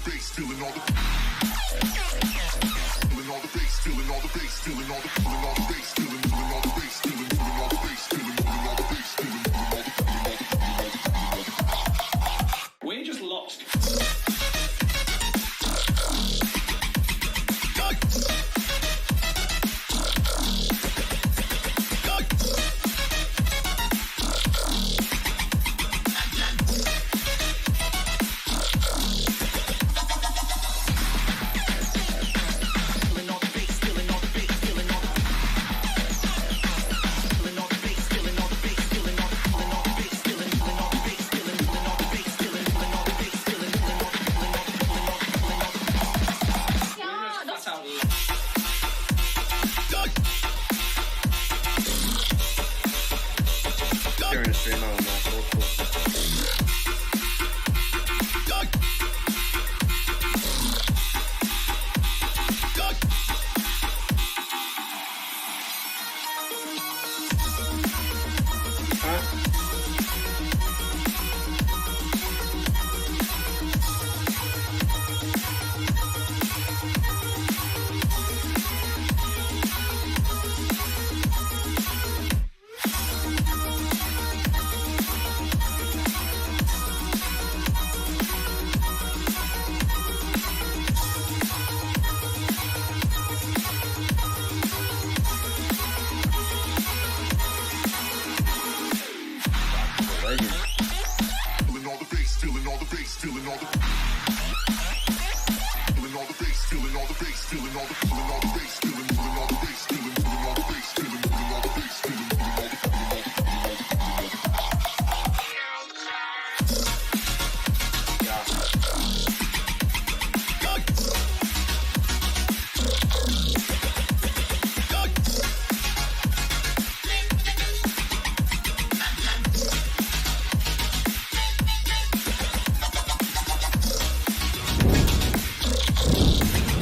We just lost.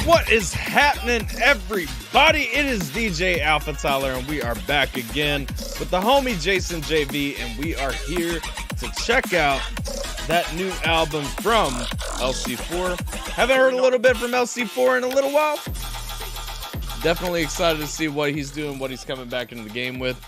What is happening, everybody? It is DJ AlphaTyler, and we are back again with the homie Jason JV, and we are here to check out that new album from LC4. Haven't heard a little bit from LC4 in a little while. Definitely excited to see what he's doing, what he's coming back into the game with.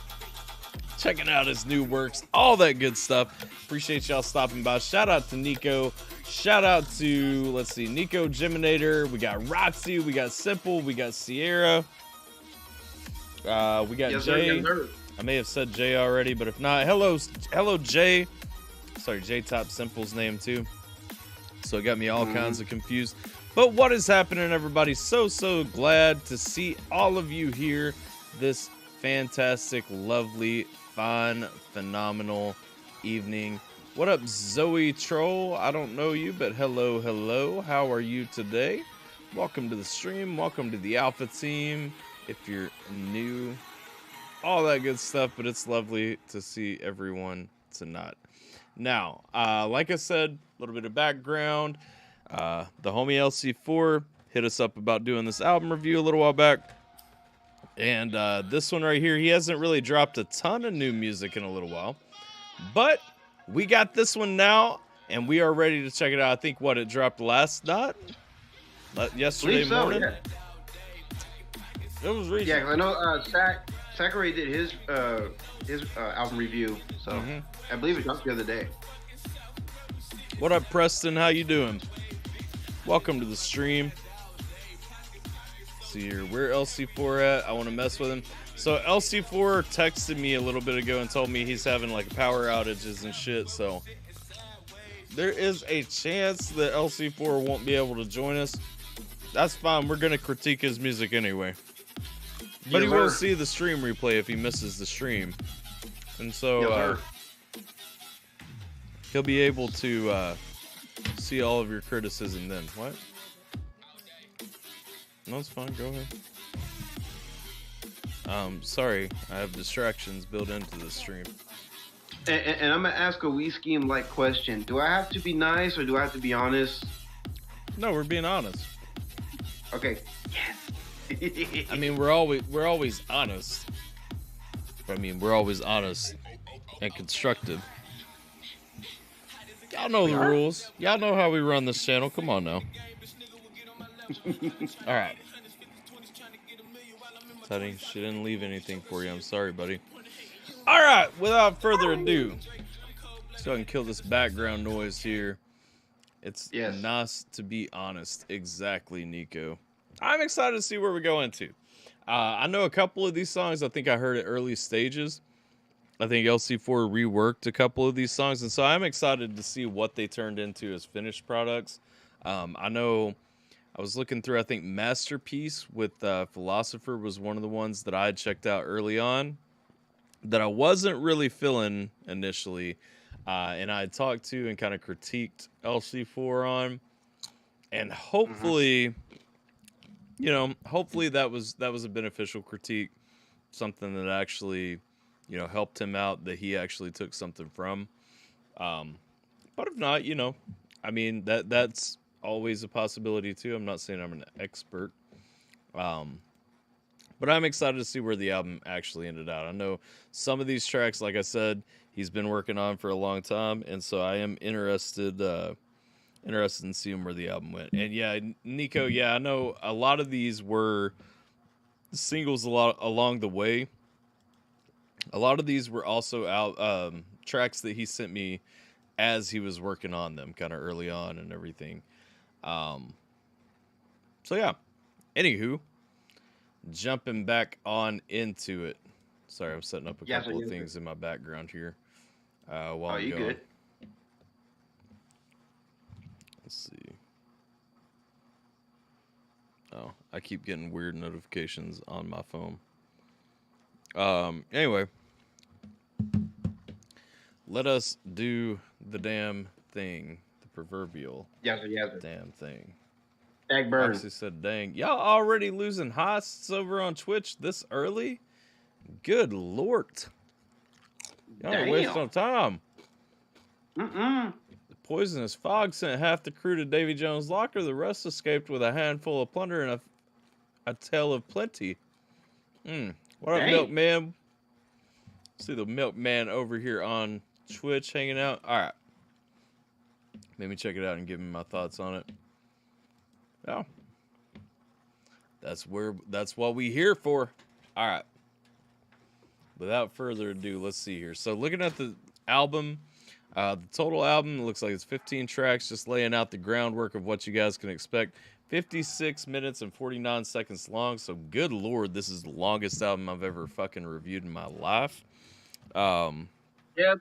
Checking out his new works, all that good stuff. Appreciate y'all stopping by. Shout out to Nico. Shout out to, let's see, Nico Geminator. We got Roxy. We got Simple. We got Sierra. We got Jay. I may have said Jay already, but if not, hello Jay. Sorry, Jay Top Simple's name too. So it got me all kinds of confused. But what is happening, everybody? So glad to see all of you here this fantastic, lovely, fine, phenomenal evening. What up, Zoe Troll? I don't know you, but hello. How are you today? Welcome to the stream. Welcome to the Alpha team. If you're new, all that good stuff, but it's lovely to see everyone tonight. Now, like I said, a little bit of background. The homie LC4 hit us up about doing this album review a little while back. And this one right here, he hasn't really dropped a ton of new music in a little while. But we got this one now, and we are ready to check it out. I think, it dropped last night? Yesterday morning? Yeah. It was recent. Yeah, I know Zachary did his album review, so I believe it dropped the other day. What up, Preston? How you doing? Welcome to the stream. See here, where LC4 at? I want to mess with him. So LC4 texted me a little bit ago and told me he's having like power outages and shit. So there is a chance that LC4 won't be able to join us. That's fine. We're gonna critique his music anyway. But he will see the stream replay if he misses the stream, and so he'll be able to see all of your criticism then. What? No, it's fine. Go ahead. Sorry, I have distractions built into the stream. And I'm gonna ask a Wii Scheme-like question. Do I have to be nice or do I have to be honest? No, we're being honest. Okay. Yes. I mean, we're always honest. I mean, we're always honest and constructive. Y'all know the rules. Y'all know how we run this channel. Come on now. All right. Teddy, she didn't leave anything for you. I'm sorry, buddy. All right. Without further ado, let's go ahead and kill this background noise here. It's nice to be honest. Exactly, Nico. I'm excited to see where we go into. I know a couple of these songs. I think I heard at early stages. I think LC4 reworked a couple of these songs, and so I'm excited to see what they turned into as finished products. I know I was looking through, I think Masterpiece with Philosopher was one of the ones that I had checked out early on that I wasn't really feeling initially, and I had talked to and kind of critiqued LC4 on, and hopefully, you know, hopefully that was a beneficial critique, something that actually, you know, helped him out, that he actually took something from. But if not, you know, I mean, that's always a possibility too. I'm not saying I'm an expert. But I'm excited to see where the album actually ended out. I know some of these tracks, like I said, he's been working on for a long time, and so I am interested in seeing where the album went. And yeah, Nico, yeah, I know a lot of these were singles along the way. A lot of these were also out tracks that he sent me as he was working on them, kind of early on and everything. So yeah. Anywho, jumping back on into it. Sorry, I'm setting up a couple of things in my background here. While I'm going. Good? Let's see. Oh, I keep getting weird notifications on my phone. Anyway, let us do the damn thing, the proverbial damn thing. Egg burn. Actually said, dang, y'all already losing hosts over on Twitch this early? Good Lord. Y'all ain't wasting no time. The poisonous fog sent half the crew to Davy Jones' locker. The rest escaped with a handful of plunder and a tale of plenty. What up, Milkman? See the Milkman over here on Twitch hanging out. All right. Let me check it out and give me my thoughts on it. Yeah. That's what we here for. All right. Without further ado, let's see here. So looking at the album, the total album looks like it's 15 tracks, just laying out the groundwork of what you guys can expect. 56 minutes and 49 seconds long. So good Lord, this is the longest album I've ever fucking reviewed in my life. Yep.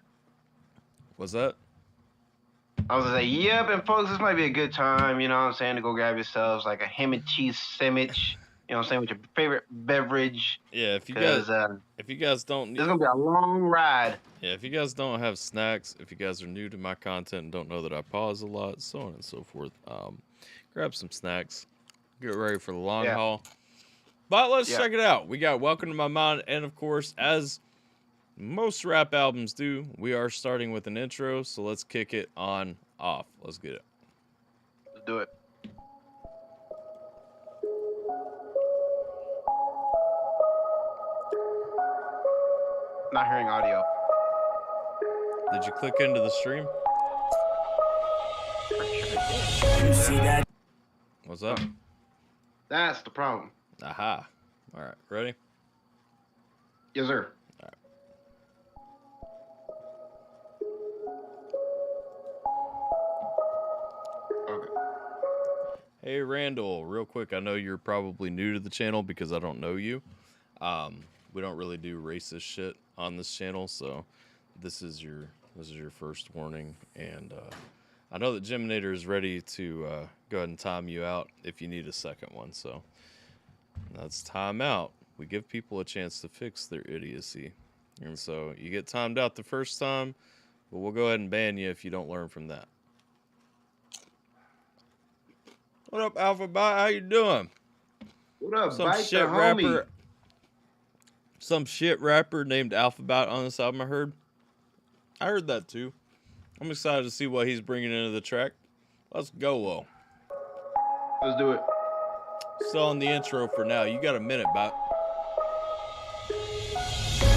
What's that? I was gonna say, yep, and folks, this might be a good time, you know what I'm saying, to go grab yourselves like a ham and cheese sandwich, you know what I'm saying, with your favorite beverage. Yeah, if you guys don't, it's gonna be a long ride. Yeah, if you guys don't have snacks, if you guys are new to my content and don't know that I pause a lot, so on and so forth, grab some snacks, get ready for the long haul. But let's check it out. We got Welcome to My Mind, and of course, as most rap albums do, we are starting with an intro, so let's kick it on off. Let's get it. Let's do it. Not hearing audio. Did you click into the stream? You see that? What's up? That's the problem. Aha. All right, ready? Yes, sir. Hey, Randall, real quick, I know you're probably new to the channel because I don't know you. We don't really do racist shit on this channel, so this is your first warning. And I know that Geminator is ready to go ahead and time you out if you need a second one. So that's time out. We give people a chance to fix their idiocy. And so you get timed out the first time, but we'll go ahead and ban you if you don't learn from that. What up, AlphaBot? How you doing? What up, some Bite shit the homie? rapper? Some shit rapper named AlphaBot on this album. I heard that too. I'm excited to see what he's bringing into the track. Let's go, Will. Let's do it. Still on the intro for now. You got a minute, Bot.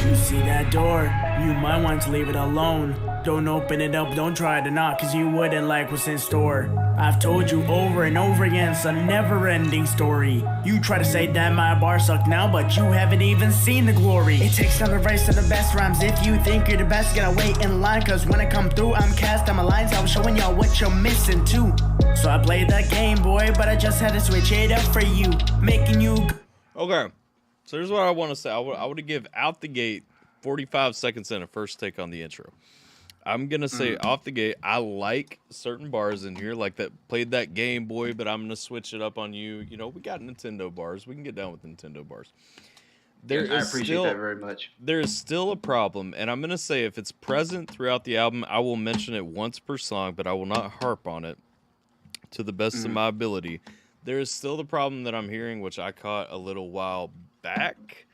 You see that door? You might want to leave it alone. Don't open it up, don't try to knock, cause you wouldn't like what's in store. I've told you over and over again, it's a never-ending story. You try to say that my bars suck now, but you haven't even seen the glory. It takes time to write some of the best rhymes. If you think you're the best, gotta wait in line, cause when I come through, I'm cast on my lines. I was showing y'all what you're missing too. So I played that game, boy, but I just had to switch it up for you, making you... Okay, so here's what I want to say. I would give out the gate 45 seconds in a first take on the intro. I'm going to say off the gate, I like certain bars in here, like that played that Game Boy, but I'm going to switch it up on you. You know, we got Nintendo bars. We can get down with Nintendo bars. I appreciate that very much. There is still a problem, and I'm going to say if it's present throughout the album, I will mention it once per song, but I will not harp on it to the best of my ability. There is still the problem that I'm hearing, which I caught a little while back,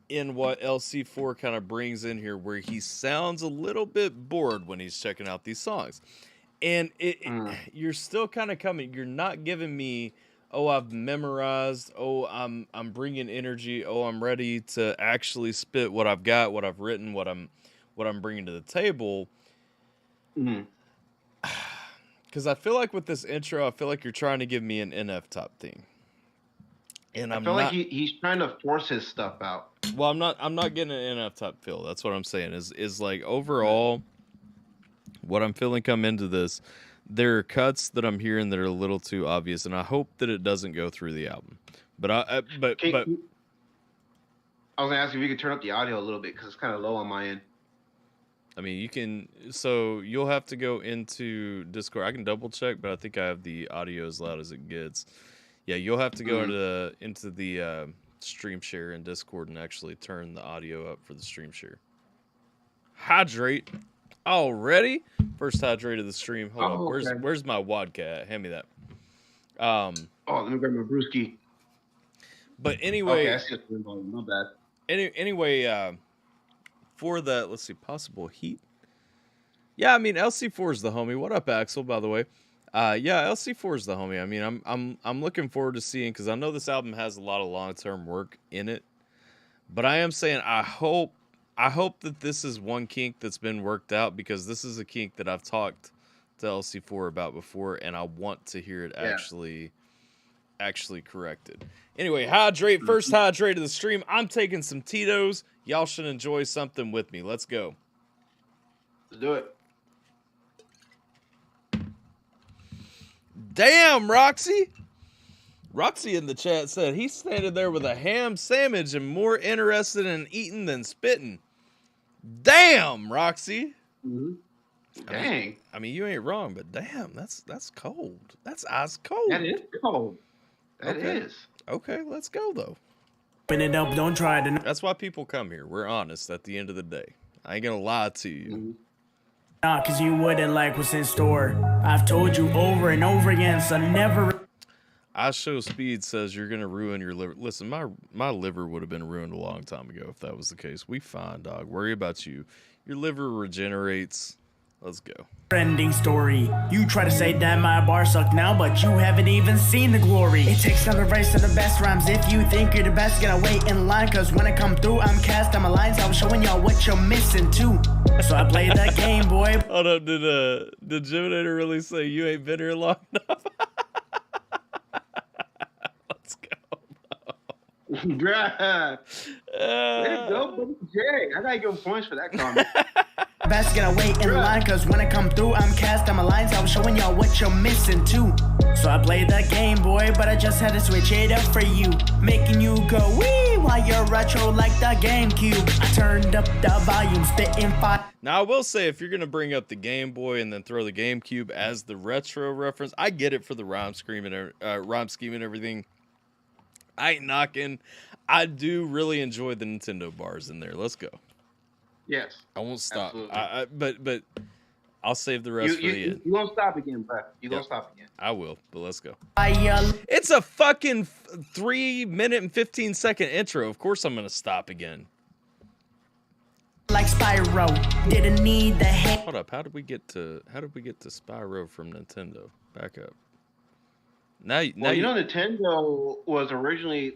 in what LC4 kind of brings in here, where he sounds a little bit bored when he's checking out these songs. And you're still kind of coming. You're not giving me, oh, I've memorized. Oh, I'm bringing energy. Oh, I'm ready to actually spit what I've got, what I've written, what I'm bringing to the table. Because I feel like with this intro, I feel like you're trying to give me an NF top theme. And I feel like he's trying to force his stuff out. Well, I'm not getting an NF top feel. That's what I'm saying. Is like overall, what I'm feeling come into this, there are cuts that I'm hearing that are a little too obvious, and I hope that it doesn't go through the album. But I was gonna ask if you could turn up the audio a little bit because it's kind of low on my end. I mean, you can. So you'll have to go into Discord. I can double check, but I think I have the audio as loud as it gets. Yeah, you'll have to go into the stream share in Discord and actually turn the audio up for the stream share. Hydrate already. First hydrate of the stream. Hold on. Okay. Where's my vodka? Hand me that. Let me grab my brewski. But anyway, that's just my bad. Anyway, for the let's see, possible heat. Yeah, I mean LC4 is the homie. What up, Axel? By the way. Yeah, LC4 is the homie. I mean, I'm looking forward to seeing, because I know this album has a lot of long-term work in it. But I am saying I hope that this is one kink that's been worked out, because this is a kink that I've talked to LC4 about before, and I want to hear it actually corrected. Anyway, first hydrate of the stream. I'm taking some Tito's. Y'all should enjoy something with me. Let's go. Let's do it. Damn, Roxy. Roxy in the chat said he's standing there with a ham sandwich and more interested in eating than spitting. Damn, Roxy. Dang. I mean, you ain't wrong, but damn, that's cold. That's ice cold. That is cold. That is. Okay, let's go, though. Open it up, don't try to... That's why people come here. We're honest at the end of the day. I ain't gonna lie to you. Cause you wouldn't like what's in store. I've told you over and over again, so never... I Show Speed says you're gonna ruin your liver. Listen, my liver would have been ruined a long time ago if that was the case. We fine, dog. Worry about you. Your liver regenerates. Let's go. Ending story. You try to say that my bars suck now, but you haven't even seen the glory. It takes time to write some of the best rhymes. If you think you're the best, gotta wait in line, cause when I come through, I'm cast on my lines. I was showing y'all what you're missing too. So I played that game, boy. Hold up, did Jiminator really say you ain't been here long enough? Let's go. Bruh. Way to go, buddy Jay. I gotta give him points for that comment. Best gotta wait in line, cause when I come through, I'm cast on my lines. I was showing y'all what you're missing too. So I played that game, boy, but I just had to switch it up for you, making you go wee while you're retro like the GameCube. I turned up the volume, spitting fire. Now I will say, if you're gonna bring up the Game Boy and then throw the GameCube as the retro reference, I get it for the rhyme scheme and everything. I ain't knocking. I do really enjoy the Nintendo bars in there. Let's go. Yes. I won't stop. But I'll save the rest for the end. You won't stop again, bro. You won't stop again. I will, but let's go. It's a fucking 3 minute and 15 second intro. Of course I'm gonna stop again. Like Spyro, didn't need the head. Hold up, how did we get to Spyro from Nintendo? Back up. Now you know Nintendo was originally,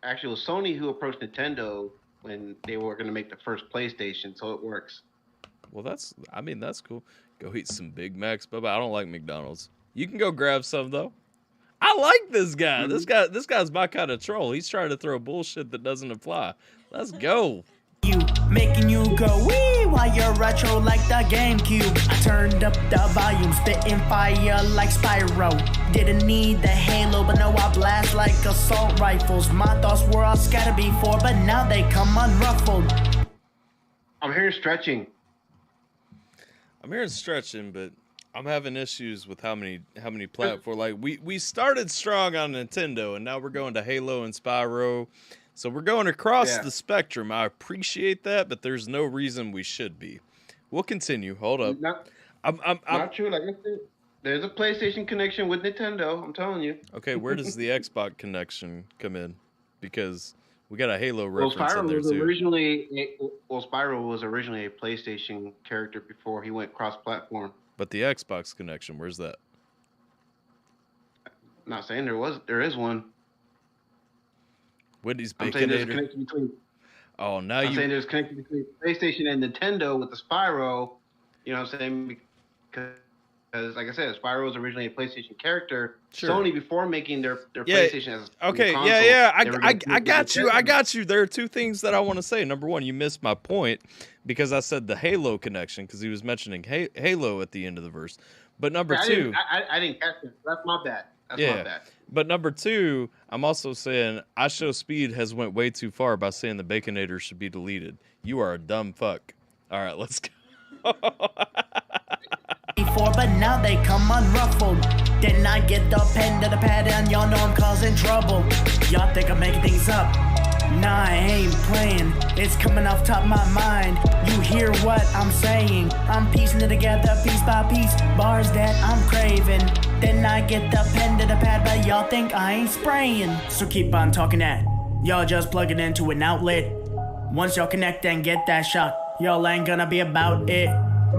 actually it was Sony who approached Nintendo when they were going to make the first PlayStation, so it works. Well, that's cool. Go eat some Big Macs, Bubba. I don't like McDonald's. You can go grab some though. I like this guy. Mm-hmm. This guy's my kind of troll. He's trying to throw bullshit that doesn't apply. Let's go. You making you go wee while you're retro like the GameCube. I turned up the volume, spitting fire like Spyro. Didn't need the halo, but no, I blast like assault rifles. My thoughts were all scattered before, but now they come unruffled. I'm hearing stretching. I'm hearing stretching, but I'm having issues with how many platforms. Like we started strong on Nintendo, and now we're going to Halo and Spyro. So we're going across the spectrum. I appreciate that, but there's no reason we should be. We'll continue. Hold up. Not true. Like I said, there's a PlayStation connection with Nintendo. I'm telling you. Okay, where does the Xbox connection come in? Because we got a Halo reference in there too. Spyro was originally a PlayStation character before he went cross-platform. But the Xbox connection, where's that? I'm not saying there is one. Wendy's I'm saying there's a Baconator. connection between. Oh, now I'm saying there's a connection between PlayStation and Nintendo with the Spyro. You know what I'm saying? Because, like I said, Spyro was originally a PlayStation character. Sure. Sony, before making their PlayStation as okay, console, I got you. There are two things that I want to say. Number one, you missed my point because I said the Halo connection because he was mentioning Halo at the end of the verse. But number two, I didn't catch it. That's my bad. That's my bad. But number two, I'm also saying I Show Speed has went way too far by saying the Baconator should be deleted. You are a dumb fuck. All right, let's go. Before, but now they come unruffled. Then I get the pen to the pad and y'all know I'm causing trouble. Y'all think I'm making things up. Nah, I ain't playing. It's coming off top of my mind. You hear what I'm saying? I'm piecing it together piece by piece. Bars that I'm craving. Then I get the pen to the pad, but y'all think I ain't spraying. So keep on talking that. Y'all just plug it into an outlet. Once y'all connect and get that shock, y'all ain't gonna be about it.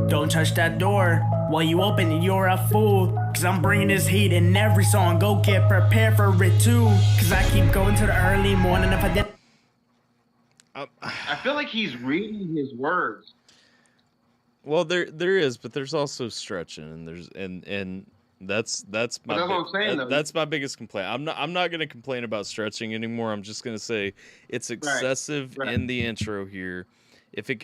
Don't touch that door while you open it, you're a fool. Cause I'm bringing this heat in every song. Go get prepared for it too. Cause I keep going to the early morning if I did. I feel like he's reading his words. Well, there is, but there's also stretching, and there's and that's my what I'm saying, though. That's my biggest complaint. I'm not going to complain about stretching anymore. I'm just going to say it's excessive in the intro here.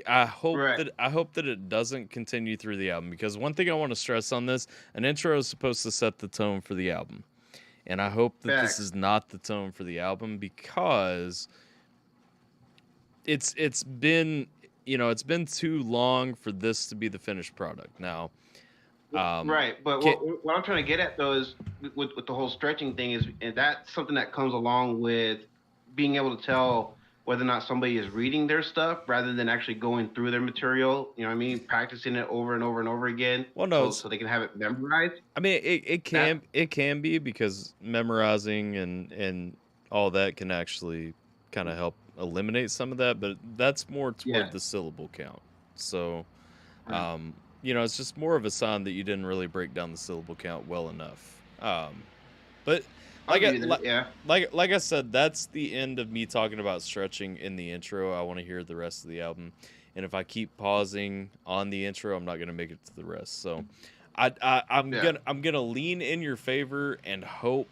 I hope that it doesn't continue through the album, because one thing I want to stress on this, an intro is supposed to set the tone for the album, and I hope that this is not the tone for the album, because it's been too long for this to be the finished product now. But what I'm trying to get at though is with the whole stretching thing is, and that's something that comes along with being able to tell whether or not somebody is reading their stuff rather than actually going through their material. You know what I mean? Practicing it over and over and over again. Well, no, so they can have it memorized. I mean, it can be, because memorizing and all that can actually kind of help eliminate some of that, but that's more toward the syllable count. So, it's just more of a sign that you didn't really break down the syllable count well enough. But like I said, that's the end of me talking about stretching in the intro. I want to hear the rest of the album, and if I keep pausing on the intro, I'm not gonna make it to the rest. So, I'm gonna lean in your favor and hope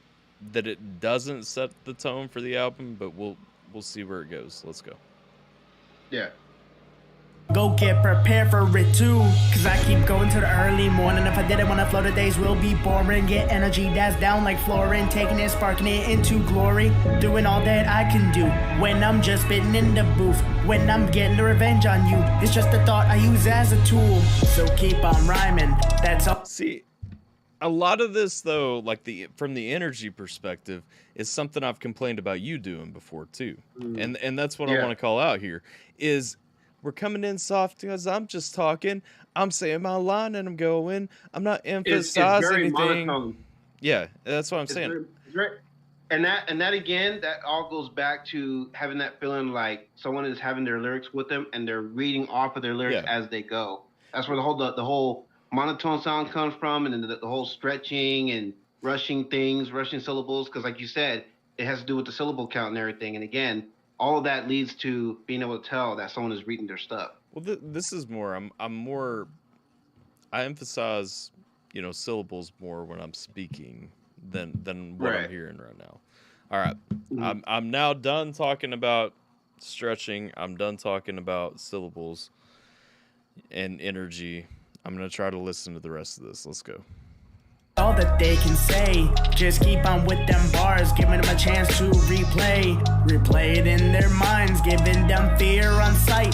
that it doesn't set the tone for the album, but we'll see where it goes. Let's go. Yeah. Go get prepared for it too. Cause I keep going to the early morning. If I didn't wanna flow, the days will be boring. Get energy that's down like fluorine. Taking it, sparking it into glory. Doing all that I can do when I'm just spitting in the booth. When I'm getting the revenge on you. It's just a thought I use as a tool. So keep on rhyming. That's all. See, a lot of this though, like from the energy perspective, is something I've complained about you doing before too. And that's what I want to call out here is, we're coming in soft because I'm just talking. I'm saying my line and I'm going. I'm not emphasizing anything. Monotone. Yeah, that's what I'm saying. And that again, that all goes back to having that feeling like someone is having their lyrics with them and they're reading off of their lyrics as they go. That's where the whole monotone sound comes from, and then the whole stretching and rushing syllables. Because like you said, it has to do with the syllable count and everything. And again, all of that leads to being able to tell that someone is reading their stuff. Well, this is more. I'm more. I emphasize, syllables more when I'm speaking than what I'm hearing right now. All right, I'm now done talking about stretching. I'm done talking about syllables and energy. I'm gonna try to listen to the rest of this. Let's go. All that they can say, just keep on with them bars, giving them a chance to replay it in their minds, giving them fear on sight.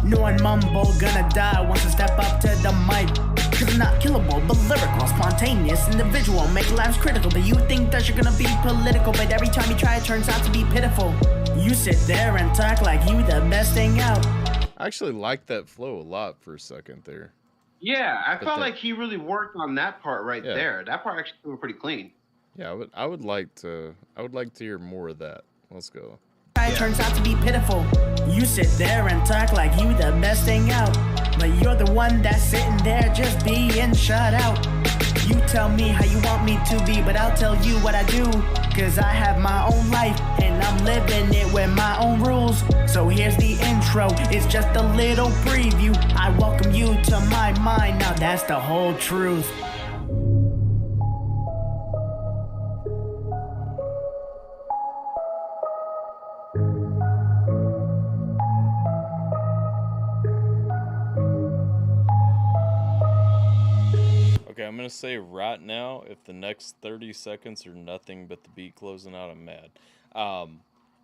Knowing mumble gonna die once I step up to the mic. Cause I'm not killable, but lyrical, spontaneous, individual, make lives critical. But you think that you're gonna be political, but every time you try it turns out to be pitiful. You sit there and talk like you the best thing out. I actually like that flow a lot for a second there. Yeah, I felt like he really worked on that part there. That part actually was pretty clean. Yeah, I would like to hear more of that. Let's go. It turns out to be pitiful. You sit there and talk like you the best thing out, but you're the one that's sitting there just being shut out. You tell me how you want me to be, but I'll tell you what I do. Cause I have my own life, and I'm living it with my own rules. So here's the intro, it's just a little preview. I welcome you to my mind, now that's the whole truth. Okay, I'm gonna say right now, if the next 30 seconds are nothing but the beat closing out, I'm mad.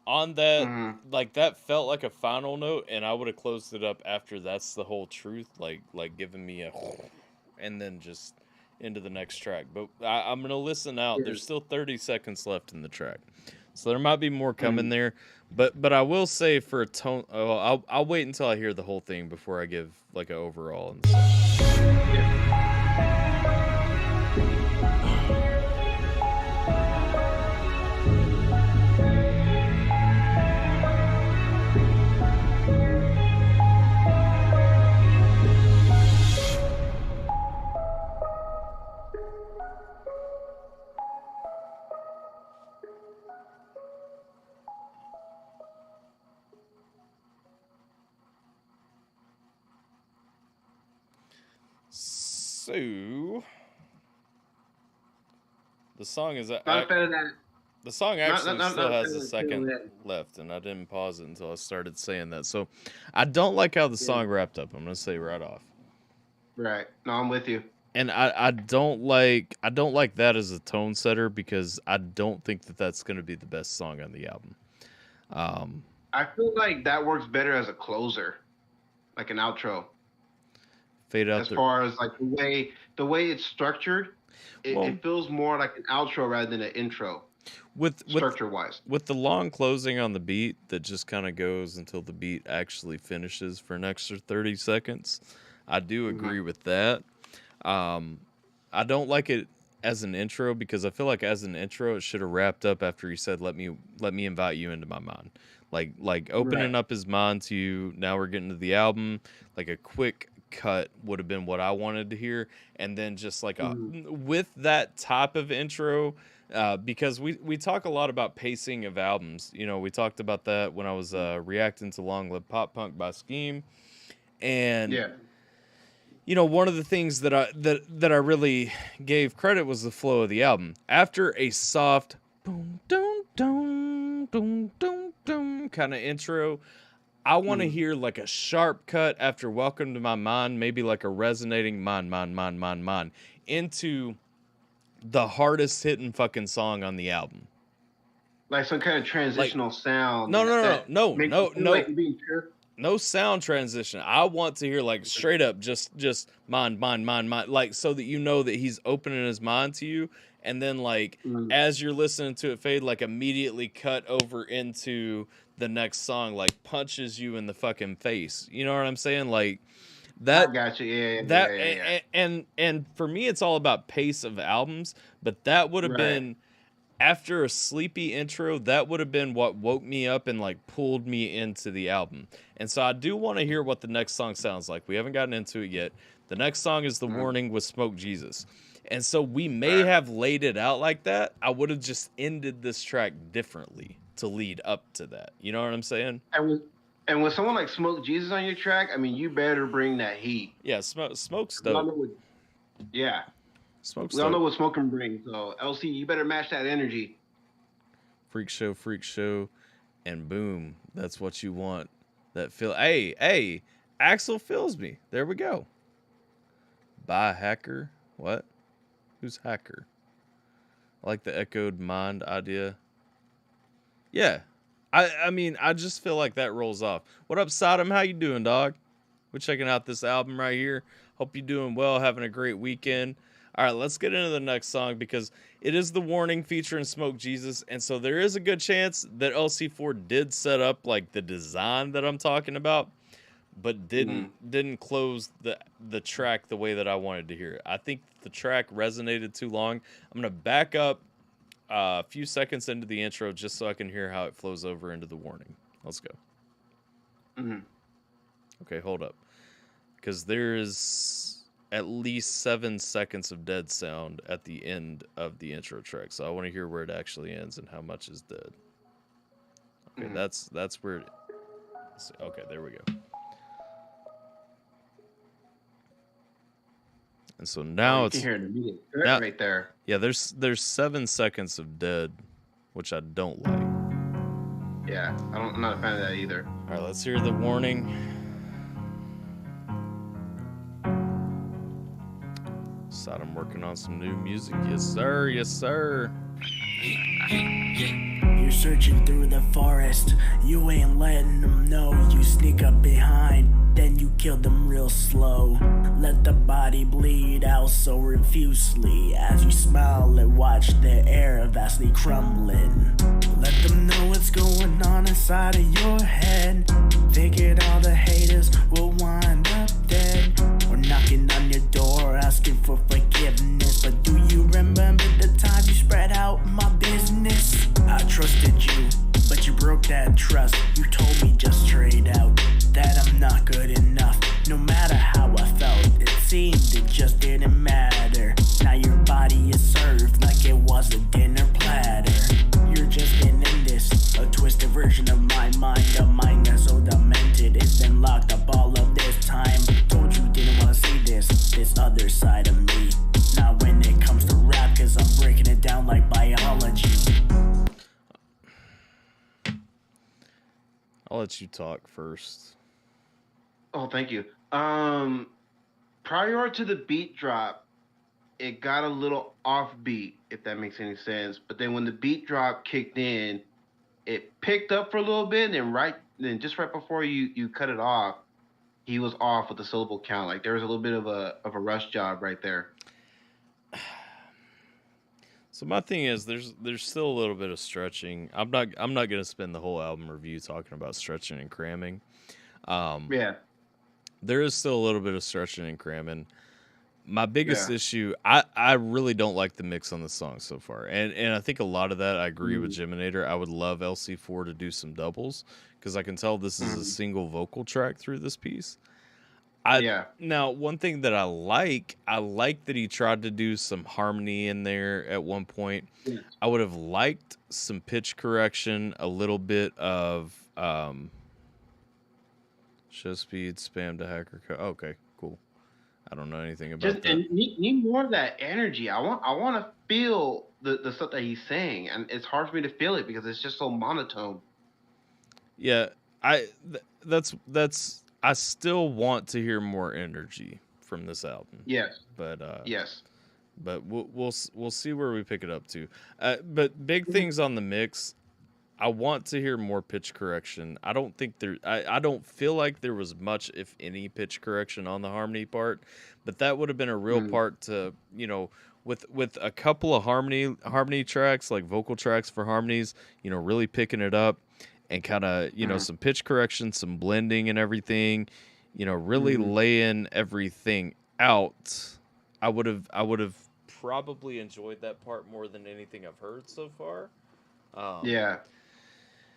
On that, like that felt like a final note, and I would have closed it up after that's the whole truth, like giving me a, and then just into the next track. But I'm gonna listen out. There's still 30 seconds left in the track, so there might be more coming there. But I will say for a tone, I'll wait until I hear the whole thing before I give like an overall and stuff. So the song is the song actually still has a second left, and I didn't pause it until I started saying that. So I don't like how the song wrapped up. I'm gonna say right off. Right. No, I'm with you. And I don't like that as a tone setter, because I don't think that that's gonna be the best song on the album. I feel like that works better as a closer, like an outro. Fade out as far as like the way it's structured, it feels more like an outro rather than an intro. Structure wise, with the long closing on the beat that just kind of goes until the beat actually finishes for an extra 30 seconds, I do agree with that. I don't like it as an intro, because I feel like as an intro it should have wrapped up after he said let me invite you into my mind, like opening up his mind to you. Now we're getting to the album. Like a quick cut would have been what I wanted to hear, and then just like with that type of intro, because we talk a lot about pacing of albums. We talked about that when I was reacting to Long Live Pop Punk by Scheme, and one of the things that I really gave credit was the flow of the album. After a soft boom dum dum dum dum dum kind of intro, I want to hear like a sharp cut after Welcome to My Mind, maybe like a resonating mind, into the hardest hitting fucking song on the album. Like some kind of transitional sound. No sound transition. I want to hear like straight up just mind, like so that you know that he's opening his mind to you, and then like as you're listening to it fade, like immediately cut over into the next song, like punches you in the fucking face. You know what I'm saying? Like that. I got you. Yeah. And for me, it's all about pace of albums. But that would have been, after a sleepy intro, that would have been what woke me up and like pulled me into the album. And so I do want to hear what the next song sounds like. We haven't gotten into it yet. The next song is The Warning with Smoke Jesus. And so we may have laid it out like that. I would have just ended this track differently to lead up to that. You know what I'm saying? And with someone like Smoke Jesus on your track, I mean, you better bring that heat. Yeah, Smoke's dope. Yeah. Smoke's we all know what Smoke can bring. So, LC, you better match that energy. Freak show, and boom, that's what you want. That feel. Hey, Axel fills me. There we go. Bye, hacker. What? Who's hacker? I like the echoed mind idea. Yeah. I mean, I just feel like that rolls off. What up, Sodom? How you doing, dog? We're checking out this album right here. Hope you're doing well, having a great weekend. All right, let's get into the next song because it is The Warning featuring Smoke Jesus, and so there is a good chance that LC4 did set up like the design that I'm talking about, but didn't close the track the way that I wanted to hear it. I think the track resonated too long. I'm gonna back up a few seconds into the intro just so I can hear how it flows over into The Warning. Let's go. Okay, hold up, because there is at least 7 seconds of dead sound at the end of the intro track, so I want to hear where it actually ends and how much is dead. Okay, that's where it. Okay, there we go. And so now it's hear the music right there. Yeah, there's 7 seconds of dead, which I don't like. Yeah, I'm not a fan of that either. All right, let's hear The Warning. I'm working on some new music. Yes, sir. Yes, sir. You're searching through the forest. You ain't letting them know. You sneak up behind, then you kill them real slow. Let the body bleed out so profusely as you smile and watch the air vastly crumbling. Let them know what's going on inside of your head. Figured all the haters will wind up dead, or knocking on your door asking for forgiveness. But do you remember the time you spread out my business? I trusted you, but you broke that trust. You told me just straight out that I'm not good enough. No matter how I felt, it seemed it just didn't matter. Now your body is served like it was a dinner platter. You're just in this, a twisted version of my mind. A mind that's so demented, it's been locked up all of this time. Told you didn't want to see this other side of me. Not when it comes to rap, cause I'm breaking it down like biology. I'll let you talk first. Oh, thank you. Prior to the beat drop, it got a little offbeat, if that makes any sense. But then when the beat drop kicked in, it picked up for a little bit, and just right before you cut it off, he was off with the syllable count. Like there was a little bit of a rush job right there. So my thing is, there's still a little bit of stretching. I'm not gonna spend the whole album review talking about stretching and cramming. Yeah. There is still a little bit of stretching and cramming. My biggest issue, I really don't like the mix on the song so far. And I think a lot of that, I agree with Geminator. I would love LC4 to do some doubles because I can tell this is a single vocal track through this piece. Now, one thing that I like that he tried to do some harmony in there at one point. Yeah. I would have liked some pitch correction, a little bit of show speed, spam to hacker code. Okay, cool. I don't know anything about that. And need more of that energy. I want to feel the stuff that he's saying, and it's hard for me to feel it because it's just so monotone. Yeah, that's. I still want to hear more energy from this album. Yes, but yes, but we'll see where we pick it up to. But big things on the mix. I want to hear more pitch correction. I don't think I don't feel like there was much, if any, pitch correction on the harmony part. But that would have been a real part to, with a couple of harmony tracks, like vocal tracks for harmonies, really picking it up and kind of, some pitch correction, some blending and everything, really laying everything out. I would have probably enjoyed that part more than anything I've heard so far. Yeah.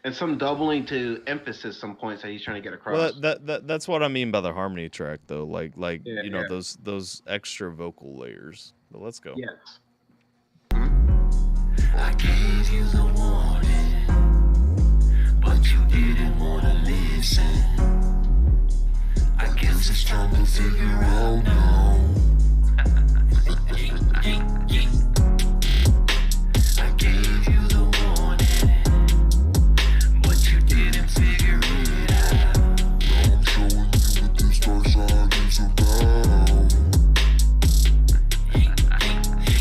And some doubling to emphasis some points that he's trying to get across. Well, that's what I mean by the harmony track, though. Like those extra vocal layers. But let's go. Yes. I gave you the warning, but you didn't want to live. listen. I guess it's time to figure out now. I gave you the warning, but you didn't figure it out. Now I'm showing you what this dark side is about.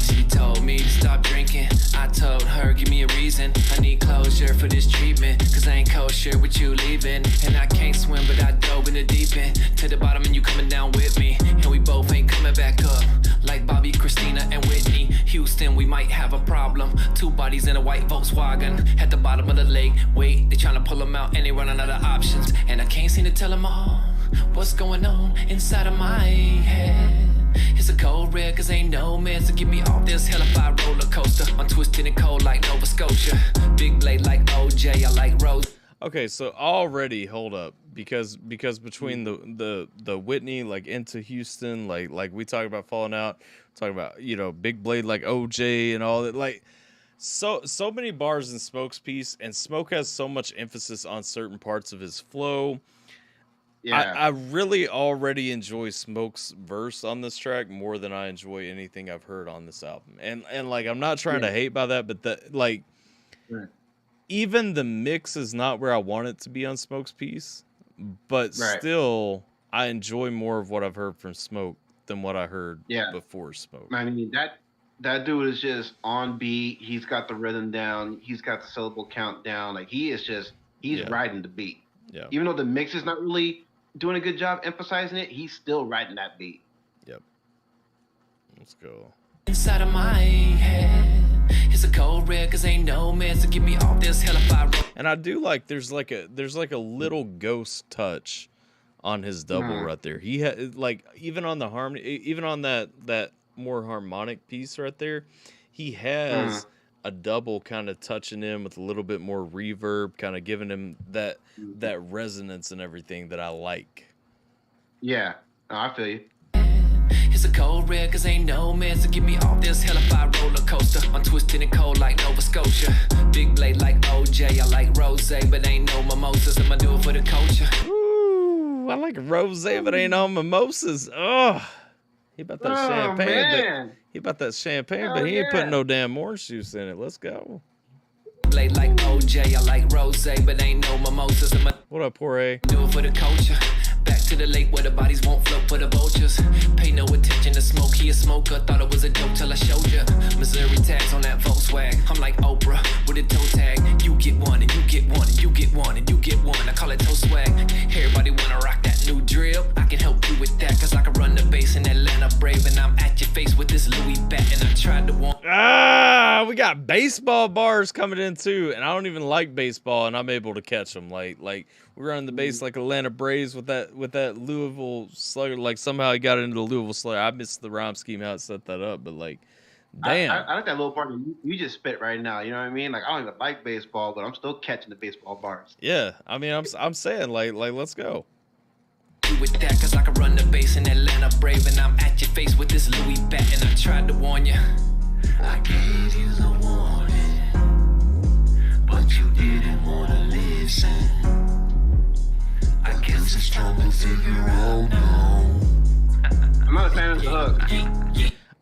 She told me to stop drinking. I told her, give me a reason. I need closure for this treatment, cause I ain't kosher with you leaving. And I can't swim, but I dove in the deep end to the bottom, and you coming down with me. And we both ain't coming back up. Like Bobby, Christina, and Whitney. Houston, we might have a problem. 2 bodies in a white Volkswagen at the bottom of the lake. Wait, they tryna pull them out and they running out of options. And I can't seem to tell them all what's going on inside of my head. It's a cold red, cause ain't no man to get me off this hellified roller coaster. I'm twisted and cold like Nova Scotia. Big blade like OJ, I like Rose. Okay, so already hold up, because between the Whitney, like into Houston, like we talk about falling out, talking about, you know, big blade like OJ and all that, like so many bars in Smoke's piece, and Smoke has so much emphasis on certain parts of his flow. Yeah. I really already enjoy Smoke's verse on this track more than I enjoy anything I've heard on this album. And like, I'm not trying to hate by that, but that, like, even the mix is not where I want it to be on Smoke's piece, but still I enjoy more of what I've heard from Smoke than what I heard before Smoke. I mean, that dude is just on beat. He's got the rhythm down. He's got the syllable count down. Like, he's riding the beat. Yeah. Even though the mix is not really doing a good job emphasizing it, he's still riding that beat. Yep. Let's go. Inside of my head, it's a cold red, cause ain't no man to get me off this hellified road. And I do like there's like a little ghost touch on his double right there. He had, like, even on the harmony, even on that more harmonic piece right there, he has a double kind of touching in with a little bit more reverb, kind of giving him that resonance and everything that I like. Yeah, no, I feel you. It's a cold red, cause ain't no man to get me off this hellified roller coaster. I'm twisted and cold like Nova Scotia. Big blade like OJ, I like rose, but ain't no mimosas. I'ma do it for the culture. Ooh, I like rose, but ain't no mimosas. Oh, he about that champagne. Man. He about that champagne, but he ain't putting no damn orange juice in it. Let's go. Blade like OJ, I like rose, but ain't no mimosas. What up, Poirier? Do it for the culture. Back to the lake where the bodies won't float for the vultures. Pay no attention to Smoke, he a smoker. Thought it was a joke till I showed ya. Missouri tags on that Volkswagen. I'm like Oprah with a toe tag. You get one and you get one and you get one and you get one. I call it toe swag. Everybody wanna rock that new drill. I can help you with that, cause I can run the bass in Atlanta Brave. And I'm at your face with this Louis bat. And I tried to want. We got baseball bars coming in too. And I don't even like baseball, and I'm able to catch them. Like we run the bass like Atlanta Braves with that Louisville Slugger. Like, somehow he got into the Louisville Slugger. I missed the rhyme scheme, how it set that up, but like, damn. I like that little part that you just spit right now. You know what I mean? Like, I don't even like baseball, but I'm still catching the baseball bars. Yeah, I mean, I'm saying like let's go. With that, cause I can run the bass in Atlanta Brave. And I'm at your face with this Louis bat. And I tried to warn you. I gave you the warning, but you didn't wanna listen. I guess it's time to figure out now. I'm not a fan of the hook.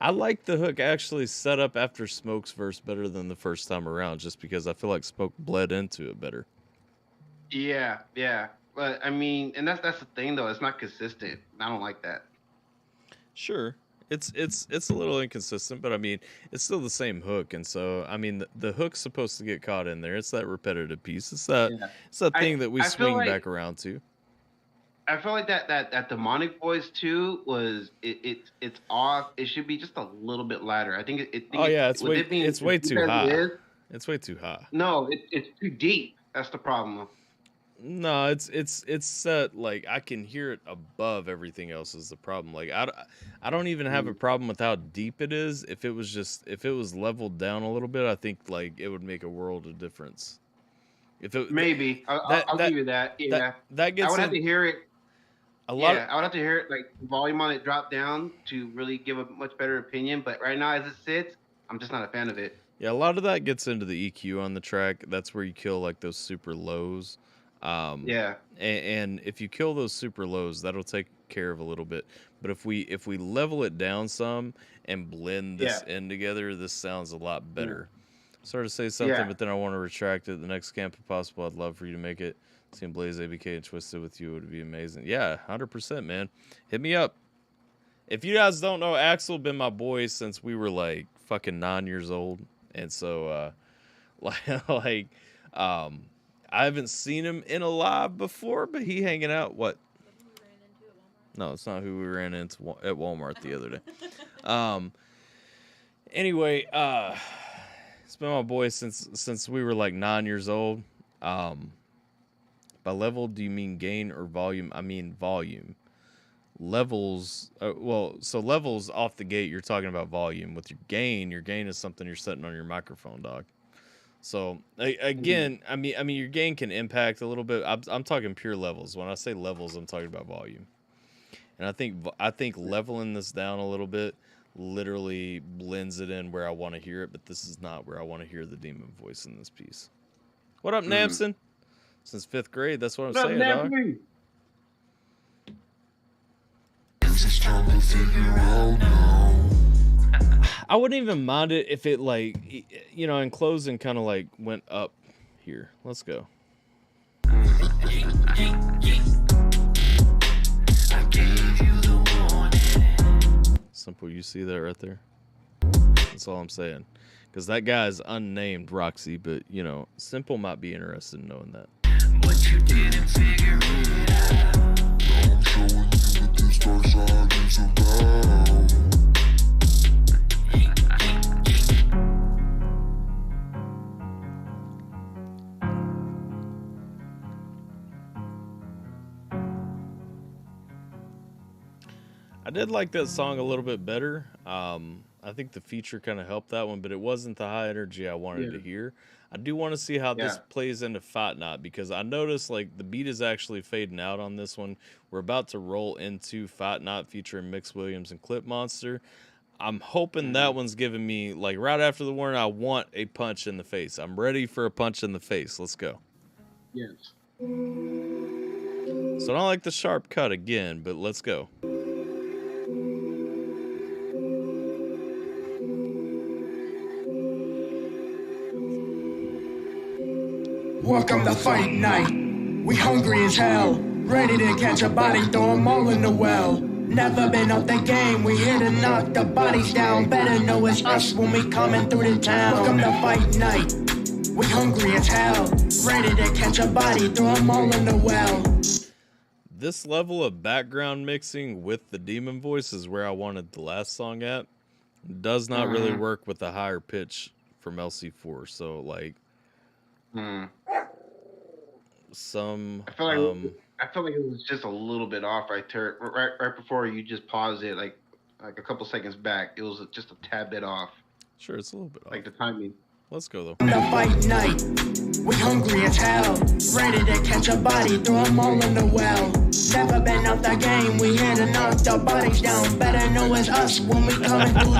I like the hook actually set up after Smoke's verse better than the first time around, just because I feel like Smoke bled into it better. Yeah. But I mean, and that's the thing though. It's not consistent. I don't like that. Sure. It's a little inconsistent, but I mean, it's still the same hook, and so I mean, the hook's supposed to get caught in there. It's that repetitive piece. It's that thing that we swing back around to. I feel like that demonic voice too was it's off. It should be just a little bit lighter. I think it's way too high. It's way too high. No, it's too deep. That's the problem. No, it's set like I can hear it above everything else is the problem. Like I don't even have a problem with how deep it is. If it was leveled down a little bit, I think like it would make a world of difference. Maybe I'll give you that. Yeah, that gets. I would have to hear it. I would have to hear it like volume on it drop down to really give a much better opinion. But right now, as it sits, I'm just not a fan of it. Yeah, a lot of that gets into the EQ on the track. That's where you kill like those super lows. And if you kill those super lows, that'll take care of a little bit. But if we level it down some and blend this in together, this sounds a lot better. Sort of say something, but then I want to retract it. The next camp, if possible, I'd love for you to make it. Seeing Blaze, ABK, and Twisted with you would be amazing. Yeah, 100%, man. Hit me up. If you guys don't know, Axel been my boy since we were like fucking 9 years old, and so I haven't seen him in a live before, but he hanging out. What? No, it's not who we ran into at Walmart the other day. Anyway, it's been my boy since we were like 9 years old. By level, do you mean gain or volume? I mean volume. Levels, so levels off the gate, you're talking about volume. With your gain is something you're setting on your microphone, dog. So again, I mean your gain can impact a little bit. I'm talking pure levels. When I say levels, I'm talking about volume. And I think leveling this down a little bit literally blends it in where I want to hear it, but this is not where I want to hear the demon voice in this piece. What up, Namson? Since 5th grade, that's what I'm saying, dog. I wouldn't even mind it if it, like, you know, in closing kind of like went up here. Let's go. Simple, you see that right there? That's all I'm saying. Because that guy's unnamed Roxy, but, you know, Simple might be interested in knowing that. But you didn't figure it out. I'm showing you what this side is about. I did like that song a little bit better. I think the feature kind of helped that one, but it wasn't the high energy I wanted to hear. I do want to see how this plays into Fight Not, because I noticed like the beat is actually fading out on this one. We're about to roll into Fight Not featuring Mix Williams and Clip Monster. I'm hoping that one's giving me, like, right after the warning, I want a punch in the face. I'm ready for a punch in the face. Let's go. Yes. So I don't like the sharp cut again, but let's go. Welcome to Fight Night. We hungry as hell, ready to catch a body, throw 'em all in the well. Never been off the game, we here to knock the bodies down. Better know it's us when we coming through the town. Welcome to Fight Night. We hungry as hell, ready to catch a body, throw 'em all in the well. This level of background mixing with the demon voice is where I wanted the last song at. It does not really work with the higher pitch from LC4. So, like, I feel like it was just a little bit off right there, right before you just paused it, like a couple seconds back. It was just a tad bit off. Sure, it's a little bit off. Like the timing. Let's go though. The Fight Night. We hungry as hell, ready to catch a body, throw 'em all in the well. Never been off the game, we here to knock the bodies down. Better know it's us when we coming through.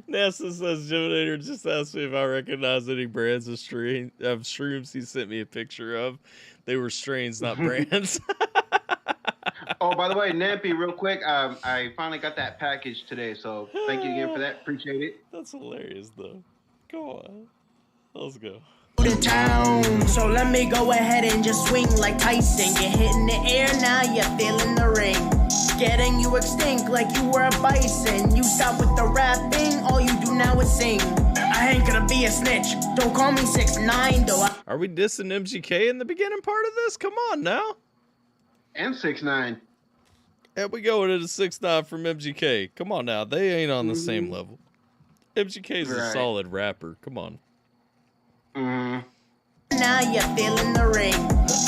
NASA says Geminator just asked me if I recognize any brands of shrooms he sent me a picture of. They were strains, not brands. Oh, by the way, Nampy, real quick, I finally got that package today, so thank you again for that. Appreciate it. That's hilarious, though. Go on. Let's go. The town. So let me go ahead and just swing like Tyson. Get hit in the air, now you're feeling the ring. Getting you extinct like you were a bison. You stop with the rapping, all you do now is sing. I ain't gonna be a snitch, don't call me 6ix9ine though. Are we dissing MGK in the beginning part of this? Come on now. And 6ix9ine. And we go into the 6ix9ine from MGK. Come on now, they ain't on the same level. MGK's a solid rapper. Come on. Now you're feeling the ring.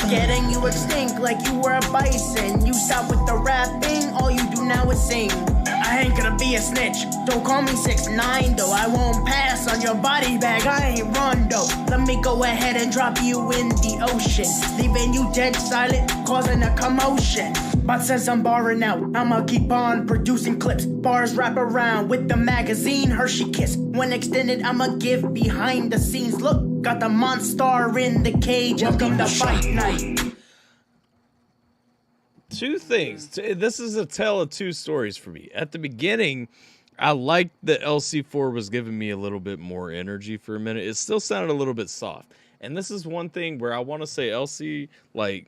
Getting you extinct like you were a bison. You stop with the rapping, all you do now is sing. I ain't gonna be a snitch, don't call me 6ix9ine though. I won't pass on your body bag, I ain't Rondo. let me go ahead and drop you in the ocean, leaving you dead silent, causing a commotion. But since I'm barring out, I'ma keep on producing clips. Bars wrap around with the magazine Hershey Kiss. When extended, I'ma give behind the scenes. Look, got the monster in the cage. Welcome to Fight Night. Two things. This is a tale of two stories for me. At the beginning, I liked that LC4 was giving me a little bit more energy for a minute. It still sounded a little bit soft. And this is one thing where I want to say, LC, like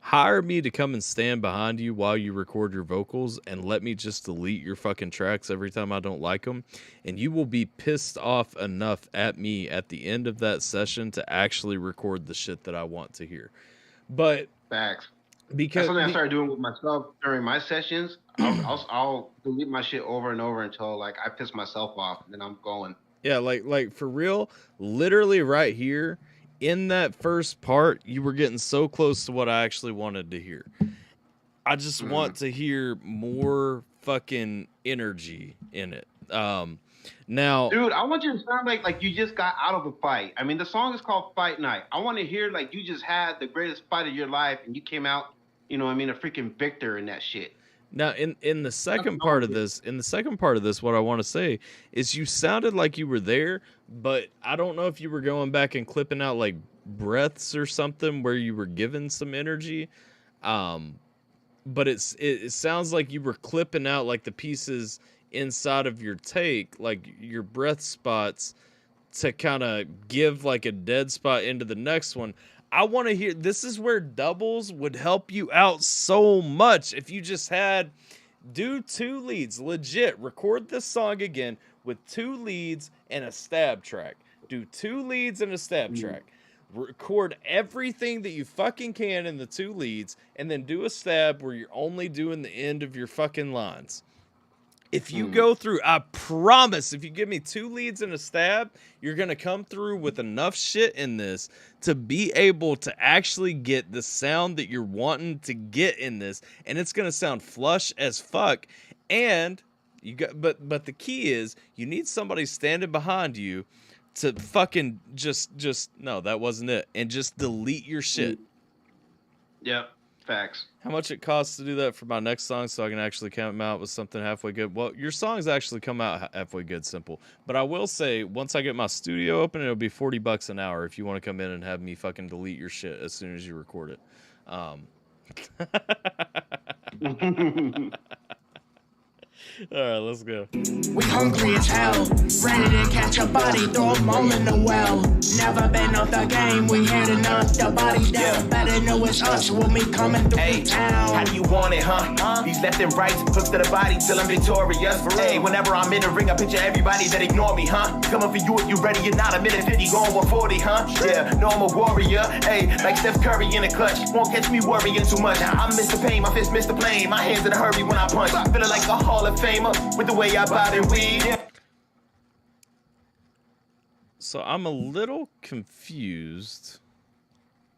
hire me to come and stand behind you while you record your vocals and let me just delete your fucking tracks every time I don't like them. And you will be pissed off enough at me at the end of that session to actually record the shit that I want to hear. But facts. Because that's something I started doing with myself during my sessions. I'll delete my shit over and over until like I piss myself off, and then I'm going. Yeah, like for real, literally right here in that first part, you were getting so close to what I actually wanted to hear. I just want to hear more fucking energy in it. Now, dude, I want you to sound like you just got out of a fight. I mean, the song is called Fight Night. I want to hear like you just had the greatest fight of your life and you came out, you know what I mean, a freaking victor in that shit. Now, in the second part of this, what I want to say is you sounded like you were there, but I don't know if you were going back and clipping out like breaths or something where you were giving some energy. But it sounds like you were clipping out like the pieces inside of your take, like your breath spots, to kind of give like a dead spot into the next one. I want to hear, this is where doubles would help you out so much. If you just do 2 leads, legit, record this song again with 2 leads and a stab track. Do 2 leads and a stab track. Record everything that you fucking can in the 2 leads, and then do a stab where you're only doing the end of your fucking lines. If you go through, I promise, if you give me 2 leads and a stab, you're going to come through with enough shit in this to be able to actually get the sound that you're wanting to get in this. And it's going to sound flush as fuck. And you got, but the key is you need somebody standing behind you to fucking just, no, that wasn't it. And just delete your shit. Yep. Facts. How much it costs to do that for my next song so I can actually come out with something halfway good? Well, your songs actually come out halfway good, simple. But I will say, once I get my studio open, it'll be $40 an hour if you want to come in and have me fucking delete your shit as soon as you record it. All right, let's go. We hungry as hell, ready to catch a body, throw them all in the well. Never been off the game, we had enough, the body down. Better know it's us when we coming through town. How do you want it, huh? These left and rights, hooks to the body till I'm victorious. Hey, whenever I'm in the ring, I picture everybody that ignore me, huh? Coming for you if you ready, you're not. A minute 50, going 140, huh? Yeah, no, I'm a warrior. Hey, like Steph Curry in the clutch, won't catch me worrying too much. I miss the pain, my fist miss the plane, my hands in a hurry when I punch. Feeling like a Hall of Famer with the way I bought and weed. So I'm a little confused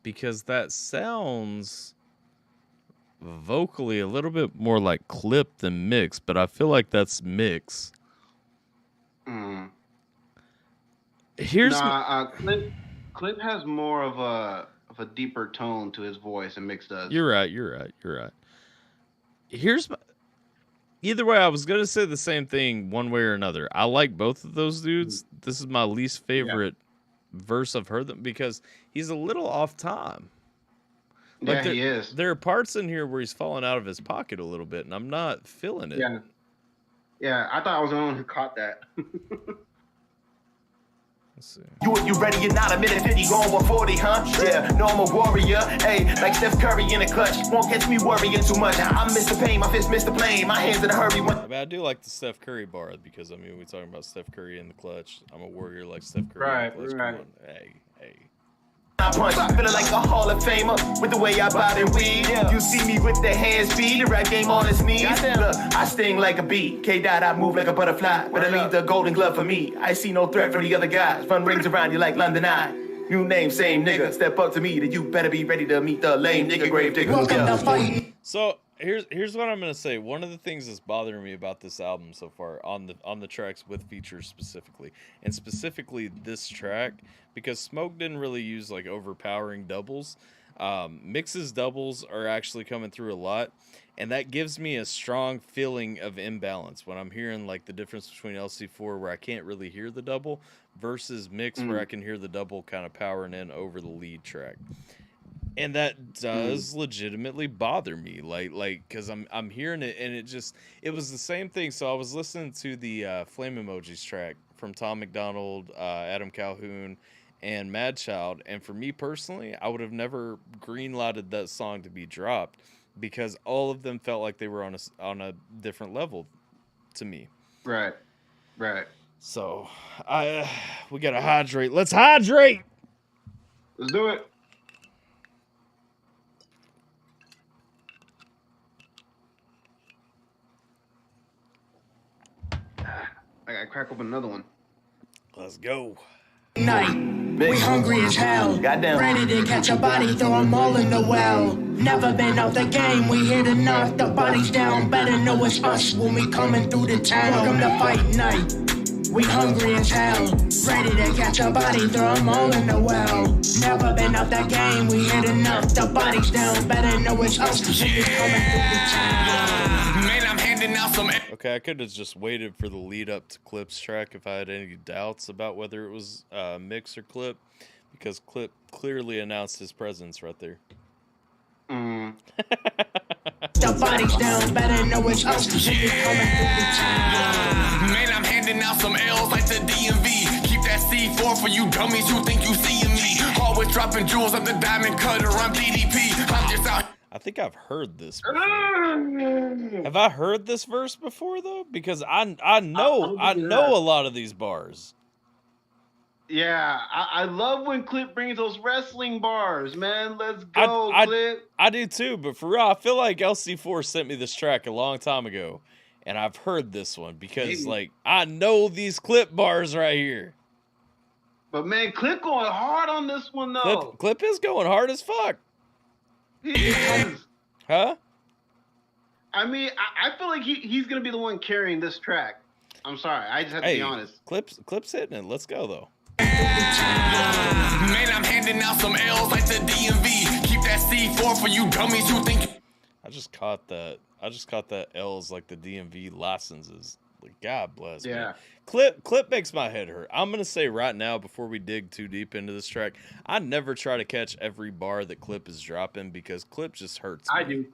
because that sounds vocally a little bit more like clip than mix, but I feel like that's mix. Here's Clip has more of a deeper tone to his voice than Mix does. You're right. Here's my... Either way, I was going to say the same thing one way or another. I like both of those dudes. This is my least favorite verse I've heard them because he's a little off time. Like he is. There are parts in here where he's falling out of his pocket a little bit, and I'm not feeling it. Yeah, I thought I was the only one who caught that. Let's see. You ready, you're not. A minute 50, going 140, huh? Yeah, no, I'm a warrior. Hey, like Steph Curry in the clutch, won't catch me worrying too much. I miss the pain, my fist miss the plane, my hands in a hurry. I mean, I do like the Steph Curry bar because, I mean, we're talking about Steph Curry in the clutch. I'm a warrior like Steph Curry in the clutch. Right. Hey. I punch, feeling like a Hall of Famer with the way I bought and weed. You see me with the hand speed, the rap game on its knees. Look, I sting like a bee. K-Dot, I move like a butterfly. But I leave the golden glove for me. I see no threat from the other guys. Fun rings around you like London Eye. New name, same nigga. Step up to me, that you better be ready to meet the lame nigga grave digger. So here's what I'm gonna say. One of the things that's bothering me about this album so far on the tracks with features specifically, and specifically this track, because Smoke didn't really use like overpowering doubles. Mix's doubles are actually coming through a lot, and that gives me a strong feeling of imbalance when I'm hearing like the difference between LC4 where I can't really hear the double versus Mix where I can hear the double kind of powering in over the lead track. And that does legitimately bother me, like, because I'm hearing it, and it was the same thing. So I was listening to the Flame Emojis track from Tom McDonald, Adam Calhoun, and Madchild, and for me personally, I would have never greenlighted that song to be dropped because all of them felt like they were on a different level to me. Right. So we gotta hydrate. Let's hydrate. Let's do it. I gotta crack open another one. Let's go. Night. We hungry as hell. Goddamn. Ready to catch a body, throw 'em all in the well. Never been out the game, we here to knock the bodies down. Better know it's us when we coming through the town. Welcome to fight night. We hungry as hell. Ready to catch a body, throw 'em all in the well. Never been out the game, we here to knock the bodies down. Better know it's us when we coming through the town. Man, I'm handing out some. Okay, I could have just waited for the lead up to Clip's track if I had any doubts about whether it was Mix or Clip, because Clip clearly announced his presence right there. The bodies down, better know it's us when we coming through the town. Man, I'm handing out some L's like the DMV. Keep that C4 for you dummies who think you seeing me. Always dropping jewels at the diamond cutter. I'm DDP. I'm just out. I think I've heard this before. Have I heard this verse before though? Because I know a lot of these bars. Yeah, I love when Clip brings those wrestling bars, man. Let's go, Clip. I do too, but for real, I feel like LC4 sent me this track a long time ago, and I've heard this one because like I know these Clip bars right here. But man, Clip going hard on this one though. Clip is going hard as fuck. He is. Huh? I mean, I feel like he's gonna be the one carrying this track. I'm sorry, I just have to be honest. Clip's hitting it. Let's go though. Man, I'm handing out some L's like the DMV. Keep that C4 for you dummies who think. I just caught that L's like the DMV licenses. Like, God bless. Yeah. Man. Clip makes my head hurt. I'm gonna say right now before we dig too deep into this track, I never try to catch every bar that Clip is dropping because Clip just hurts me. I do.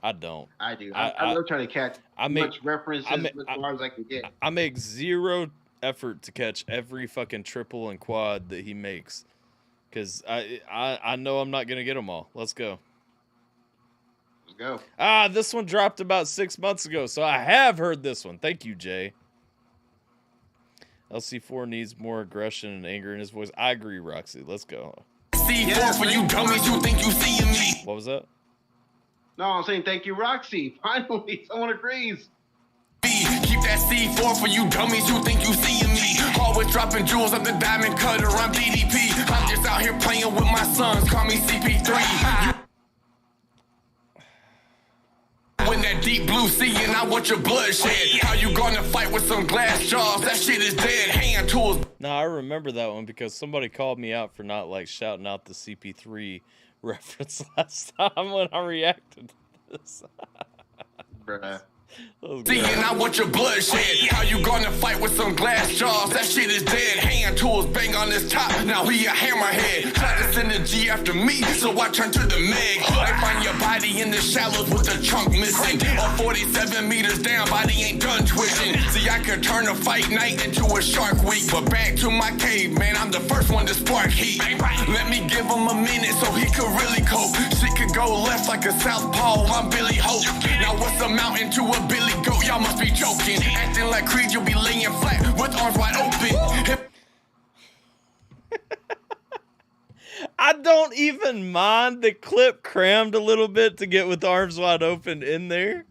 I don't. I do. I love trying to catch as much references as far as I can get. I make zero effort to catch every fucking triple and quad that he makes because I know I'm not gonna get them all. Let's go. Let's go. This one dropped about 6 months ago, so I have heard this one. Thank you, Jay. LC4 needs more aggression and anger in his voice. I agree, Roxy. Let's go. C4 for you dummies who think you seeing me. What was that? No, I'm saying thank you, Roxy. Finally, someone agrees. Keep that C4 for you dummies who think you seeing me. Always dropping jewels at the diamond cutter. I'm DDP. I'm just out here playing with my sons. Call me CP3. When that deep blue sea and I want your bloodshed. How you gonna fight with some glass jaws? That shit is dead. Hand tools. No, I remember that one because somebody called me out for not like shouting out the CP3 reference last time when I reacted to this. Bruh. See, and I want your bloodshed. How you gonna fight with some glass jaws? That shit is dead. Hand tools bang on his top. Now he a hammerhead. Try to send a G after me, so I turn to the Meg. I find your body in the shallows with the trunk missing. Or 47 meters down, body ain't done twitching. See, I could turn a fight night into a shark week. But back to my cave, man, I'm the first one to spark heat. Let me give him a minute so he could really cope. Shit could go left like a southpaw. I'm Billy Hope. Now what's a mountain to a Billy Goat? Y'all must be joking. Acting like Creed, you'll be laying flat with arms wide open. I don't even mind the Clip crammed a little bit to get with arms wide open in there.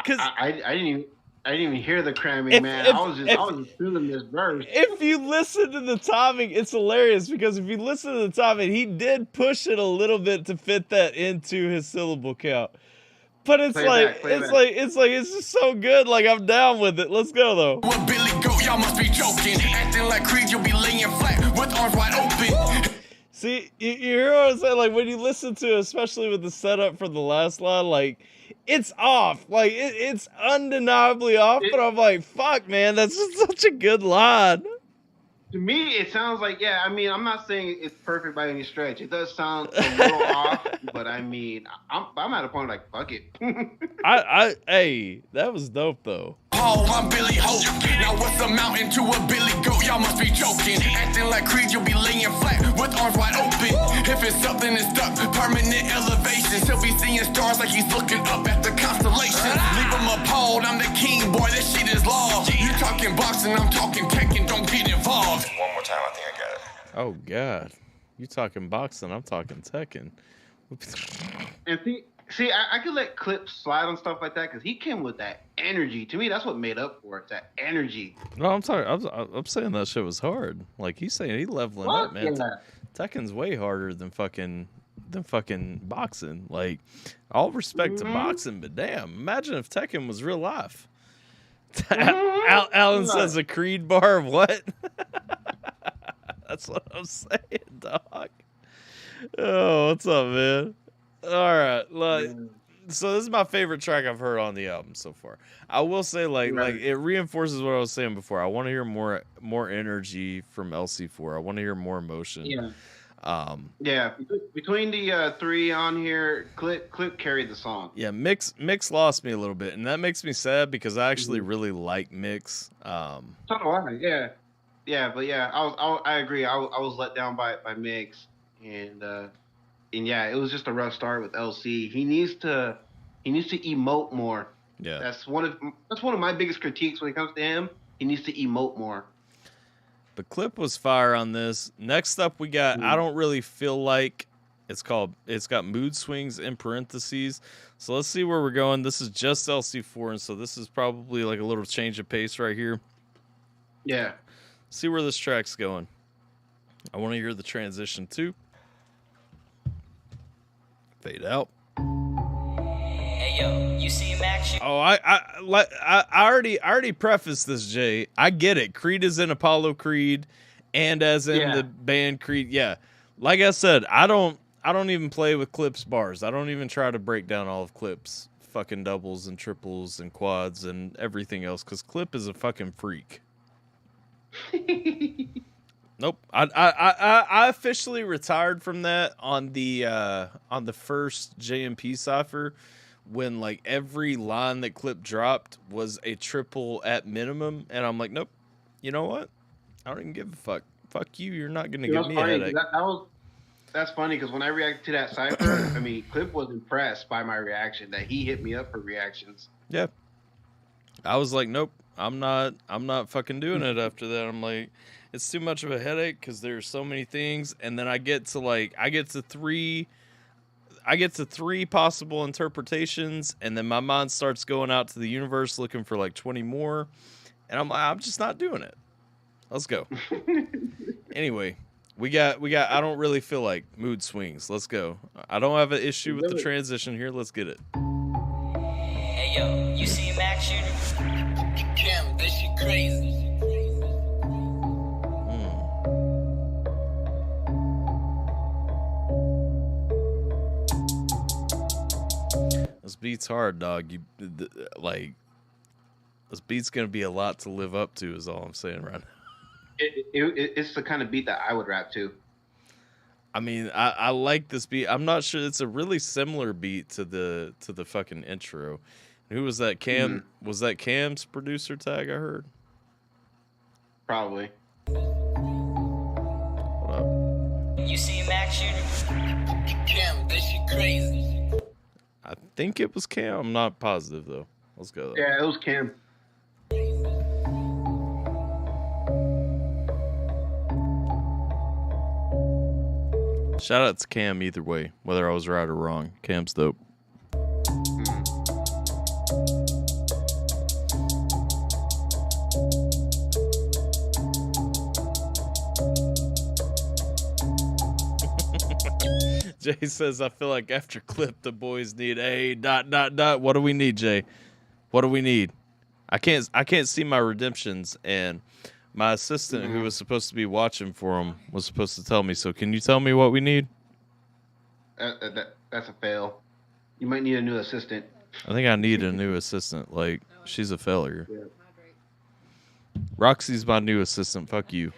Cause I didn't even hear the cramming, man. I was just feeling this verse. If you listen to the timing, it's hilarious because if you listen to the timing, he did push it a little bit to fit that into his syllable count. But it's it's just so good. Like, I'm down with it. Let's go though. What Billy Goat, y'all must be joking. Acting like Creed, you'll be laying flat with arms wide open. See, you hear what I'm saying? Like, when you listen to it, especially with the setup for the last line, like, it's off. Like, it's undeniably off, but I'm like, fuck, man, that's just such a good line. To me, it sounds like, yeah, I mean, I'm not saying it's perfect by any stretch. It does sound a little off, but I mean, I'm at a point like, fuck it. Hey, that was dope, though. Oh, I'm Billy Hope. Now what's a mountain to a Billy Goat? Y'all must be joking. Acting like Creed, you'll be laying flat with arms wide open. If it's something that's stuck, permanent elevation. He'll be seeing stars like he's looking up at the constellations. Leave him appalled, I'm the king, boy, this shit is law. You talking boxing, I'm talking Tekken, don't get involved. One more time, I think I got it. Oh, God. You talking boxing, I'm talking Tekken. And see, I could let Clip slide on stuff like that because he came with that energy. To me, that's what made up for it, that energy. No, I'm sorry. I'm saying that shit was hard. Like, he's saying he leveling up, man. Yeah. Tekken's way harder than fucking boxing. Like, all respect to boxing, but damn, imagine if Tekken was real life. Alan says a Creed bar. What? That's what I'm saying, dog. Oh, what's up, man? All right, so this is my favorite track I've heard on the album so far. I will say, like it reinforces what I was saying before. I want to hear more energy from LC4. I want to hear more emotion. Yeah. Yeah. Between the three on here, Clip carried the song. Yeah, Mix lost me a little bit, and that makes me sad because I actually really like Mix. So do I. Yeah. Yeah, but yeah, I agree. I was let down by Mix, and yeah, it was just a rough start with LC. He needs to emote more. Yeah, that's one of my biggest critiques when it comes to him. He needs to emote more. But Clip was fire on this. Next up, we got I Don't Really Feel Like. It's got mood swings in parentheses. So let's see where we're going. This is just LC4, and so this is probably like a little change of pace right here. Yeah. See where this track's going. I want to hear the transition too. Fade out. Hey yo, you see Max? Oh, I already prefaced this, Jay. I get it. Creed is in Apollo Creed, and as in the band Creed. Yeah, like I said, I don't even play with Clip's bars. I don't even try to break down all of Clip's fucking doubles and triples and quads and everything else because Clip is a fucking freak. Nope. I officially retired from that on the first JMP cipher when like every line that Clip dropped was a triple at minimum, and I'm like, nope. You know what? I don't even give a fuck. Fuck you. You're not gonna give me a headache. That's funny because when I reacted to that cipher, I mean, Clip was impressed by my reaction that he hit me up for reactions. Yeah. I was like, nope. I'm not fucking doing it after that. I'm like, it's too much of a headache because there's so many things, and then I get to three possible interpretations, and then my mind starts going out to the universe looking for like 20 more, and I'm like, I'm just not doing it. Let's go. Anyway, we got I Don't Really Feel Like mood swings. Let's go. I don't have an issue with the transition here. Let's get it. Hey yo, you see Max shooter? Damn, that shit crazy. This beat's hard, dog. This beat's gonna be a lot to live up to. Is all I'm saying right now. It's the kind of beat that I would rap to. I mean, I like this beat. I'm not sure. It's a really similar beat to the fucking intro. Who was that? Cam? Was that Cam's producer tag? I heard. Probably. What up? You see Max shooter? Damn, that shit crazy. I think it was Cam. I'm not positive though. Let's go. Yeah, it was Cam. Shout out to Cam either way, whether I was right or wrong. Cam's dope. Jay says, I feel like after clip, the boys need a ... What do we need, Jay? What do we need? I can't see my redemptions, and my assistant, who was supposed to be watching for him, was supposed to tell me. So can you tell me what we need? That's a fail. You might need a new assistant. I think I need a new assistant. Like, she's a failure. Yeah. Roxy's my new assistant. Fuck you.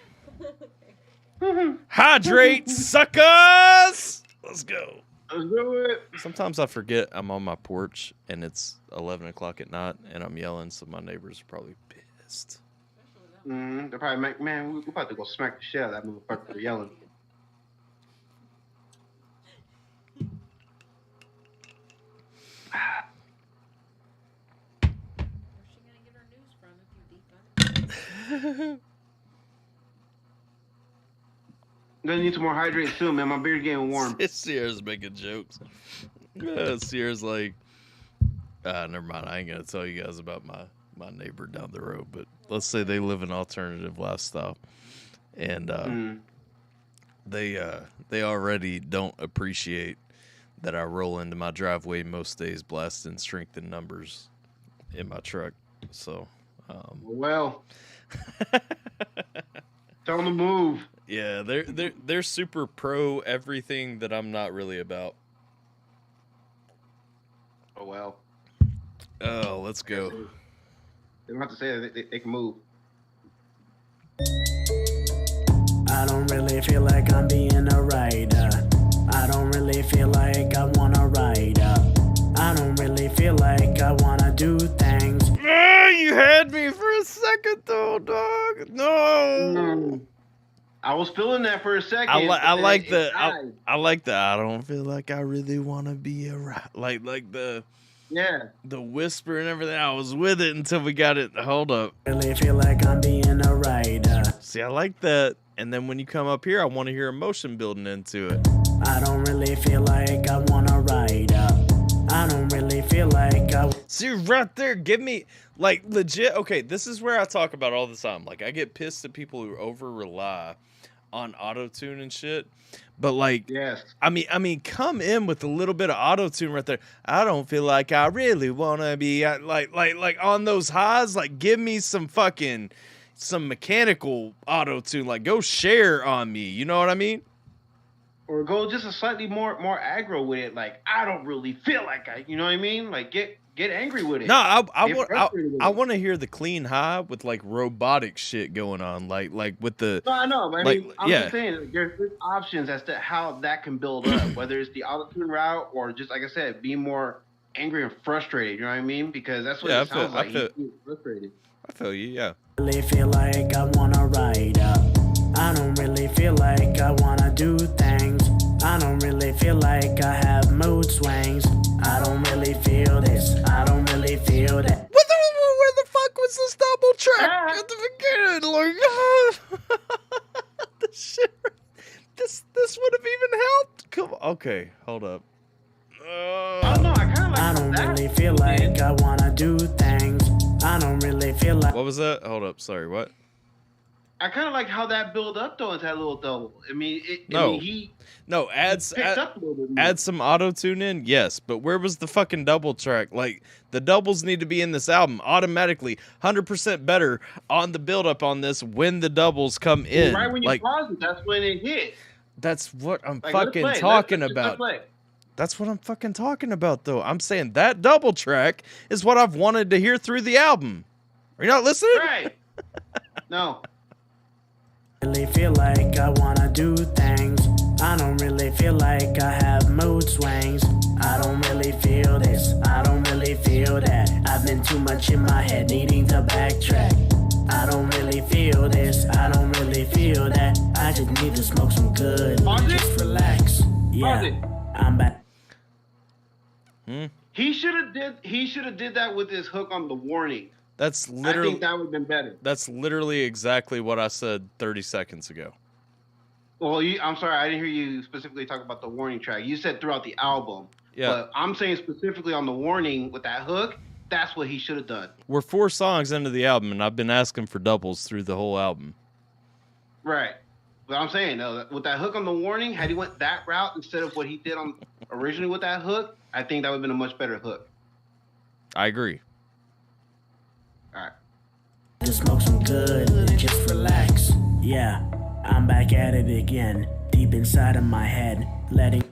Hydrate, suckers! Let's go. Let's do it. Sometimes I forget I'm on my porch and it's 11 o'clock at night and I'm yelling, so my neighbors are probably pissed. They're probably like, man, we're about to go smack the shit out of that motherfucker for yelling. Where's she gonna get her news from if you defund it? I'm gonna need some more hydrate soon, man. My beard's getting warm. Sierra's making jokes. Sierra's like, never mind. I ain't gonna tell you guys about my neighbor down the road, but let's say they live an alternative lifestyle, and they already don't appreciate that I roll into my driveway most days blasting strength in numbers in my truck. So, well, tell them to move. Yeah, they're super pro everything that I'm not really about. Oh well. Oh, let's go. They don't have to say that they can move. I don't really feel like I'm being a rider. I don't really feel like I wanna ride up. I don't really feel like I wanna do things. You had me for a second though, dog. No. I was feeling that for a second. I like the I don't feel like I really want to be a like the whisper and everything. I was with it until we got it. Hold up. Really feel like I'm being a rider. See, I like that. And then when you come up here, I want to hear emotion building into it. I don't really feel like I want to ride up. I don't really feel like I... See, right there, give me, like, legit, okay, this is where I talk about all the time. Like, I get pissed at people who over-rely on auto-tune and shit. But, like, yes. I mean, come in with a little bit of auto-tune right there. I don't feel like I really want to be, like, on those highs. Like, give me some mechanical auto-tune. Like, go share on me. You know what I mean? Or go just a slightly more aggro with it. Like, I don't really feel like you know what I mean? Like, get angry with it. No, I want to hear the clean high with like robotic shit going on, like with the. No, I know, but like, I mean, I'm just saying like, there's options as to how that can build up, whether it's the auto-tune route or just like I said, being more angry and frustrated. You know what I mean? Because that's what it sounds like. He's frustrated. I feel you, yeah. Really feel like I wanna ride up. I don't really feel like I wanna do things. I don't really feel like I have mood swings. I don't really feel this. I don't really feel that. Where the fuck was this double track at the beginning? Like, this shit. This would have even helped. Come on. Okay, hold up. I don't know. I don't really feel like I wanna do things. I don't really feel like. What was that? Hold up. Sorry. What? I kind of like how that build up though into that little double. I mean, add some auto tune in, yes, but where was the fucking double track? Like the doubles need to be in this album automatically, 100% better on the build up on this when the doubles come in. Right when you pause it, that's when it hit. That's what I'm fucking talking about. That's what I'm fucking talking about, though. I'm saying that double track is what I've wanted to hear through the album. Are you not listening? Right. No. Really feel like I wanna do things. I don't really feel like I have mood swings. I don't really feel this. I don't really feel that. I've been too much in my head, needing to backtrack. I don't really feel this. I don't really feel that. I just need to smoke some good. Just relax. Yeah, I'm back. He should have did that with his hook on the warning. That's literally. I think that would have been better. That's literally exactly what I said 30 seconds ago. Well, I'm sorry, I didn't hear you specifically talk about the warning track. You said throughout the album. Yeah. But I'm saying specifically on the warning with that hook, that's what he should have done. We're 4 songs into the album, and I've been asking for doubles through the whole album. Right. But I'm saying, though, with that hook on the warning, had he went that route instead of what he did on originally with that hook, I think that would have been a much better hook. I agree. All right. Just smoke some good and just relax. Yeah, I'm back at it again, deep inside of my head, letting.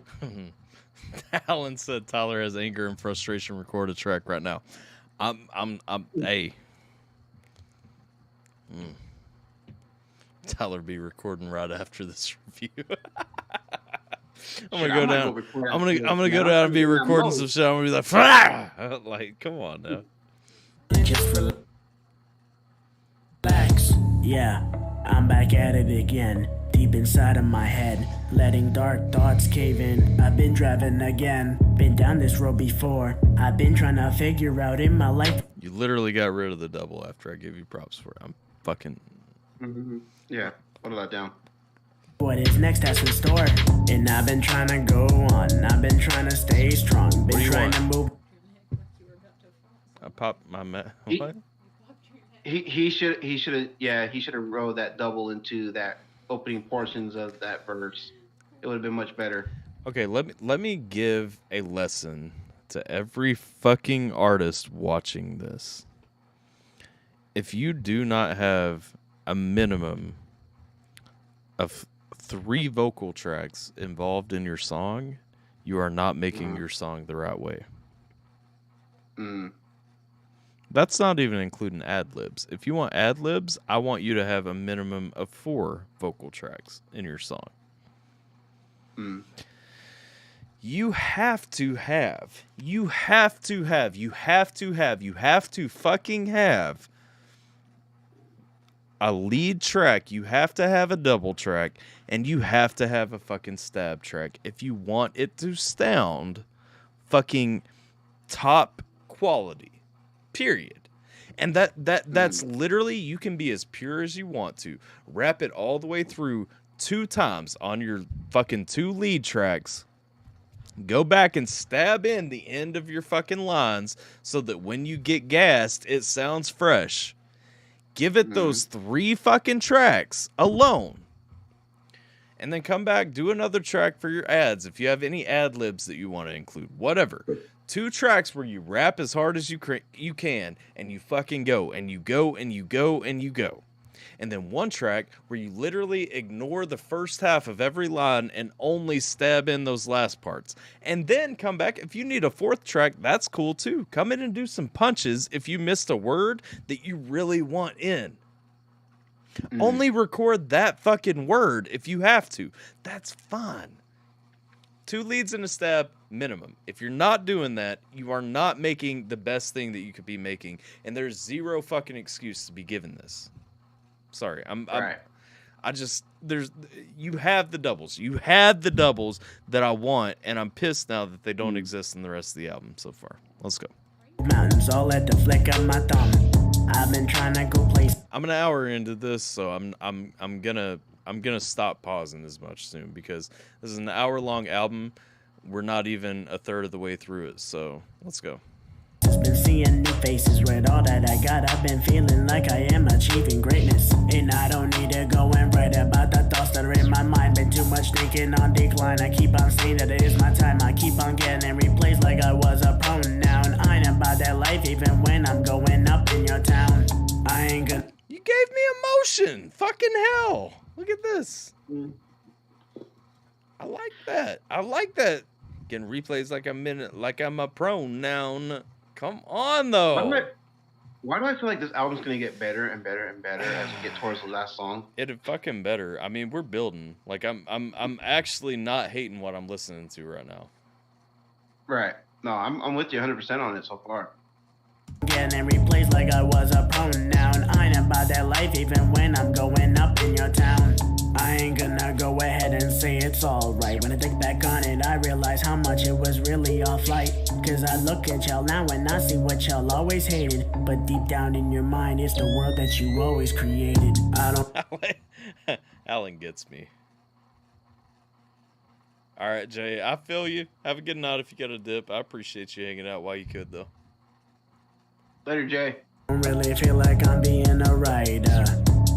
Alan said Tyler has anger and frustration record a track right now. Hey. Tyler be recording right after this review. I'm gonna go down. I'm gonna go down and be recording some shit. I'm gonna be like, Fah! Like, come on now. Just relax. Yeah, I'm back at it again, deep inside of my head, letting dark thoughts cave in. I've been driving again, been down this road before. I've been trying to figure out in my life. You literally got rid of the double after I give you props for it. I'm fucking. Yeah, put that down. What is next has in store, and I've been trying to go on. I've been trying to stay strong, been trying to move. I popped my what? He should have rolled that double into that opening portions of that verse. It would have been much better. Okay, let me give a lesson to every fucking artist watching this. If you do not have a minimum of 3 vocal tracks involved in your song, you are not making your song the right way. That's not even including ad-libs. If you want ad-libs, I want you to have a minimum of 4 vocal tracks in your song. You have to fucking have a lead track. You have to have a double track, and you have to have a fucking stab track if you want it to sound fucking top quality. Period. And that's literally, you can be as pure as you want to. Wrap it all the way through 2 times on your fucking 2 lead tracks. Go back and stab in the end of your fucking lines so that when you get gassed, it sounds fresh. Give it those 3 fucking tracks alone. And then come back, do another track for your ads. If you have any ad libs that you want to include, whatever. 2 tracks where you rap as hard as you can, and you fucking go, and you go, and you go, and you go. And then 1 track where you literally ignore the first half of every line and only stab in those last parts. And then come back. If you need a 4th track, that's cool too. Come in and do some punches if you missed a word that you really want in. Only record that fucking word if you have to. That's fine. 2 leads and a stab, minimum. If you're not doing that, you are not making the best thing that you could be making. And there's 0 fucking excuse to be given this. Sorry, you have the doubles. You had the doubles that I want, and I'm pissed now that they don't exist in the rest of the album so far. Let's go. Mountains all at the flick of my thumb. I've been trying to go place. I'm an hour into this, so I'm gonna stop pausing as much soon because this is an hour-long album. We're not even a third of the way through it, so let's go. Been seeing new faces with all that I got. I've been feeling like I am achieving greatness, and I don't need to go and write about the thoughts that are in my mind. Been too much thinking on decline. I keep on saying that it is my time. I keep on getting replaced like I was a pronoun. I ain't about that life even when I'm going up in your town. I ain't gonna. You gave me emotion. Fucking hell. Look at this. I like that. Getting replays like I'm a pronoun. Come on, though. Why do I feel like this album's gonna get better and better and better as we get towards the last song? It'd fucking better. I mean, we're building. Like I'm actually not hating what I'm listening to right now. Right. No, I'm with you 100% on it so far. Getting replaced like I was a pronoun. I ain't about that life even when I'm going up in your town. I ain't gonna go ahead and say it's alright. When I think back on it, I realize how much it was really off light. Cause I look at y'all now and I see what y'all always hated. But deep down in your mind, it's the world that you always created. I don't. Alan gets me. Alright, Jay, I feel you. Have a good night if you got a dip. I appreciate you hanging out while you could, though. Later, Jay. I don't really feel like I'm being a writer.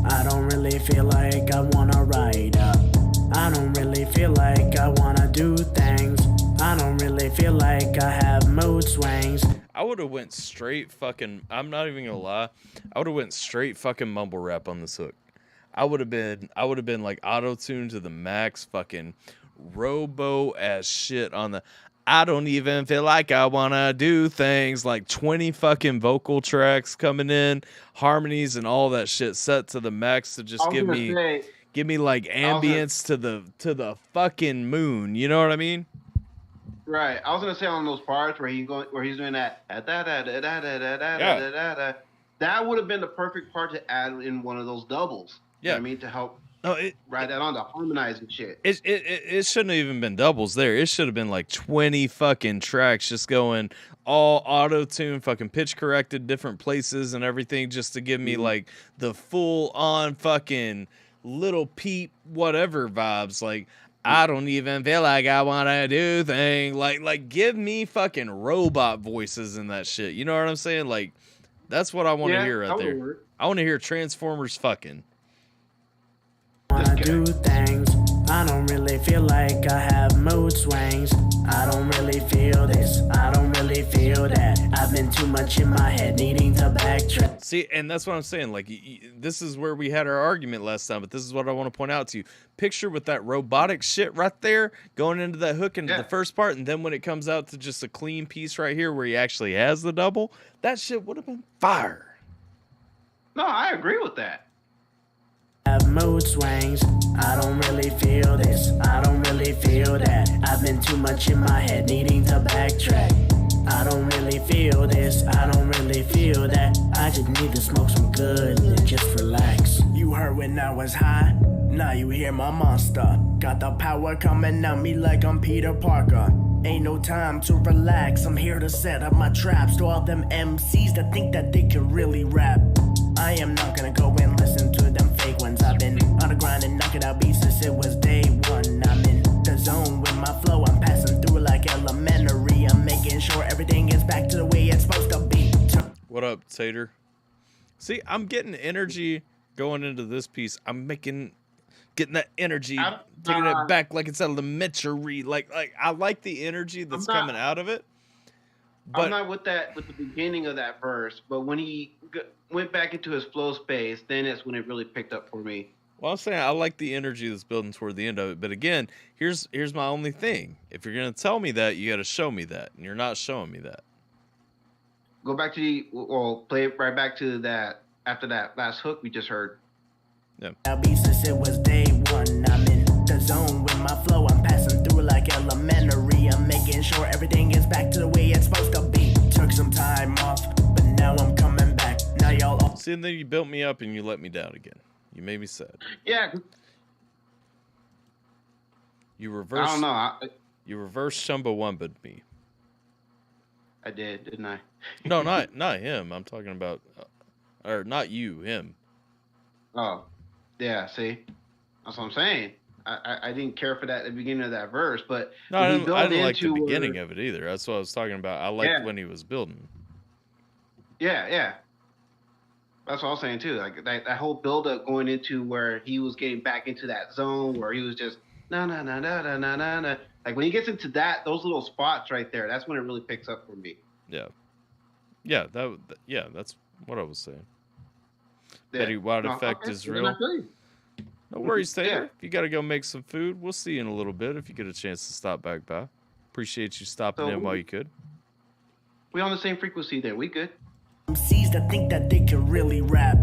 I don't really feel like I wanna write up. I don't really feel like I wanna do things. I don't really feel like I have mood swings. I would have went straight fucking, I'm not even gonna lie, I would have went straight fucking mumble rap on this hook. I would have been like auto-tuned to the max, fucking robo ass shit on the I don't even feel like I wanna do things, like 20 fucking vocal tracks coming in, harmonies and all that shit set to the max to just give me like ambience to the fucking moon. You know what I mean? Right. I was gonna say on those parts where he's doing that. That would have been the perfect part to add in one of those doubles. Yeah. You know what I mean, to help write that on, to harmonize and shit. It shouldn't have even been doubles there. It should have been like 20 fucking tracks just going all auto-tune, fucking pitch corrected, different places and everything, just to give me like the full on fucking Little Peep whatever vibes. Like, I don't even feel like I want to do thing. Like give me fucking robot voices in that shit. You know what I'm saying? Like, that's what I want to hear right there. Work. I want to hear Transformers fucking. Wanna do things. I don't really feel like I have mood swings. I don't really feel this. I don't really feel that. I've been too much in my head, needing to backtrack. See, and that's what I'm saying. Like, this is where we had our argument last time, but this is what I want to point out to you. Picture with that robotic shit right there going into that hook into the first part, and then when it comes out to just a clean piece right here where he actually has the double, that shit would have been fire. No, I agree with that. Have mood swings. I don't really feel this. I don't really feel that. I've been too much in my head, needing to backtrack. I don't really feel this. I don't really feel that. I just need to smoke some good and just relax. You heard when I was high. Now you hear my monster. Got the power coming at me like I'm Peter Parker. Ain't no time to relax. I'm here to set up my traps to all them MCs that think that they can really rap. I am not gonna go and listen to them fake ones. I've been on the grind and knocking out beats since it was day one. I'm in the zone with my flow. I'm passing through like elementary. I'm making sure everything is back to the way it's supposed to be. What up, Tater? See, I'm getting energy going into this piece. I'm getting that energy, taking it back like it's elementary. Like I like the energy that's coming out of it. But I'm not with that with the beginning of that verse, but when he went back into his flow space, then it's when it really picked up for me. Well, I'm saying I like the energy that's building toward the end of it. But again, here's my only thing. If you're gonna tell me that, you got to show me that, and you're not showing me that. Go back to play it right back to that after that last hook we just heard. Yeah. Since it was day one, I'm in the zone with my flow. I'm passing through like elementary. I'm making sure everything is back to the way it's supposed to be. Took some time off, but now I'm coming back. Now y'all all see, and then you built me up and you let me down again. You made me sad. Yeah. You reversed. I don't know. You reversed Chumbawamba'd me. I did, didn't I? No, not him. I'm talking about, or not you, him. Oh, yeah. See, that's what I'm saying. I didn't care for that at the begining of that verse, but no, I didn't like the beginning of it either. That's what I was talking about. I liked when he was building. Yeah. That's what I was saying too. Like that whole build up going into where he was getting back into that zone where he was just na. Like when he gets into those little spots right there, that's when it really picks up for me. Yeah. That's what I was saying. Betty White effect is real. No worries, Taylor. Yeah. If you got to go make some food, we'll see you in a little bit if you get a chance to stop back by. Appreciate you stopping in while you could. We on the same frequency then. We good. MCs that think that they can really rap.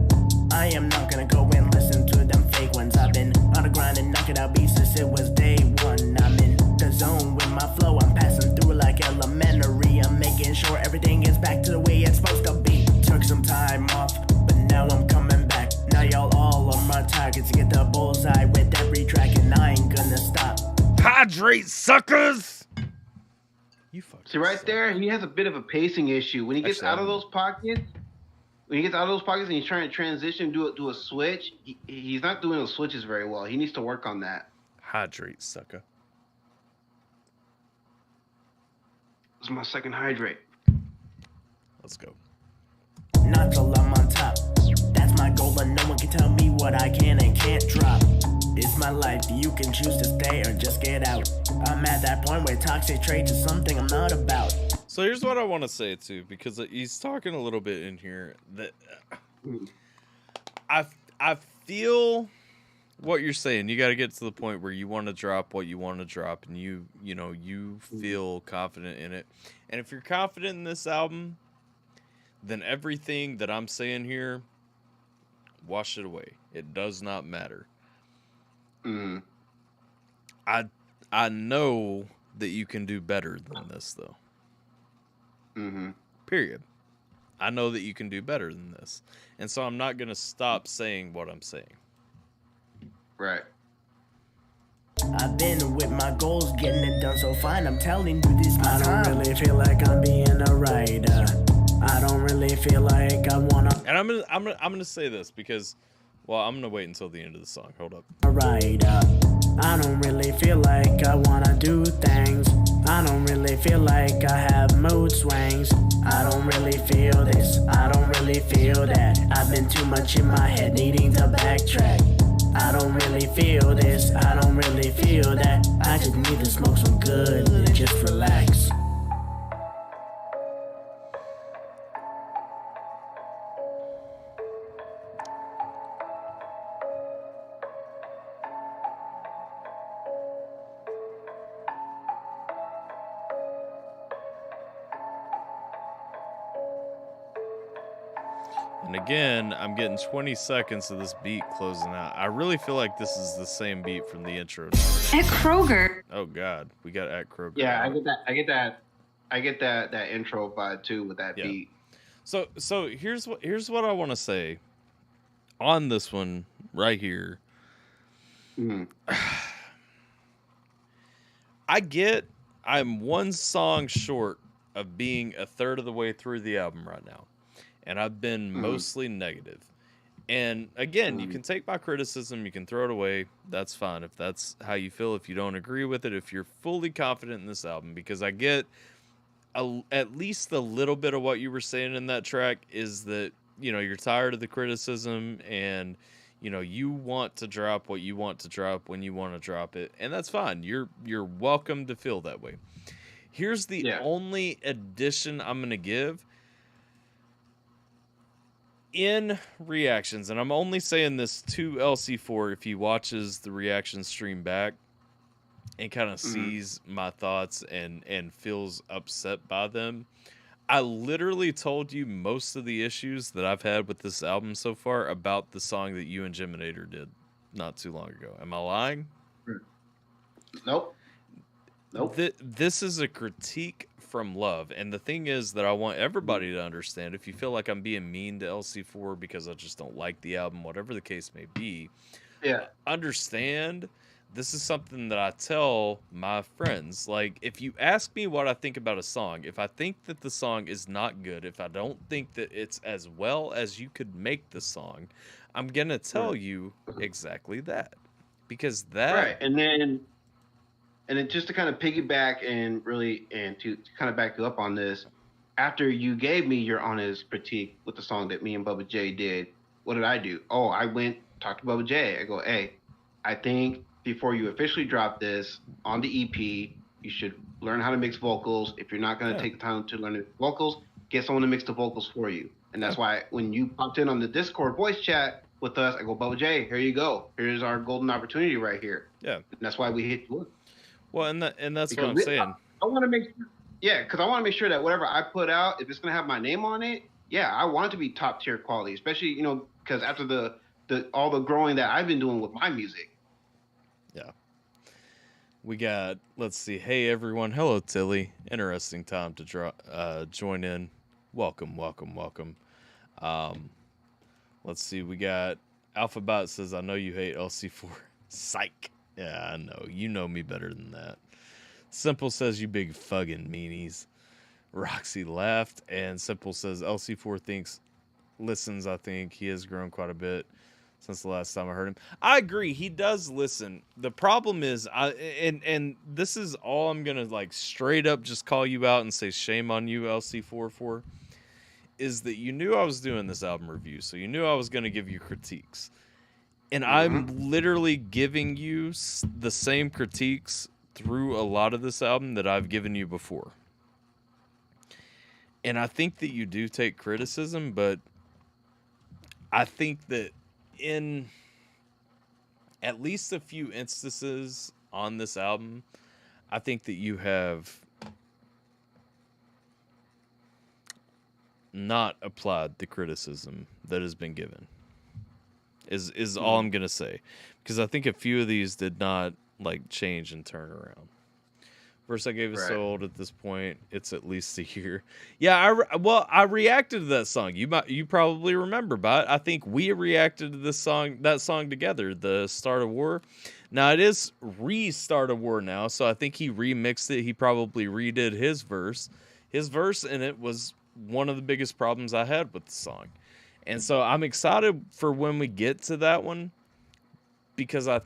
I am not gonna go and listen to them fake ones. I've been on the grind and knocking out beats since it was day one. I'm in the zone with my flow. I'm passing through like elementary. I'm making sure everything is back to the way it's supposed to be. Took some time off, but now I'm coming back. Now y'all all on my targets to get the bullseye with every track, and I ain't gonna stop. Hydrate, suckers! You fucking see right there, he has a bit of a pacing issue. When he gets out of those pockets, and he's trying to transition, do a switch, he's not doing those switches very well. He needs to work on that. Hydrate, sucker. This is my second hydrate. Let's go. Not till I'm on top. That's my goal, and no one can tell me what I can and can't drop. It's my my life. You can choose to stay or just get out. I'm at that point where toxic traits is something I'm not about. So here's what I want to say too, because he's talking a little bit in here that I feel what you're saying. You got to get to the point where you want to drop what you want to drop, and you feel confident in it. And if you're confident in this album, then everything that I'm saying here, wash it away. It does not matter. I know that you can do better than this, though. Period. I know that you can do better than this. And so I'm not going to stop saying what I'm saying. Right. I've been with my goals, getting it done so fine. I'm telling you this my time. I don't really feel like I'm being a writer. I don't really feel like I wanna. And I'm gonna say this because, well, I'm gonna wait until the end of the song. Hold up. Right. I don't really feel like I wanna do things. I don't really feel like I have mood swings. I don't really feel this. I don't really feel that. I've been too much in my head, needing to backtrack. I don't really feel this. I don't really feel that. I just need to smoke some good and just relax. And again, I'm getting 20 seconds of this beat closing out. I really feel like this is the same beat from the intro. At Kroger. Oh God, we got at Kroger. Yeah, I get that intro vibe too with that beat. So here's what I want to say on this one right here. I'm one song short of being a third of the way through the album right now. And I've been mostly negative. And again, you can take my criticism, you can throw it away. That's fine if that's how you feel, if you don't agree with it, if you're fully confident in this album. Because I get at least a little bit of what you were saying in that track is that, you're tired of the criticism and, you want to drop what you want to drop when you want to drop it. And that's fine. You're welcome to feel that way. Here's the only addition I'm going to give. In reactions, and I'm only saying this to LC4 if he watches the reaction stream back and kind of sees my thoughts and feels upset by them. I literally told you most of the issues that I've had with this album so far about the song that you and Jiminator did not too long ago. Am I lying? Nope. This is a critique from love. And the thing is that I want everybody to understand, if you feel like I'm being mean to LC4 because I just don't like the album, whatever the case may be, understand this is something that I tell my friends. Like, if you ask me what I think about a song, if I think that the song is not good, if I don't think that it's as well as you could make the song, I'm going to tell you exactly that. Because that... Right, and then just to kind of piggyback and to kind of back you up on this, after you gave me your honest critique with the song that me and Bubba J did, what did I do? Oh, I went, talked to Bubba J. I go, hey, I think before you officially drop this on the EP, you should learn how to mix vocals. If you're not going to take the time to learn the vocals, get someone to mix the vocals for you. And that's why when you popped in on the Discord voice chat with us, I go, Bubba J, here you go. Here's our golden opportunity right here. Yeah. And that's why we hit you up. Well, and that's because what I'm saying. I want to make because I want to make sure that whatever I put out, if it's going to have my name on it, I want it to be top tier quality, especially, because after the all the growing that I've been doing with my music. Yeah. We got, let's see. Hey, everyone. Hello, Tilly. Interesting time to join in. Welcome. Let's see. We got Alphabot says, I know you hate LC4. Psych. Yeah, I know. You know me better than that. Simple says, you big fucking meanies. Roxy laughed, and Simple says, LC4 listens, I think. He has grown quite a bit since the last time I heard him. I agree. He does listen. The problem is, and this is all I'm going to, straight up just call you out and say shame on you, LC4 for, is that you knew I was doing this album review, so you knew I was going to give you critiques. And I'm literally giving you the same critiques through a lot of this album that I've given you before. And I think that you do take criticism, but I think that in at least a few instances on this album, I think that you have not applied the criticism that has been given. Is all I'm gonna say, because I think a few of these did not like change and turn around. First, I gave it So Old. At this point, it's at least a year. Yeah, I reacted to that song. You probably remember, but I think we reacted to that song together. The Start of War. Now it is Restart of War now, so I think he remixed it. He probably redid his verse, and it was one of the biggest problems I had with the song. And so I'm excited for when we get to that one, because I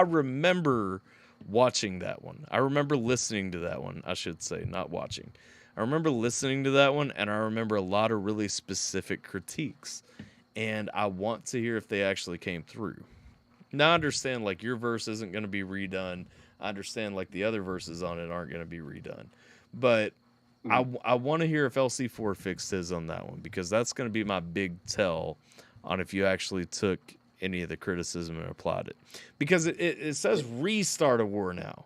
remember watching that one. I remember listening to that one, I should say, not watching. I remember listening to that one, and I remember a lot of really specific critiques. And I want to hear if they actually came through. Now I understand, like, your verse isn't going to be redone. I understand, like, the other verses on it aren't going to be redone. But I want to hear if LC4 fixed his on that one, because that's going to be my big tell on if you actually took any of the criticism and applied it. Because it says Restart a War now.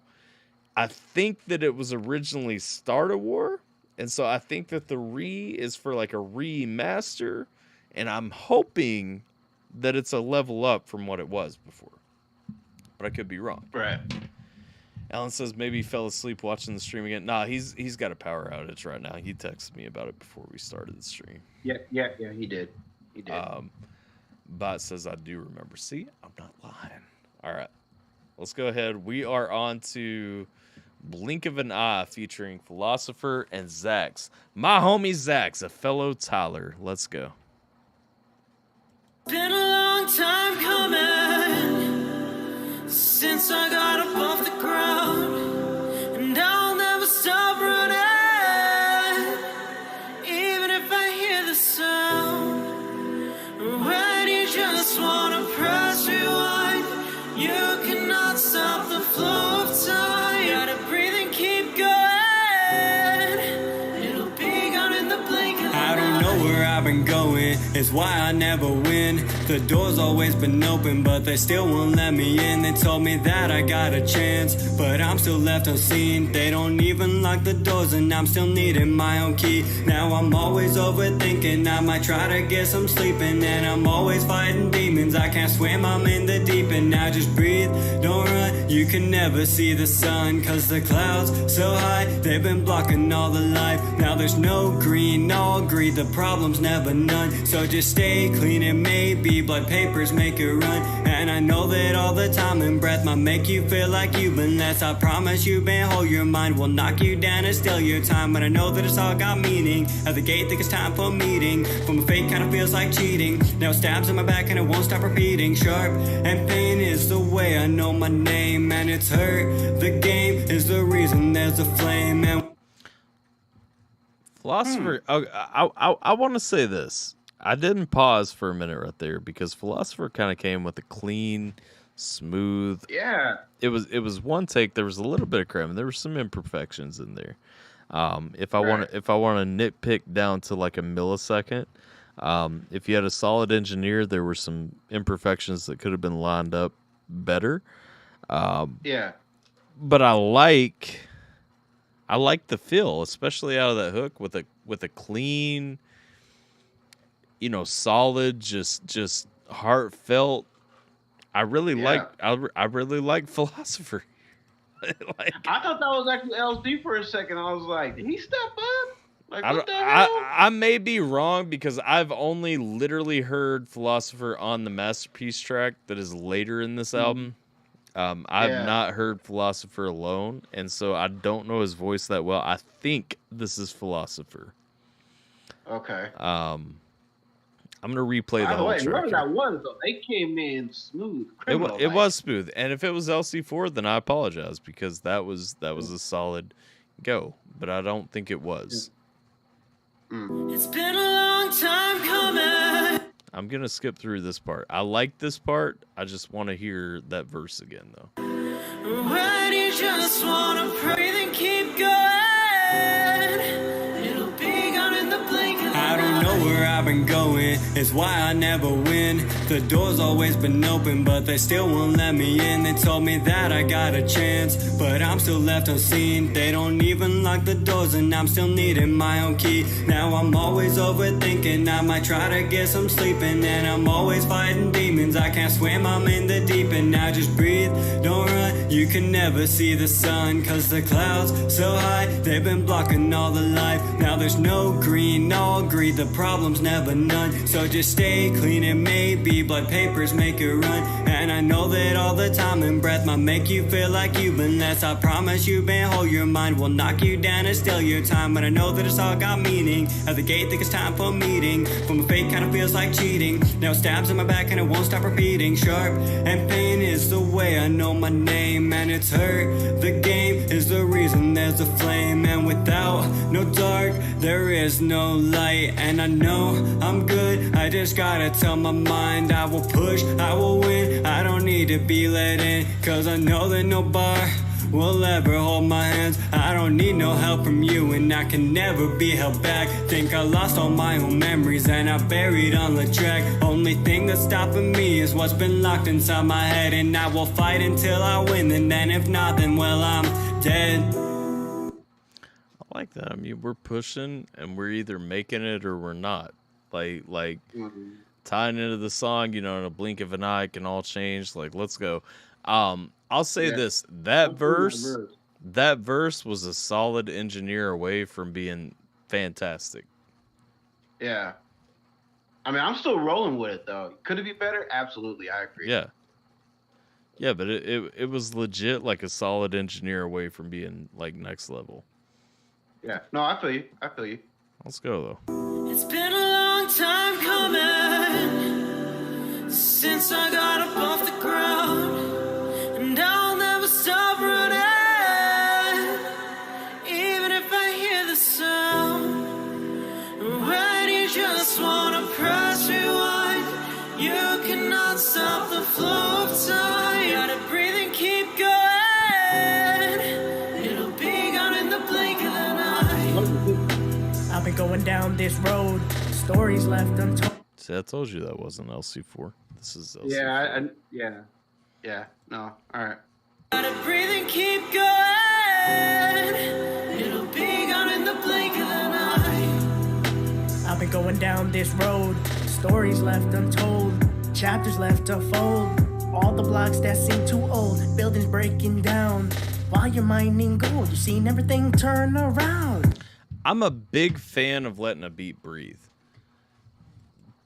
I think that it was originally Start a War, and so I think that the is for like a remaster, and I'm hoping that it's a level up from what it was before. But I could be wrong. Right. Alan says maybe he fell asleep watching the stream again. Nah, he's got a power outage right now. He texted me about it before we started the stream. Yeah, he did. Bot says I do remember. See, I'm not lying. All right, let's go ahead. We are on to Blink of an Eye featuring Philosopher and Zax. My homie Zax, a fellow Tyler. Let's go. Been a long time coming since I got up off the ground, and I'll never stop running, even if I hear the sound. When you just wanna press rewind, you cannot stop the flow of time. You gotta breathe and keep going. It'll be gone in the blink of an eye. I don't know where I've been going, it's why I never win. The door's always been open, but they still won't let me in. They told me that I got a chance, but I'm still left unseen. They don't even lock the doors, and I'm still needing my own key. Now I'm always overthinking, I might try to get some sleeping, and I'm always fighting demons. I can't swim, I'm in the deep end. Now just breathe, don't run. You can never see the sun, cause the clouds so high, they've been blocking all the light. Now there's no green, all greed, the problem's never none. So just stay clean, and maybe blood papers make it run. And I know that all the time and breath might make you feel like you've been less. I promise you've been whole, your mind will knock you down and steal your time. But I know that it's all got meaning. At the gate, think it's time for a meeting. From a fake kind of feels like cheating. Now it stabs in my back and it won't stop repeating. Sharp and pain is the way I know my name, and it's hurt. The game is the reason there's a flame. And Philosopher, I want to say this. I didn't pause for a minute right there because Philosopher kind of came with a clean, smooth. Yeah. It was one take. There was a little bit of crap, and there were some imperfections in there. If I want to nitpick down to like a millisecond, if you had a solid engineer, there were some imperfections that could have been lined up better. Yeah. But I like the feel, especially out of that hook with a clean, solid, just heartfelt. I really like Philosopher. I thought that was actually LC for a second. I was like, did he step up? Like, what the hell? I may be wrong because I've only literally heard Philosopher on the Masterpiece track that is later in this album. I've not heard Philosopher alone, and so I don't know his voice that well. I think this is Philosopher. Okay. I'm gonna replay the whole track. Remember that one though? They came in smooth. It was smooth, and if it was LC4, then I apologize because that was a solid go, but I don't think it was. It's been a long time coming. I'm gonna skip through this part. I like this part. I just want to hear that verse again, though. When you just wanna pray, then keep going. It'll be gone in the blink of an eye. I don't know where I've been going, it's why I never win. The door's always been open, but they still won't let me in. They told me that I got a chance, but I'm still left unseen. They don't even lock the doors, and I'm still needing my own key. Now I'm always overthinking, I might try to get some sleeping. And I'm always fighting demons, I can't swim, I'm in the deep end. Now just breathe, don't run, you can never see the sun. Cause the clouds so high, they've been blocking all the light. Now there's no green, no greed, the problem's never none. So just stay clean, and maybe blood papers make it run. And I know that all the time and breath might make you feel like you've been less. I promise you've been whole, your mind will knock you down and steal your time. But I know that it's all got meaning. At the gate, think it's time for a meeting. From a fake kind of feels like cheating. Now it stabs in my back and it won't stop repeating. Sharp and pain is the way I know my name, and it's hurt. The game is the reason there's a flame, and without no dark, there is no light. And I know I'm good, I just gotta tell my mind I will push, I will win, I don't need to be let in. Cause I know that no bar will ever hold my hands. I don't need no help from you, and I can never be held back. Think I lost all my own memories and I buried on the track. Only thing that's stopping me is what's been locked inside my head. And I will fight until I win, and then if not, then well, I'm dead. I like that. I mean, we're pushing, and we're either making it or we're not. Like tying into the song, you know, in a blink of an eye, it can all change. Like, let's go. I'll say this: that verse was a solid engineer away from being fantastic. Yeah. I mean, I'm still rolling with it though. Could it be better? Absolutely, I agree. Yeah. Yeah, but it was legit like a solid engineer away from being like next level. Yeah. No, I feel you. I feel you. Let's go though. It's been a long time coming since I got up off the ground. And I'll never stop running, even if I hear the sound. When you just wanna press rewind, you cannot stop the flow of time. You gotta breathe and keep going. It'll be gone in the blink of an eye. I've been going down this road, stories left untold. See, I told you that wasn't LC4. This is LC4. Yeah. No. All right. Gotta breathe and keep going. It'll be gone in the blink of an eye. I've been going down this road, stories left untold, chapters left to fold. All the blocks that seem too old, buildings breaking down. While you're mining gold, you've seen everything turn around. I'm a big fan of letting a beat breathe,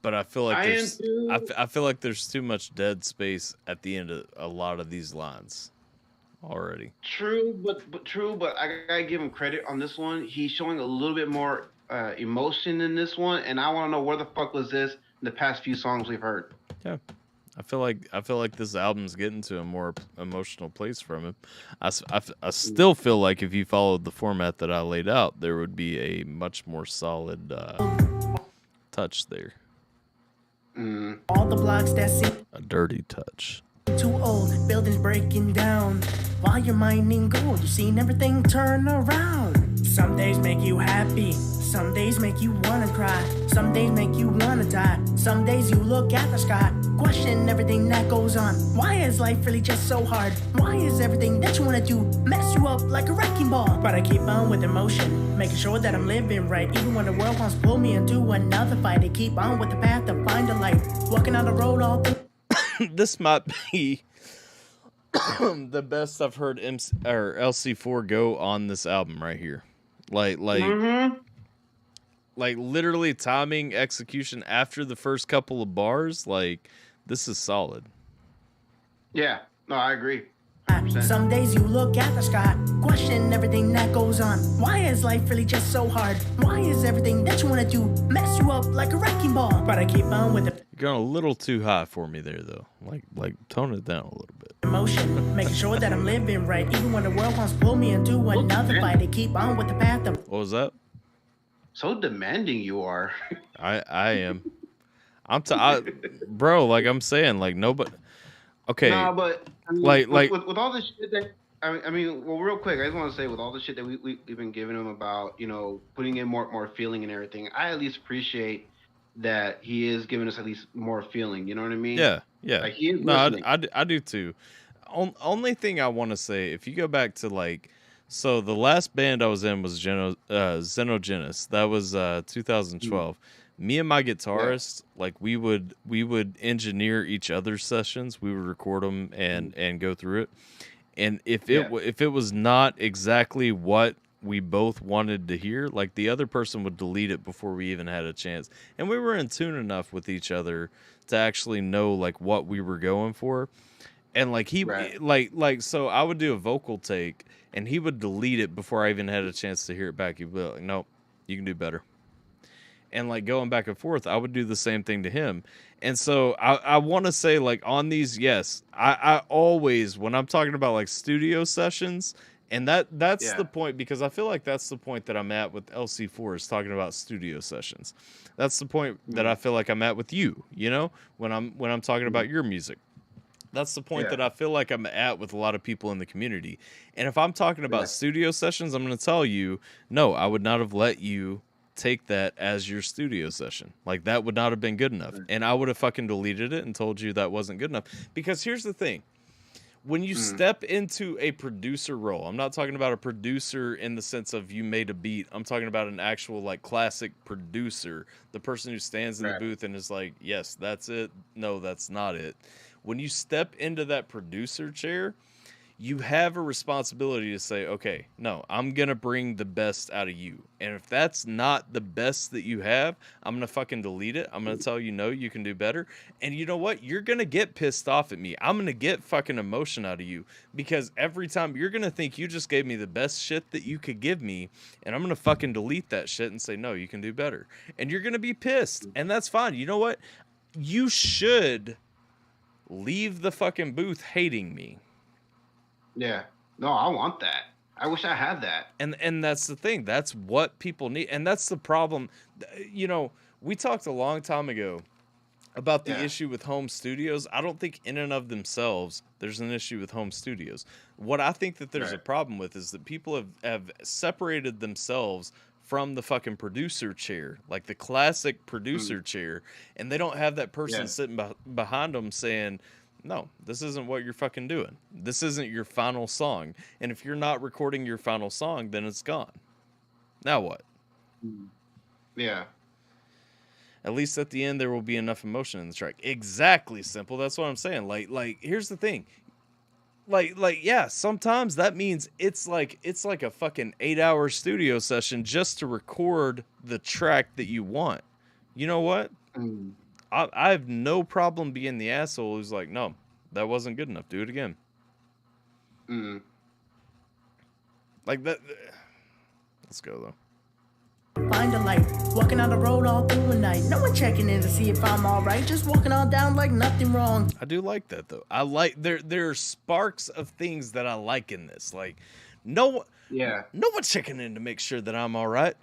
but I feel like I feel like there's too much dead space at the end of a lot of these lines already. True, but I gotta give him credit on this one. He's showing a little bit more emotion in this one, and I want to know where the fuck was this in the past few songs we've heard. Yeah, I feel like this album's getting to a more emotional place from him. I still feel like if you followed the format that I laid out, there would be a much more solid touch there. All the blocks that seem A dirty touch. too old, buildings breaking down. While you're mining gold, you've seen everything turn around. Some days make you happy, some days make you wanna cry, some days make you wanna die. Some days you look at the sky, question everything that goes on. Why is life really just so hard? Why is everything that you wanna do mess you up like a wrecking ball? But I keep on with emotion, making sure that I'm living right. Even when the world wants to pull me into another fight, I keep on with the path to find a light. Walking on the road all through. This might be the best I've heard LC4 go on this album right here. Like literally timing, execution after the first couple of bars. Like, this is solid. Yeah, no, I agree. Some days you look at the sky, question everything that goes on. Why is life really just so hard? Why is everything that you wanna do mess you up like a wrecking ball? But I keep on with it. You're going a little too high for me there, though. Like tone it down a little bit. Emotion, making sure that I'm living right. Even when the world wants to pull me into another fight, I keep on with the path of. What was that? So demanding you are. I am. Bro, like I'm saying, like nobody. Okay. No, but I mean, like with all this shit that I mean, well, real quick, I just want to say with all the shit that we've been giving him about, putting in more feeling and everything, I at least appreciate that he is giving us at least more feeling. You know what I mean? Yeah. Like he is No, listening. I do too. Only thing I want to say, if you go back to like, so the last band I was in was Xenogenis. That was 2012. Me and my guitarist, like we would engineer each other's sessions. We would record them and go through it. And if it was not exactly what we both wanted to hear, like the other person would delete it before we even had a chance. And we were in tune enough with each other to actually know like what we were going for. And like so I would do a vocal take and he would delete it before I even had a chance to hear it back. He'd be like, nope, you can do better. And like going back and forth, I would do the same thing to him. And so I want to say like on these, yes, I always, when I'm talking about like studio sessions, and that's the point, because I feel like that's the point that I'm at with LC4 is talking about studio sessions. That's the point that I feel like I'm at with you, when I'm talking about your music. That's the point that I feel like I'm at with a lot of people in the community. And if I'm talking about studio sessions, I'm going to tell you, no, I would not have let you take that as your studio session. Like that would not have been good enough. And I would have fucking deleted it and told you that wasn't good enough. Because here's the thing. When you step into a producer role, I'm not talking about a producer in the sense of you made a beat. I'm talking about an actual like classic producer, the person who stands in the booth and is like, yes, that's it. No, that's not it. When you step into that producer chair, you have a responsibility to say, okay, no, I'm going to bring the best out of you. And if that's not the best that you have, I'm going to fucking delete it. I'm going to tell you, no, you can do better. And you know what? You're going to get pissed off at me. I'm going to get fucking emotion out of you, because every time you're going to think you just gave me the best shit that you could give me. And I'm going to fucking delete that shit and say, no, you can do better. And you're going to be pissed. And that's fine. You know what? You should leave the fucking booth hating me. Yeah. No, I want that. I wish I had that. And that's the thing. That's what people need. And that's the problem. We talked a long time ago about the issue with home studios. I don't think in and of themselves there's an issue with home studios. What I think that there's a problem with is that people have separated themselves from the fucking producer chair, like the classic producer chair, and they don't have that person sitting behind them saying, no, this isn't what you're fucking doing. This isn't your final song. And if you're not recording your final song, then it's gone. Now what? Yeah. At least at the end, there will be enough emotion in the track. Exactly, Simple. That's what I'm saying. Like, here's the thing. Yeah, sometimes that means it's like a fucking 8-hour studio session just to record the track that you want. You know what? I have no problem being the asshole who's like, no, that wasn't good enough. Do it again. Like that. Let's go, though. Find a light, walking on the road all through the night. No one checking in to see if I'm alright. Just walking on down like nothing wrong. I do like that, though. I like there are sparks of things that I like in this. Like, no one checking in to make sure that I'm alright.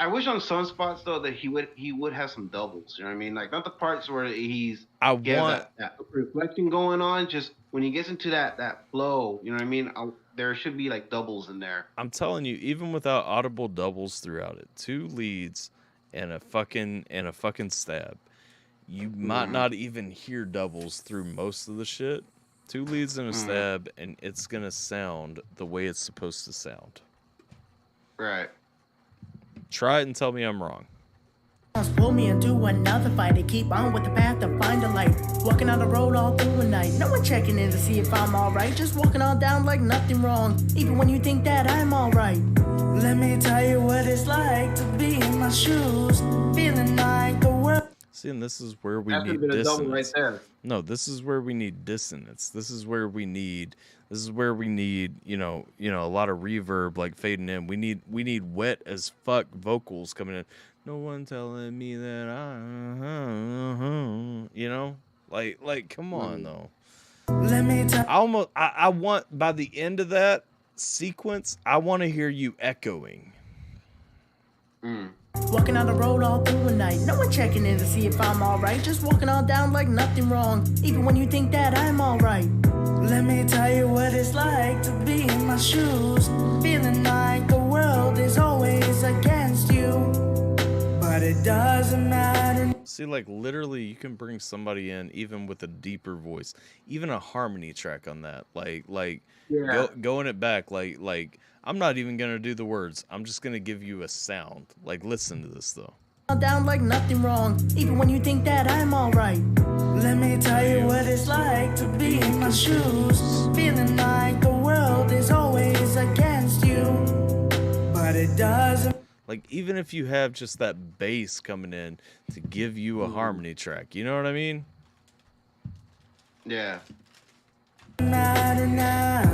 I wish on some spots though that he would have some doubles. You know what I mean? Like not the parts where he's that reflection going on. Just when he gets into that flow, you know what I mean? There should be like doubles in there. I'm telling you, even without audible doubles throughout it, 2 leads and a fucking stab, you might not even hear doubles through most of the shit. 2 leads and a stab, and it's gonna sound the way it's supposed to sound. Right. Try it and tell me I'm wrong. Pull me into another fight to keep on with the path to find a light. Walking on the road all through the night. No one checking in to see if I'm alright. Just walking on down like nothing wrong. Even when you think that I'm alright. Let me tell you what it's like to be in my shoes. Feeling like the world. See, and this is where we need dissonance. Right there. No, this is where we need dissonance. This is where we need, a lot of reverb like fading in. We need wet as fuck vocals coming in. No one telling me that come on though. Let me I want by the end of that sequence, I want to hear you echoing. Walking on the road all through the night, no one checking in to see if I'm alright. Just walking on down like nothing wrong, even when you think that I'm alright. Let me tell you what it's like to be in my shoes, feeling like the world is always against you, but it doesn't matter. See, like literally you can bring somebody in even with a deeper voice, even a harmony track on that, going it back, like I'm not even gonna do the words, I'm just gonna give you a sound. Like, listen to this though. Down like nothing wrong, even when you think that I'm alright. Let me tell you what it's like to be in my shoes, feeling like the world is always against you, but it doesn't. Like, even if you have just that bass coming in to give you a harmony track, you know what I mean? Yeah. Matter now.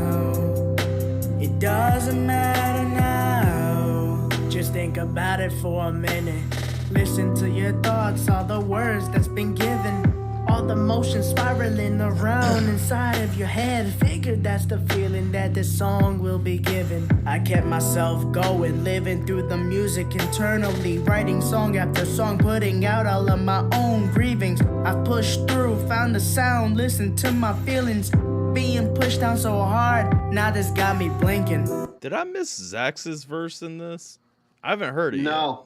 It doesn't matter now. Just think about it for a minute. Listen to your thoughts, all the words that's been given, all the motion spiraling around inside of your head. Figured that's the feeling that this song will be given. I kept myself going, living through the music internally, writing song after song, putting out all of my own grievings. I pushed through, found the sound, listened to my feelings, being pushed down so hard, now this got me blinking. Did I miss Zax's verse in this? I haven't heard it yet.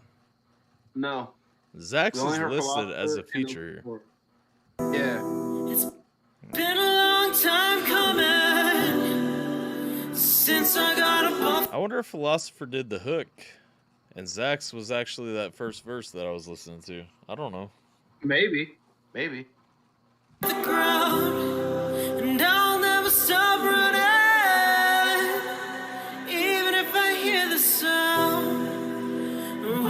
No. Zax is listed as a feature. Yeah. It's been a long time coming since I got a bump. I wonder if Philosopher did the hook and Zax was actually that first verse that I was listening to. I don't know. Maybe. The ground, and I'll never stop running, even if I hear the sound.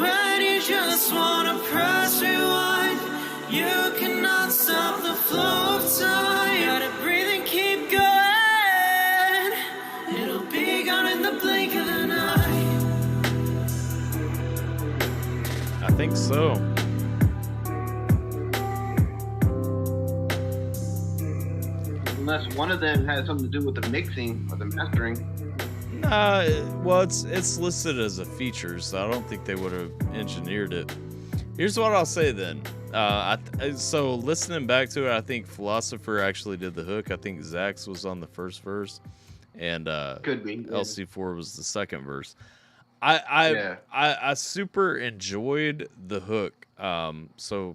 When you just wanna press rewind, you cannot stop the flow of time. Gotta breathe and keep going. It'll be gone in the blink of the night. I think so. Unless one of them had something to do with the mixing or the mastering. Nah, well, it's listed as a feature, so I don't think they would have engineered it. Here's what I'll say then. So listening back to it, I think Philosopher actually did the hook. I think Zax was on the first verse, and Could be. LC4 was the second verse. I super enjoyed the hook. So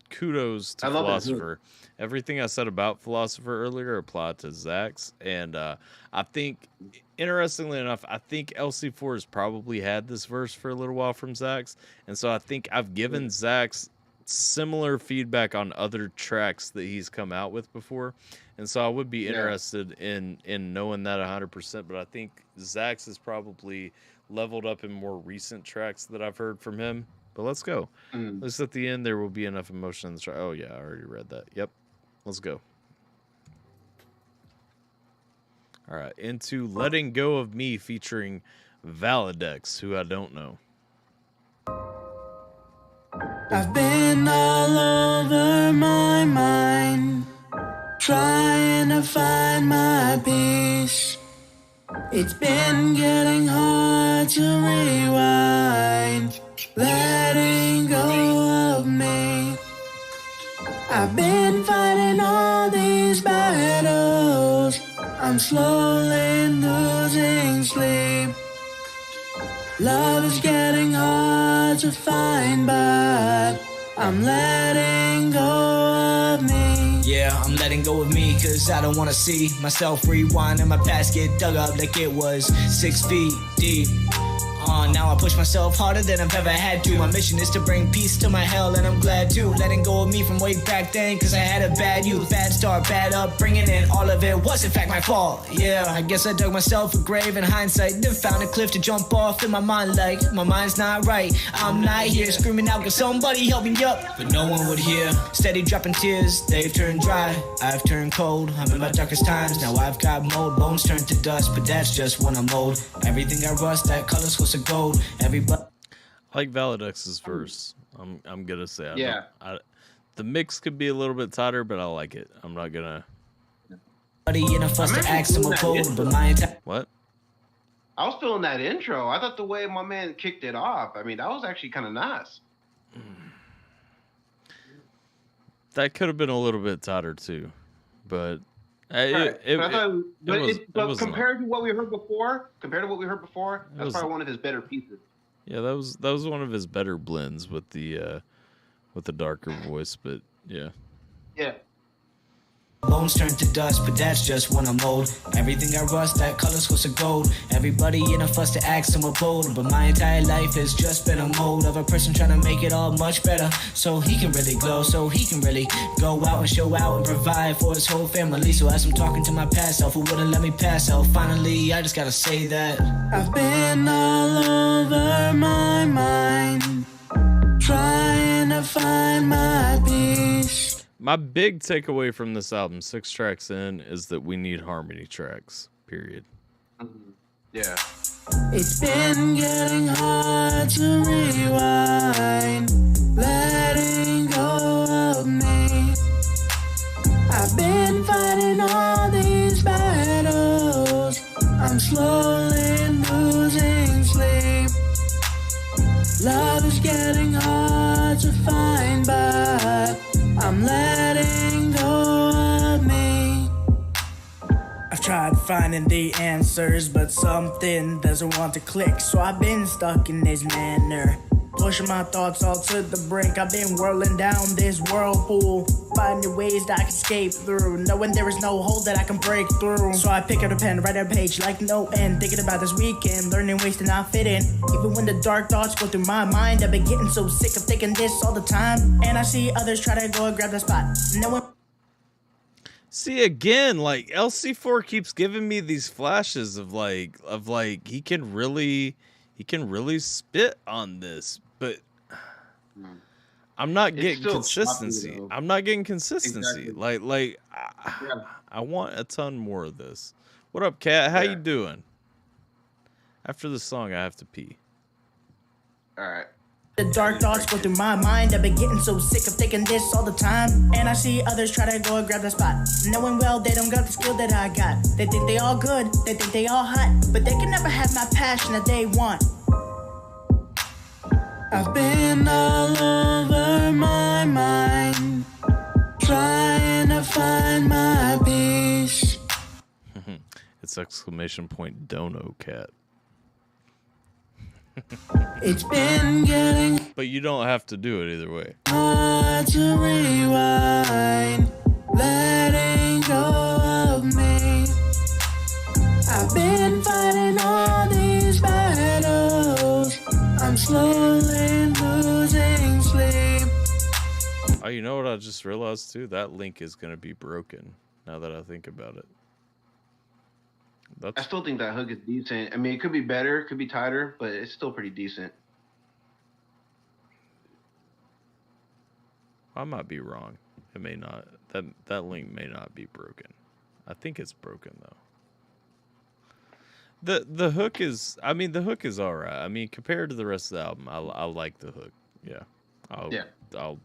kudos to Philosopher. Everything I said about Philosopher earlier applied to Zax, and I think, interestingly enough, I think LC4 has probably had this verse for a little while from Zax, and so I think I've given Zax similar feedback on other tracks that he's come out with before, and so I would be interested in knowing that 100%. But I think Zax has probably leveled up in more recent tracks that I've heard from him. But let's go. At least at the end there will be enough emotion in the track. Oh yeah, I already read that. Yep. Let's go. All right, into Letting Go of Me featuring Validex, who I don't know. I've been all over my mind, trying to find my peace. It's been getting hard to rewind, letting go of me. I've been fighting all these battles, I'm slowly losing sleep. Love is getting hard to find, but I'm letting go of me. Yeah, I'm letting go of me, cause I don't wanna see myself rewind and my past get dug up like it was 6 feet deep. Now I push myself harder than I've ever had to. My mission is to bring peace to my hell, and I'm glad to. Letting go of me from way back then, cause I had a bad youth, bad start, bad upbringing, and all of it was in fact my fault. Yeah, I guess I dug myself a grave in hindsight, then found a cliff to jump off in my mind like my mind's not right. I'm not here screaming out, cause somebody help me up, but no one would hear. Steady dropping tears, they've turned dry, I've turned cold. I'm in my darkest times, now I've got mold. Bones turn to dust, but that's just when I'm old. Everything I rust, that color's supposed to gold. Everybody. I like Validex's verse. I'm gonna say. The mix could be a little bit tighter, but I like it. I'm not gonna. In a fuss to ask them a code, but my what? I was feeling that intro. I thought the way my man kicked it off, I mean, that was actually kind of nice. That could have been a little bit tighter too, but But compared to what we heard before, that's was- probably one of his better pieces. yeah, that was one of his better blends with the darker voice, but yeah. Yeah. Bones turn to dust, but that's just when I'm old. Everything I rust, that color's supposed to gold. Everybody in a fuss to act somewhat bold, but my entire life has just been a mold of a person trying to make it all much better, so he can really glow, so he can really go out and show out and provide for his whole family. So as I'm talking to my past self, who wouldn't let me pass out, finally I just gotta say that I've been all over my mind, trying to find my peace. My big takeaway from this album, 6 tracks in, is that we need harmony tracks, period. Yeah. It's been getting hard to rewind, letting go of me. I've been fighting all these battles, I'm slowly losing sleep. Love is getting hard to find, but I'm letting go of me. I've tried finding the answers, but something doesn't want to click, so I've been stuck in this manner, pushing my thoughts all to the brink. I've been whirling down this whirlpool, finding ways that I can escape through, knowing there is no hole that I can break through. So I pick up a pen, write a page like no end, thinking about this weekend, learning ways to not fit in. Even when the dark thoughts go through my mind, I've been getting so sick of thinking this all the time, and I see others try to go and grab the spot. No one. See, again, like LC4 keeps giving me these flashes of like he can really spit on this, but I'm not getting consistency. Sloppy, I'm not getting consistency. Exactly. I want a ton more of this. What up, Kat? How you doing? After the song, I have to pee. All right. The dark thoughts go through my mind, I've been getting so sick of thinking this all the time, and I see others try to go and grab the spot, knowing well they don't got the skill that I got. They think they all good, they think they all hot, but they can never have my passion that they want. I've been all over my mind, trying to find my peace. It's exclamation point dono, Cat. It's been getting But you don't have to do it either way. hard to rewind, letting go of me. I've been fighting all these battles, I'm slowly losing sleep. Oh, you know what I just realized too? That link is going to be broken now that I think about it. I still think that hook is decent. I mean, it could be better, it could be tighter, but it's still pretty decent. I might be wrong. It may not. That link may not be broken. I think it's broken though. The hook is. I mean, the hook is all right. I mean, compared to the rest of the album, I like the hook. Yeah. I'll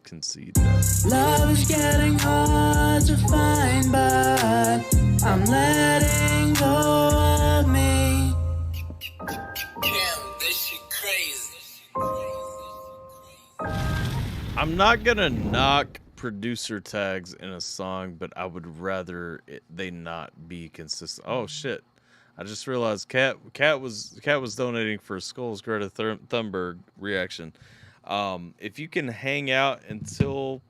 concede that. Love is getting hard to find, but I'm letting go of me. Damn, this shit crazy. I'm not gonna knock producer tags in a song, but I would rather they not be consistent. Oh shit! I just realized Cat was donating for Skull's Greta Thunberg reaction. If you can hang out until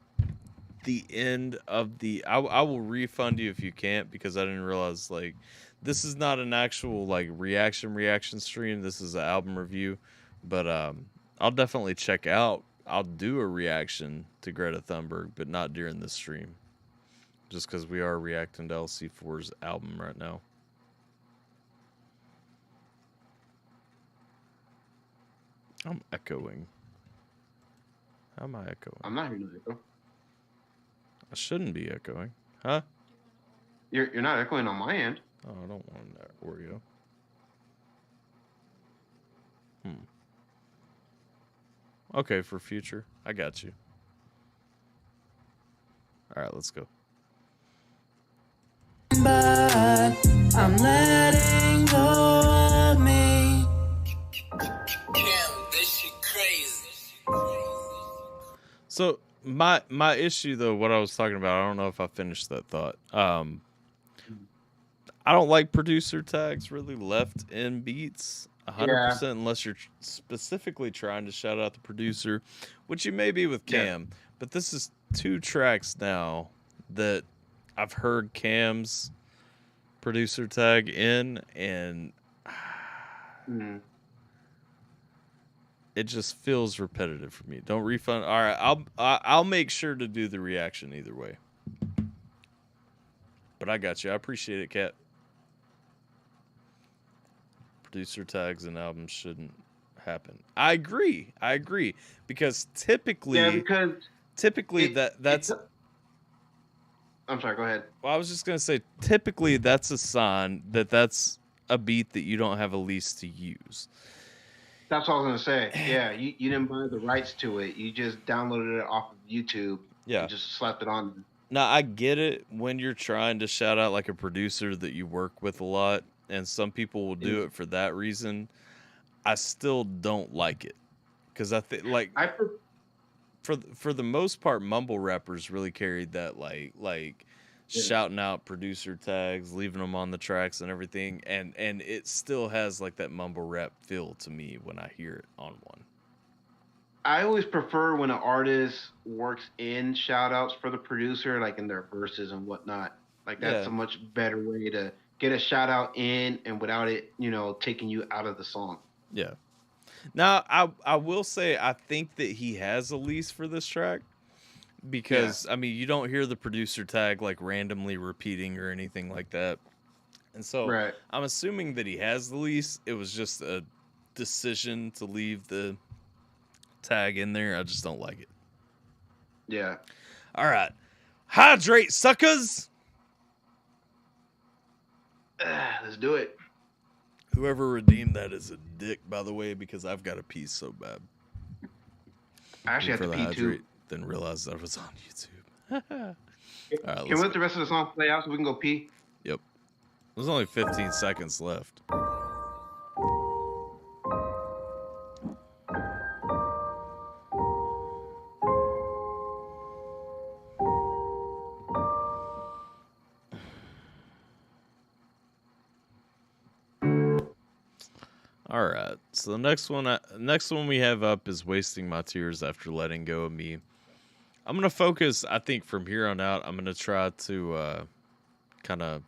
the end of the, I will refund you if you can't, because I didn't realize like this is not an actual like reaction stream. This is an album review, but I'll definitely check out. I'll do a reaction to Greta Thunberg, but not during this stream, just because we are reacting to LC4's album right now. I'm echoing. How am I echoing? I'm not hearing no echo. I shouldn't be echoing. Huh? You're not echoing on my end. Oh, I don't want that Oreo. Okay, for future. I got you. All right, let's go. But I'm letting go My issue though, what I was talking about, I don't know if I finished that thought. I don't like producer tags really left in beats 100% unless you're specifically trying to shout out the producer, which you may be with Cam. But this is 2 tracks now that I've heard Cam's producer tag in, and it just feels repetitive for me. Don't refund. All right, I'll make sure to do the reaction either way. But I got you. I appreciate it, Kat. Producer tags and albums shouldn't happen. I agree because typically that's I'm sorry, go ahead. Well, I was just going to say typically that's a sign that that's a beat that you don't have a lease to use. That's what I was going to say. Yeah, you didn't buy the rights to it. You just downloaded it off of YouTube. Yeah. And just slapped it on. Now, I get it when you're trying to shout out like a producer that you work with a lot, and some people will do it for that reason. I still don't like it because I think for the most part, mumble rappers really carried that like shouting out producer tags, leaving them on the tracks and everything, and it still has like that mumble rap feel to me when I hear it on one. I always prefer when an artist works in shout outs for the producer, like in their verses and whatnot. Like that's a much better way to get a shout out in and without it, taking you out of the song. Yeah. Now, I will say I think that he has a lease for this track because, I mean, you don't hear the producer tag like randomly repeating or anything like that. And so I'm assuming that he has the lease. It was just a decision to leave the tag in there. I just don't like it. Yeah. All right. Hydrate, suckers. Let's do it. Whoever redeemed that is a dick, by the way, because I've got to pee so bad. I actually had to pee too. Then realized I was on YouTube. All right, can we let the rest of the song play out so we can go pee? Yep. There's only 15 seconds left. All right, so the next one we have up is Wasting My Tears After Letting Go of Me. I'm going to focus, I think from here on out, I'm going to try to kind of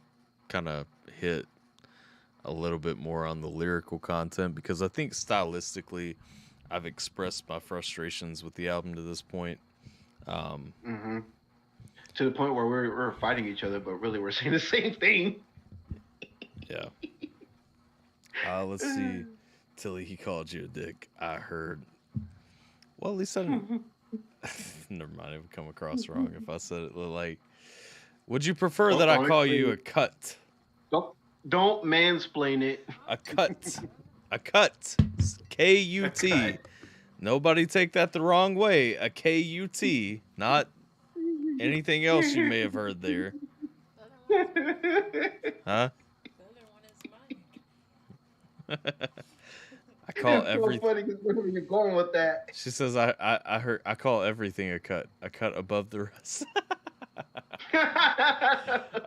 hit a little bit more on the lyrical content because I think stylistically I've expressed my frustrations with the album to this point. To the point where we're fighting each other, but really we're saying the same thing. Yeah. Let's see. Tilly, he called you a dick. I heard. Well, at least I didn't. Never mind. It would come across wrong if I said it like. Would you prefer that I call you a cut? Don't mansplain it. A cut. A cut. K-U-T. Nobody take that the wrong way. A K-U-T. Not anything else you may have heard there. Huh? I call everything. You're going with that. She says I call everything a cut above the rest.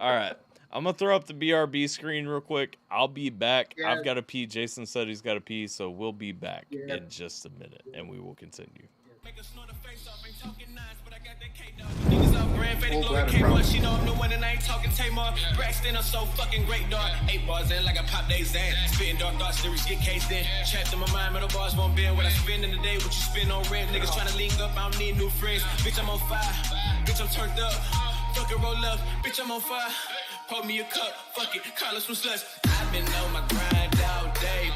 All right, I'm gonna throw up the BRB screen real quick. I'll be back. Yeah. I've got to pee. Jason said he's got to pee, so we'll be back in just a minute, and we will continue. Niggas off grand, faded glory, K1. She know I'm the one and I ain't talking Tamar. Braxton, I'm so fucking great, dog. 8 bars in like I pop days in. Spitting dark thoughts, lyrics get cased in. Trapped in my mind, metal bars won't bend. What I spend in the day, what you spend on rent. Niggas tryna link up, I don't need new friends. Bitch, I'm on fire. Bitch, I'm turned up. Fucking roll up. Bitch, I'm on fire. Pour me a cup. Fuck it. Call us some sluts. I've been on my grind all day.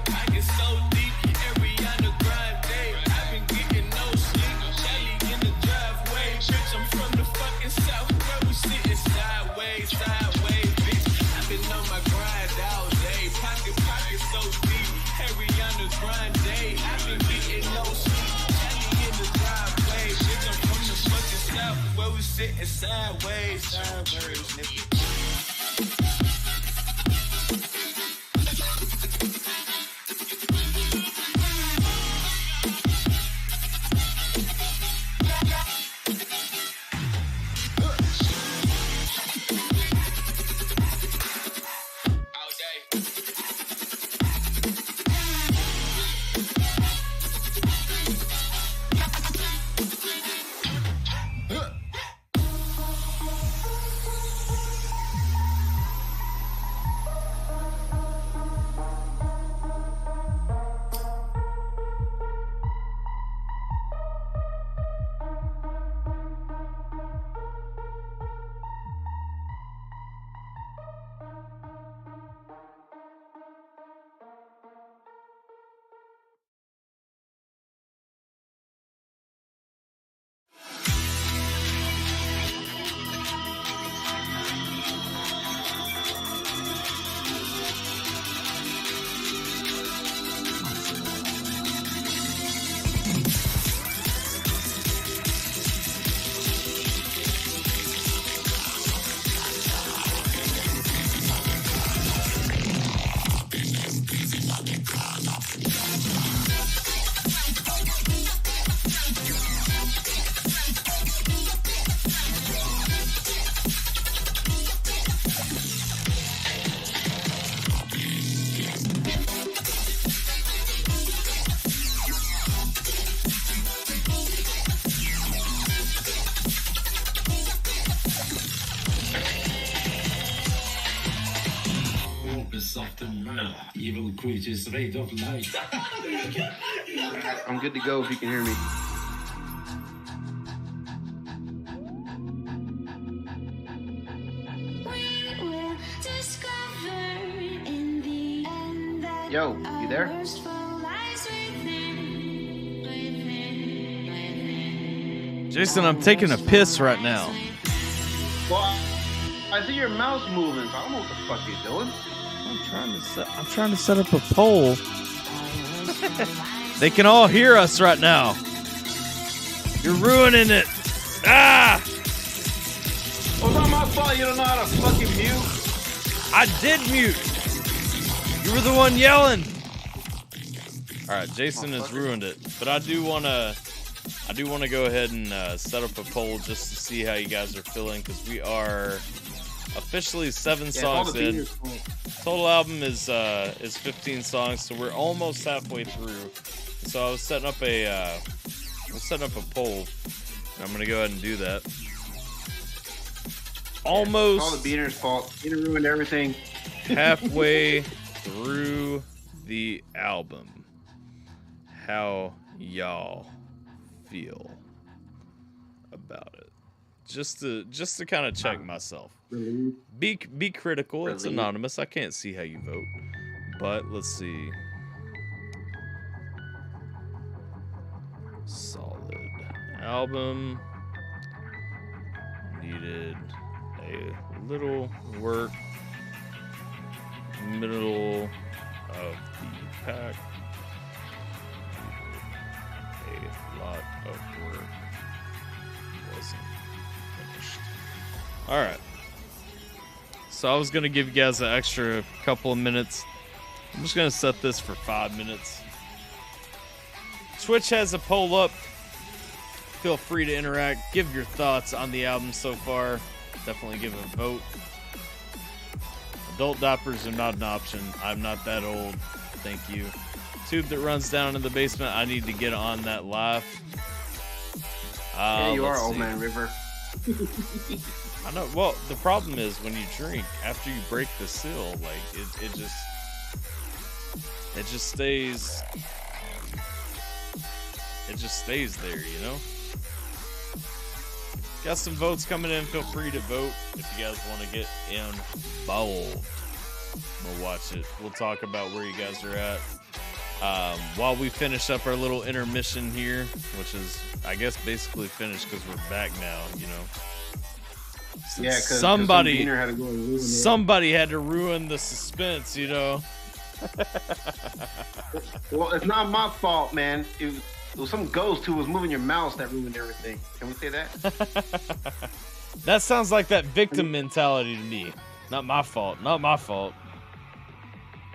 Pocket so deep. Every underground day. I've been getting no sleep. Jelly in the driveway. Bitch, I'm from the fucking south where we sitting sideways, bitch. I've been on my grind all day. Pocket so deep. Every underground day. I've been getting no sleep. Jelly in the driveway. Bitch, I'm from the fucking south where we sitting sideways, nigga. of the night. Evil creatures made of light. I'm good to go if you can hear me. Yo, you there? Jason, I'm taking a piss right now. Well, I see your mouse moving, so I don't know what the fuck you're doing. I'm trying to set up a poll. They can all hear us right now. You're ruining it. Ah! Well, it's not my fault you don't know how to fucking mute. I did mute. You were the one yelling. All right, Jason has ruined it, but I do want to go ahead and set up a poll just to see how you guys are feeling, because we are officially 7 songs in. Total album is 15 songs, so we're almost halfway through. So I was setting up a poll. I'm gonna go ahead and do that. Almost. It's all the Beaner's fault. Beaner ruined everything. Halfway through the album. How y'all feel about it? Just to kind of check myself. Be critical. It's anonymous. I can't see how you vote. But let's see. Solid album. Needed a little work. Middle of the pack. A lot of work wasn't finished. Alright. So I was going to give you guys an extra couple of minutes. I'm just going to set this for 5 minutes. Twitch has a poll up. Feel free to interact. Give your thoughts on the album so far. Definitely give a vote. Adult diapers are not an option. I'm not that old. Thank you. Tube that runs down in the basement. I need to get on that live. Yeah, you are old man River. I know. Well, the problem is when you drink, after you break the seal, like it just stays. It just stays there, you know. Got some votes coming in. Feel free to vote if you guys want to get involved. We'll watch it. We'll talk about where you guys are at. While we finish up our little intermission here, which is, I guess, basically finished because we're back now, you know. Yeah, because somebody had to go and ruin it. Somebody had to ruin the suspense, you know. Well, it's not my fault, man. It was some ghost who was moving your mouse that ruined everything. Can we say that? That sounds like that victim mentality to me. Not my fault. Not my fault.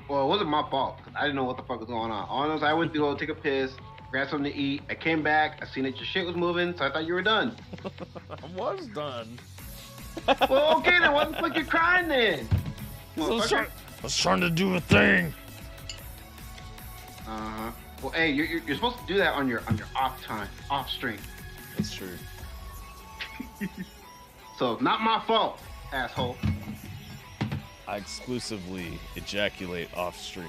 Well, it wasn't my fault. I didn't know what the fuck was going on. All I know is I went to go take a piss, grab something to eat. I came back. I seen that your shit was moving, so I thought you were done. I was done. Well, okay, then what the fuck you crying then? I was trying to do a thing. Uh-huh. Well, hey, you're supposed to do that on your off time, off stream. That's true. So, not my fault, asshole. I exclusively ejaculate off stream.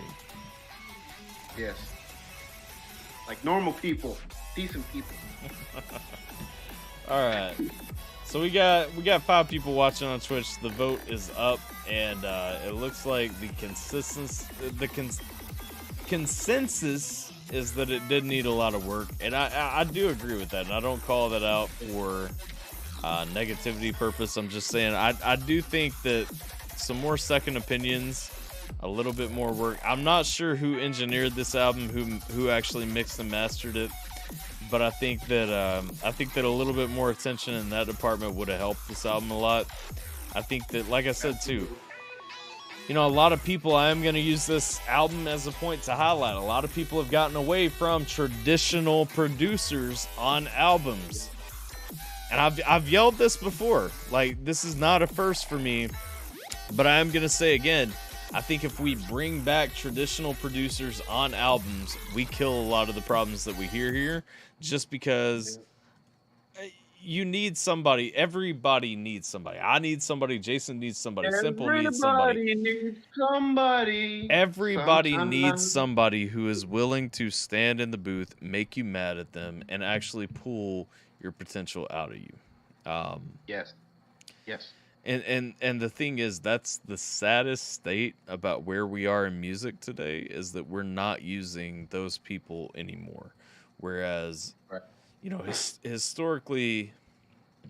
Yes. Like normal people, decent people. All right. So we got 5 people watching on Twitch. The vote is up, and it looks like the consensus is that it did need a lot of work, and I do agree with that, and I don't call that out for negativity purpose. I'm just saying I do think that some more second opinions, a little bit more work. I'm not sure who engineered this album, who actually mixed and mastered it, but I think that a little bit more attention in that department would have helped this album a lot. I think that, like I said too, you know, a lot of people, I am going to use this album as a point to highlight. A lot of people have gotten away from traditional producers on albums. And I've yelled this before. Like, this is not a first for me. But I am going to say again, I think if we bring back traditional producers on albums, we kill a lot of the problems that we hear here. Just because, you need somebody. Everybody needs somebody. I need somebody. Jason needs somebody. Simple needs somebody. Everybody needs somebody. Everybody needs Sometimes. somebody who is willing to stand in the booth, make you mad at them, and actually pull your potential out of you. Yes. Yes. And the thing is, that's the saddest state about where we are in music today, is that we're not using those people anymore. Whereas, Right. you know, historically,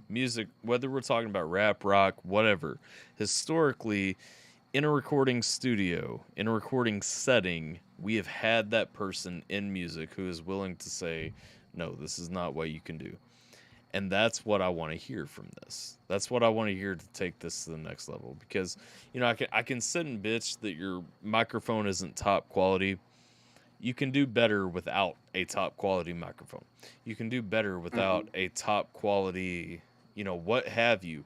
music, whether we're talking about rap, rock, whatever, historically, in a recording studio, in a recording setting, we have had that person in music who is willing to say, no, this is not what you can do. And that's what I want to hear from this. That's what I want to hear to take this to the next level. Because, you know, I can sit and bitch that your microphone isn't top quality. You can do better without a top quality microphone. You can do better without a top quality, you know, what have you.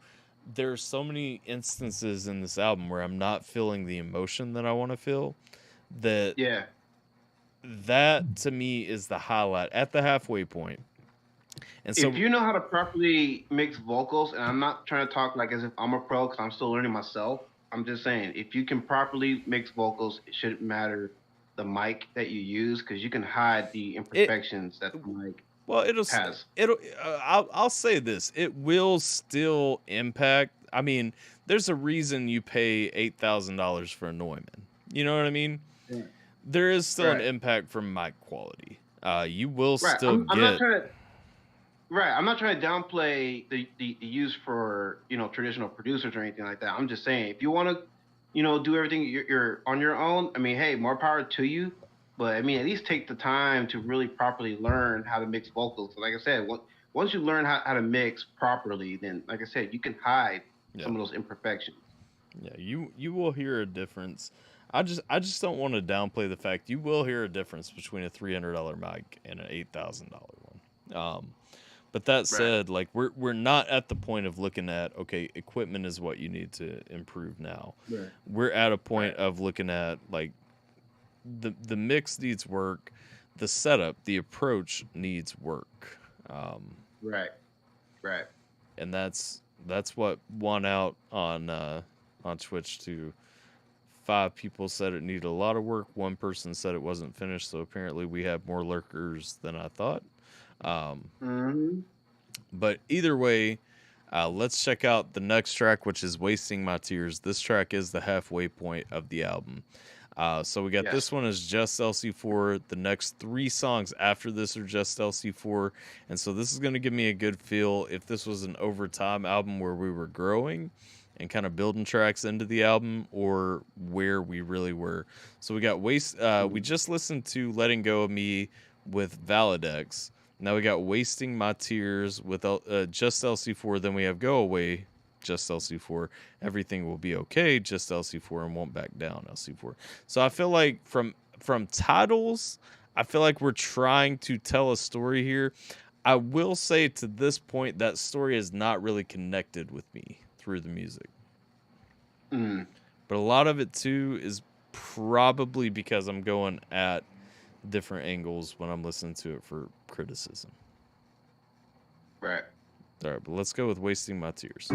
There are so many instances in this album where I'm not feeling the emotion that I want to feel. That to me is the highlight at the halfway point. And so, if you know how to properly mix vocals, and I'm not trying to talk like as if I'm a pro, because I'm still learning myself. I'm just saying, if you can properly mix vocals, it shouldn't matter the mic that you use, because you can hide the imperfections that the mic has. I'll say this: it will still impact. I mean, there's a reason you pay $8,000 for a Neumann. You know what I mean? Yeah. There is still an impact from mic quality. You will still get. I'm not trying to downplay the use for, you know, traditional producers or anything like that. I'm just saying, if you want to, you know, do everything you're on your own, I mean, hey, more power to you. But I mean, at least take the time to really properly learn how to mix vocals. Like I said, once you learn how to mix properly, then, like I said, you can hide some of those imperfections. Yeah, you will hear a difference. I just don't want to downplay the fact you will hear a difference between a $300 mic and an $8,000 one. But that said, like we're not at the point of looking at, okay, equipment is what you need to improve now. Right. We're at a point of looking at, like, the mix needs work, the setup, the approach needs work. Right. And that's what won out on Twitch to 5 people said it needed a lot of work. 1 person said it wasn't finished. So apparently we have more lurkers than I thought. But either way, let's check out the next track, which is Wasting My Tears. This track is the halfway point of the album. So we got this one is just LC4. The next 3 songs after this are just LC4. And so this is going to give me a good feel if this was an overtime album where we were growing and kind of building tracks into the album, or where we really were. So we got we just listened to Letting Go of Me with Validex. Now we got Wasting My Tears with just LC4. Then we have Go Away, just LC4. Everything Will Be Okay, just LC4, and Won't Back Down, LC4. So I feel like from titles, I feel like we're trying to tell a story here. I will say to this point, that story is not really connected with me through the music. But a lot of it too is probably because I'm going at different angles when I'm listening to it for criticism. Right. All right, but let's go with Wasting My Tears.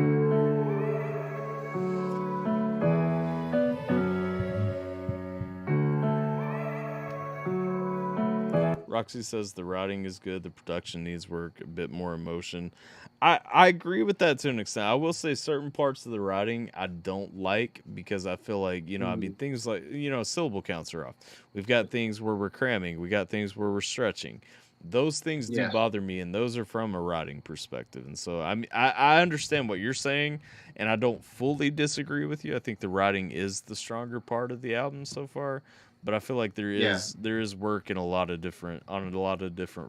Roxy says the writing is good, the production needs work, a bit more emotion. I agree with that to an extent. I will say certain parts of the writing I don't like, because I feel like, you know, I mean, things like, you know, syllable counts are off. We've got things where we're cramming. We got things where we're stretching. Those things do bother me, and those are from a writing perspective. And so I understand what you're saying, and I don't fully disagree with you. I think the writing is the stronger part of the album so far. But I feel like there is work in a lot of different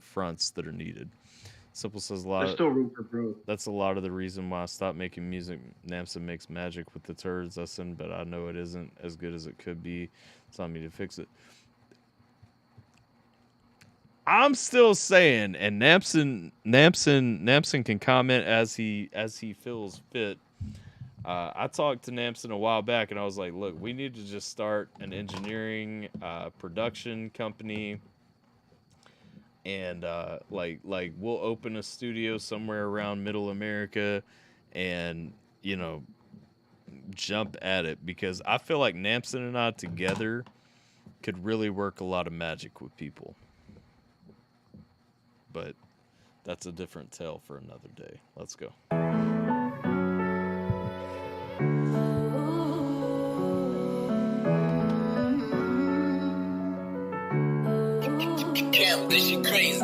fronts that are needed. Simple says There's still room for growth. That's a lot of the reason why I stopped making music. Namsa makes magic with the turds I send, but I know it isn't as good as it could be. It's on me to fix it. I'm still saying, and Namson can comment as he feels fit. I talked to Namson a while back, and I was like, look, we need to just start an engineering production company. and like we'll open a studio somewhere around Middle America, and you know, jump at it, because I feel like Namson and I together could really work a lot of magic with people. But that's a different tale for another day. Let's go. Damn, this shit crazy.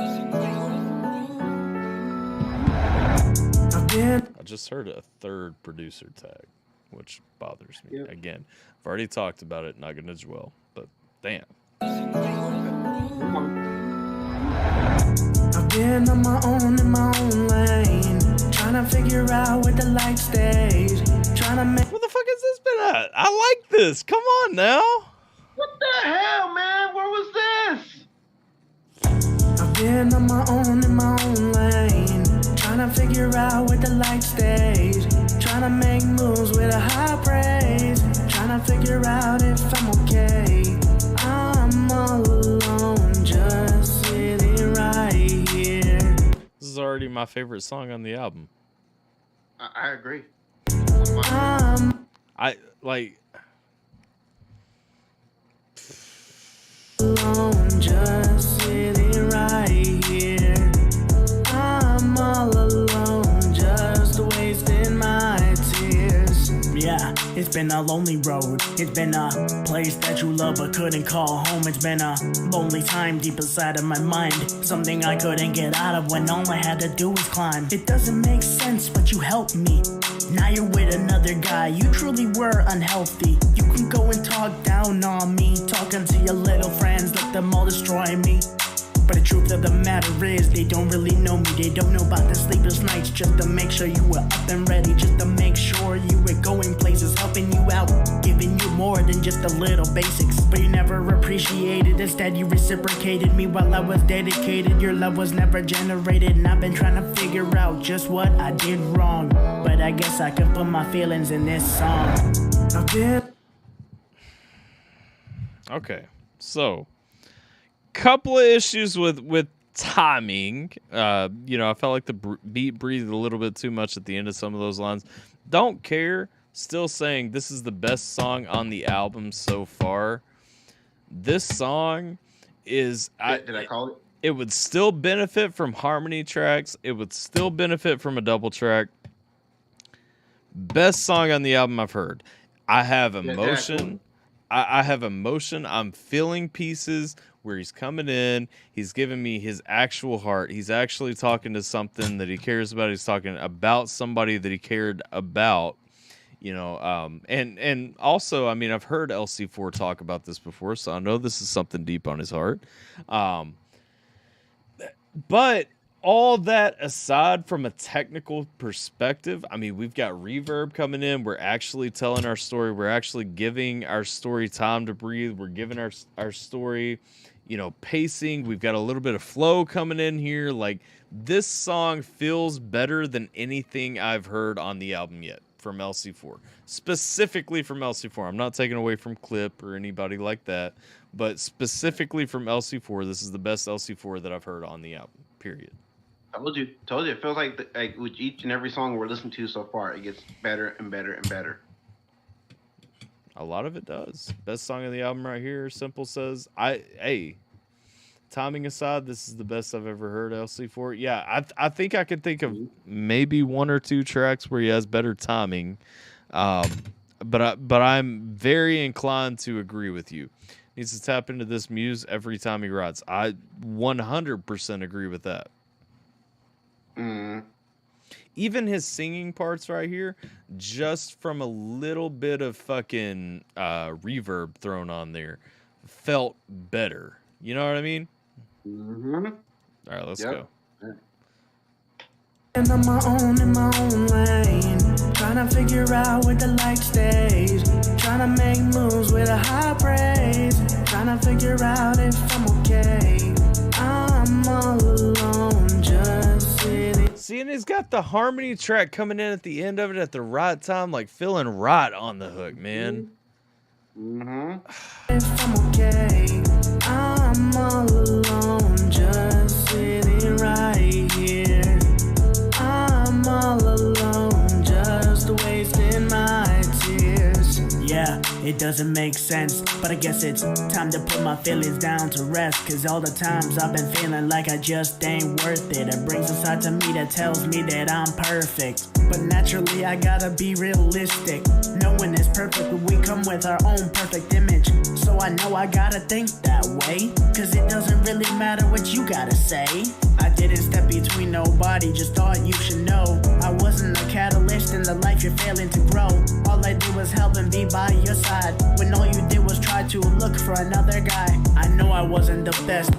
I just heard a third producer tag, which bothers me. Yep. Again, I've already talked about it, not gonna dwell, but damn. I've been on my own in my own lane, trying to figure out where the light stays, trying to make. What the fuck has this been at? I like this. Come on now. What the hell, man? Where was this? I've been on my own in my own lane, trying to figure out where the light stays, trying to make moves with a high praise, trying to figure out if I'm okay. I'm all alone, just sitting right here. This is already my favorite song on the album. I agree. I like. Alone, just sitting right here. I'm all alone, just wasting my tears. Yeah, it's been a lonely road. It's been a place that you love but couldn't call home. It's been a lonely time deep inside of my mind, something I couldn't get out of when all I had to do was climb. It doesn't make sense, but you helped me. Now you're with another guy. You truly were unhealthy. You can go and talk down on me, talking to your little friends, let them all destroy me. But the truth of the matter is, they don't really know me. They don't know about the sleepless nights, just to make sure you were up and ready, just to make sure you were going places, helping you out, giving you more than just the little basics. But you never appreciated, instead you reciprocated me while I was dedicated. Your love was never generated, and I've been trying to figure out just what I did wrong. But I guess I can put my feelings in this song. I've been... Okay, so couple of issues with timing. You know, I felt like the beat breathed a little bit too much at the end of some of those lines. Don't care. Still saying this is the best song on the album so far. This song is... Did I call it? It would still benefit from harmony tracks. It would still benefit from a double track. Best song on the album I've heard. I have emotion. I have emotion. I'm feeling pieces where he's coming in. He's giving me his actual heart. He's actually talking to something that he cares about. He's talking about somebody that he cared about. You know, and also, I mean, I've heard LC4 talk about this before, so I know this is something deep on his heart. But all that aside, from a technical perspective, I mean, we've got reverb coming in. We're actually telling our story. We're actually giving our story time to breathe. We're giving our story, you know, pacing. We've got a little bit of flow coming in here. Like, this song feels better than anything I've heard on the album yet from LC4. Specifically from LC4. I'm not taking away from Clip or anybody like that, but specifically from LC4, this is the best LC4 that I've heard on the album, period. I told you. It feels like with each and every song we're listening to so far, it gets better and better and better. A lot of it does. Best song of the album right here. Simple says, timing aside, this is the best I've ever heard LC4. Yeah, I think I could think of maybe one or two tracks where he has better timing. But I'm very inclined to agree with you. Needs to tap into this muse every time he writes. I 100% agree with that. Even his singing parts right here, just from a little bit of fucking reverb thrown on there, felt better. You know what I mean? Mm-hmm. All right, let's go. And I'm in my own lane, trying to figure out where the light stays, trying to make moves with a high praise, trying to figure out if I'm okay. I'm all alone, just sitting. See, and he's got the harmony track coming in at the end of it at the right time, like feeling right on the hook, man. If I'm okay, I'm all alone, just It doesn't make sense, but I guess it's time to put my feelings down to rest. Cause all the times I've been feeling like I just ain't worth it. It brings a side to me that tells me that I'm perfect. But naturally I gotta be realistic. No one is perfect, but we come with our own perfect image. So I know I gotta think that way. Cause it doesn't really matter what you gotta say. I didn't step between nobody, just thought you should know. I wasn't a catalyst in the life you're failing to grow. All I did was help and be by your side, when all you did was try to look for another guy. I know I wasn't the best.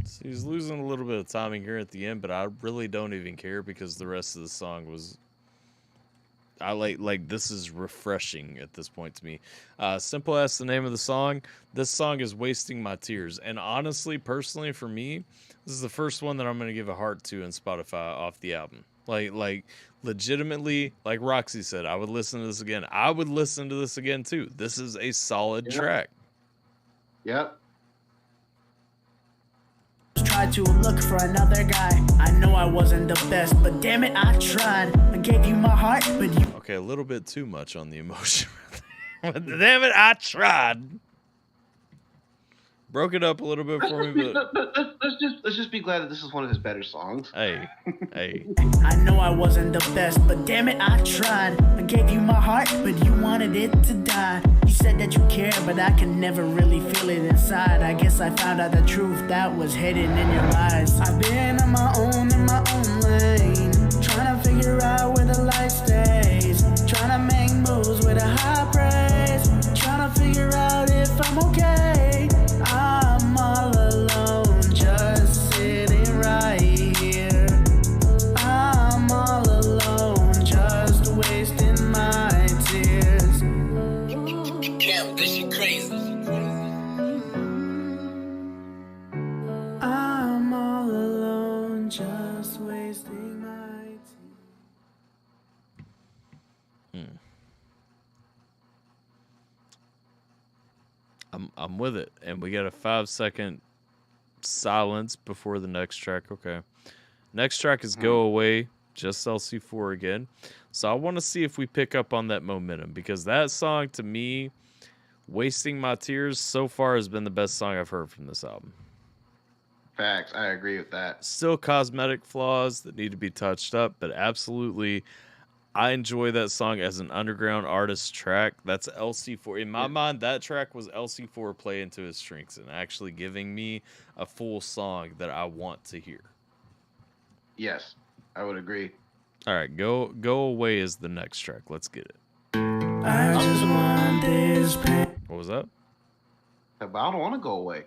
So he's losing a little bit of timing here at the end, but I really don't even care because the rest of the song was... I like this is refreshing at this point to me. Simple as the name of the song. This song is Wasting My Tears. And honestly, personally, for me, this is the first one that I'm going to give a heart to in Spotify off the album. Like legitimately, like Roxy said, I would listen to this again. I would listen to this again too. This is a solid track. Yep. Tried to look for another guy. I know I wasn't the best, but damn it, I tried. I gave you my heart, but you... Okay, a little bit too much on the emotion. But damn it, I tried. Broke it up a little bit for me, but... Let's just be glad that this is one of his better songs. Hey. I know I wasn't the best, but damn it, I tried. I gave you my heart, but you wanted it to die. You said that you care, but I can never really feel it inside. I guess I found out the truth that was hidden in your lies. I've been on my own in my own lane, trying to figure out where the light stays, trying to make moves with a high praise, trying to figure out if I'm okay. I'm all alone, just sitting right here. I'm all alone, just wasting my tears. Damn, this shit crazy. I'm all alone, just wasting my tears. I'm with it, and we got a 5-second silence before the next track. Okay, next track is Go Away, just LC4 again. So I want to see if we pick up on that momentum, because that song to me, Wasting My Tears, so far has been the best song I've heard from this album. Facts, I agree with that. Still cosmetic flaws that need to be touched up, but absolutely I enjoy that song as an underground artist track. That's LC4. In my mind, that track was LC4 playing to his strengths and actually giving me a full song that I want to hear. Yes, I would agree. All right, Go Away is the next track. Let's get it. I just want this pain. What was that? But I don't want to go away.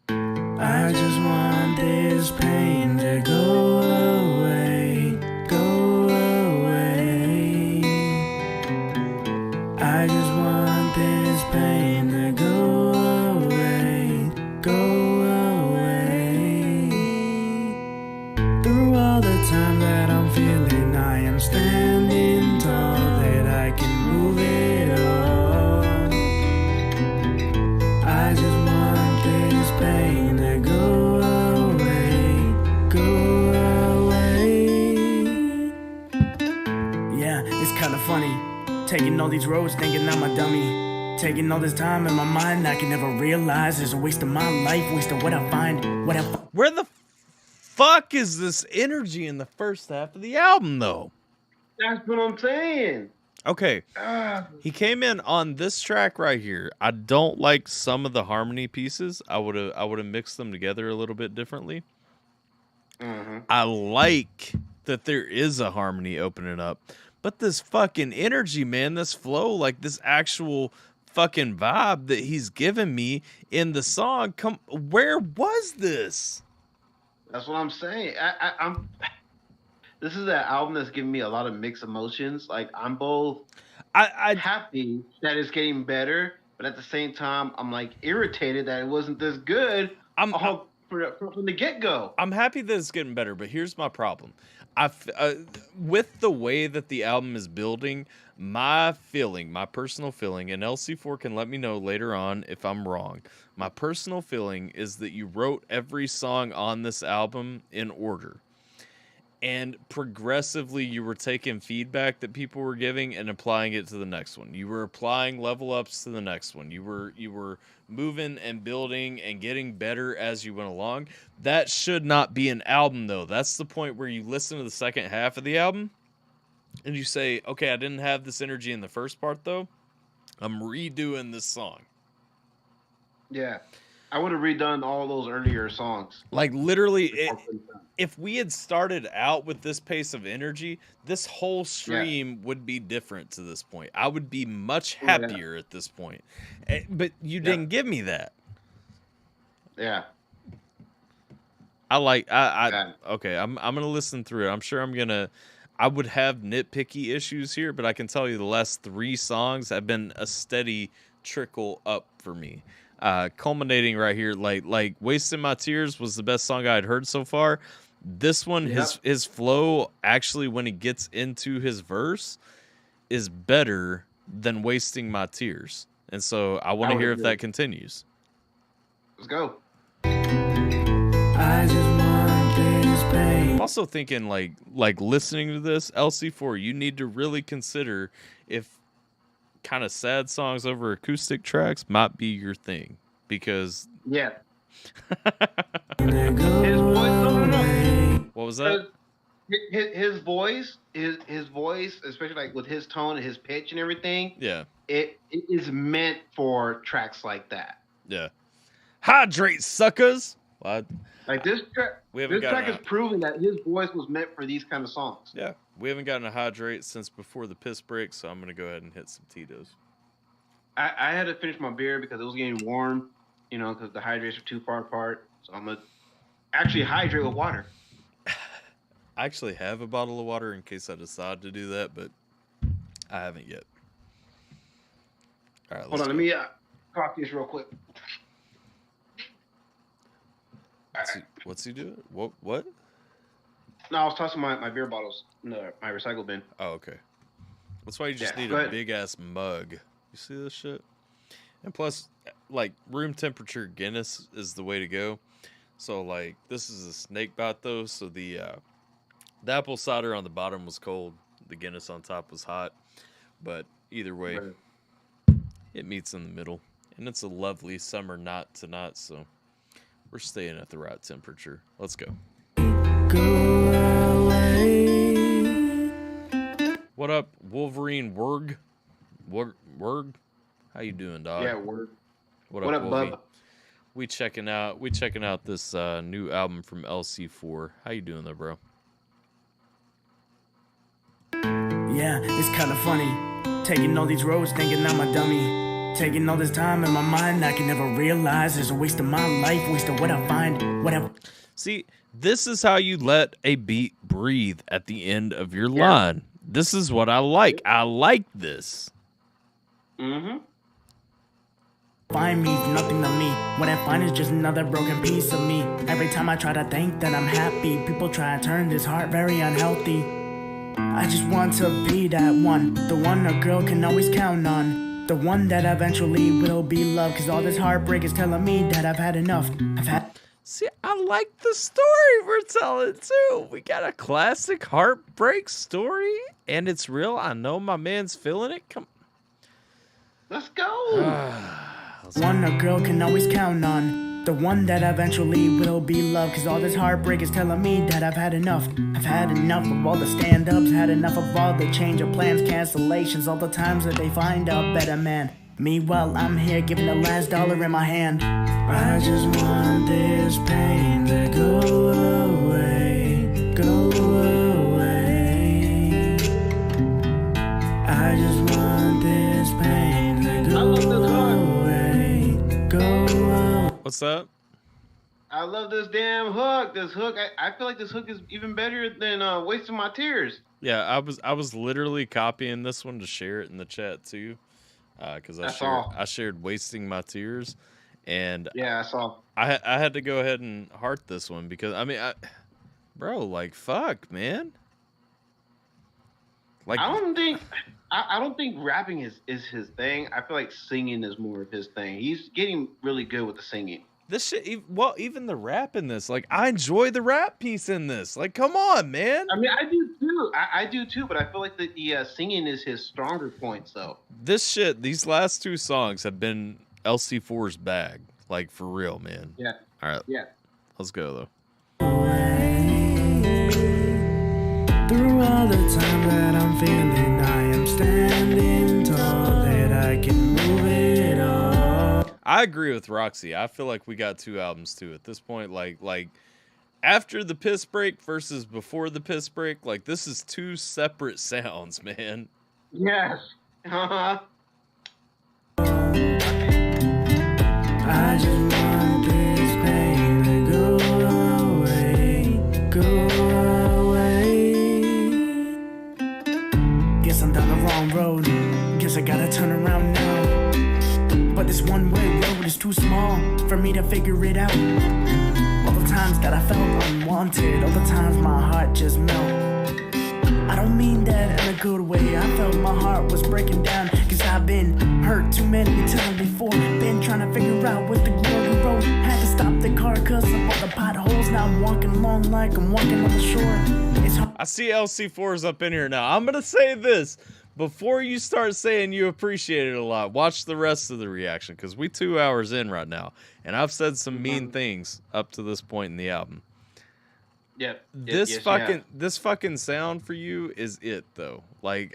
I just want this pain to go away, go away. I just want this pain to go away, go away. Through all the time that I'm feeling, I am standing tall, that I can move it all. I just want this pain to go away, go away. Yeah, it's kind of funny, taking all these roads thinking I'm a dummy, taking all this time in my mind I can never realize it's a waste of my life, waste of what I find, what I find. Where the fuck is this energy in the first half of the album, though? That's what I'm saying. Okay, he came in on this track right here. I don't like some of the harmony pieces. I would have mixed them together a little bit differently. Mm-hmm. I like that there is a harmony opening up, but this fucking energy, man, this flow, like this actual fucking vibe that he's giving me in the song. Where was this? That's what I'm saying. I'm. This is an album that's giving me a lot of mixed emotions. Like, I'm both happy that it's getting better, but at the same time, I'm like irritated that it wasn't this good from the get-go. I'm happy that it's getting better, but here's my problem. With the way that the album is building, my personal feeling, and LC4 can let me know later on if I'm wrong. My personal feeling is that you wrote every song on this album in order. and progressively you were taking feedback that people were giving and applying it to the next one. You were applying level ups to the next one. You were moving and building and getting better as you went along. That should not be an album, though. That's the point where you listen to the second half of the album and you say, okay, I didn't have this energy in the first part, though. I'm redoing this song. Yeah. I would have redone all those earlier songs. Like, literally, if we had started out with this pace of energy, this whole stream would be different to this point. I would be much happier at this point. But you didn't give me that. Yeah. Okay, I'm going to listen through it. I'm sure I would have nitpicky issues here, but I can tell you the last 3 songs have been a steady trickle up for me. Culminating right here, like Wasting My Tears was the best song I'd heard so far. This one, his flow, actually, when he gets into his verse, is better than Wasting My Tears. And so I want to hear if that continues. Let's go. I just want this pain. I'm also thinking, like listening to this, LC4, you need to really consider if kind of sad songs over acoustic tracks might be your thing, because his voice, what was that? His voice, especially like with his tone and his pitch and everything. Yeah, it is meant for tracks like that. Yeah, hydrate, suckers. What? Like this track, is proving that his voice was meant for these kind of songs. Yeah, we haven't gotten a hydrate since before the piss break, so I'm gonna go ahead and hit some Tito's. I had to finish my beer because it was getting warm, because the hydration too far apart. So I'm gonna actually hydrate with water. I actually have a bottle of water in case I decide to do that, but I haven't yet. All right, hold on. Let me cough this real quick. What's he doing? What? No, I was tossing my beer bottles in my recycle bin. Oh, okay. That's why you just need a big ass mug. You see this shit? And plus, like, room temperature Guinness is the way to go. So, like, this is a snake bite though. So the apple cider on the bottom was cold. The Guinness on top was hot. But either way, it meets in the middle, and it's a lovely summer night tonight. So we're staying at the right temperature. Let's go. What up, Wolverine Werg? Werg? How you doing, dog? Yeah, Werg. What up, Bub? We checking out this new album from LC4. How you doing there, bro? Yeah, it's kind of funny. Taking all these roads, thinking I'm a dummy. Taking all this time in my mind, I can never realize it's a waste of my life, waste of what I find, whatever. See, this is how you let a beat breathe at the end of your line. This is what I like. I like this. Mm-hmm. Find means nothing to me. What I find is just another broken piece of me. Every time I try to think that I'm happy, people try to turn this heart very unhealthy. I just want to be that one, the one a girl can always count on. The one that eventually will be loved, cause all this heartbreak is telling me that I've had enough. See, I like the story we're telling too. We got a classic heartbreak story, and it's real. I know my man's feeling it. Come, let's go. One a girl can always count on. The one that eventually will be loved, cause all this heartbreak is telling me that I've had enough. I've had enough of all the stand-ups, had enough of all the change of plans, cancellations, all the times that they find a better man. Meanwhile, I'm here giving the last dollar in my hand. I just want this pain to go away, go away. I just want this pain to go away, go away. What's that? I love this damn hook. This hook, I feel like this hook is even better than Wasting My Tears. Yeah, I was literally copying this one to share it in the chat too, because I shared Wasting My Tears, and yeah, I saw. I had to go ahead and heart this one because bro, like fuck, man. Like I don't think rapping is his thing. I feel like singing is more of his thing. He's getting really good with the singing. This shit, even the rap in this, like, I enjoy the rap piece in this. Like, come on, man. I mean, I do too. I do too, but I feel like the singing is his stronger points, though. This shit, these last two songs have been LC4's bag. Like, for real, man. Yeah. All right. Yeah. Let's go, though. Through all the time that I'm feeling, I am standing tall, that I can move it all. I agree with Roxy. I feel like we got two albums too at this point. Like after the piss break versus before the piss break. Like, this is two separate sounds, man. Yes. Uh-huh. I just want this pain to go away, go away. Guess I'm down the wrong road. Guess I gotta turn around now. But this one-way road is too small for me to figure it out. All the times that I felt unwanted, all the times my heart just melted. I don't mean that in a good way. I felt my heart was breaking down, cause I've been hurt too many times before. Been trying to figure out what the glory road. Had to stop the car cause of all the potholes. Now I'm walking along like I'm walking on the shore. It's hard. I see LC4's up in here now. I'm gonna say this. Before you start saying you appreciate it a lot, watch the rest of the reaction, because we 2 hours in right now, and I've said some mean things up to this point in the album. Yeah. This fucking sound for you is it though. Like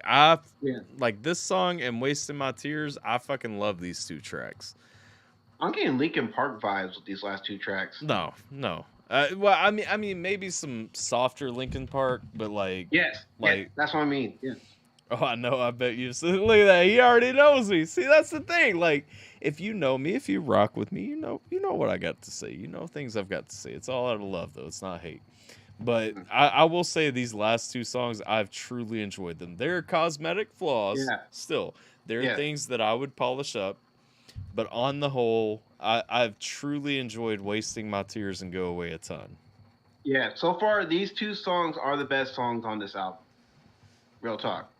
like this song and Wasting My Tears, I fucking love these two tracks. I'm getting Linkin Park vibes with these last two tracks. No. Well, I mean, maybe some softer Linkin Park, but like, yes, that's what I mean. Yeah. Oh, I know. I bet you. So look at that. He already knows me. See, that's the thing. Like, if you know me, if you rock with me, you know what I got to say. You know things I've got to say. It's all out of love, though. It's not hate. But I will say these last two songs, I've truly enjoyed them. There are cosmetic flaws still. There are things that I would polish up. But on the whole, I've truly enjoyed Wasting My Tears and Go Away a ton. Yeah, so far, these two songs are the best songs on this album. Real talk.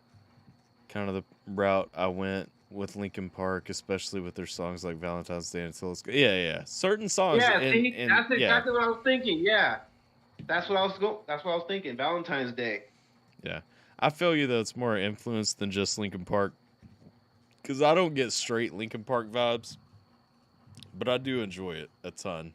Kind of the route I went with Linkin Park, especially with their songs like Valentine's Day Until It's Good. Yeah. Certain songs. Yeah, that's exactly what I was thinking. Yeah. That's what I was thinking. Valentine's Day. Yeah. I feel you, though. It's more influenced than just Linkin Park. Because I don't get straight Linkin Park vibes. But I do enjoy it a ton.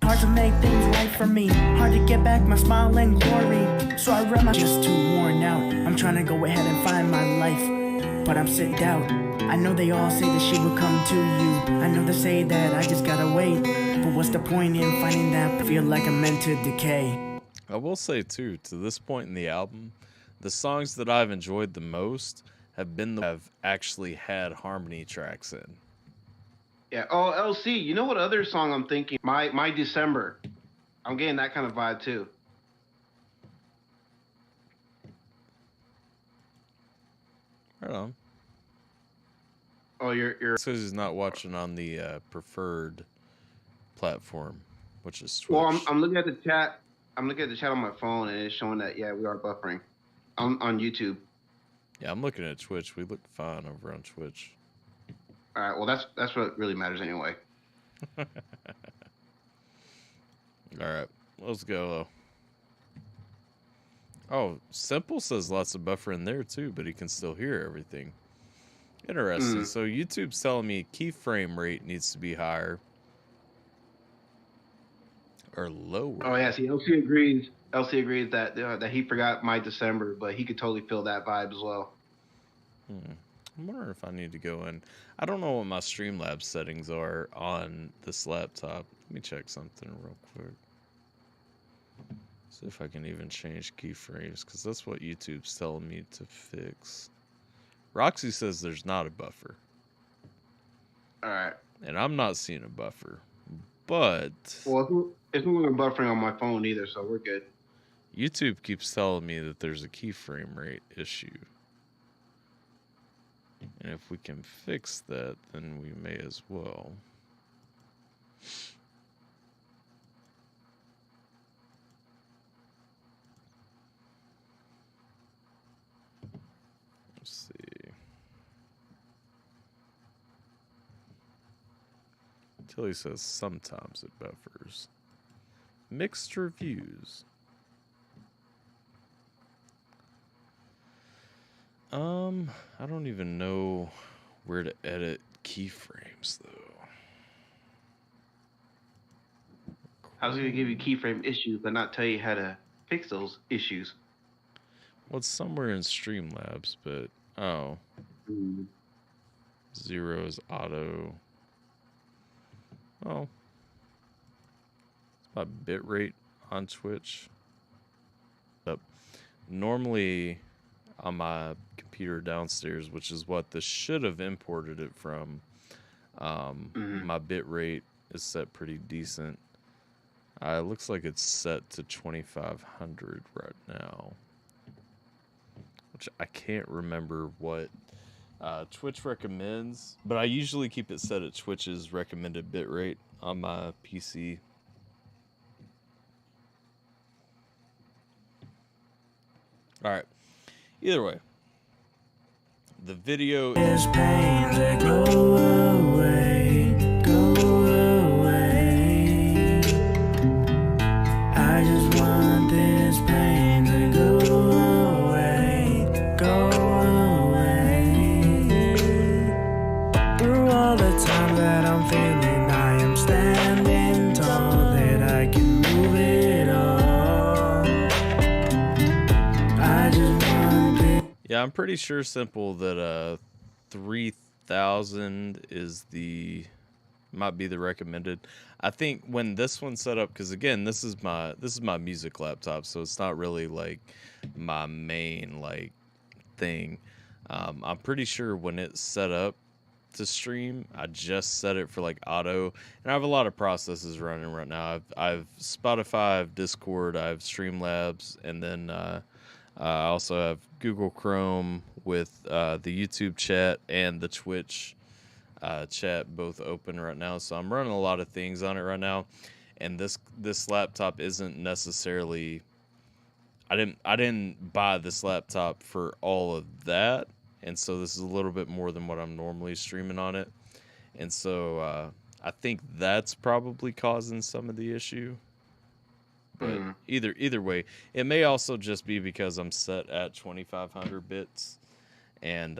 Hard to make things right for me. Hard to get back my smile and glory. So I run my just too worn out. I'm trying to go ahead and find my life, but I'm sitting out. I know they all say that she will come to you. I know they say that I just gotta wait. But what's the point in finding that? I feel like I'm meant to decay. I will say too, to this point in the album, the songs that I've enjoyed the most have been the have actually had harmony tracks in. Yeah. Oh, LC, you know what other song I'm thinking? My December. I'm getting that kind of vibe too. Right on. Oh, you're. It says he's not watching on the preferred platform, which is Twitch. Well, I'm looking at the chat. I'm looking at the chat on my phone, and it's showing that we are buffering on YouTube. Yeah, I'm looking at Twitch. We look fine over on Twitch. All right. Well, that's what really matters anyway. All right, let's go. Oh, Simple says lots of buffer in there too, but he can still hear everything. Interesting. So YouTube's telling me keyframe rate needs to be higher or lower. Oh yeah, see, LC agrees. LC agrees that that he forgot My December, but he could totally feel that vibe as well. I'm wondering if I need to go in. I don't know what my Streamlabs settings are on this laptop. Let me check something real quick. See if I can even change keyframes, because that's what YouTube's telling me to fix. Roxy says there's not a buffer. All right. And I'm not seeing a buffer. But well, it's not buffering on my phone either, so we're good. YouTube keeps telling me that there's a keyframe rate issue. And if we can fix that, then we may as well. Let's see. Kelly says sometimes it buffers. Mixed reviews. I don't even know where to edit keyframes though. I was gonna give you keyframe issues, but not tell you how to fix those issues. Well, it's somewhere in Streamlabs, but oh. 0 is auto. Oh. It's my bitrate on Twitch. Yep. Normally on my computer downstairs, which is what this should have imported it from, my bitrate is set pretty decent. It looks like it's set to 2500 right now, which I can't remember what Twitch recommends, but I usually keep it set at Twitch's recommended bitrate on my PC. All right. Either way, the video is pain to go away, go away. I just want this pain to go away, go away. Through all the time that I'm feeling, I am standing tall, that I can move it all. I just want it. Yeah, I'm pretty sure simple that 3000 is might be the recommended. I think when this one's set up, because again, this is my music laptop, so it's not really like my main like thing. I'm pretty sure when it's set up to stream, I just set it for like auto, and I have a lot of processes running right now. I've Spotify, I have Discord, I have Streamlabs, and then I also have Google Chrome with the YouTube chat and the Twitch chat both open right now. So I'm running a lot of things on it right now. And this laptop isn't necessarily, I didn't buy this laptop for all of that. And so this is a little bit more than what I'm normally streaming on it. And so I think that's probably causing some of the issue. But either way, it may also just be because I'm set at 2500 bits, and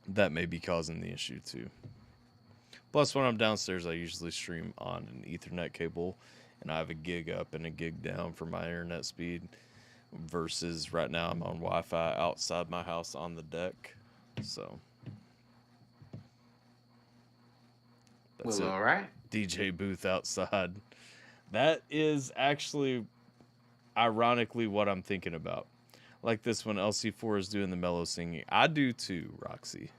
that may be causing the issue too. Plus, when I'm downstairs, I usually stream on an Ethernet cable, and I have a gig up and a gig down for my internet speed, versus right now I'm on Wi-Fi outside my house on the deck. So that's well, it. all right. DJ booth outside. That is actually, ironically, what I'm thinking about. Like this one, LC4 is doing the mellow singing. I do too, Roxy.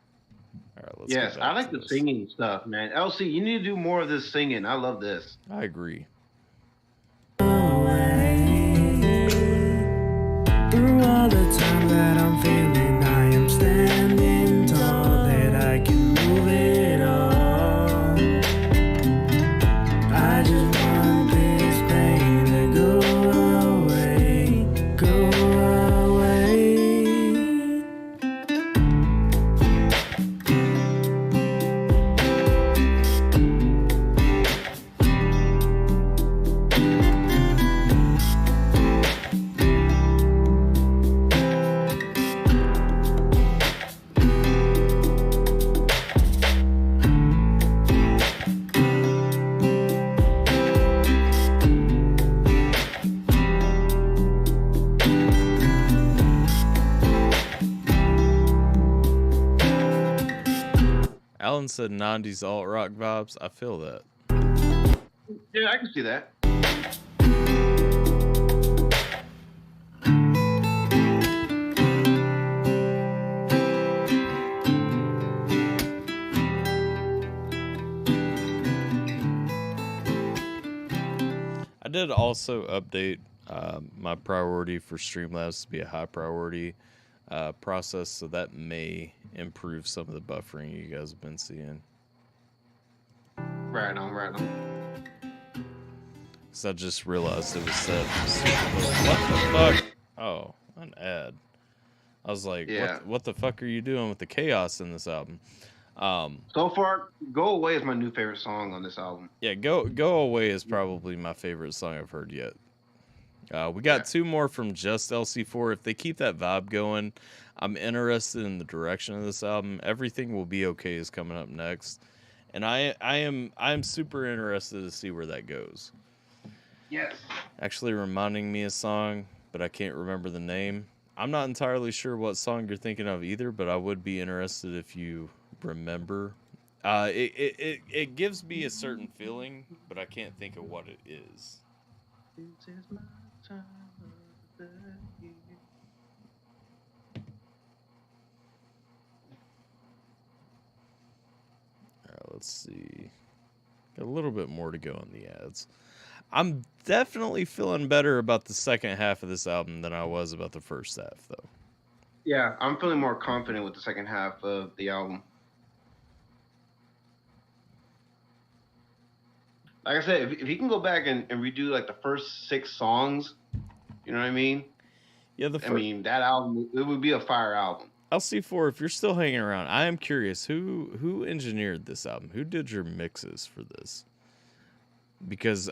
All right, let's yes, I like the singing stuff, man. LC, you need to do more of this singing. I love this. I agree. Through all the time that I'm feeling, I am standing tall, that I can move it all. I just want this pain to go away, go away. Alan said 90s alt rock vibes. I feel that. Yeah, I can see that. I did also update my priority for Streamlabs to be a high priority process, so that may improve some of the buffering you guys have been seeing. Right on, right on. So I just realized it was set. What the fuck? Oh, an ad. I was like, Yeah. what the fuck are you doing with the chaos in this album? So far, "Go Away" is my new favorite song on this album. Yeah, Go Away is probably my favorite song I've heard yet. We got 2 more from just LC4. If they keep that vibe going, I'm interested in the direction of this album. Everything Will Be Okay is coming up next, and I'm super interested to see where that goes. Yes. Actually reminding me a song, but I can't remember the name. I'm not entirely sure what song you're thinking of either, but I would be interested if you remember. It gives me a certain feeling, but I can't think of what it is. This is my time of the year. All right, let's see. Got a little bit more to go on the ads. I'm definitely feeling better about the second half of this album than I was about the first half, though. Yeah, I'm feeling more confident with the second half of the album. Like I said, if he can go back and redo like the first 6 songs, you know what I mean? Yeah, I mean, that album, it would be a fire album. LC4, if you're still hanging around, I am curious who engineered this album? Who did your mixes for this? Because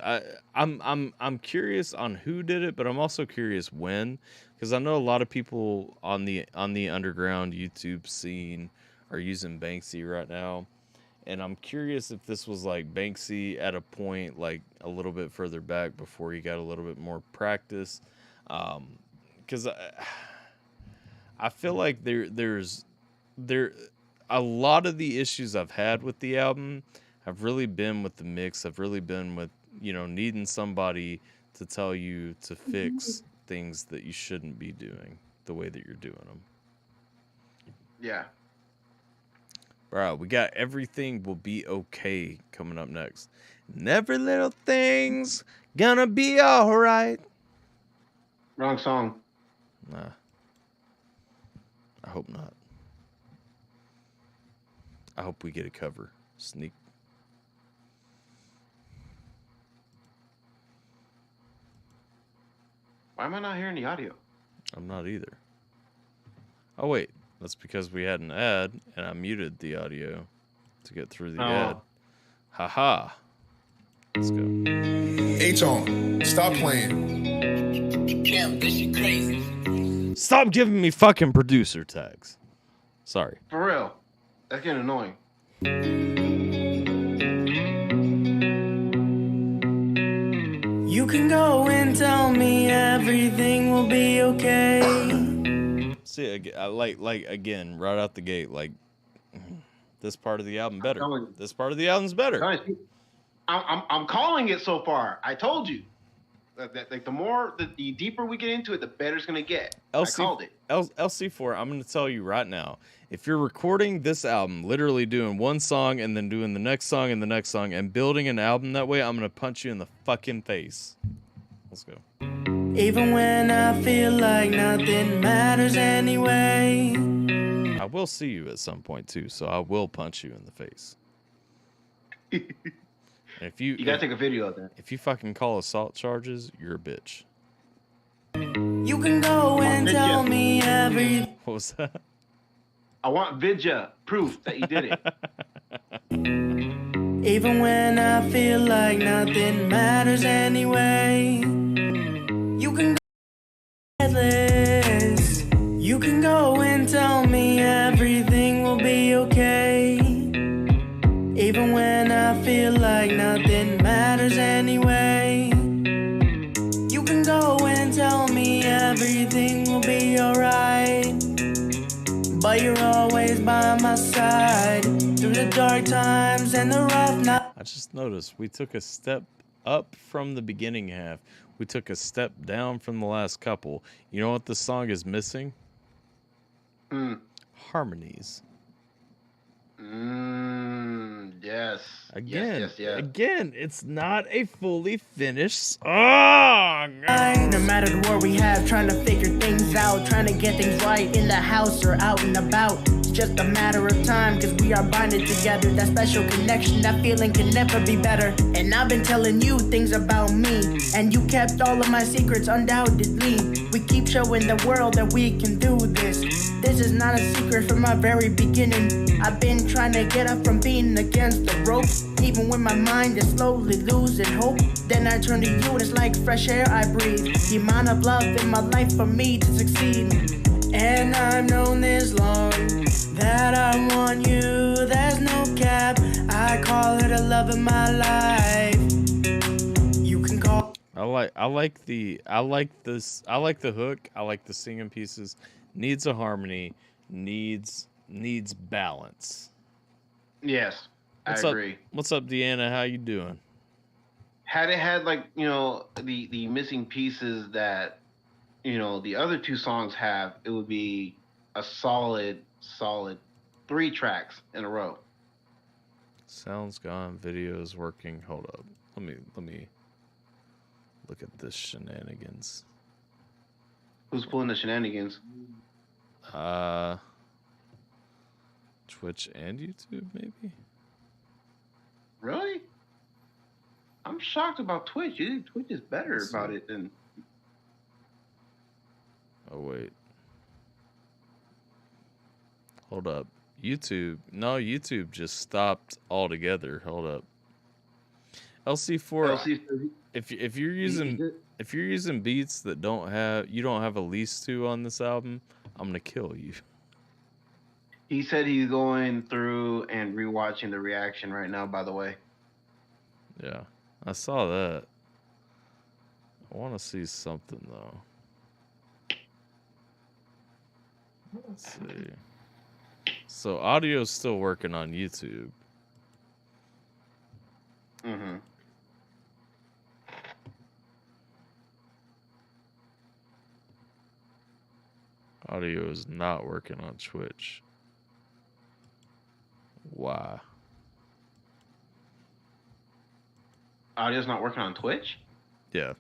I'm curious on who did it, but I'm also curious when, because I know a lot of people on the underground YouTube scene are using Banksy right now, and I'm curious if this was like Banksy at a point like a little bit further back before he got a little bit more practice, because I feel like there's a lot of the issues I've had with the album have really been with the mix. I've really been with, needing somebody to tell you to fix things that you shouldn't be doing the way that you're doing them. Yeah. Bro, we got Everything Will Be Okay coming up next. And every little thing's gonna be all right. Wrong song. Nah. I hope not. I hope we get a cover. Sneak. Why am I not hearing the audio? I'm not either. Oh, wait. That's because we had an ad, and I muted the audio to get through the ad. Haha. Let's go. H-On, stop playing. Damn, this shit crazy. Stop giving me fucking producer tags. Sorry. For real. That's getting annoying. You can go and tell me everything will be okay. See, I like again, right out the gate, like this part of the album better. This part of the album's better. I'm calling it so far. I told you. Like the deeper we get into it, the better it's gonna get. I called it. LC4, I'm gonna tell you right now. If you're recording this album, literally doing one song and then doing the next song and the next song and building an album that way, I'm gonna punch you in the fucking face. Let's go. Even when I feel like nothing matters anyway. I will see you at some point too, so I will punch you in the face. And if you gotta take a video of that. If you fucking call assault charges, you're a bitch. You can go and tell me everything. What was that? I want vidya proof that you did it. Even when I feel like nothing matters anyway. You can go this. You can go and tell me everything will be okay. Even when I feel like nothing matters anyway. You can go and tell me everything will be alright. But you're always by my side through the dark times and the rough nights. I just noticed we took a step up from the beginning half. We took a step down from the last couple. You know what the song is missing? Harmonies. Yes. Again, yes. again, it's not a fully finished song. No matter the war we have, trying to figure things out, trying to get things right in the house or out and about. It's just a matter of time, cause we are bonded together. That special connection, that feeling can never be better. And I've been telling you things about me, and you kept all of my secrets undoubtedly. We keep showing the world that we can do this. This is not a secret from my very beginning. I've been trying to get up from being against the ropes, even when my mind is slowly losing hope. Then I turn to you and it's like fresh air I breathe. The amount of love in my life for me to succeed. And I've known this long that I want you, there's no cap. I call her the love of my life. You can call. I like the hook. I like the singing pieces. Needs a harmony. Needs balance. Yes, I agree. What's up, Deanna? How you doing? Had it had like, you know, the missing pieces that, you know, the other two songs have, it would be a solid 3 tracks in a row. Sound's gone. Video's working. Hold up. Let me look at this shenanigans. Who's pulling the shenanigans? Twitch and YouTube, maybe? Really? I'm shocked about Twitch. You think Twitch is better about it than... Oh, wait. Hold up. YouTube. No, YouTube just stopped altogether. Hold up. LC4. If you're using beats that you don't have a lease to on this album, I'm gonna kill you. He said he's going through and rewatching the reaction right now, by the way. Yeah, I saw that. I want to see something though. Let's see. So audio's still working on YouTube. Mm-hmm. Audio is not working on Twitch. Why? Audio's not working on Twitch? Yeah.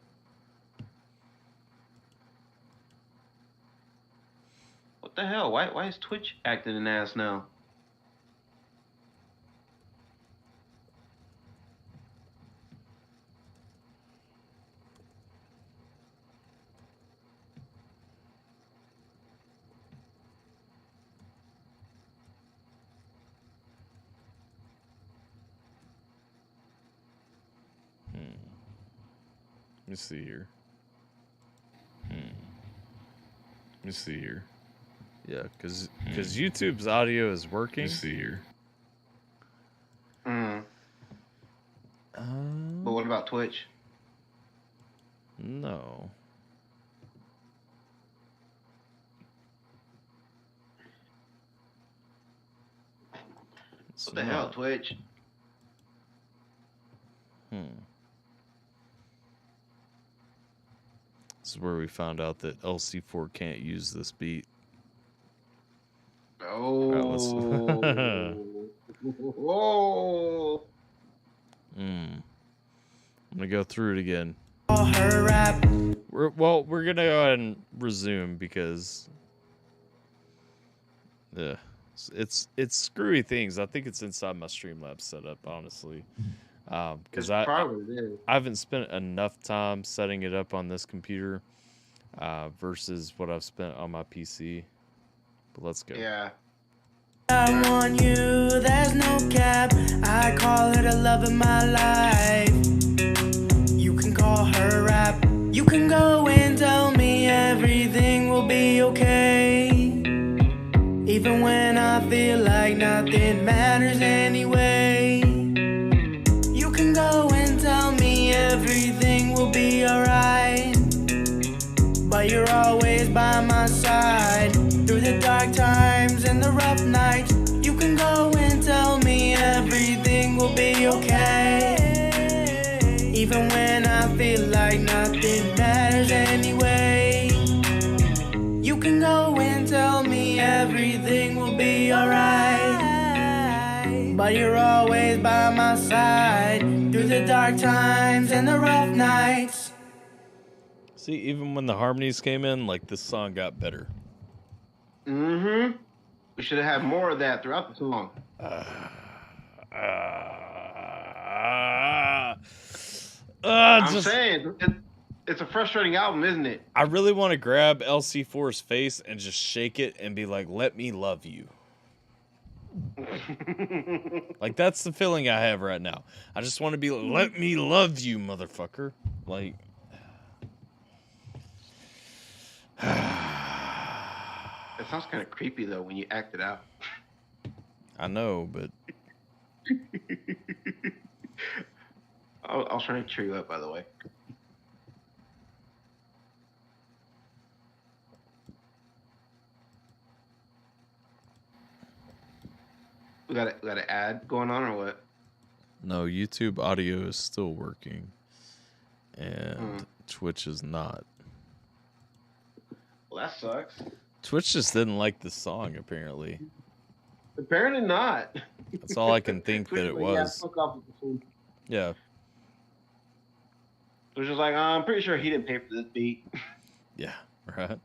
What the hell? Why is Twitch acting an ass now? Let me see here. Let me see here. Yeah, because YouTube's audio is working. Let me see here. But what about Twitch? No. What the hell, Twitch? This is where we found out that LC4 can't use this beat. Oh. Oh. I'm gonna go through it again. We're gonna go ahead and resume because it's screwy things. I think it's inside my Streamlabs setup, honestly. Because I haven't spent enough time setting it up on this computer versus what I've spent on my PC. But let's go. Yeah. I want you, there's no cap. I call her the love of my life. You can call her rap. You can go and tell me everything will be okay. Even when I feel like nothing matters anyway. You can go and tell me everything will be alright. But you're always by my side. Through the dark times and the rough nights. You can go and tell me everything will be okay. Even when I feel like nothing matters anyway. You can go and tell me everything will be alright. But you're always by my side. Through the dark times and the rough nights. See, even when the harmonies came in, like this song got better. Mm-hmm. We should have had more of that throughout the song. I'm saying it's a frustrating album, isn't it? I really want to grab LC4's face and just shake it and be like, "Let me love you." Like that's the feeling I have right now. I just want to be like, "Let me love you, motherfucker." Like. It sounds kind of creepy though when you act it out. I know, but I was trying to cheer you up, by the way. We got an ad going on or what? no, YouTube audio is still working, and Twitch is not. Well, that sucks. Twitch just didn't like the song, apparently. Apparently not. That's all I can think that it was. Yeah. It was just like, I'm pretty sure he didn't pay for this beat. Yeah, right.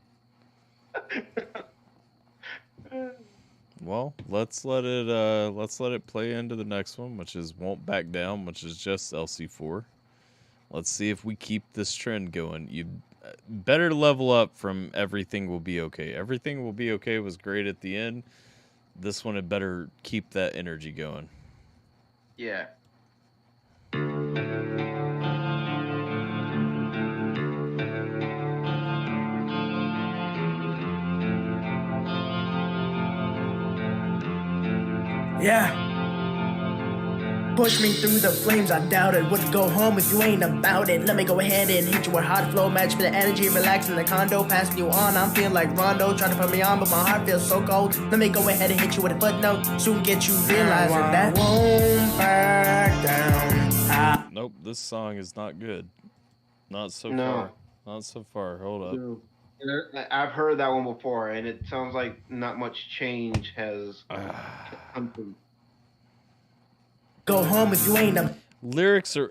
Well, let's let it play into the next one, which is Won't Back Down, which is just LC4. Let's see if we keep this trend going. You better level up from Everything Will Be Okay. Everything Will Be Okay was great at the end. This one had better keep that energy going. Yeah. Yeah. Push me through the flames, I doubted. Would go home if you ain't about it. Let me go ahead and hit you with hot flow. Match for the energy, relax in the condo. Passing you on, I'm feeling like Rondo. Try to put me on, but my heart feels so cold. Let me go ahead and hit you with a footnote. Soon get you realizing that won't back down. Nope, this song is not good. Not so No. far. Not so far. Hold up. No. I've heard that one before, and it sounds like not much change has come through. Go home if you ain't Lyrics are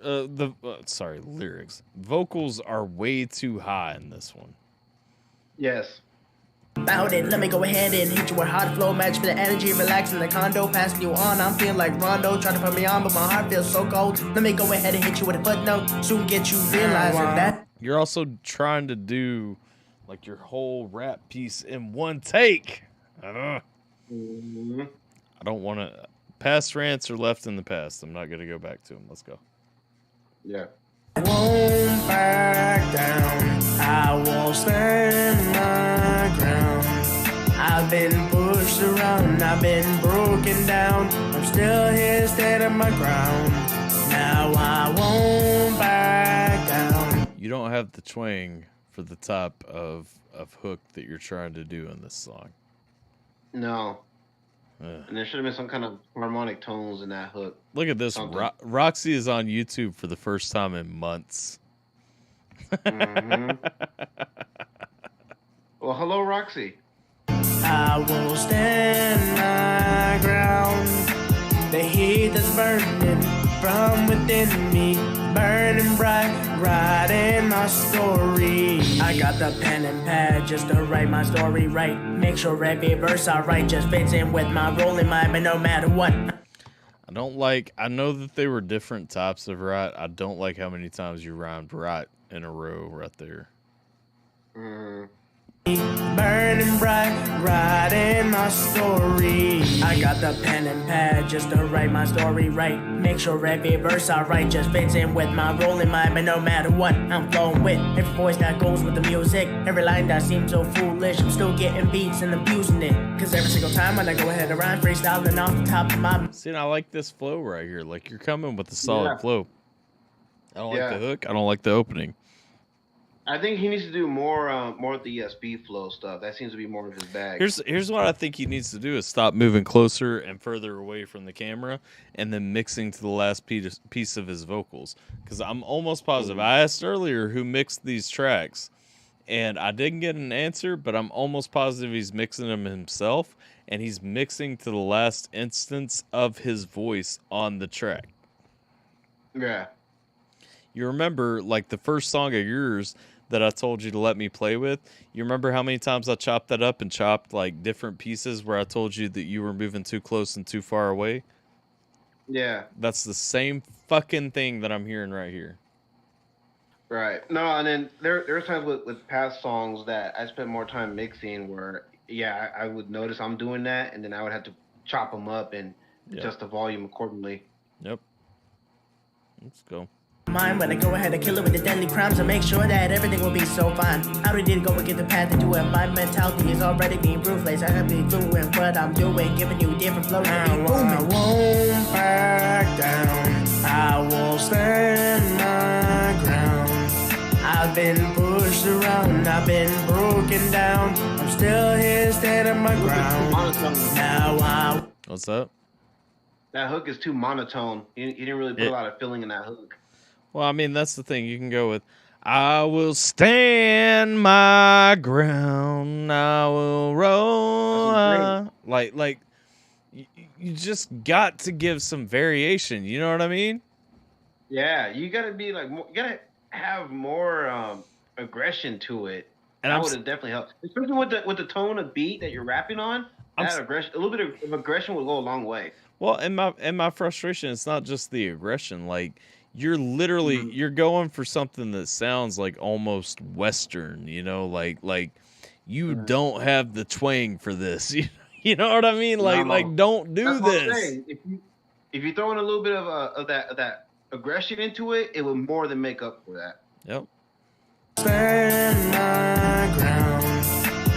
lyrics. Vocals are way too high in this one. Yes. about it. Let me go ahead and hit you with hot flow. Match for the energy, relax in the condo. Passing you on, I'm feeling like Rondo. Trying to put me on, but my heart feels so cold. Let me go ahead and hit you with a footnote. Soon get you realizing that. You're also trying to do like your whole rap piece in one take. I don't want to. Past rants are left in the past. I'm not going to go back to them. Let's go. Yeah. I won't back down. I won't stand my ground. I've been pushed around. I've been broken down. I'm still here standing my ground. Now I won't back down. You don't have the twang for the top of hook that you're trying to do in this song. No. And there should have been some kind of harmonic tones in that hook. Look at this. Roxy is on YouTube for the first time in months. Well, hello, Roxy. I will stand my ground. The heat that's burning from within me, burning bright, writing my story. I got the pen and pad just to write my story right. Make sure every verse I write just fits in with my rolling mind, but no matter what. I know that they were different types of right. I don't like how many times you rhymed right in a row right there. Burning bright, writing my story. I got the pen and pad just to write my story right. Make sure every verse I write just fits in with my rolling mind, but no matter what, I'm flowing with every voice that goes with the music. Every line that seems so foolish, I'm still getting beats and abusing it. Cause every single time when I go ahead and rhyme, freestyling off the top of my... See, and I like this flow right here. Like, you're coming with a solid flow. I don't like the hook. I don't like the opening. I think he needs to do more of the ESP flow stuff. That seems to be more of his bag. Here's what I think he needs to do is stop moving closer and further away from the camera and then mixing to the last piece of his vocals. Because I'm almost positive. I asked earlier who mixed these tracks, and I didn't get an answer, but I'm almost positive he's mixing them himself, and he's mixing to the last instance of his voice on the track. Yeah. You remember, like, the first song of yours, that I told you to let me play with. You remember how many times I chopped that up and chopped like different pieces where I told you that you were moving too close and too far away? Yeah. That's the same fucking thing that I'm hearing right here. Right. No, and then there's times with past songs that I spent more time mixing where, yeah, I would notice I'm doing that, and then I would have to chop them up and adjust the volume accordingly. Yep. Let's go. Mine, but I go ahead and kill it with the deadly crimes and make sure that everything will be so fine. I already did go and get the path to do it. My mentality is already being ruthless. I can be doing what I'm doing, giving you different flows. I won't back down. I will stand my ground. I've been pushed around. I've been broken down. I'm still here standing my ground. Now What's up? That hook is too monotone. You didn't really put a lot of feeling in that hook. Well, I mean, that's the thing. You can go with, I will stand my ground. I will roll. Like, you just got to give some variation. You know what I mean? Yeah, you gotta be like, you gotta have more aggression to it. And that would have definitely helped, especially with the tone of beat that you're rapping on. That aggression, a little bit of aggression will go a long way. Well, and my frustration, it's not just the aggression. Like, you're literally you're going for something that sounds like almost Western, you know, like you don't have the twang for this. You know what I mean? Like don't do this. If you throw in a little bit of that aggression into it, it will more than make up for that. Yep. stand my ground.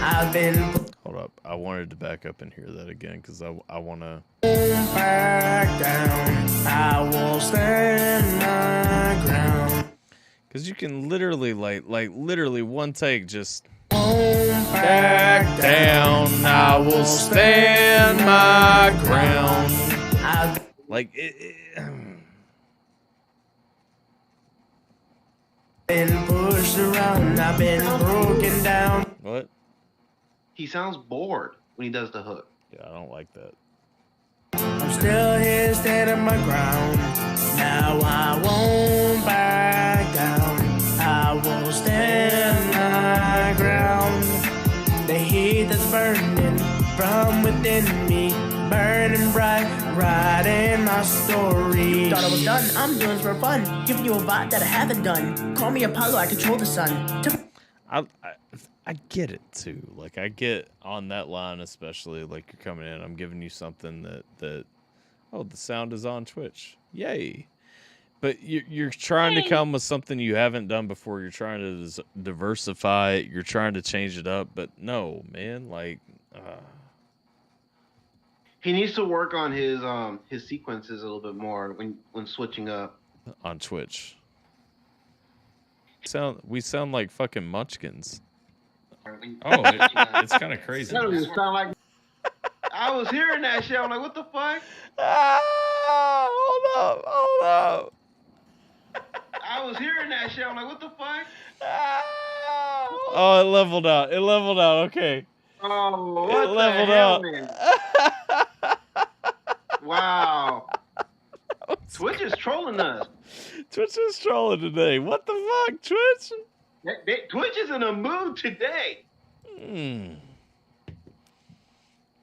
I've been Hold up. I wanted to back up and hear that again because I want to back down. I will stand my ground. Because you can literally like literally one take just back down. I will stand my ground. Like it been pushed around. I've been broken down. What? He sounds bored when he does the hook. Yeah, I don't like that. I'm still here standing my ground. Now I won't back down. I will stand my ground. The heat that's burning from within me, burning bright, writing my story. Thought I was done, I'm doing this for fun, giving you a vibe that I haven't done. Call me Apollo, I control the sun. I get it too. Like I get on that line, especially like you're coming in. I'm giving you something that oh, the sound is on Twitch. Yay! But you're trying to come with something you haven't done before. You're trying to diversify it. You're trying to change it up. But no, man, like he needs to work on his sequences a little bit more when switching up on Twitch. We sound like fucking munchkins. Oh, it's kind of crazy. That doesn't sound like. I was hearing that shit. I'm like, what the fuck? Hold up. I was hearing that shit. I'm like, what the fuck? Oh, it leveled out. Okay. Oh, what it leveled the hell, out. Man? Wow. Twitch is trolling us. Twitch is trolling today. What the fuck, Twitch? Twitch is in a mood today.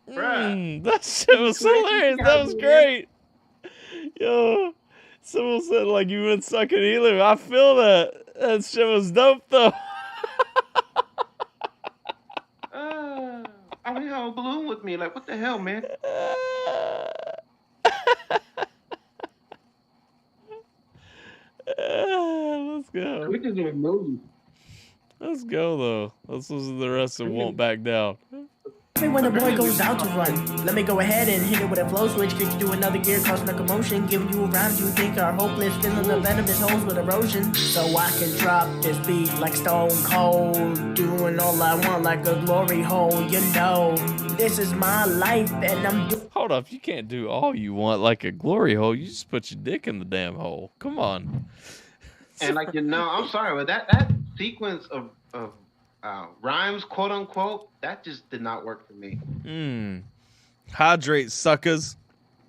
That shit was hilarious. That was great. Yo, someone said like you've been sucking helium. I feel that. That shit was dope though. I mean, have a balloon with me. Like, what the hell, man? Let's go. Twitch is in a mood. Let's go though. Let's listen to the rest of Won't Back Down. When the boy goes out to run, let me go ahead and hit it with a flow switch. Kick you to another gear, causing a commotion. Giving you around, you think are hopeless. Filling the venomous holes with erosion. So I can drop this beat like Stone Cold. Doing all I want like a glory hole. You know, this is my life and I'm Hold up, you can't do all you want like a glory hole. You just put your dick in the damn hole. Come on. And like, I'm sorry, but that sequence of rhymes, quote unquote, that just did not work for me. Hydrate, suckers.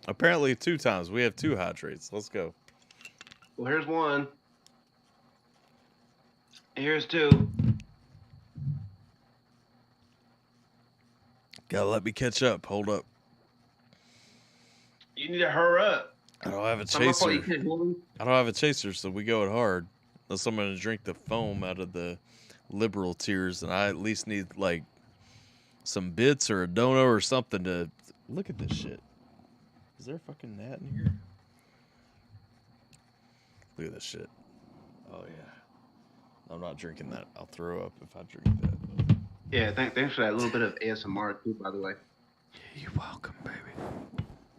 Apparently 2 times. We have 2 hydrates. Let's go. Well, here's one. Here's two. Gotta let me catch up. Hold up. You need to hurry up. I don't have a Some of chaser. you can't hold 'em. I don't have a chaser, so we go it hard. Unless I'm gonna drink the foam out of the liberal tears, and I at least need like some bits or a dono or something to look at this shit. Is there a fucking gnat in here? Look at this shit. Oh yeah. I'm not drinking that. I'll throw up if I drink that. Yeah, thanks for that little bit of ASMR too, by the way. Yeah, you're welcome, baby.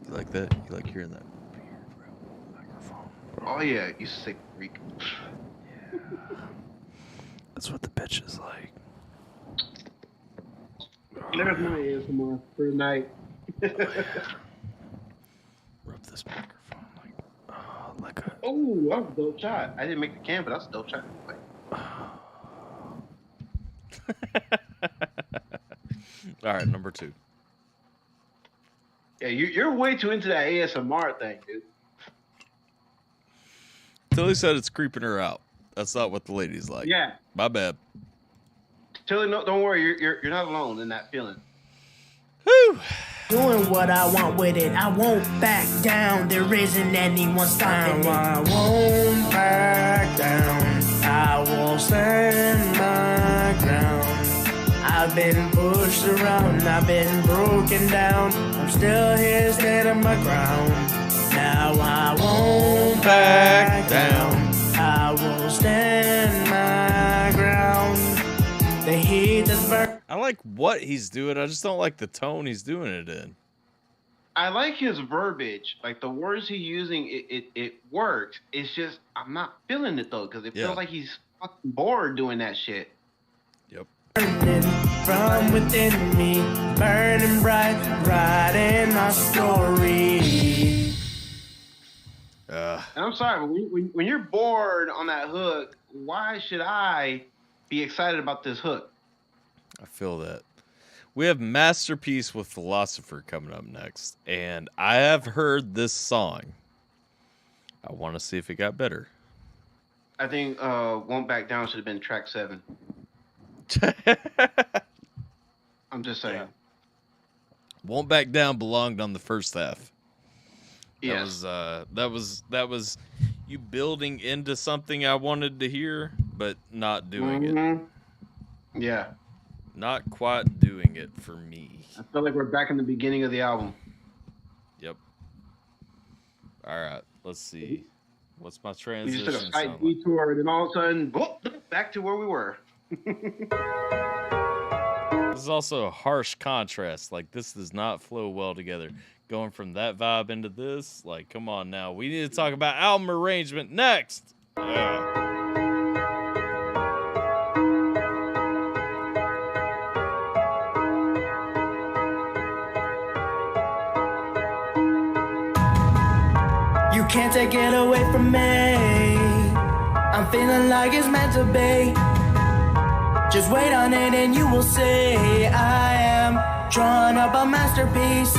You like that? You like hearing that beard, bro? Microphone. Oh yeah, you sick freak. Yeah. That's what the bitch is like. There's my ASMR for the night. Oh, yeah. Rub this microphone like a. Oh, that was a dope shot. I didn't make the can, but that's a dope shot. All right, number 2. Yeah, you're way too into that ASMR thing, dude. Tilly said it's creeping her out. That's not what the ladies like. Yeah. My bad. Tilly, no, don't worry. You're not alone in that feeling. Whew. Doing what I want with it, I won't back down. There isn't anyone stopping me. I won't back down. I will stand my ground. I've been pushed around, I've been broken down. I'm still here standing my ground. Now I won't back down. I will stand my ground. The heat that's burning. I like what he's doing. I just don't like the tone he's doing it in. I like his verbiage. Like the words he's using, it works. It's just I'm not feeling it though, because it feels like he's fucking bored doing that shit. Yep. Burning from within me, burning bright, writing my story. And I'm sorry, but when you're bored on that hook, why should I be excited about this hook? I feel that. We have Masterpiece with Philosopher coming up next, and I have heard this song. I want to see if it got better. I think Won't Back Down should have been track 7. I'm just saying. Yeah. Won't Back Down belonged on the first half. Yes. That was you building into something I wanted to hear, but not doing it. Yeah. Not quite doing it for me. I feel like we're back in the beginning of the album. Yep. All right, let's see. What's my We transition? just took a slight detour, and then all of a sudden, whoop, back to where we were. This is also a harsh contrast. Like, this does not flow well together. Going from that vibe into this, like, come on now. We need to talk about album arrangement next. Yeah. You can't take it away from me. I'm feeling like it's meant to be. Just wait on it and you will see. I am drawing up a masterpiece.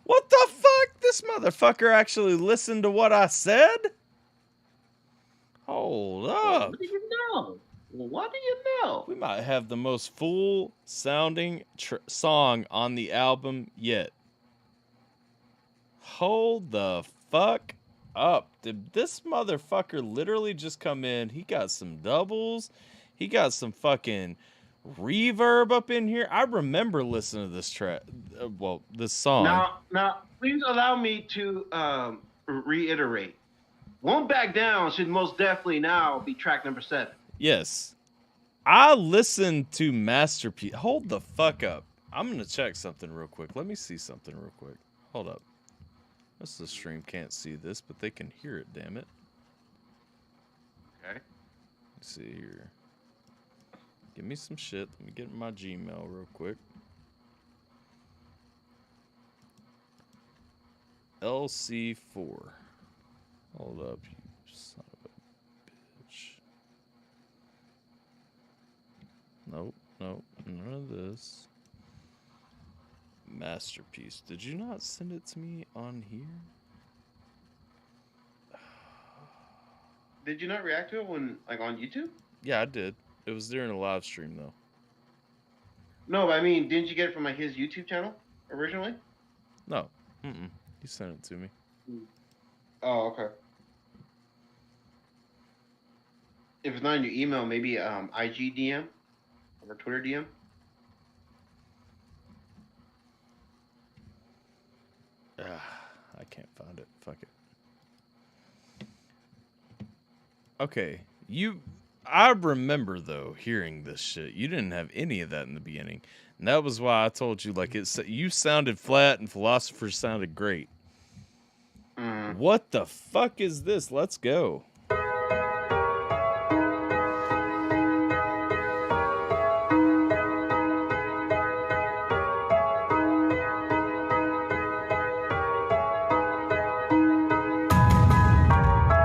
What the fuck? This motherfucker actually listened to what I said? Hold up. What do you know? What do you know? We might have the most full sounding song on the album yet. Hold the fuck up. Did this motherfucker literally just come in? He got some doubles. He got some fucking reverb up in here. I remember listening to this track. This song. Now, please allow me to reiterate. Won't Back Down should most definitely now be track number 7. Yes. I listened to Masterpiece. Hold the fuck up. I'm going to check something real quick. Let me see something real quick. Hold up. Most of the stream can't see this, but they can hear it, damn it. Okay. Let's see here. Give me some shit. Let me get my Gmail real quick. LC4. Hold up, you son of a bitch. Nope, none of this. Masterpiece. Did you not send it to me on here? Did you not react to it when, like, on YouTube? Yeah, I did. It was during a live stream though. No, but I mean, didn't you get it from like his YouTube channel originally? No. He sent it to me. Oh, okay. If it's not in your email, maybe IG DM or Twitter DM. I can't find it. Fuck it. Okay, I remember though hearing this shit. You didn't have any of that in the beginning, and that was why I told you like you sounded flat and Philosopher sounded great. What the fuck is this? Let's go.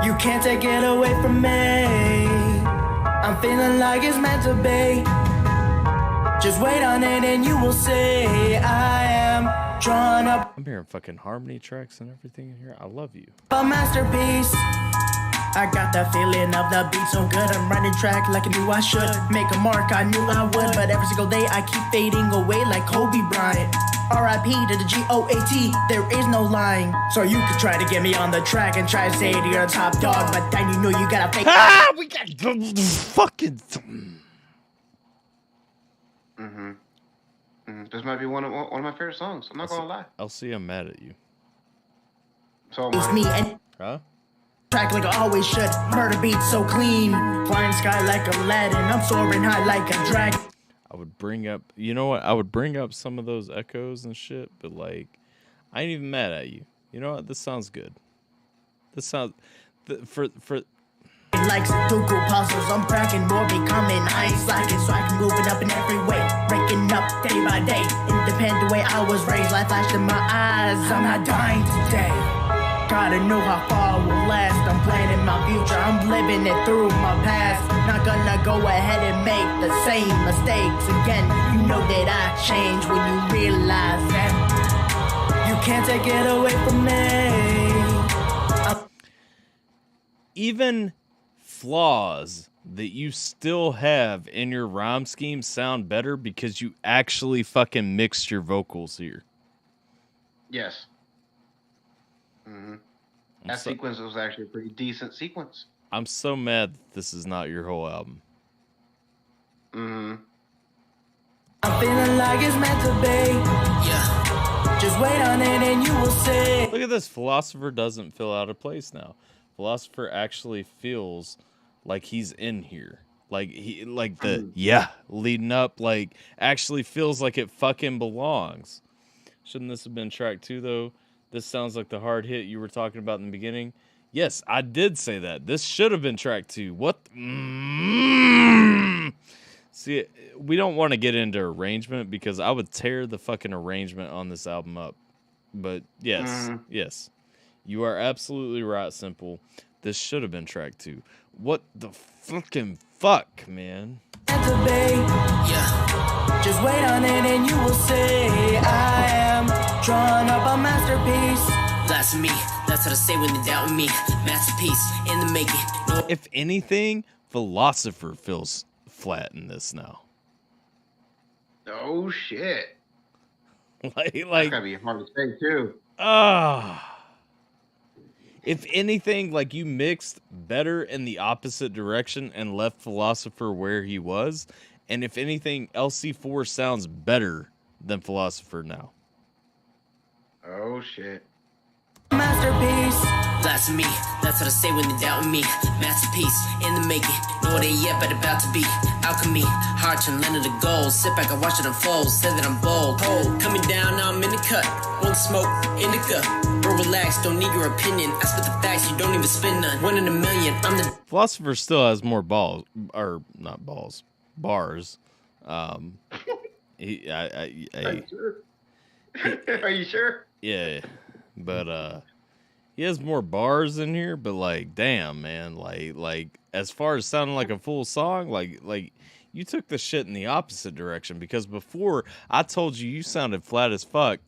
You can't take it away from me. I'm feeling like it's meant to be. Just wait on it and you will see. I am drawn up. I'm hearing fucking harmony tracks and everything in here. I love you. A masterpiece. I got that feeling of the beat so good. I'm running track like I knew I should. Make a mark, I knew I would. But every single day I keep fading away like Kobe Bryant. R.I.P. to the G-O-A-T, there is no lying. So you could try to get me on the track and try to say to your top dog, but then you know you gotta fake. We got fucking. This might be one of my favorite songs. I'm not gonna lie. LC, I'm mad at you. So it's me and huh? Track like I always should. Murder beat so clean. Flying sky like Aladdin. I'm soaring high like a dragon. I would bring up, you know what? I would bring up some of those echoes and shit, but like, I ain't even mad at you. You know what? This sounds good. This sounds for. Like Sudoku puzzles, I'm cracking more, becoming ice slacking, so I can move it up in every way, breaking up day by day. Independent way I was raised, life flashed in my eyes. I'm not dying today. Gotta know how far it will last. I'm planning my future, I'm living it through my past. Not gonna go ahead and make the same mistakes again. You know that I change when you realize that you can't take it away from me. Even flaws that you still have in your rhyme scheme sound better because you actually fucking mixed your vocals here. Yes. That sequence was actually a pretty decent sequence. I'm so mad that this is not your whole album. I'm feeling like it's meant to be. Yeah. Just wait on it and you will see. Look at this. Philosopher doesn't feel out of place now. Philosopher actually feels like he's in here. Like he leading up, like actually feels like it fucking belongs. Shouldn't this have been track 2 though? This sounds like the hard hit you were talking about in the beginning. Yes, I did say that. This should have been track 2. What? See, we don't want to get into arrangement because I would tear the fucking arrangement on this album up. But yes, yes. You are absolutely right, Simple. This should have been track 2. What the fucking fuck, man? Yeah. Just wait on it and you will see. I am drawn up a masterpiece. That's me. That's what I say when they doubt me. Masterpiece in the making. No. If anything, Philosopher feels flat in this now. Oh shit. Like that's gotta be hard to say too. If anything, like you mixed better in the opposite direction and left Philosopher where he was. And if anything, LC4 sounds better than Philosopher now. Oh shit. Masterpiece. That's me. That's what I say when they doubt me. Masterpiece in the making. Know it ain't yet, but about to be. Alchemy. Hard to land of the gold. Sit back and watch it unfold. Say that I'm bold. Cold. Coming down, now I'm in the cut. One smoke, indica. Bro, relax. Don't need your opinion. I spit the facts. You don't even spin none. 1 in a million. I'm the Philosopher still has more balls, or not balls, bars. Are you sure? Yeah, but he has more bars in here. But like, damn, man, like as far as sounding like a full song, like you took the shit in the opposite direction. Because before I told you sounded flat as fuck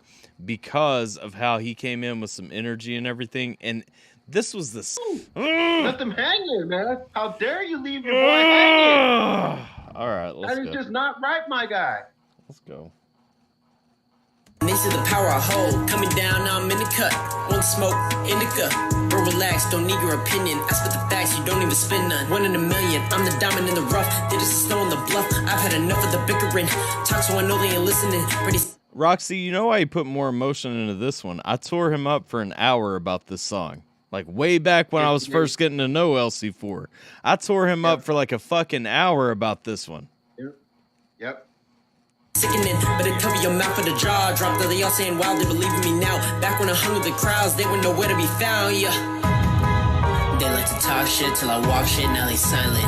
because of how he came in with some energy and everything, and This was the. Let them hanging, man. How dare you leave your boy hanging? All right, let's That go. is just not right, my guy. Let's go. This is the power I hold. Coming down, now I'm in the cut. One smoke, indica. Bro, relax, don't need your opinion. I spit the facts, you don't even spin none. 1 in a million, I'm the diamond in the rough. They just snow on the bluff. I've had enough of the bickering. Talk so I know they ain't listening. Pretty. Roxy, you know why he put more emotion into this one? I tore him up for an hour about this song. Like way back when I was first getting to know LC4. I tore him up for like a fucking hour about this one. Yep. Sickening, better cover your mouth for the jaw drop. Though they all saying wow, they believe in me now. Back when I hung with the crowds, they were nowhere to be found, yeah. They like to talk shit till I walk shit, now they silent.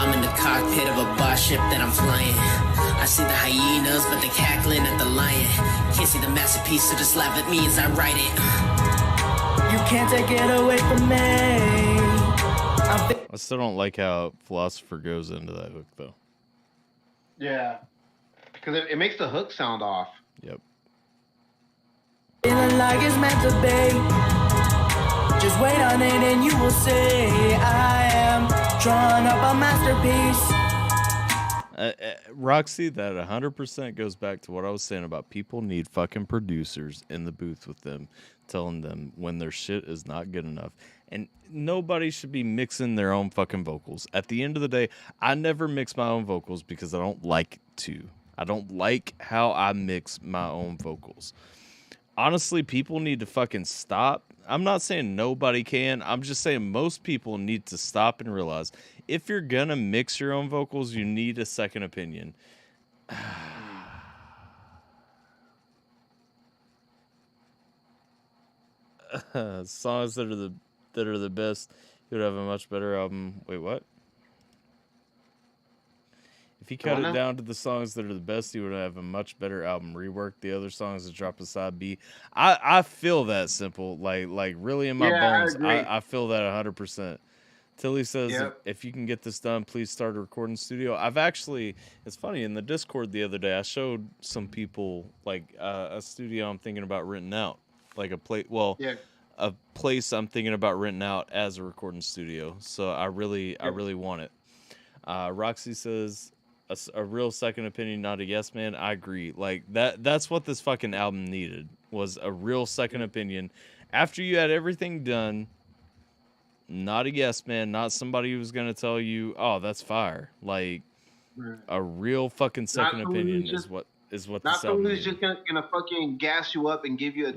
I'm in the cockpit of a boss ship that I'm flying. I see the hyenas, but they cackling at the lion. Can't see the masterpiece, so just laugh at me as I write it. You can't take it away from me. I still don't like how Philosopher goes into that hook, though. Yeah. Because it makes the hook sound off. Yep. Feeling like it's meant to be. Just wait on it and you will see. I am drawing up a masterpiece. Roxy, that 100% goes back to what I was saying about people need fucking producers in the booth with them, telling them when their shit is not good enough. And nobody should be mixing their own fucking vocals. At the end of the day, I never mix my own vocals because I don't like to. I don't like how I mix my own vocals. Honestly, people need to fucking stop. I'm not saying nobody can. I'm just saying most people need to stop and realize if you're gonna mix your own vocals, you need a second opinion. Songs that are the best, you would have a much better album. Wait, what? If he cut it down to the songs that are the best, he would have a much better album. Rework the other songs that drop a side B. I feel that simple. Like really in my bones. I feel that 100%. Tilly says, if you can get this done, please start a recording studio. I've actually, it's funny, in the Discord the other day, I showed some people like a studio I'm thinking about renting out. Like a place, a place I'm thinking about renting out as a recording studio. So I really want it. Roxy says, a real second opinion, not a yes man. I agree. Like that's what this fucking album needed, was a real second opinion. After you had everything done, not a yes man, not somebody who's gonna tell you, oh, that's fire. Like a real fucking second opinion is what this album not someone who's needed. just gonna fucking gas you up and give you a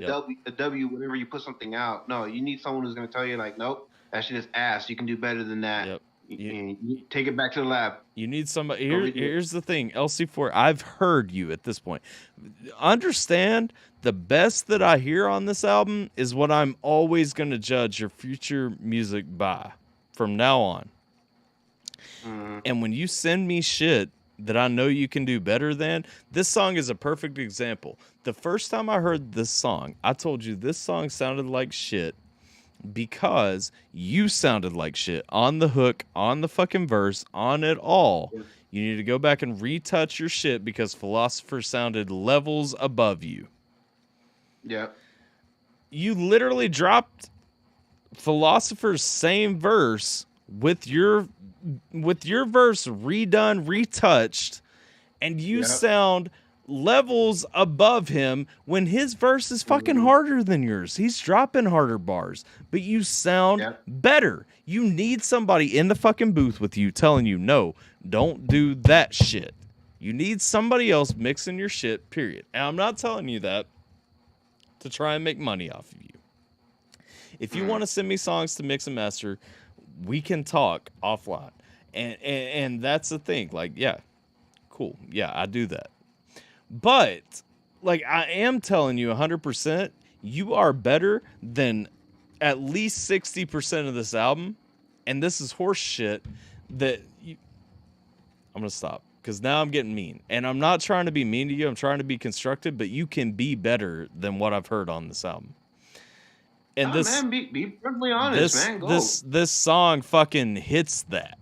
W whenever you put something out. No, you need someone who's gonna tell you like, nope, that shit is ass. You can do better than that. Yep. You take it back to the lab. You need somebody. Here's the thing, LC4. I've heard you at this point. Understand, the best that I hear on this album is what I'm always going to judge your future music by from now on. And when you send me shit that I know you can do better than, this song is a perfect example. The first time I heard this song, I told you this song sounded like shit because you sounded like shit on the hook, on the fucking verse, on it all. You need to go back and retouch your shit because Philosopher sounded levels above you. Yeah. You literally dropped Philosopher's same verse with your verse redone, retouched, and you sound levels above him when his verse is fucking harder than yours. He's dropping harder bars, but you sound better. You need somebody in the fucking booth with you telling you, no, don't do that shit. You need somebody else mixing your shit, period. And I'm not telling you that to try and make money off of you. If you want to send me songs to mix and master, we can talk offline. And that's the thing. Like, yeah, cool. Yeah, I do that. But, like, I am telling you 100%, you are better than at least 60% of this album. And this is horse shit that you... I'm going to stop because now I'm getting mean. And I'm not trying to be mean to you. I'm trying to be constructive, but you can be better than what I've heard on this album. And man, be perfectly honest, man. Go. This song fucking hits that.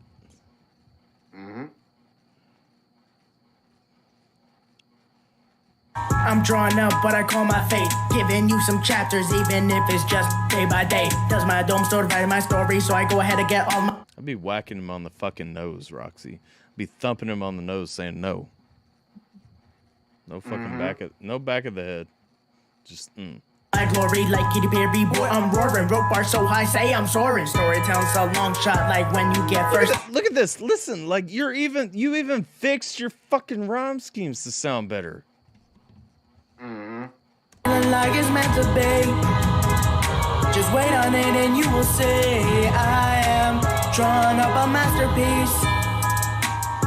I'm drawn up, but I call my fate. Giving you some chapters, even if it's just day by day. Does my dome store write my story, so I go ahead and get all my... I'd be whacking him on the fucking nose, Roxy. I'd be thumping him on the nose saying no. No fucking back of the head. Just, My glory like Kitty Perry, boy, I'm roaring. Rope bar so high, say I'm soaring. Storytelling's a long shot, like when you get first. Look at this. Listen, like you even fixed your fucking rhyme schemes to sound better. Like it's meant to be. Just wait on it and you will see. I am drawn up a masterpiece.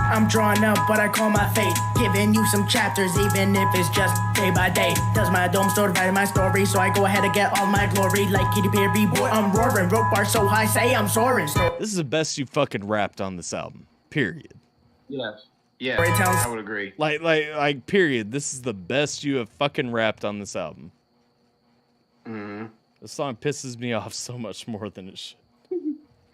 I'm drawn up, but I call my fate. Giving you some chapters, even if it's just day by day. Does my dome store write my story, so I go ahead and get all my glory. Like Kitty Perry, boy, I'm roaring. Rope bar so high, say I'm soaring. This is the best you fucking rapped on this album. Period. Yes. Yeah, I would agree. Like, period. This is the best you have fucking rapped on this album. The song pisses me off so much more than it should.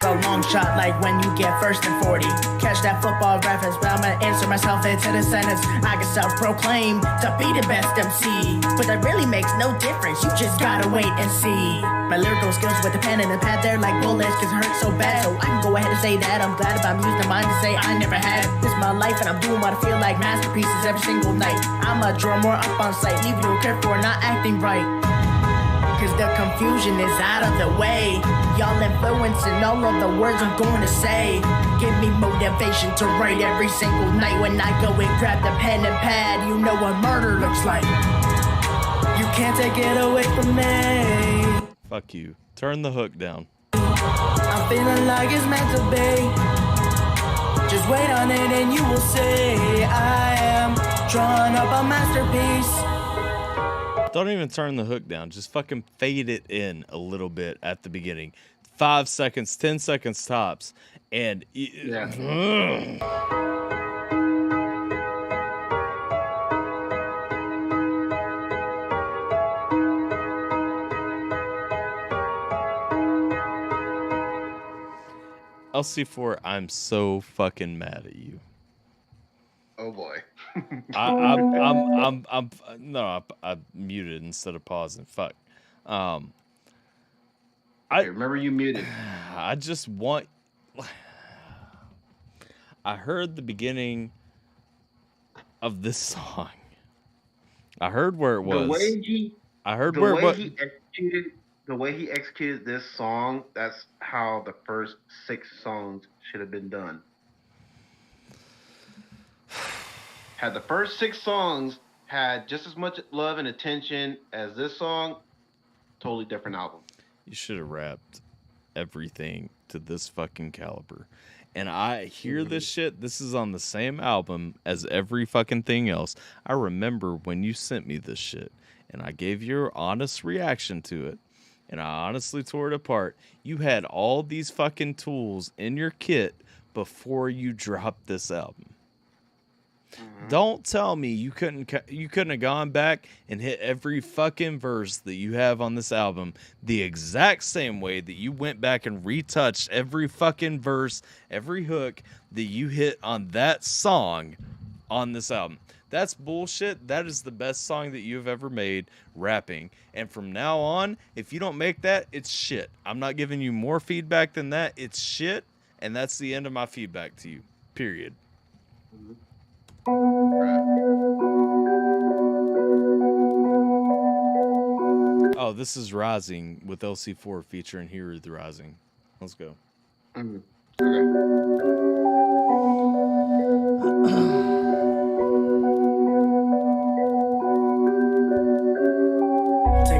A long shot like when you get first and 40. Catch that football reference, but I'm gonna answer myself into the sentence. I can self-proclaim to be the best MC, but that really makes no difference. You just gotta wait and see. My lyrical skills with the pen and the pad, they're like bullets, cause it hurts so bad. So I can go ahead and say that I'm glad if I'm using the mind to say I never had. This is my life and I'm doing what I feel like masterpieces every single night. I'ma draw more up on sight, leaving you care for not acting right. Cause the confusion is out of the way. Y'all influencing all of the words I'm going to say. Give me motivation to write every single night. When I go and grab the pen and pad, you know what murder looks like. You can't take it away from me. Fuck you. Turn the hook down. I'm feeling like it's meant to be. Just wait on it and you will see. I am drawing up a masterpiece. Don't even turn the hook down. Just fucking fade it in a little bit at the beginning. 5 seconds, 10 seconds tops. And LC4, I'm so fucking mad at you. Oh boy. I muted instead of pausing. Fuck. I remember you muted. I just want. I heard the beginning of this song. I heard where it was. I heard where it was. The way he executed this song, that's how the first 6 songs should have been done. Had the first 6 songs had just as much love and attention as this song, totally different album. You should have rapped everything to this fucking caliber. And I hear this shit. This is on the same album as every fucking thing else. I remember when you sent me this shit and I gave your honest reaction to it. And I honestly tore it apart. You had all these fucking tools in your kit before you dropped this album. Don't tell me you couldn't have gone back and hit every fucking verse that you have on this album the exact same way that you went back and retouched every fucking verse, every hook that you hit on that song on this album. That's bullshit. That is the best song that you've ever made rapping. And from now on, if you don't make that, it's shit. I'm not giving you more feedback than that. It's shit. And that's the end of my feedback to you. Period. Oh, this is Rising with LC4 featuring Hero the Rising. Let's go. Take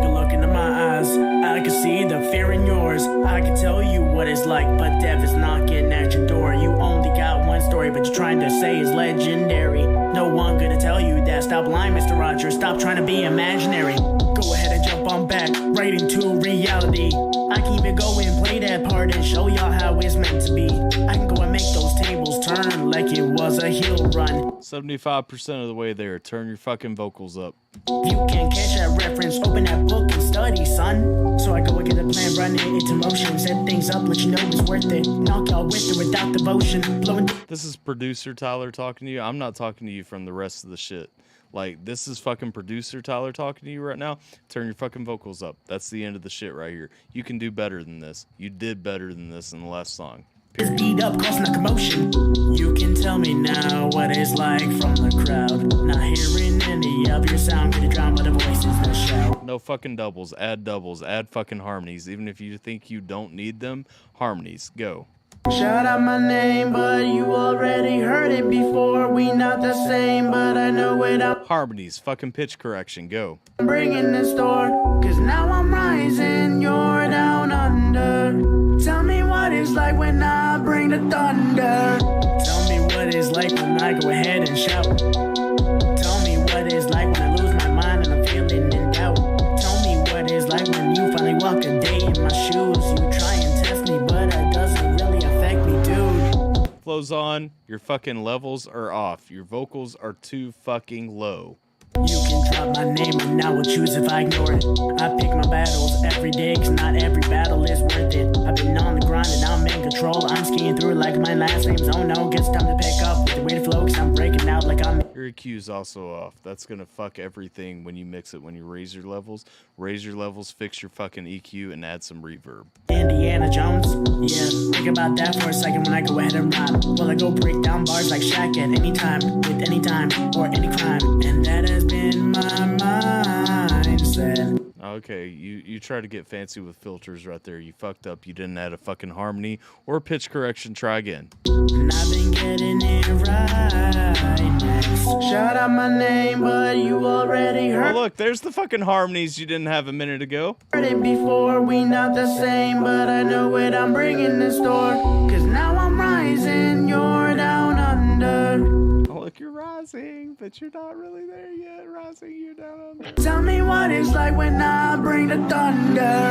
a look into my eyes. I can see the fear in yours. I can tell you what it's like, but death is knocking at your door. You only got one story, but you're trying to say it's legendary. No one gonna tell you that. Stop lying, Mr. Rogers. Stop trying to be imaginary. Go ahead and jump on back, right into reality. I can even go and play that part and show y'all how it's meant to be. I can go and make those tables turn like it was a hill run. 75% of the way there. Turn your fucking vocals up. You can catch that reference, open that book and study, son. So I go and get a plan, run it into motion, set things up, let you know it's worth it. Knock y'all with it without devotion. Blowing. This is producer Tyler talking to you. I'm not talking to you from the rest of the shit. Like, this is fucking producer Tyler talking to you right now. Turn your fucking vocals up. That's the end of the shit right here. You can do better than this. You did better than this in the last song. It's beat up, causing a commotion. You can tell me now what it's like from the crowd. Not hearing any of your sound, getting drowned by the voices that shout. No fucking doubles. Add fucking harmonies. Even if you think you don't need them, harmonies. Go. Shout out my name, but you already heard it before. We not the same, but I know it. I'm harmonies. Fucking pitch correction. Go. bringing this door, cause now I'm rising, you're down under. Tell me what it's like when I bring the thunder. Tell me what it's like when I go ahead and shout. Tell me what it's like when I lose my mind and I'm feeling in doubt. Tell me what it's like when you finally walk a day in my shoes. You try and test me, but it doesn't really affect me, dude. Flows on, your fucking levels are off. Your vocals are too fucking low. You can drop my name and I will choose if I ignore it. I pick my battles every day, cause not every battle is worth it. I've been on the grind and I'm in control. I'm skiing through it like my last name's oh no. Guess time to pick up with the way to flow, cause I'm breaking out like I'm... Your EQ's also off. That's gonna fuck everything when you mix it, when you raise your levels. Raise your levels, fix your fucking EQ, and add some reverb. Indiana Jones, yeah. Think about that for a second when I go ahead and rhyme. Well, I go break down bars like Shaq at any time, with any time, or any crime. And that has been my mindset. Okay, you try to get fancy with filters right there. You fucked up. You didn't add a fucking harmony or pitch correction. Try again. And I've been getting it right next. Shout out my name, but you already heard. Oh, look, there's the fucking harmonies you didn't have a minute ago. Heard it before, we not the same, but I know it, I'm bringing this door. Cause now I'm rising, you're down under. Oh, look, you're rising, but you're not really there yet. Rising, you're down under. Tell me what it's like when I bring the thunder.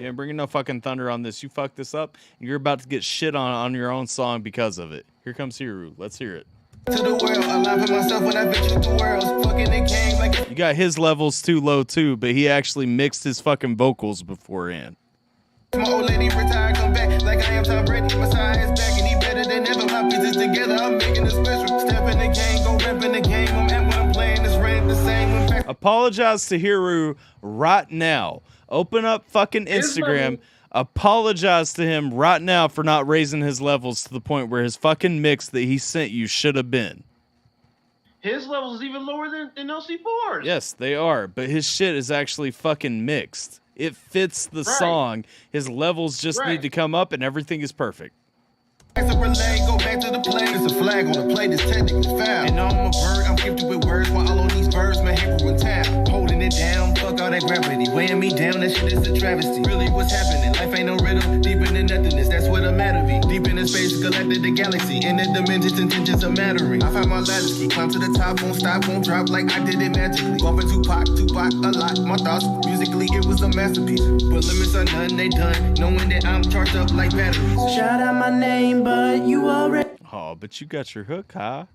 You ain't bringing no fucking thunder on this. You fucked this up, and you're about to get shit on your own song because of it. Here comes Hiru. Let's hear it. To the world, I laugh at myself when I venture the world. Fucking the game like you got his levels too low too, but he actually mixed his fucking vocals beforehand. my old lady retired, come back like I am Tom Brady. My side is back and he better than ever. My pieces together, I'm making it special. Step in the game, go rep in the game. I'm at when I'm playing this rain the same. Apologize to Hiru right now. Open up fucking Instagram. Apologize to him right now for not raising his levels to the point where his fucking mix that he sent you should have been. His level is even lower than LC4's. Yes, they are, but his shit is actually fucking mixed. It fits the song. His levels just need to come up and everything is perfect. It's a relay, go back to the play. It's a flag on the play, this technically foul. And I'm a bird, I'm gifted with words while all on these birds, my Hebrew in town. Holding it down, fuck all that gravity. Weighing me down, that shit is a travesty. Really, what's happening? Life ain't no riddle. Deep in the nothingness, that's what a matter be. Deep in the space, galactic the galaxy. In the dimensions, intentions are mattering. I find my ladder ski, climb to the top, won't stop, won't drop like I did it magically. Bumping Tupac a lot. My thoughts, musically, it was a masterpiece. But limits are none, they done. Knowing that I'm charged up like batteries. Shout out my name, but you already but you got your hook, huh?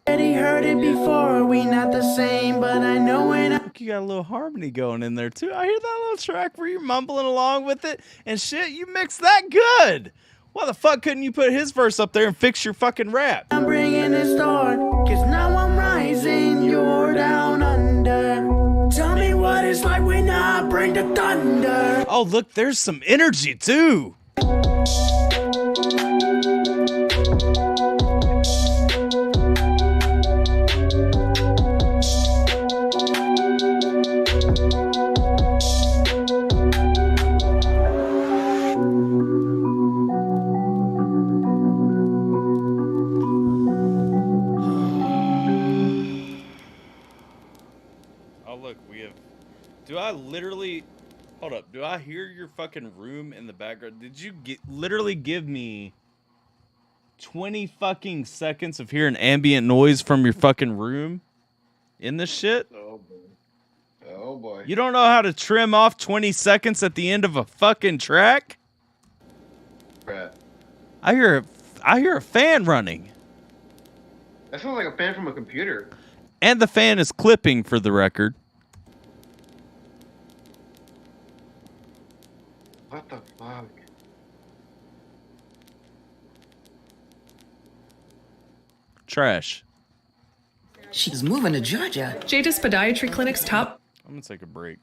heard it before. We not the same, but I know it. Look, you got a little harmony going in there too. I hear that little track where you're mumbling along with it and shit. You mixed that good. Why the fuck couldn't you put his verse up there and fix your fucking rap? I'm bringing this door, cause now I'm rising, you're down under. Tell me what it's like when I bring the thunder. Oh, look, there's some energy too. Do I literally... Hold up. Do I hear your fucking room in the background? Did you literally give me 20 fucking seconds of hearing ambient noise from your fucking room in this shit? Oh, boy. Oh, boy. You don't know how to trim off 20 seconds at the end of a fucking track? Right. I hear a fan running. That sounds like a fan from a computer. And the fan is clipping, for the record. What the fuck? Trash. She's moving to Georgia. Jada's Podiatry Clinic's top. I'm gonna take a break.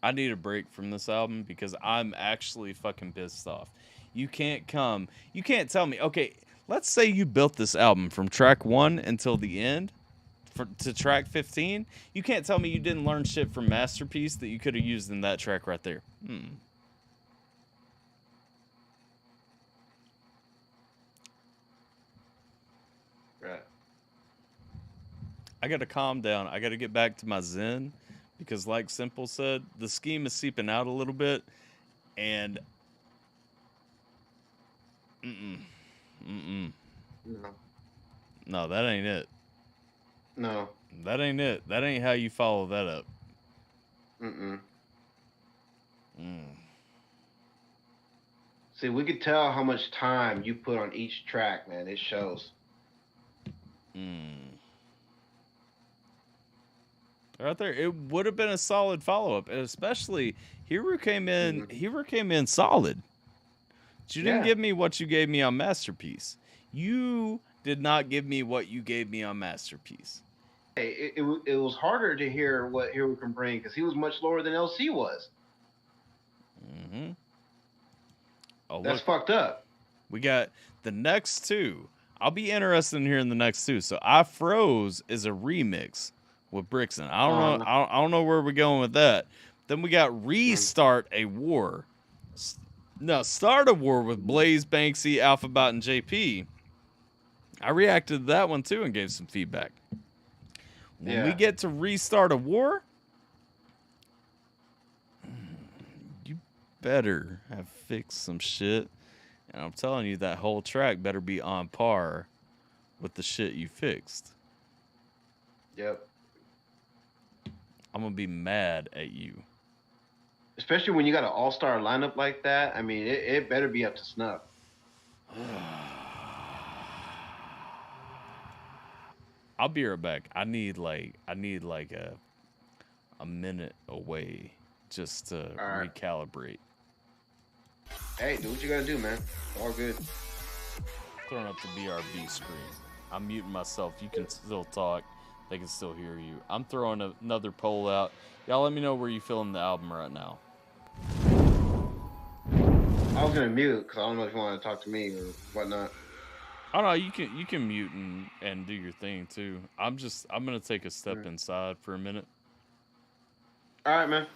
I need a break from this album because I'm actually fucking pissed off. You can't tell me, okay, let's say you built this album from track 1 until the end, to track 15. You can't tell me you didn't learn shit from Masterpiece that you could have used in that track right there. Right. I gotta calm down. I gotta get back to my zen because, like Simple said, the scheme is seeping out a little bit, and no, that ain't it. No, that ain't it. That ain't how you follow that up. See, we could tell how much time you put on each track, man. It shows. Right there, it would have been a solid follow-up, and especially Hero came in. Hero came in solid. But you didn't give me what you gave me on Masterpiece. You did not give me what you gave me on Masterpiece. Hey, it was harder to hear what Hero can bring because he was much lower than LC was. Oh, that's fucked up. We got the next two. I'll be interested in hearing the next two. So I Froze is a remix with Brixton. I don't know. I don't know where we're going with that. Then we got Restart a War. No, Start a War with Blaze, Banksy, Alphabot, and JP. I reacted to that one too and gave some feedback. When we get to Restart a War, you better have fixed some shit. And I'm telling you, that whole track better be on par with the shit you fixed. Yep. I'm going to be mad at you. Especially when you got an all-star lineup like that. I mean, it better be up to snuff. I'll be right back. I need like a minute away just to recalibrate. Hey, do what you gotta do, man. All good. Throwing up the BRB screen. I'm muting myself. You can still talk. They can still hear you. I'm throwing another poll out. Y'all let me know where you feeling the album right now. I was gonna mute because I don't know if you want to talk to me or whatnot. Oh no, you can mute and do your thing too. I'm gonna take a step inside for a minute. All right, man.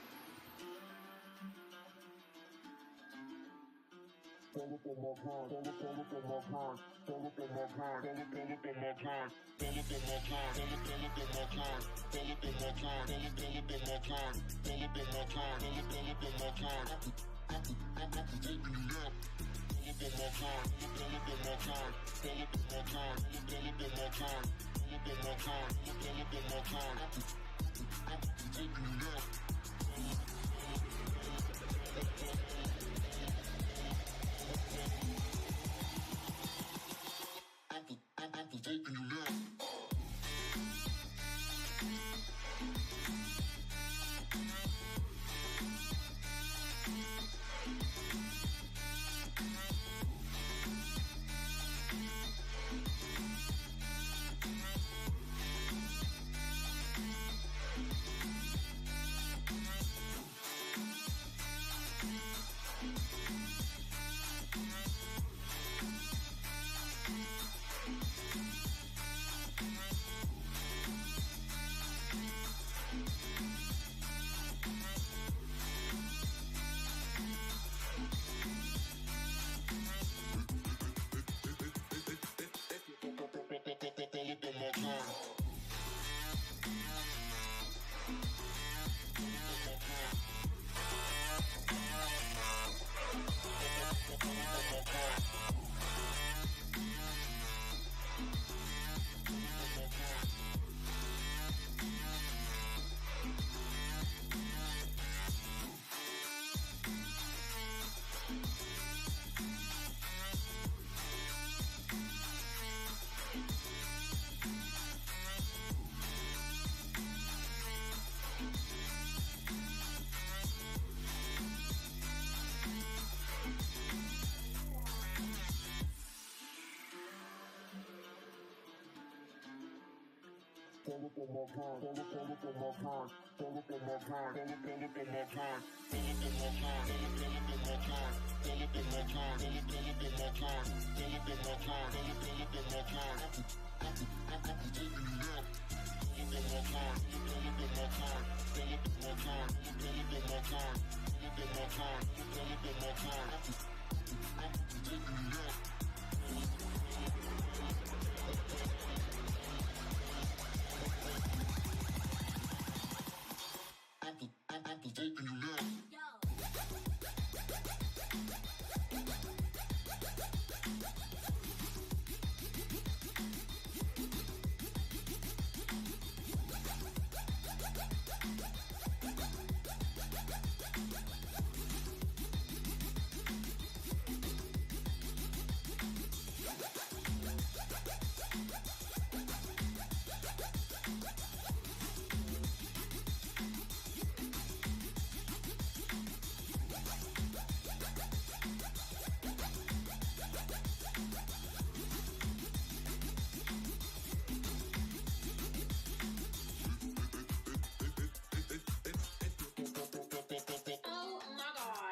Oh my god.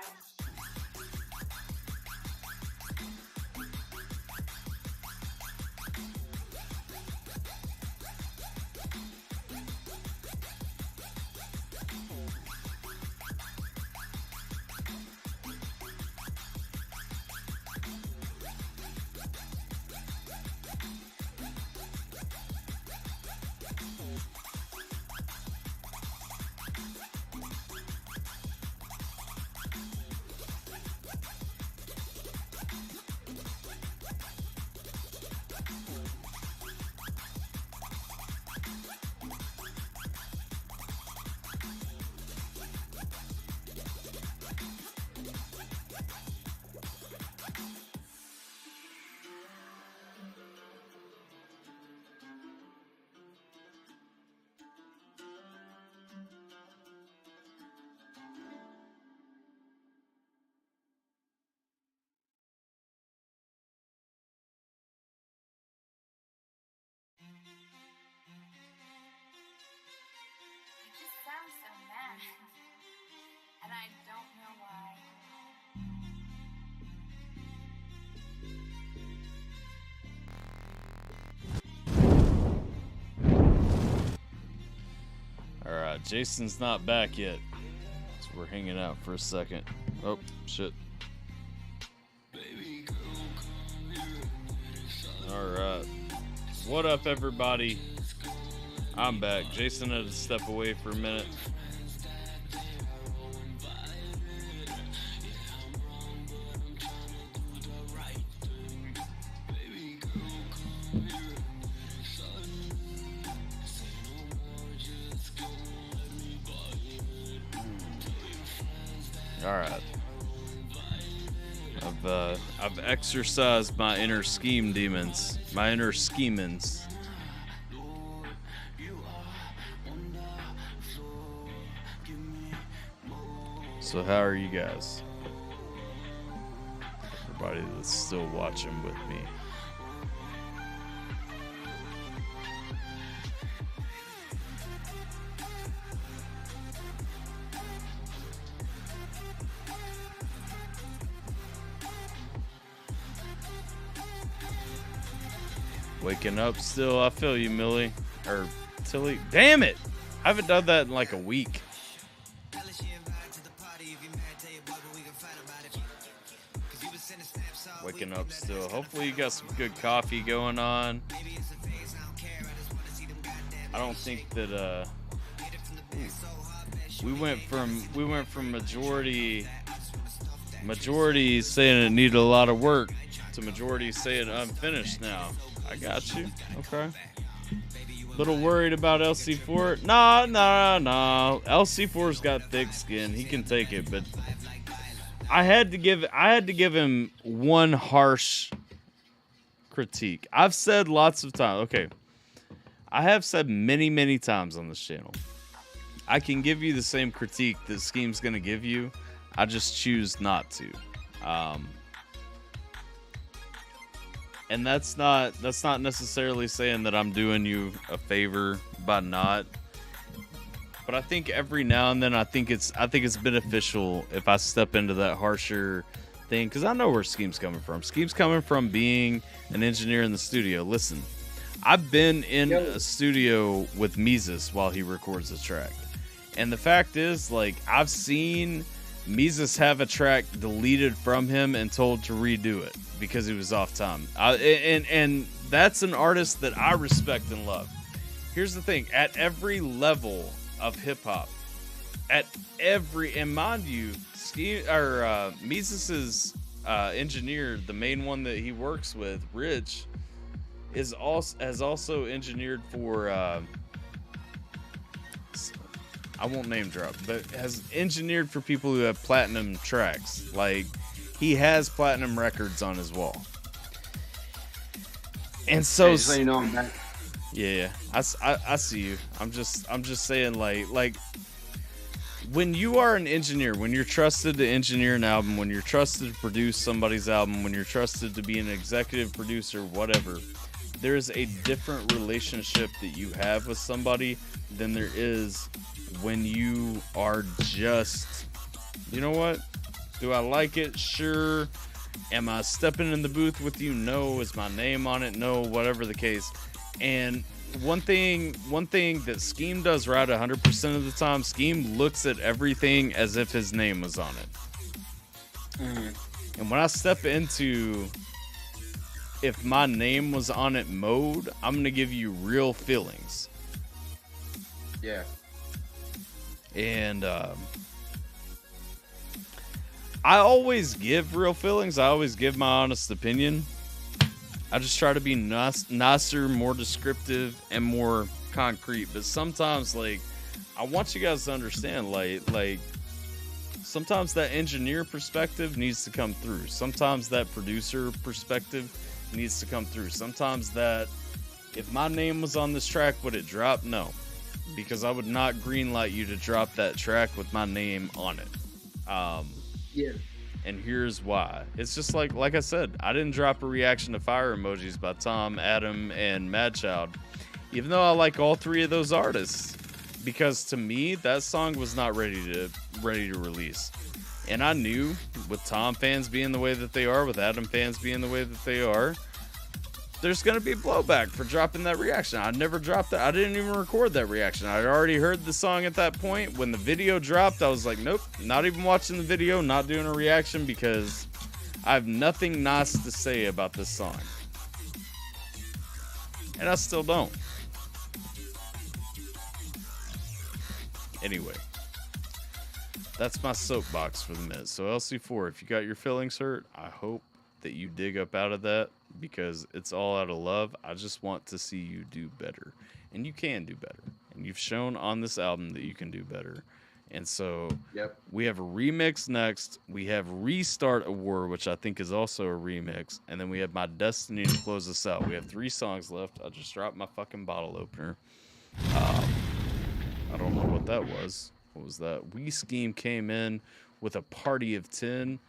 It just sounds so mad. And I don't know why. Alright, Jason's not back yet. So we're hanging out for a second. Oh, shit. Alright. What up, everybody? I'm back. Jason had to step away for a minute. Alright. I've exercised my inner scheme demons. My inner schemins. So how are you guys? Everybody that's still watching with me. Waking up still. I feel you, Millie. Or Tilly. Damn it! I haven't done that in like a week. Waking up still. Hopefully you got some good coffee going on. I don't think that we went from majority saying it needed a lot of work to majority saying unfinished now. I got you. Okay. Little worried about LC4. Nah. LC4's got thick skin. He can take it, but I had to give him one harsh critique. I've said lots of times. Okay. I have said many times on this channel. I can give you the same critique that Scheme's gonna give you. I just choose not to. And that's not necessarily saying that I'm doing you a favor by not. But I think every now and then I think it's beneficial if I step into that harsher thing, because I know where Scheme's coming from. Scheme's coming from being an engineer in the studio. Listen, I've been in a studio with Mises while he records a track. And the fact is, like, I've seen Mises have a track deleted from him and told to redo it because he was off time. And that's an artist that I respect and love. Here's the thing, at every level of hip hop, and mind you, Mises's engineer, the main one that he works with, Rich, has also engineered for I won't name drop, but has engineered for people who have platinum tracks. Like, he has platinum records on his wall. And so, just so you know, I'm back. Yeah, I see you. I'm just saying, like when you are an engineer, when you're trusted to engineer an album, when you're trusted to produce somebody's album, when you're trusted to be an executive producer, whatever, there's a different relationship that you have with somebody than there is when you are just, you know what? Do I like it? Sure. Am I stepping in the booth with you? No. Is my name on it? No. Whatever the case. And one thing that Scheme does right 100% of the time, Scheme looks at everything as if his name was on it. And when I step into if my name was on it mode, I'm going to give you real feelings. Yeah. And I always give real feelings. I always give my honest opinion. I just try to be nicer, more descriptive, and more concrete. But sometimes, like, I want you guys to understand, like sometimes that engineer perspective needs to come through. Sometimes that producer perspective needs to come through. Sometimes that, if my name was on this track, would it drop? No. Because I would not greenlight you to drop that track with my name on it. Yeah. And here's why. It's just like I said, I didn't drop a reaction to Fire Emojis by Tom, Adam, and Madchild, even though I like all three of those artists, because to me that song was not ready to release. And I knew, with Tom fans being the way that they are, with Adam fans being the way that they are, there's going to be blowback for dropping that reaction. I never dropped that. I didn't even record that reaction. I already heard the song at that point. When the video dropped, I was like, nope, not even watching the video, not doing a reaction, because I have nothing nice to say about this song. And I still don't. Anyway, that's my soapbox for the minute. So LC4, if you got your feelings hurt, I hope that you dig up out of that, because it's all out of love. I just want to see you do better, and you can do better, and you've shown on this album that you can do better. And so we have a remix next. We have Restart a War, which I think is also a remix, and then we have My Destiny to close us out. We have 3 songs left. I just dropped my fucking bottle opener. I don't know what that was. What was that? We Scheme came in with a party of 10.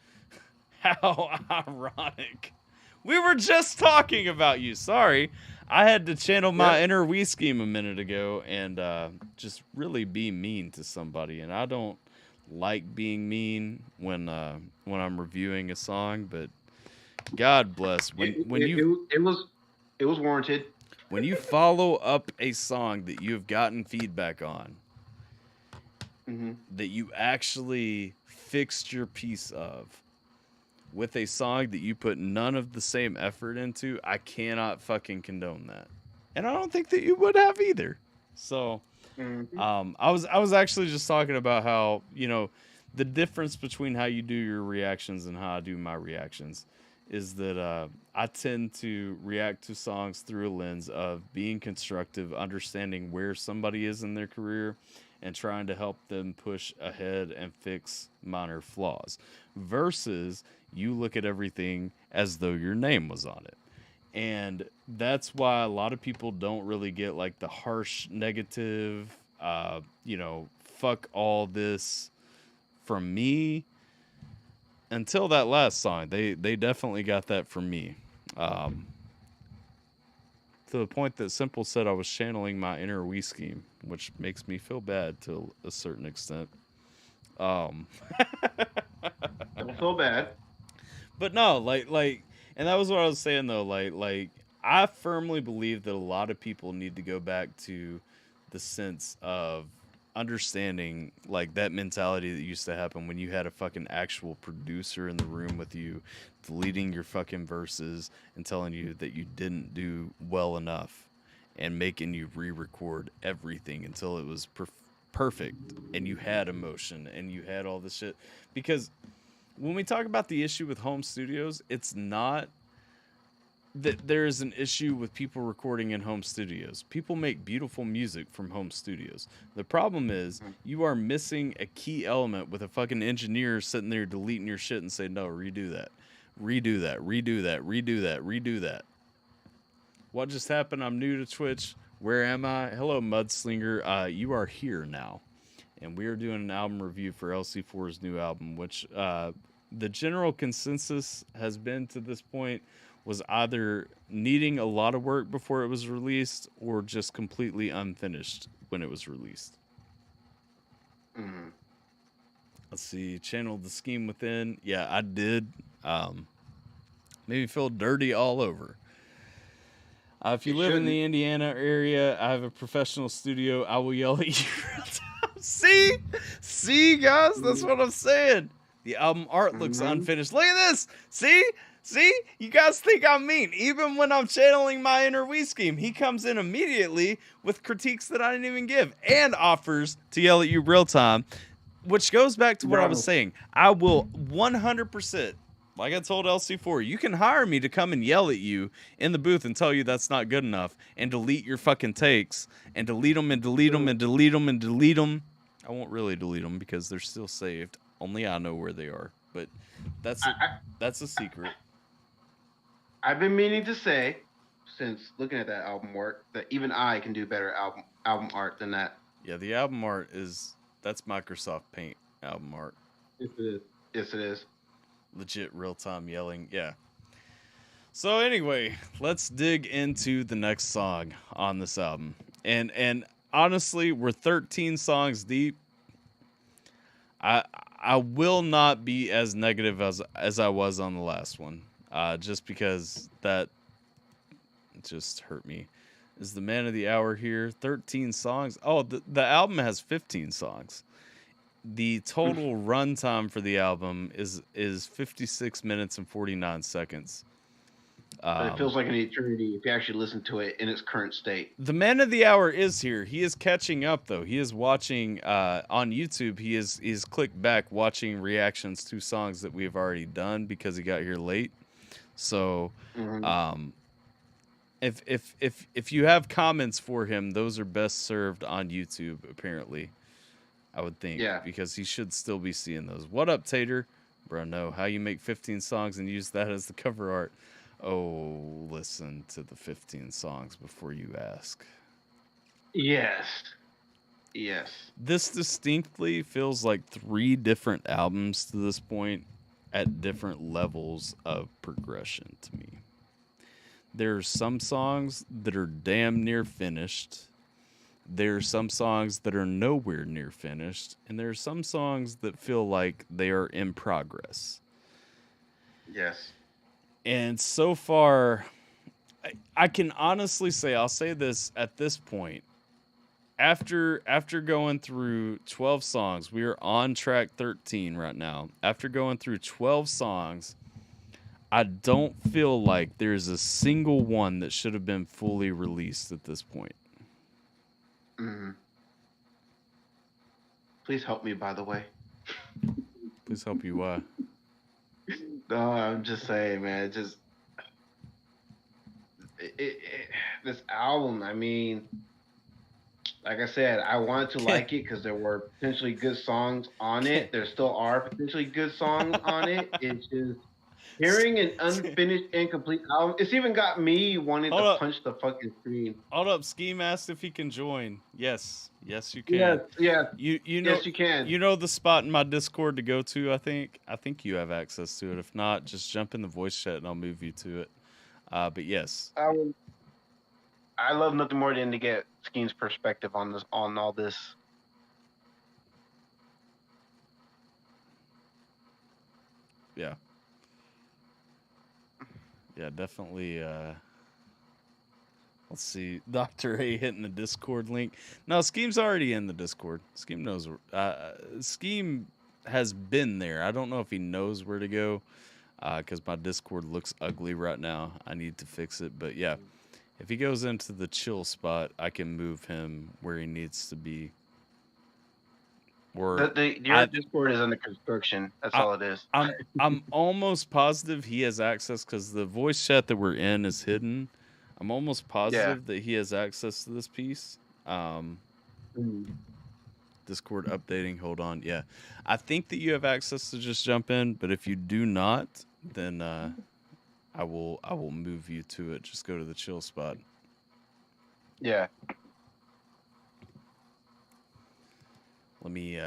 How ironic. We were just talking about you. Sorry. I had to channel my inner We Scheme a minute ago and just really be mean to somebody. And I don't like being mean when I'm reviewing a song, but God bless. It was warranted. When you follow up a song that you've gotten feedback on, that you actually fixed your piece of, with a song that you put none of the same effort into, I cannot fucking condone that. And I don't think that you would have either. So, I was actually just talking about how, you know, the difference between how you do your reactions and how I do my reactions is that I tend to react to songs through a lens of being constructive, understanding where somebody is in their career, and trying to help them push ahead and fix minor flaws, versus you look at everything as though your name was on it. And that's why a lot of people don't really get like the harsh negative, you know, fuck all this from me. Until that last song, they definitely got that from me. the point that Simple said I was channeling my inner Wii scheme, which makes me feel bad to a certain extent. Don't feel bad. But no, like, and that was what I was saying though. Like, I firmly believe that a lot of people need to go back to the sense of understanding, like, that mentality that used to happen when you had a fucking actual producer in the room with you, deleting your fucking verses and telling you that you didn't do well enough, and making you re-record everything until it was perfect, and you had emotion and you had all this shit. Because when we talk about the issue with home studios, it's not that there is an issue with people recording in home studios. People make beautiful music from home studios. The problem is you are missing a key element with a fucking engineer sitting there deleting your shit and saying, no, redo that. Redo that. Redo that. Redo that. Redo that. What just happened? I'm new to Twitch. Where am I? Hello, Mudslinger. You are here now. And we are doing an album review for LC4's new album, which the general consensus has been to this point was either needing a lot of work before it was released or just completely unfinished when it was released. Let's see. Channeled the scheme within. Yeah, I did. Made me feel dirty all over. If you live in the Indiana area, I have a professional studio. I will yell at you. See, guys, that's what I'm saying. The album art looks unfinished. Look at this. See, you guys think I'm mean. Even when I'm channeling my inner Wii scheme, he comes in immediately with critiques that I didn't even give and offers to yell at you real time, which goes back to what I was saying. I will 100%, like I told LC4, you can hire me to come and yell at you in the booth and tell you that's not good enough and delete your fucking takes and delete them and delete them and delete them and delete them. I won't really delete them because they're still saved. Only I know where they are, but that's a secret. I've been meaning to say, since looking at that album work, that even I can do better album art than that. Yeah, the album art that's Microsoft Paint album art. Yes, it is. Yes, it is. Legit real-time yelling, yeah. So anyway, let's dig into the next song on this album. And honestly, we're 13 songs deep. I will not be as negative as I was on the last one. Just because that just hurt me. Is the man of the hour here? 13 songs. Oh, the album has 15 songs. The total runtime for the album is 56 minutes and 49 seconds. But it feels like an eternity if you actually listen to it in its current state. The man of the hour is here. He is catching up, though. He is watching on YouTube. He's clicked back watching reactions to songs that we have already done because he got here late. So, if you have comments for him, those are best served on YouTube. Apparently, I would think, because he should still be seeing those. What up, Tater? Bro, no. How you make 15 songs and use that as the cover art? Oh, listen to the 15 songs before you ask. Yes. This distinctly feels like 3 different albums to this point at different levels of progression to me. There are some songs that are damn near finished. There are some songs that are nowhere near finished. And there are some songs that feel like they are in progress. Yes. And so far, I can honestly say, I'll say this at this point. After going through 12 songs, we are on track 13 right now. After going through 12 songs, I don't feel like there's a single one that should have been fully released at this point. Please help me, by the way. Please help you, why? No, I'm just saying, man. This album, I mean, like I said, I wanted to like it because there were potentially good songs on it. There still are potentially good songs on it. It's just hearing an unfinished, incomplete album. It's even got me wanting to punch the fucking screen. Hold up, Scheme asked if he can join. Yes, you can. Yes. You know, yes, you can. You know the spot in my Discord to go to. I think you have access to it. If not, just jump in the voice chat and I'll move you to it. But yes. I love nothing more than to get Schem's perspective on all this. Yeah. Yeah, definitely. Let's see. Dr. A hitting the Discord link. No, Scheme's already in the Discord. Scheme knows. Scheme has been there. I don't know if he knows where to go because my Discord looks ugly right now. I need to fix it. But yeah, if he goes into the chill spot, I can move him where he needs to be. Or your Discord is under construction. That's all it is. I'm almost positive he has access because the voice chat that we're in is hidden. I'm almost positive that he has access to this piece. Discord updating. Hold on. Yeah, I think that you have access to just jump in. But if you do not, then I will move you to it. Just go to the chill spot. Yeah. Let me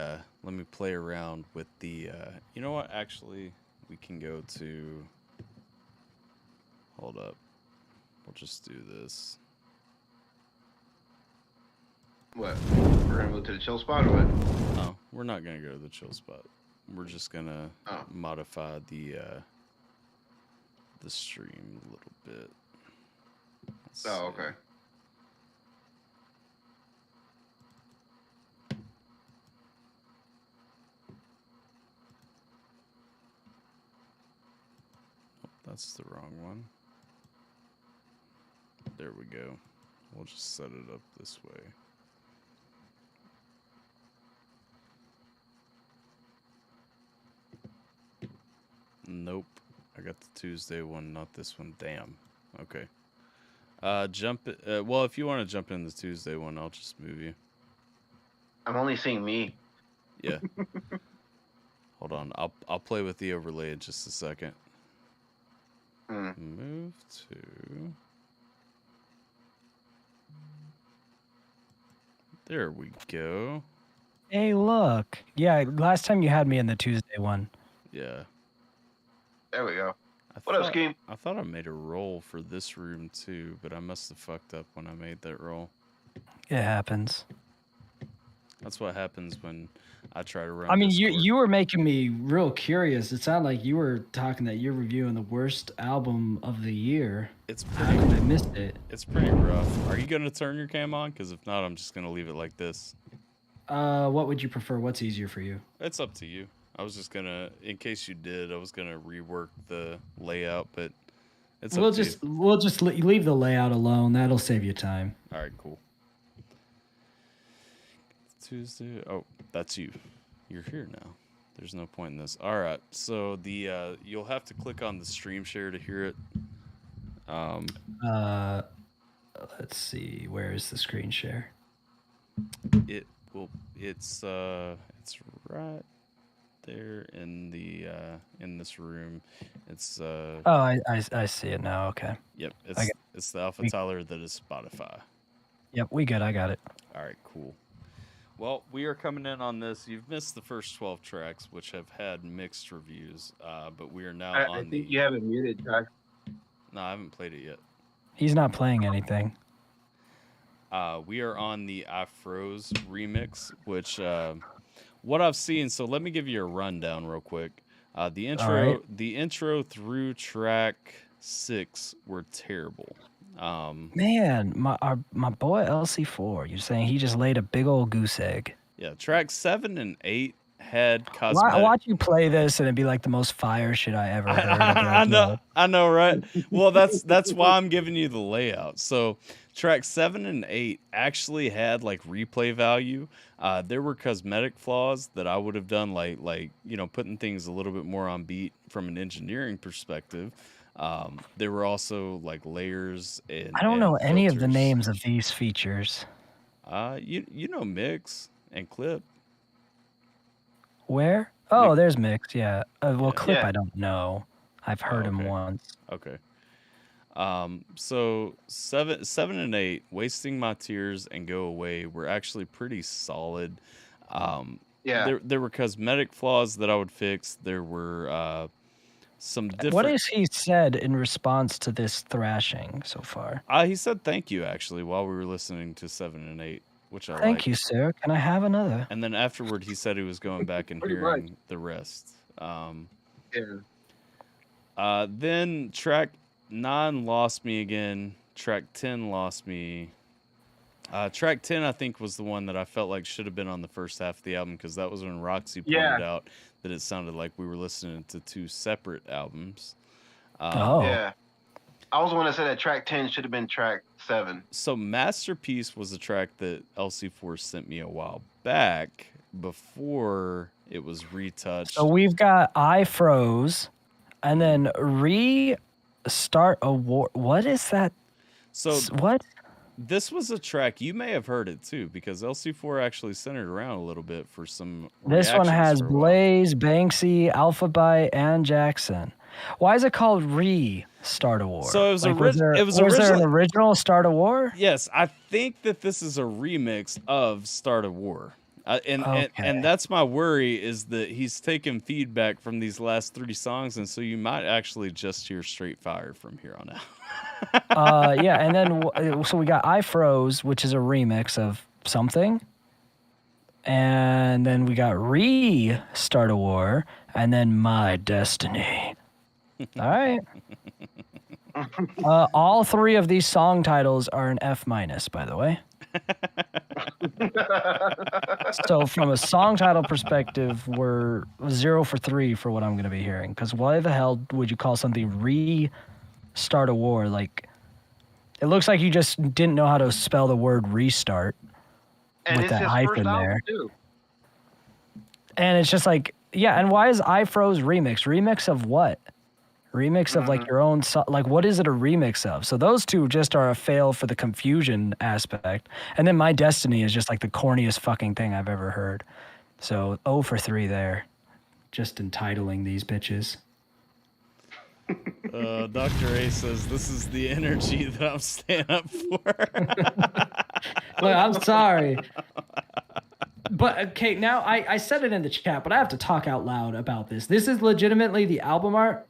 play around with the. You know what? Actually, we can go to. Hold up. We'll just do this. What? We're gonna go to the chill spot or what? No, we're not gonna go to the chill spot. We're just gonna modify the stream a little bit. Let's see. Okay. That's the wrong one. There we go. We'll just set it up this way. Nope. I got the Tuesday one, not this one. Damn. Okay. Well, if you want to jump in the Tuesday one, I'll just move you. I'm only seeing me. Yeah. Hold on. I'll play with the overlay in just a second. Move to. There we go. Hey, look. Yeah, last time you had me in the Tuesday one. Yeah. There we go. What up, Scheme? I thought I made a roll for this room too, but I must have fucked up when I made that roll. It happens. That's what happens when I try to run. I mean, Discord. you were making me real curious. It sounded like you were talking that you're reviewing the worst album of the year. It's How did I missed it? It's pretty rough. Are you gonna turn your cam on? Because if not, I'm just gonna leave it like this. What would you prefer? What's easier for you? It's up to you. I was just gonna, in case you did, I was gonna rework the layout, but it's We'll just leave the layout alone. That'll save you time. All right, cool. Tuesday. Oh, that's you. You're here now. There's no point in this. All right. So the you'll have to click on the stream share to hear it. Let's see. Where is the screen share? It will. It's right there in the in this room. It's Oh, I see it now. Okay. Yep. It's the AlphaTyler that is Spotify. Yep. We good. I got it. All right. Cool. Well, we are coming in on this. You've missed the first 12 tracks, which have had mixed reviews, but we are now on I think you have it muted, Jack. No, I haven't played it yet. He's not playing anything. We are on the I Froze remix, which what I've seen. So let me give you a rundown real quick. The intro through track 6 were terrible. Man, my boy LC4, you're saying he just laid a big old goose egg. Yeah, track 7 and 8 had cosmetic. Watch you play this and it'd be like the most fire shit I ever heard. I know, right? Well, that's why I'm giving you the layout. So track 7 and 8 actually had like replay value. There were cosmetic flaws that I would have done, like putting things a little bit more on beat from an engineering perspective. There were also like layers and I don't know any of the filters. names of these features. You know mix and clip. Where? Oh, there's mix. Yeah. Clip. Yeah. I don't know. I've heard him once. Okay. So 7 and 8, Wasting My Tears and Go Away were actually pretty solid. Yeah. There were cosmetic flaws that I would fix. There were some different. What has he said in response to this thrashing so far? He said thank you actually while we were listening to 7 and 8, which I Thank liked. you, sir. Can I have another? And then afterward, he said he was going back and hearing the rest. Then track 9 lost me again. Track 10 lost me. Track 10, I think, was the one that I felt like should have been on the first half of the album because that was when Roxy pointed out that it sounded like we were listening to 2 separate albums. Yeah. I was the one that said that track 10 should have been track 7. So Masterpiece was a track that LC4 sent me a while back before it was retouched. So we've got I Froze and then Restart a War. What is that? So what? This was a track, you may have heard it too, because LC4 actually centered around a little bit for some. This one has reactions for a while. Blaze, Banksy, AlphaByte, and Jackson. Why is it called Restart a War? So it was was there an original Start a War? Yes, I think that this is a remix of Start a War. And that's my worry is that he's taking feedback from these last 3 songs, and so you might actually just hear straight fire from here on out. Yeah, and then so we got I Froze, which is a remix of something, and then we got Restart a War, and then My Destiny. All right. All 3 of these song titles are an F-, by the way. So from a song title perspective, we're 0 for 3 for what I'm going to be hearing. Because why the hell would you call something Restart a War? Like, it looks like you just didn't know how to spell the word restart with that hyphen there. Too. And it's just like, yeah, and why is I Froze remix? Remix of what? Remix of like your own like what is it a remix of? So those 2 just are a fail for the confusion aspect. And then My Destiny is just like the corniest fucking thing I've ever heard. So 0 for 3 there. Just entitling these bitches. Dr. A says this is the energy that I'm staying up for. Look, I'm sorry. But okay, now I said it in the chat, but I have to talk out loud about this. This is legitimately the album art.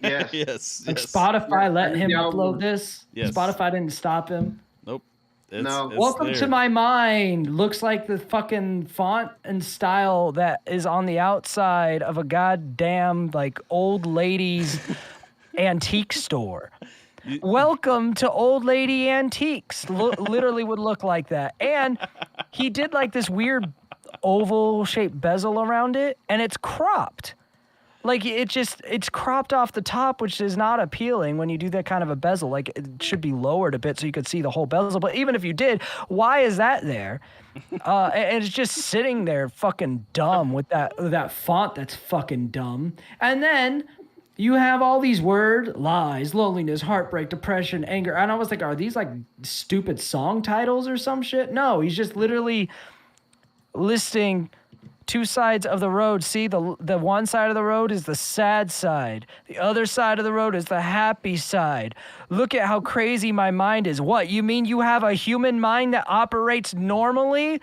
Yes. Yes. Like Spotify let him upload this. Yes. Spotify didn't stop him. Nope. No. Welcome to my mind. Looks like the fucking font and style that is on the outside of a goddamn like old lady's antique store. Welcome to Old Lady Antiques. Literally would look like that. And he did like this weird oval shaped bezel around it, and it's cropped. Like it's cropped off the top, which is not appealing when you do that kind of a bezel. Like it should be lowered a bit so you could see the whole bezel. But even if you did, why is that there? And it's just sitting there fucking dumb with that font that's fucking dumb. And then you have all these words: lies, loneliness, heartbreak, depression, anger. And I was like, are these like stupid song titles or some shit? No, he's just literally listing 2 sides of the road. See, the one side of the road is the sad side. The other side of the road is the happy side. Look at how crazy my mind is. What, you mean you have a human mind that operates normally?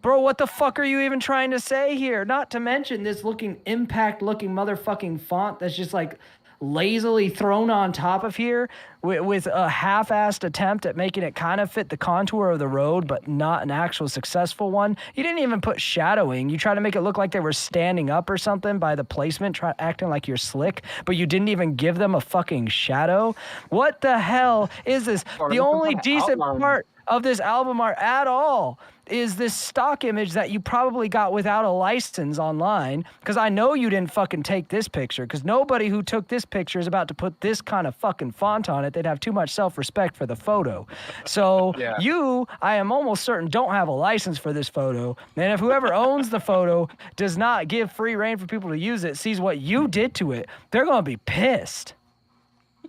Bro, what the fuck are you even trying to say here? Not to mention this impact-looking motherfucking font that's just like lazily thrown on top of here with a half-assed attempt at making it kind of fit the contour of the road, but not an actual successful one. You didn't even put shadowing. You try to make it look like they were standing up or something by the placement, acting like you're slick, but you didn't even give them a fucking shadow. What the hell is this? The only decent part of this album art at all is this stock image that you probably got without a license online, because I know you didn't fucking take this picture, because nobody who took this picture is about to put this kind of fucking font on it. They'd have too much self-respect for the photo. So you, I am almost certain, don't have a license for this photo. And if whoever owns the photo does not give free reign for people to use it, sees what you did to it, they're going to be pissed.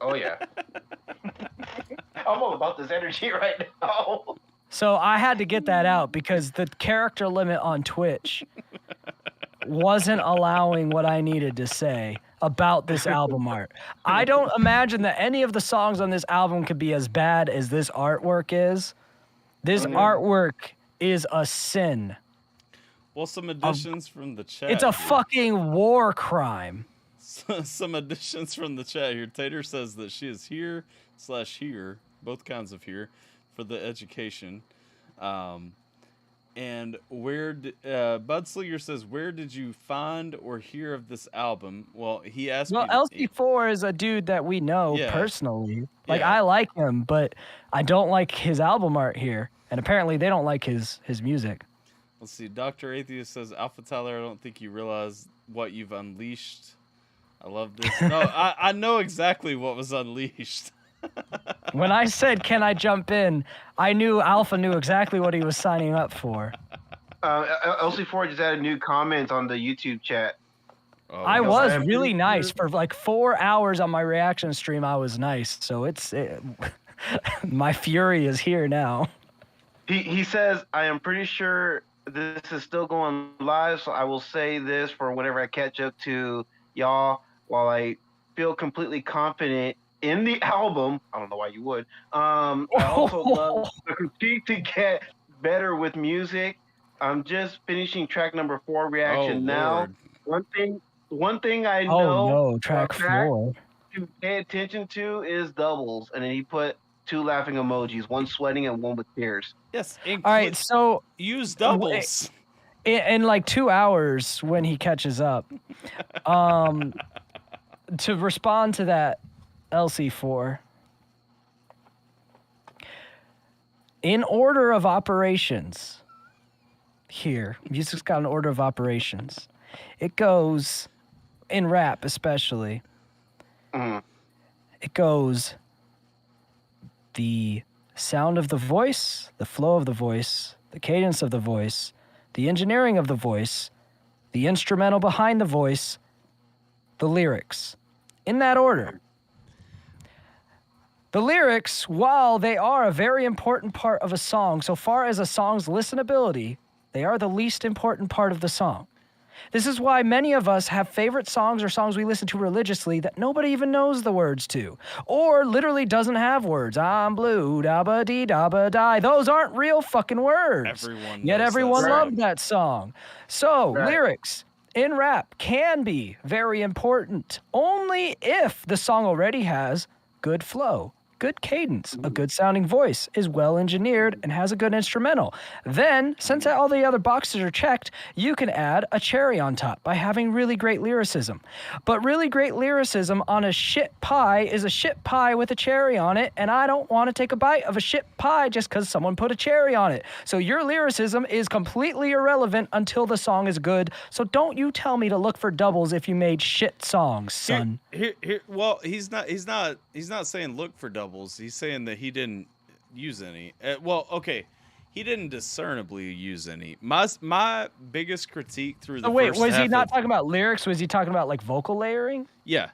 Oh, yeah. I'm all about this energy right now. So I had to get that out because the character limit on Twitch wasn't allowing what I needed to say about this album art. I don't imagine that any of the songs on this album could be as bad as this artwork is. This artwork is a sin. Well, some additions from the chat. It's a fucking war crime. some additions from the chat here. Tater says that she is here / both kinds of here, for the education. And Budslinger says, where did you find or hear of this album? Well, he asked me. Well, LC4 is a dude that we know personally. Like, Yeah. I like him, but I don't like his album art here. And apparently they don't like his music. Let's see. Dr. Atheist says, AlphaTyler, I don't think you realize what you've unleashed. I love this. No, I know exactly what was unleashed. When I said, can I jump in, I knew Alpha knew exactly what he was signing up for. LC4 just added new comments on the YouTube chat. I was really nice. For like 4 hours on my reaction stream, I was nice. So my fury is here now. He says, I am pretty sure this is still going live, so I will say this for whenever I catch up to y'all. While I feel completely confident in the album, I don't know why you would. I also love the critique to get better with music. I'm just finishing track number 4 reaction now. Lord. One thing I know. Oh no, track 4. To pay attention to is doubles, and then he put 2 laughing emojis, 1 sweating and 1 with tears. Yes. All right, so use doubles. In like 2 hours when he catches up. To respond to that, LC4. In order of operations, here, music's got an order of operations. It goes, in rap especially, it goes the sound of the voice, the flow of the voice, the cadence of the voice, the engineering of the voice, the instrumental behind the voice, the lyrics. In that order. The lyrics, while they are a very important part of a song, so far as a song's listenability, they are the least important part of the song. This is why many of us have favorite songs or songs we listen to religiously that nobody even knows the words to, or literally doesn't have words. I'm blue, da-ba-dee, da-ba-die. Those aren't real fucking words. Yet everyone loved that song. So, lyrics in rap can be very important only if the song already has good flow, good cadence, a good sounding voice, is well engineered, and has a good instrumental. Then, since all the other boxes are checked, you can add a cherry on top by having really great lyricism. But really great lyricism on a shit pie is a shit pie with a cherry on it, and I don't want to take a bite of a shit pie just because someone put a cherry on it. So your lyricism is completely irrelevant until the song is good. So don't you tell me to look for doubles if you made shit songs, son. Well, he's not saying look for doubles. He's saying that he didn't use any. He didn't discernibly use any. My biggest critique through the wait, was he not talking about lyrics? Was he talking about like vocal layering? Yeah.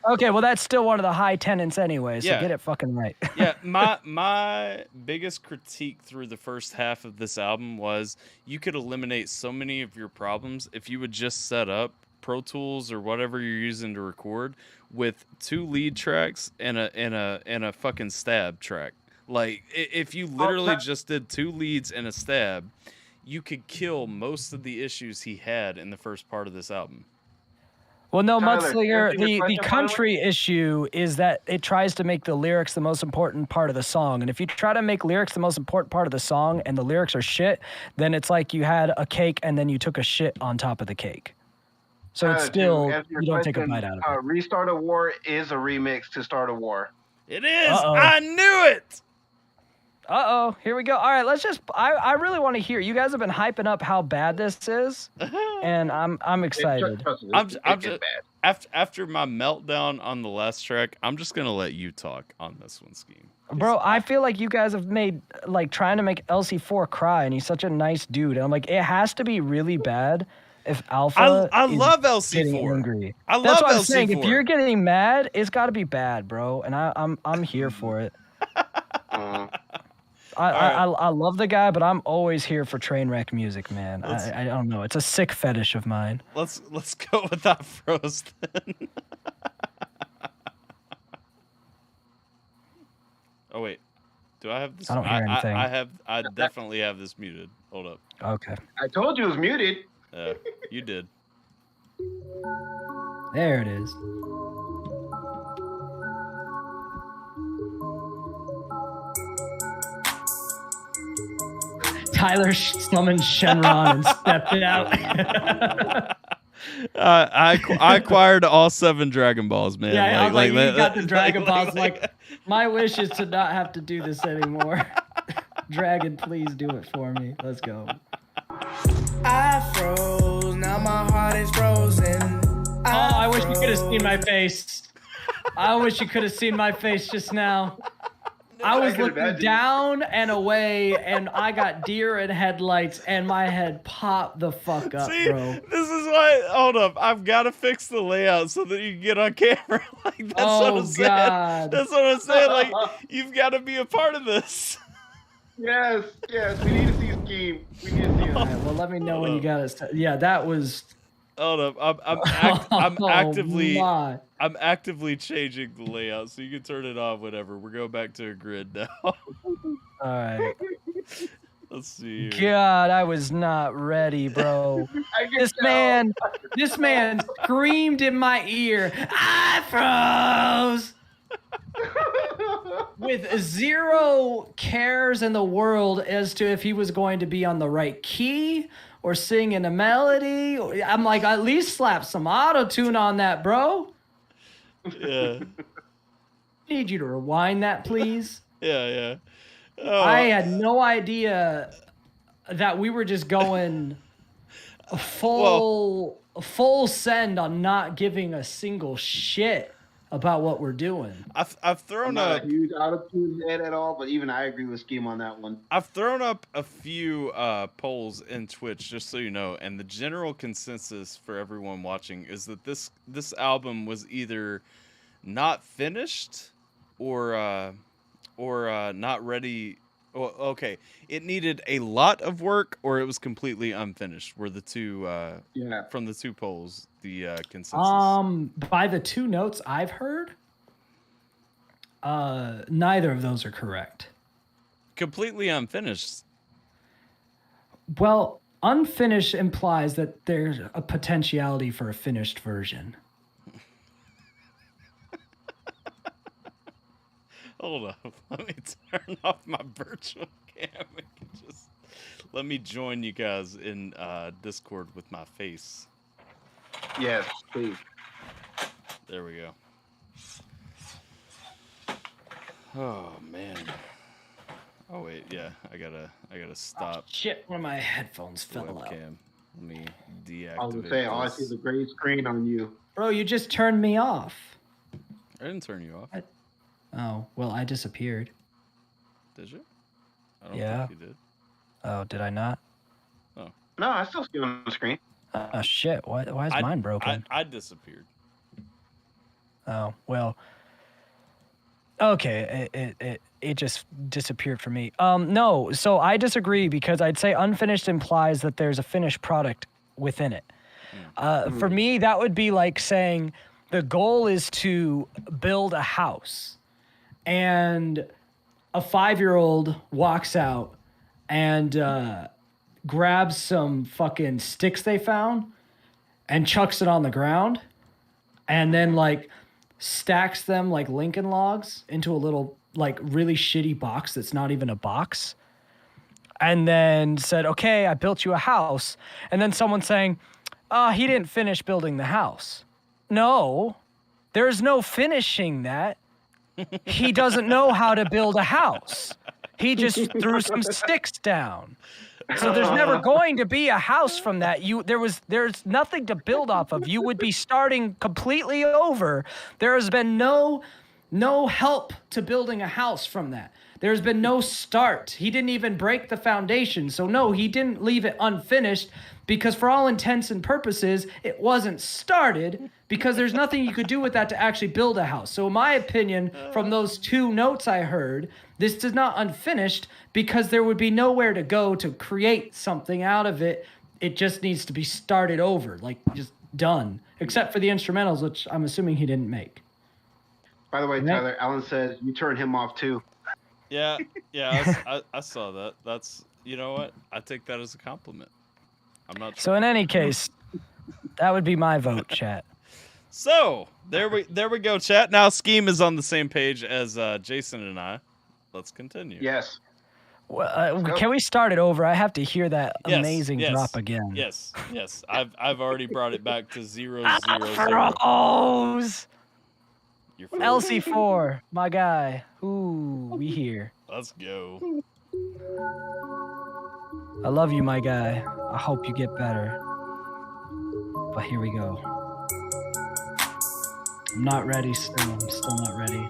Okay, well that's still one of the high tenets anyway, so get it fucking right. Yeah, my biggest critique through the first half of this album was you could eliminate so many of your problems if you would just set up Pro Tools or whatever you're using to record with 2 lead tracks and a fucking stab track. Like if you literally just did 2 leads and a stab, you could kill most of the issues he had in the first part of this album. Well, no, Mudslinger, the country issue is that it tries to make the lyrics the most important part of the song. And if you try to make lyrics the most important part of the song and the lyrics are shit, then it's like you had a cake and then you took a shit on top of the cake. So it's still, you don't take a bite out of it. Restart a War is a remix to Start a War. It is! I knew it! Uh-oh, here we go. All right, let's just, I really want to hear. You guys have been hyping up how bad this is, and I'm excited. After my meltdown on the last track, I'm just going to let you talk on this one, Scheme. Bro, I feel like you guys have made, like, trying to make LC4 cry, and he's such a nice dude. And I'm like, it has to be really bad if Alpha I is love LC4. getting angry. I love That's what I'm LC4. saying. If you're getting mad, it's got to be bad, bro. And I'm here for it. I love the guy, but I'm always here for train wreck music, man. I don't know. It's a sick fetish of mine. Let's go with that froze then. Oh wait, do I have this? I don't hear anything. I definitely have this muted. Hold up. Okay. I told you it was muted. You did. There it is. Tyler summoned Shenron and stepped out. I acquired all 7 Dragon Balls, man. Yeah, I was like, you got the Dragon Balls. Like, my wish is to not have to do this anymore. Dragon, please do it for me. Let's go. I froze, now my heart is frozen. I wish you could have seen my face. I wish you could have seen my face just now. I was looking down and away, and I got deer in headlights, and my head popped the fuck up, See, bro. This is why. Hold up, I've got to fix the layout so that you can get on camera. Like that's what I'm saying. God. That's what I'm saying. Like you've got to be a part of this. Yes, we need to see a scheme. We need to see it. All right, well, let me know when you got it. Yeah, that was. Hold up, I'm actively changing the layout, so you can turn it off whenever. We're going back to a grid now. All right. Let's see. God, I was not ready, bro. This man screamed in my ear, I froze! With 0 cares in the world as to if he was going to be on the right key or singing a melody. I'm like, at least slap some auto-tune on that, bro. Yeah. Need you to rewind that, please. Yeah. Oh. I had no idea that we were just going full send on not giving a single shit about what we're doing. I've thrown I'm up not a huge auto-tune head at all, but even I agree with Scheme on that one. I've thrown up a few polls in Twitch, just so you know, and the general consensus for everyone watching is that this album was either not finished or not ready. Well, okay, it needed a lot of work, or it was completely unfinished. Were the two from the 2 polls the consensus? By the 2 notes I've heard, neither of those are correct. Completely unfinished. Well, unfinished implies that there's a potentiality for a finished version. Hold up. Let me turn off my virtual cam and just let me join you guys in Discord with my face. Yes, please. There we go. Oh man. Oh wait, yeah. I gotta stop. Shit, one of my headphones fell out. Let me deactivate. I was gonna say, all I see is a gray screen on you. Bro, you just turned me off. I didn't turn you off. Oh, well, I disappeared. Did you? I don't think you did. Oh, did I not? Oh. No, I still see you on the screen. Oh, shit. Why is mine broken? I disappeared. Oh, well. Okay, it just disappeared for me. No, so I disagree because I'd say unfinished implies that there's a finished product within it. For me, that would be like saying the goal is to build a house. And a 5-year-old walks out and grabs some fucking sticks they found and chucks it on the ground and then like stacks them like Lincoln logs into a little like really shitty box that's not even a box. And then said, okay, I built you a house. And then someone saying, he didn't finish building the house. No, there's no finishing that. He doesn't know how to build a house. He just threw some sticks down. So there's never going to be a house from that. There's nothing to build off of. You would be starting completely over. There has been no help to building a house from that. There's been no start. He didn't even break the foundation. So no, he didn't leave it unfinished because for all intents and purposes, it wasn't started because there's nothing you could do with that to actually build a house. So in my opinion, from those 2 notes I heard, this is not unfinished because there would be nowhere to go to create something out of it. It just needs to be started over, like just done, except for the instrumentals, which I'm assuming he didn't make. By the way, Tyler, Alan says you turn him off too. Yeah, I saw that. That's, you know what? I take that as a compliment. I'm not. So in any case, that would be my vote, chat. So there we go, chat. Now Scheme is on the same page as Jason and I. Let's continue. Yes. Well, can we start it over? I have to hear that amazing drop again. Yes. I've already brought it back to 0, 0, 0. Afros! LC4, my guy. Ooh, we here. Let's go. I love you, my guy. I hope you get better. But here we go. I'm not ready still. I'm still not ready.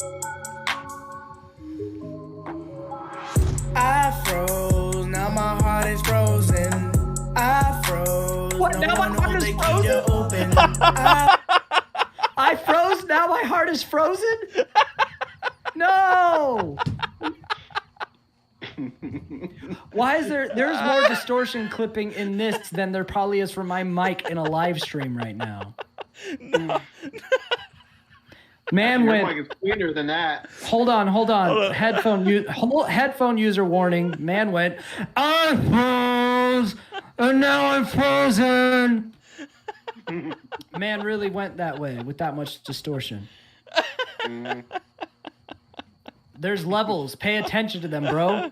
I froze, now my heart is frozen. I froze. What? Now my heart is frozen? I froze, now my heart is frozen? No! Why is there's more distortion clipping in this than there probably is for my mic in a live stream right now. No. Man Your went. mic is cleaner than that. Hold on. Headphone user warning. Man went. I froze, and now I'm frozen. Man really went that way with that much distortion. There's levels. Pay attention to them, bro.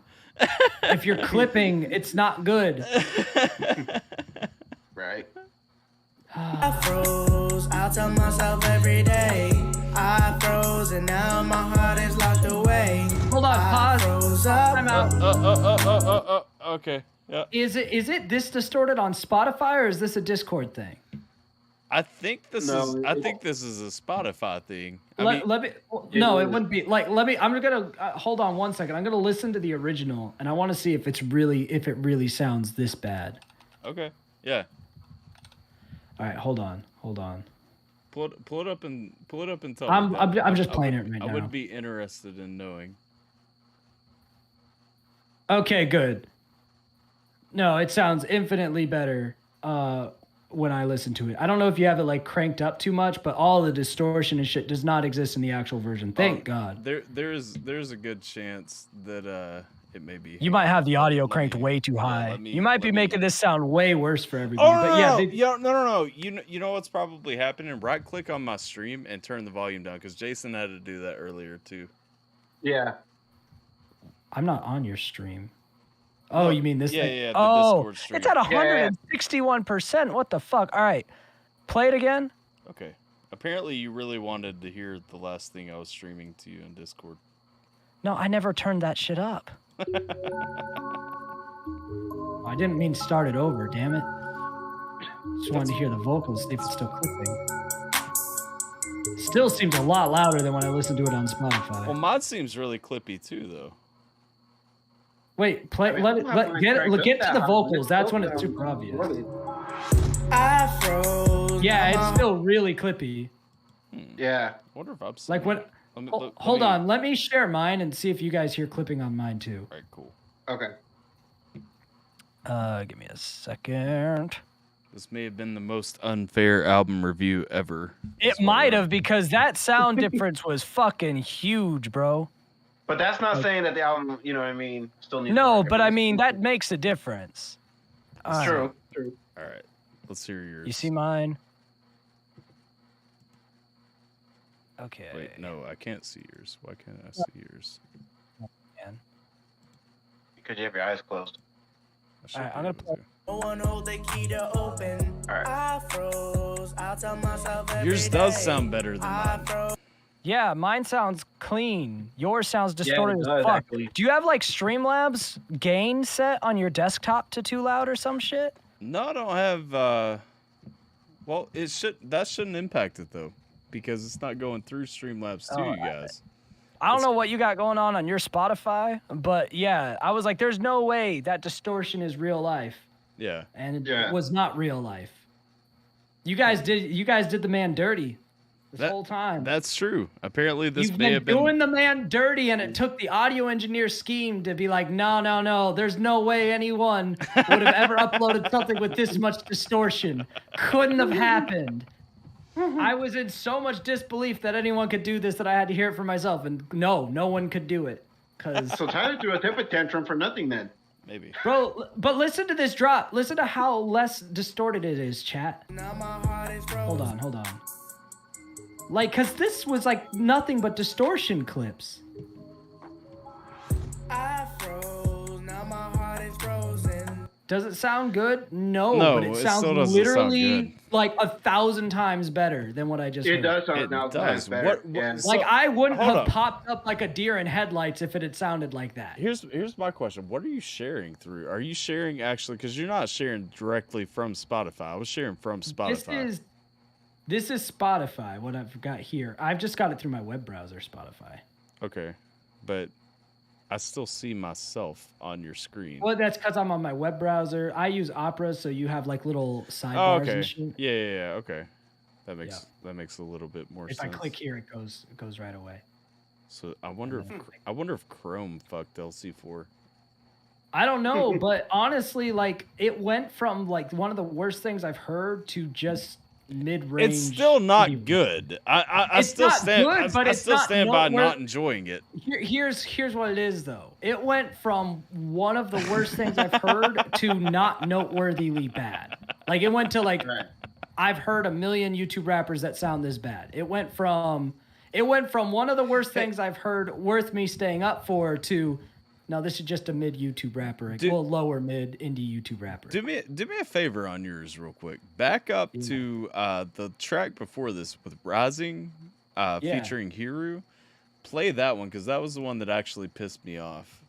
If you're clipping, it's not good. Right. I froze, I'll tell myself every day. I froze and now my heart is locked away. Hold on, pause. Froze up. Time out. Okay. Yeah. Is it this distorted on Spotify or is this a Discord thing? I think this is a Spotify thing. It wouldn't be. I'm gonna hold on one second. I'm gonna listen to the original, and I want to see if it really sounds this bad. Okay. Yeah. All right. Hold on. Pull it up and tell me. I'm just playing it right now. I would be interested in knowing. Okay. Good. No, it sounds infinitely better. When I listen to it. I don't know if you have it like cranked up too much, but all the distortion and shit does not exist in the actual version. Thank God. There's a good chance that it may be. You might have the audio cranked way too high. You might be making this sound way worse for everybody. No. You know what's probably happening? Right click on my stream and turn the volume down because Jason had to do that earlier too. Yeah. I'm not on your stream. Oh, you mean this thing? Yeah, oh, Discord stream. It's at 161%. What the fuck? All right. Play it again. Okay. Apparently you really wanted to hear the last thing I was streaming to you on Discord. No, I never turned that shit up. I didn't mean start it over, damn it. Just wanted to hear the vocals, see if it's still clipping. Still seems a lot louder than when I listened to it on Spotify. Well, mod seems really clippy too, though. Wait, get to the vocals. That's when it's super obvious. I froze. Yeah, it's still really clippy. Yeah. I wonder if I'm like when. Hold on, let me share mine and see if you guys hear clipping on mine too. All right, cool. Okay. Give me a second. This may have been the most unfair album review ever. It might have because that sound difference was fucking huge, bro. But that's not saying that the album, you know what I mean, still needs No, work. but I mean, that makes a difference. It's true. All right. Let's hear yours. You see mine? Okay. Wait, no, I can't see yours. Why can't I see yours? Because you have your eyes closed. All right, I'm going to play. No one hold the key to open. All right. I froze. I'll tell myself every Yours does sound better than mine. Yeah, mine sounds clean. Yours sounds distorted as fuck. Actually. Do you have like Streamlabs gain set on your desktop to too loud or some shit? No, I don't have. Well, that shouldn't impact it though, because it's not going through Streamlabs to you guys. I don't know what you got going on your Spotify, but yeah, I was like, there's no way that distortion is real life. Yeah. And it was not real life. You guys did the man dirty. This whole time. That's true. Apparently, this You've may been have been doing the man dirty, and it took the audio engineer scheme to be like, no. There's no way anyone would have ever uploaded something with this much distortion. Couldn't have happened. I was in so much disbelief that anyone could do this that I had to hear it for myself, and no one could do it. So Tyler threw a temper tantrum for nothing then. Maybe. Bro, but listen to this drop. Listen to how less distorted it is, chat. Hold on. Like, cause this was like nothing but distortion clips. I froze, now my heart is frozen. Does it sound good? No, No, but it it sounds still doesn't literally sound good. like 1,000 times better than what I just It heard. does sound It now does. better. What- yeah. so- Like, I wouldn't hold have up. popped up like a deer in headlights if it had sounded like that. Here's my question. What are you sharing through? Are you sharing actually, because you're not sharing directly from Spotify. I was sharing from Spotify. This is Spotify, what I've got here. I've just got it through my web browser, Spotify. Okay, but I still see myself on your screen. Well, that's because I'm on my web browser. I use Opera, so you have like little sidebars Oh, okay. and shit. Yeah. Okay, that makes a little bit more If sense. I click here, it goes right away. So I wonder if Chrome fucked LC4. I don't know, but honestly, like it went from like one of the worst things I've heard to just mid-range. It's still not good. I still stand. I still stand by not enjoying it. Here's what it is though. It went from one of the worst things I've heard to not noteworthily bad. Like it went to like I've heard a million YouTube rappers that sound this bad. It went from one of the worst things I've heard worth me staying up for to no, this is just a mid YouTube rapper. Lower mid indie YouTube rapper. Do me a favor on yours real quick. Back up to the track before this with Rising featuring Hiru. Play that one because that was the one that actually pissed me off.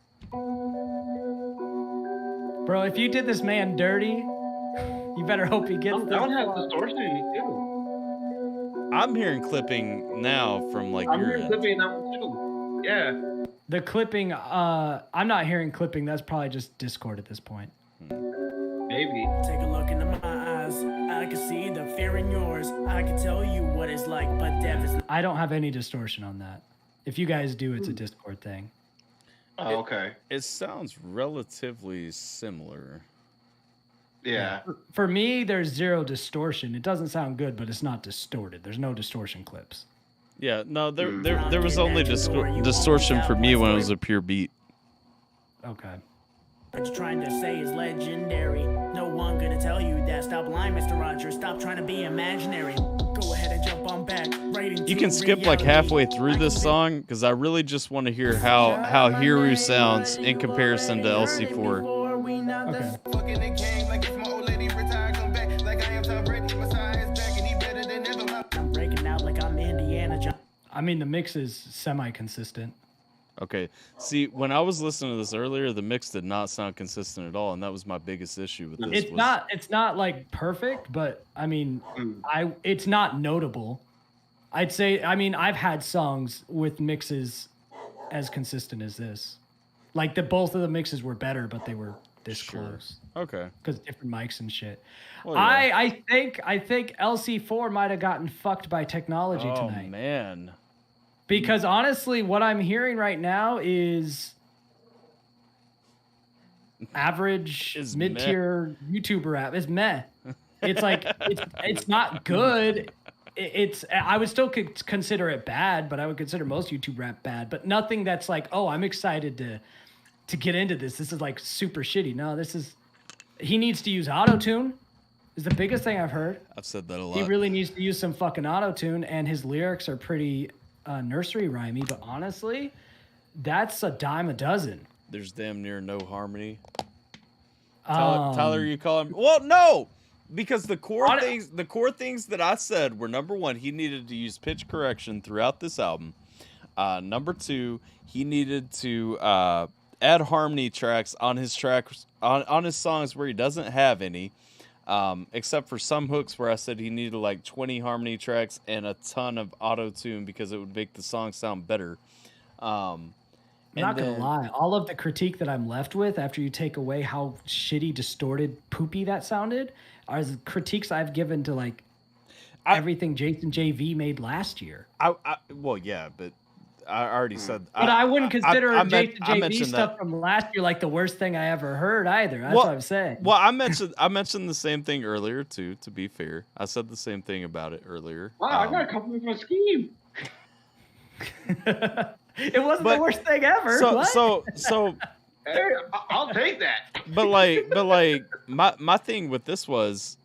Bro, if you did this man dirty, you better hope he gets That one has distortion in it too. I'm hearing clipping now from like I'm your hearing end. clipping in that one too. Yeah. The clipping, I'm not hearing clipping. That's probably just Discord at this point. Maybe. Take a look into my eyes. I can see the fear in yours. I can tell you what it's like, but death is. I don't have any distortion on that. If you guys do, it's a Discord thing. Oh, okay. It sounds relatively similar. Yeah. For me, there's zero distortion. It doesn't sound good, but it's not distorted. There's no distortion clips. Yeah, no, there was only distortion for me when it was a pure beat. Okay. What you're trying to say is legendary. No one gonna tell you that. Stop lying, Mr. Rogers. Stop trying to be imaginary. Go ahead and jump on back. Right into You can skip like halfway through this song because I really just want to hear how Hiru sounds in comparison to LC4. Okay. I'm breaking out like I'm Indiana Jones. I mean, the mix is semi-consistent. Okay. See, when I was listening to this earlier, the mix did not sound consistent at all, and that was my biggest issue with this. It's not like perfect, but I mean, it's not notable. I'd say, I mean, I've had songs with mixes as consistent as this. Like both of the mixes were better, but they were this close. Okay. Because different mics and shit. Well, yeah. I think LC4 might have gotten fucked by technology tonight. Oh man. Because honestly, what I'm hearing right now is average mid-tier YouTuber rap. It's meh. It's like it's not good. I would still consider it bad, but I would consider most YouTube rap bad. But nothing that's like, oh, I'm excited to get into this. This is like super shitty. No, he needs to use auto-tune. Is the biggest thing I've heard. I've said that a lot. He really needs to use some fucking auto-tune, and his lyrics are pretty nursery rhymey, but honestly, that's a dime a dozen. There's damn near no harmony. Tyler, you call him? Well, no, because the core things that I said were, number one, he needed to use pitch correction throughout this album. Number two, he needed to add harmony tracks on his songs where he doesn't have any. Except for some hooks where I said he needed like 20 harmony tracks and a ton of auto-tune because it would make the song sound better. I'm not gonna lie, all of the critique that I'm left with after you take away how shitty, distorted, poopy that sounded are the critiques I've given to like everything Jason JV made last year. Well, yeah, but I already said. But I wouldn't consider Jason JV stuff from last year like the worst thing I ever heard either. That's what I'm saying. Well, I mentioned the same thing earlier too. To be fair, I said the same thing about it earlier. Wow, I got a compliment from Scheme. It wasn't the worst thing ever. So. Hey, I'll take that. But my thing with this was,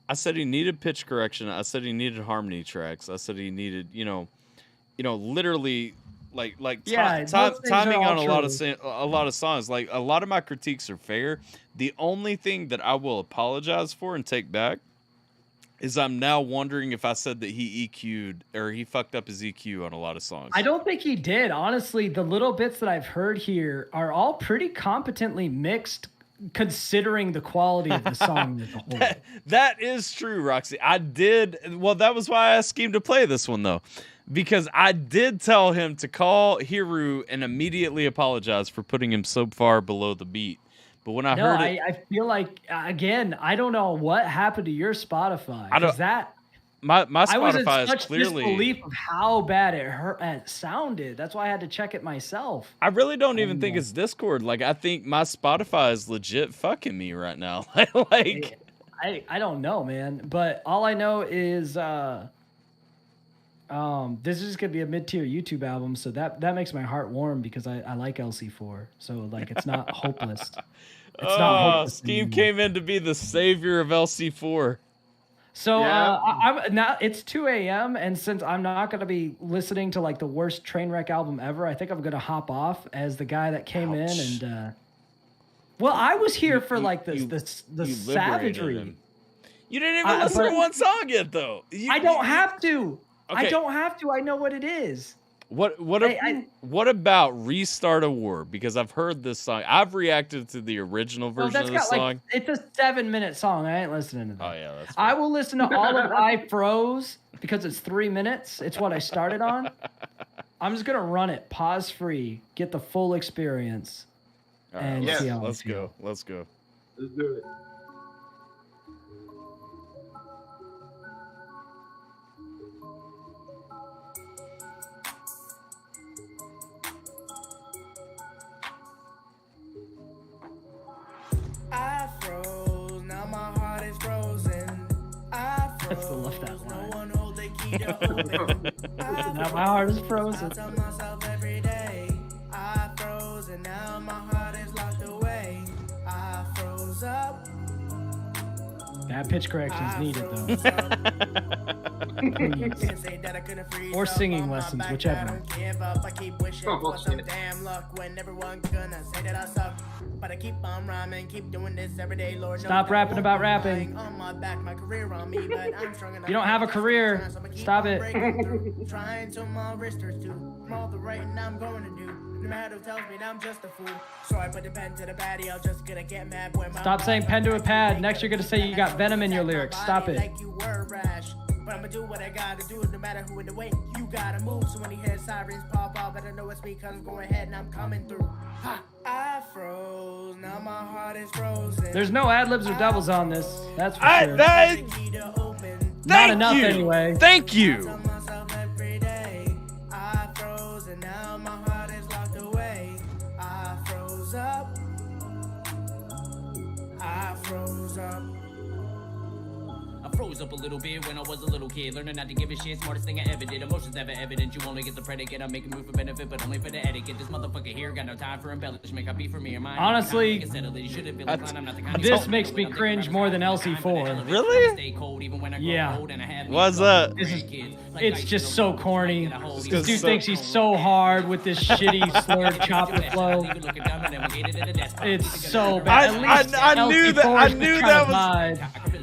I said he needed pitch correction. I said he needed harmony tracks. I said he needed, literally timing on a lot of songs. Like a lot of my critiques are fair. The only thing that I will apologize for and take back is I'm now wondering if I said that he EQ'd or he fucked up his EQ on a lot of songs. I don't think he did. Honestly, the little bits that I've heard here are all pretty competently mixed considering the quality of the song as a whole. That is true, Roxy. I did. Well, that was why I asked him to play this one, though, because I did tell him to call Hiru and immediately apologize for putting him so far below the beat. But when I heard it, I feel like, again, I don't know what happened to your Spotify. I don't. My Spotify I was in is such clearly disbelief of how bad it sounded. That's why I had to check it myself. I really don't even think it's Discord. Like, I think my Spotify is legit fucking me right now. Like, I don't know, man. But all I know is this is gonna be a mid-tier YouTube album, so that makes my heart warm because I like LC4. So like, it's not hopeless. It's not hopeless. Scheme came in to be the savior of LC4. So I'm now it's 2 a.m. and since I'm not gonna be listening to like the worst train wreck album ever, I think I'm gonna hop off as the guy that came in and. Well, I was here for like the savagery. You didn't even listen to one song yet, though. I don't have to. Okay. I don't have to. I know what it is. What about Restart a War? Because I've heard this song. I've reacted to the original version of the song. It's a 7-minute song. I ain't listening to that. Oh yeah, that's I will listen to all of I Froze because it's 3 minutes. It's what I started on. I'm just gonna run it pause free, get the full experience, and see how let's go. Let's go. Let's do it. I froze, now my heart is frozen. I froze, I love that line. No one hold the key to open. Now my heart is frozen. I tell myself every day, I froze and now my heart is locked away. I froze up. That pitch correction's needed though. Or singing lessons, whichever. I keep wishing for some damn luck when everyone's gonna say that I suck. But I keep on rhyming, keep doing this every day, Lord. Stop rapping about rapping. On my back, my career on me, but I'm strong enough. You don't have a career. Stop it. Trying till my wrist hurts too. From all the writing I'm going to do. No matter who tells me that I'm just a fool. So I put the pen to the baddie, I'm just gonna get mad when my Stop saying pen to a pad. Next you're gonna say you got venom in your lyrics. Stop it. Like you were rash. But I'ma do what I gotta do, no matter who in the way. You gotta move, so when you hear sirens pop out, better know it's me, cause I'm going ahead and I'm coming through. Ha! I froze, now my heart is frozen. There's no ad-libs or doubles on this. That's for sure. Not enough anyway. Thank you. I froze and now my heart is locked away. I froze up. I froze up. I froze up a little bit when I was a little kid, learning not to give a shit, smartest thing I ever did. Emotions never evident, you only get the predicate. I make a move for benefit, but only for the etiquette. This motherfucker here got no time for embellishment. Copy for me or mine. Honestly, this makes me cringe more than LC4. Really? Yeah. What's that? It's just so corny. This dude thinks he's so hard with this shitty slurred chopper flow. It's so bad.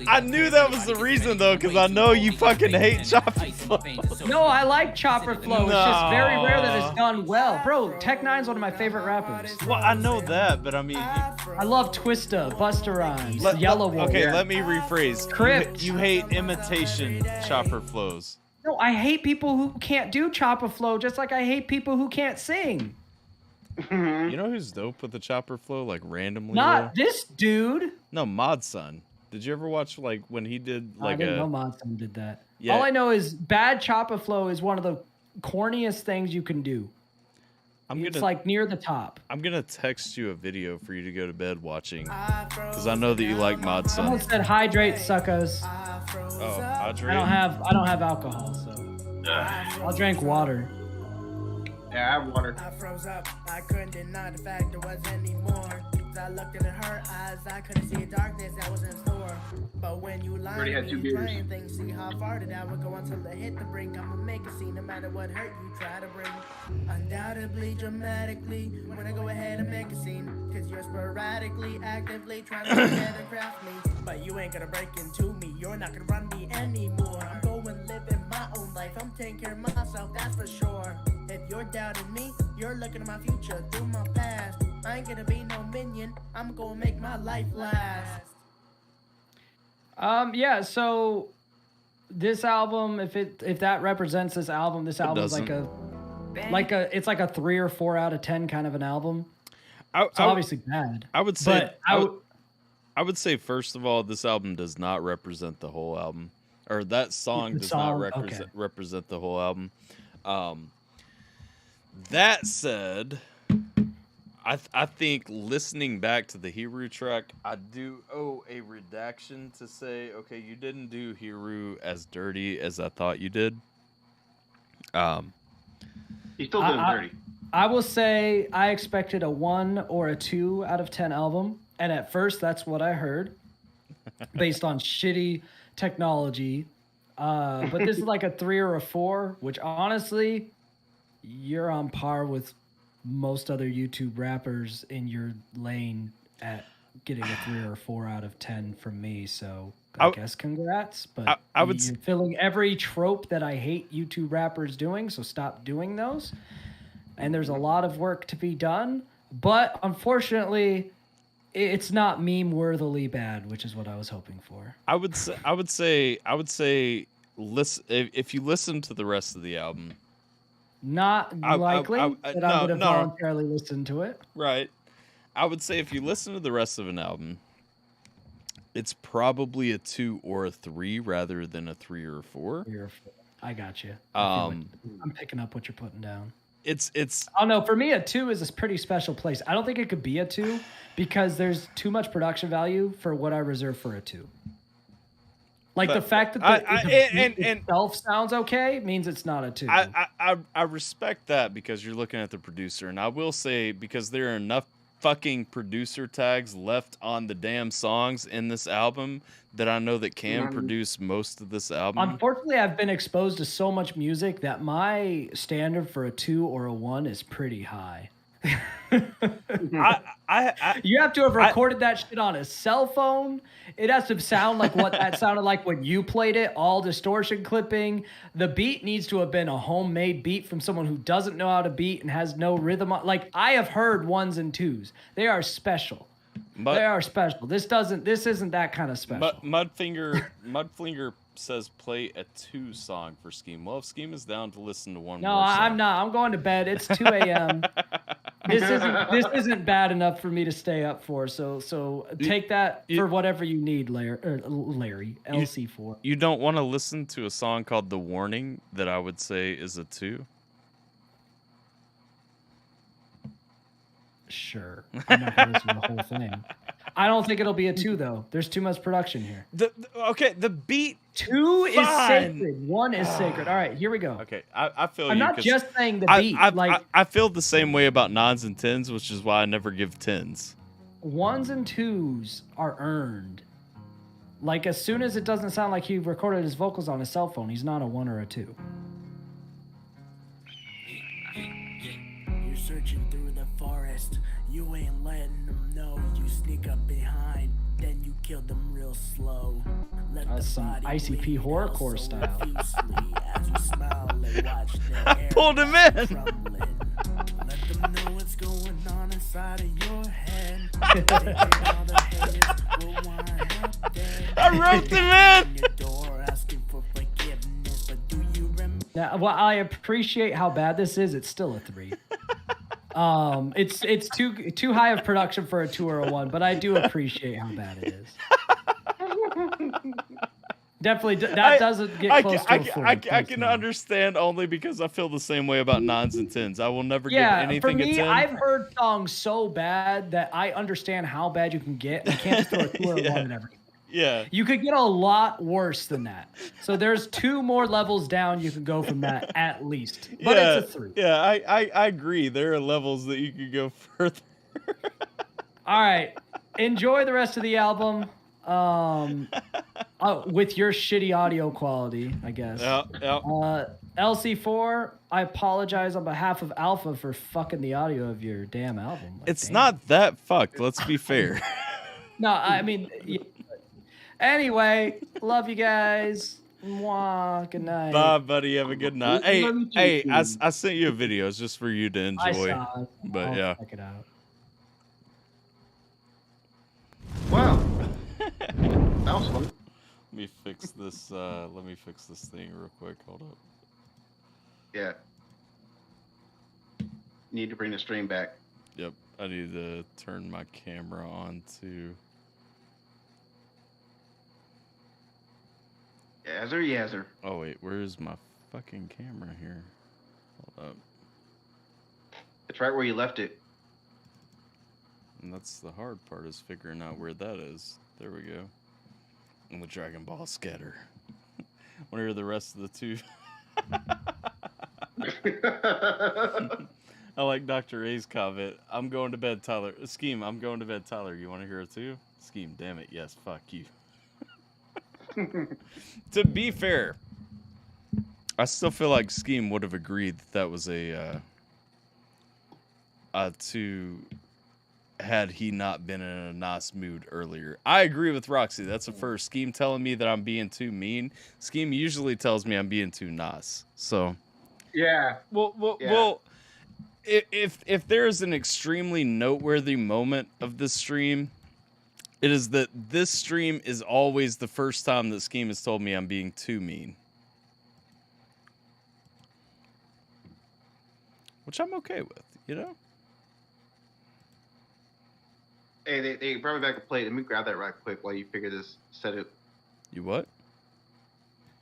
I knew that was the reason though, because I know you fucking hate chopper flow. No, I like chopper flow. It's just very rare that it's done well. Bro, Tech Nine's one of my favorite rappers. Well, I know that, but I mean, I love Twista, Busta Rhymes, Yellow Wolf. Okay, let me rephrase. Crypt. You hate imitation chopper flows. No, I hate people who can't do chopper flow, just like I hate people who can't sing. You know who's dope with the chopper flow, like randomly? Not this dude. No, Mod Son. Did you ever watch like when he did like I didn't know Mod Son did that. Yeah. All I know is bad chopper flow is one of the corniest things you can do. It's like near the top. I'm gonna text you a video for you to go to bed watching, because I know that you like Mod Son. Someone said hydrate, suckers. Oh, hydrate. I don't have alcohol, so I'll drink water. Yeah, I have water. I froze up. I couldn't deny the fact there was any more. As I looked into her eyes, I couldn't see a darkness that was in store. But when you lie Already to had 2 me, beers. trying things, see how far did I would go until it hit the brink. I'ma make a scene no matter what hurt you try to bring. Undoubtedly, dramatically, when I go ahead and make a scene. Cause you're sporadically, actively trying to together craft me. But you ain't gonna break into me, you're not gonna run me anymore. I'm going living my own life, I'm taking care of myself, that's for sure. If you're doubting me, you're looking at my future through my past. I ain't gonna be no minion, I'm gonna make my life last. Yeah, so this album, if that represents this album is like it's like a 3 or 4 out of 10 kind of an album. It's obviously bad. I would say but I would say first of all, this album does not represent the whole album, or that song does not represent the whole album. That said, I think listening back to the Hiru track, I do owe a redaction to say, okay, you didn't do Hiru as dirty as I thought you did. You still did him dirty. I will say I expected a 1 or a 2 out of 10 album, and at first that's what I heard, based on shitty technology. But this is like a 3 or a 4, which honestly, you're on par with most other YouTube rappers in your lane at getting a 3 or 4 out of 10 from me. So I guess congrats. But you're filling every trope that I hate YouTube rappers doing. So stop doing those. And there's a lot of work to be done. But unfortunately, it's not meme-worthily bad, which is what I was hoping for. I would say, listen, if you listen to the rest of the album. Not likely that I'm going to voluntarily listen to it. Right. I would say if you listen to the rest of an album, it's probably a 2 or a 3 rather than a 3 or a 4. 3 or 4. I got you. I'm picking up what you're putting down. It's. Oh no, for me a 2 is a pretty special place. I don't think it could be a 2 because there's too much production value for what I reserve for a 2. Like the fact that the beat itself sounds okay means it's not a 2. I respect that because you're looking at the producer, and I will say because there are enough fucking producer tags left on the damn songs in this album that I know that can produce most of this album. Unfortunately, I've been exposed to so much music that my standard for a 2 or a 1 is pretty high. You have to have recorded that shit on a cell phone. It has to sound like what that sounded like when you played it, all distortion clipping. The beat needs to have been a homemade beat from someone who doesn't know how to beat and has no rhythm. Like, I have heard 1s and 2s. They are special. They are special. This isn't that kind of special. Mudfinger says play a 2 song for Scheme. Well, if Scheme is down to listen to one No, more song. I'm not. I'm going to bed. It's 2 a.m. This isn't bad enough for me to stay up for. So take that for whatever you need, Larry. LC4. You don't want to listen to a song called The Warning that I would say is a 2? Sure. I'm not going to listen to the whole thing. I don't think it'll be a 2, though. There's too much production here. The beat. 2 is sacred. 1 is sacred. All right, here we go. Okay, I feel I'm you. not just saying the beat. I feel the same way about 9s and 10s, which is why I never give 10s. 1s and 2s are earned. Like, as soon as it doesn't sound like he recorded his vocals on his cell phone, he's not a 1 or a 2. You're searching through the forest. You ain't letting them know. You sneak up behind, then you kill them real slow. That's some ICP horrorcore style. As you smile and watch I pulled him in. Let them know what's going on inside of your head. I roped him in. Now, well, I appreciate how bad this is. It's still a 3. It's too high of production for a 2 or a 1, but I do appreciate how bad it is. Definitely, that doesn't get close to a 4. I can understand only because I feel the same way about 9s and 10s. I will never give anything for me, a 10. I've heard songs so bad that I understand how bad you can get. You can't just throw a 2 or a 1 and everything. Yeah. You could get a lot worse than that. So there's 2 more levels down you can go from that at least. But it's a 3. Yeah, I agree. There are levels that you could go further. All right. Enjoy the rest of the album. With your shitty audio quality, I guess. LC4, I apologize on behalf of Alpha for fucking the audio of your damn album. It's not that fucked. Let's be fair. No, I mean, yeah. Anyway, love you guys. Mwah, good night. Bye, buddy. Have a good night. Hey, I sent you a video. It's just for you to enjoy. I saw it. But I'll yeah. check it out. Wow. That was fun. Let me fix this. Let me fix this thing real quick. Hold up. Yeah. Need to bring the stream back. Yep. I need to turn my camera on too. Yazzer. Oh wait, where's my fucking camera here? Hold up. It's right where you left it. And that's the hard part, is figuring out where that is. There we go. And the Dragon Ball scatter. Want to hear the rest of the two? I like Dr. A's comment. I'm going to bed, Tyler. Scheme, I'm going to bed, Tyler. You want to hear it too? Scheme, damn it. Yes, fuck you. To be fair, I still feel like Scheme would have agreed that was a had he not been in a nice mood earlier. I agree with Roxy. That's the first. Scheme telling me that I'm being too mean. Scheme usually tells me I'm being too nice. So yeah. Well, if there is an extremely noteworthy moment of this stream, it is that this stream is always the first time that Scheme has told me I'm being too mean. Which I'm okay with, you know? Hey, they brought me back a plate. Let me grab that right quick while you figure this setup. You what?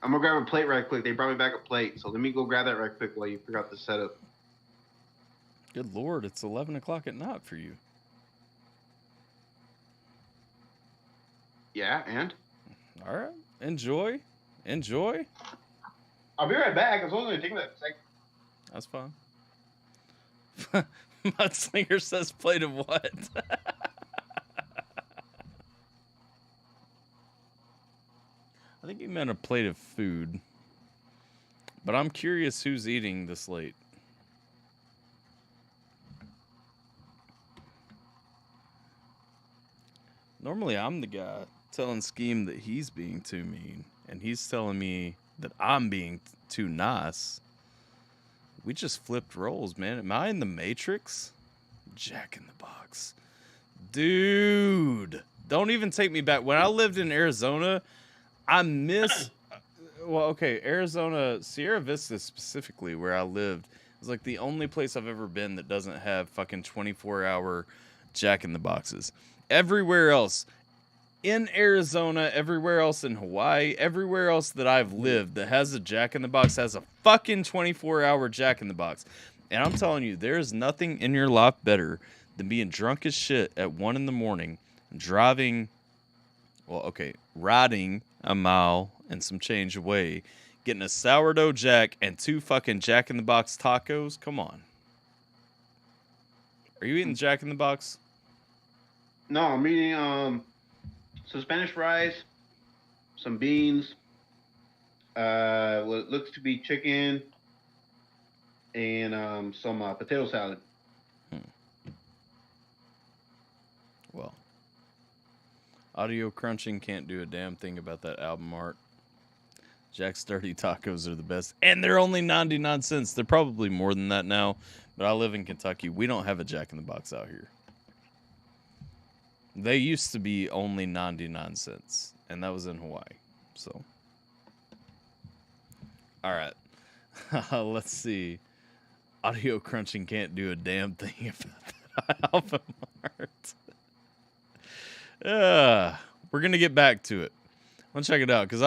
I'm gonna grab a plate right quick. They brought me back a plate, so let me go grab that right quick while you figure out the setup. Good Lord, it's 11 o'clock at night for you. Yeah, and? All right. Enjoy. I'll be right back. I was only taking that second. That's fine. Mudslinger says plate of what? I think he meant a plate of food. But I'm curious who's eating this late. Normally I'm the guy telling Scheme that he's being too mean, and he's telling me that I'm being too nice. We just flipped roles, man. Am I in the Matrix? Jack in the Box. Dude, don't even take me back. When I lived in Arizona, I miss... Well, okay, Arizona, Sierra Vista specifically, where I lived, is like the only place I've ever been that doesn't have fucking 24-hour Jack in the Boxes. Everywhere else, in Arizona, everywhere else in Hawaii, everywhere else that I've lived that has a Jack in the Box has a fucking 24-hour Jack in the Box. And I'm telling you, there's nothing in your life better than being drunk as shit at 1 a.m, riding a mile and some change away, getting a sourdough Jack and 2 fucking Jack in the Box tacos. Come on. Are you eating Jack in the Box? No, I'm eating some Spanish fries, some beans, what looks to be chicken, and some potato salad. Well, audio crunching can't do a damn thing about that album art. Jack's Dirty Tacos are the best, and they're only 99 cents. They're probably more than that now, but I live in Kentucky. We don't have a Jack in the Box out here. They used to be only 99 cents, and that was in Hawaii. So, all right. Let's see. Audio crunching can't do a damn thing about that album art. We're gonna get back to it. Let's check it out, because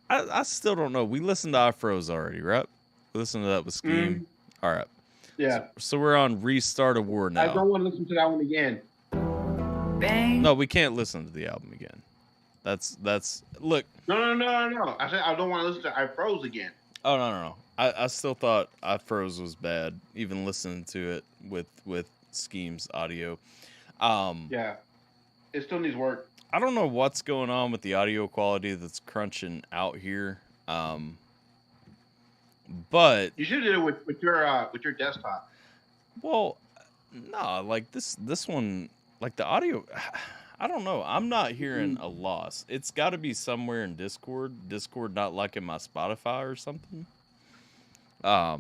I still don't know. We listened to Afros already, right? We listened to that with Scheme. All right. Yeah. So we're on Restart a War now. I don't want to listen to that one again. Bang. No, we can't listen to the album again. That's look. No. I said I don't want to listen to I Froze again. Oh no. I still thought I Froze was bad, even listening to it with Scheme's audio. Yeah, it still needs work. I don't know what's going on with the audio quality that's crunching out here. But you should do it with your desktop. Well, no, like this one, like the audio. I don't know. I'm not hearing a loss. It's got to be somewhere in Discord. Discord not liking my Spotify or something. I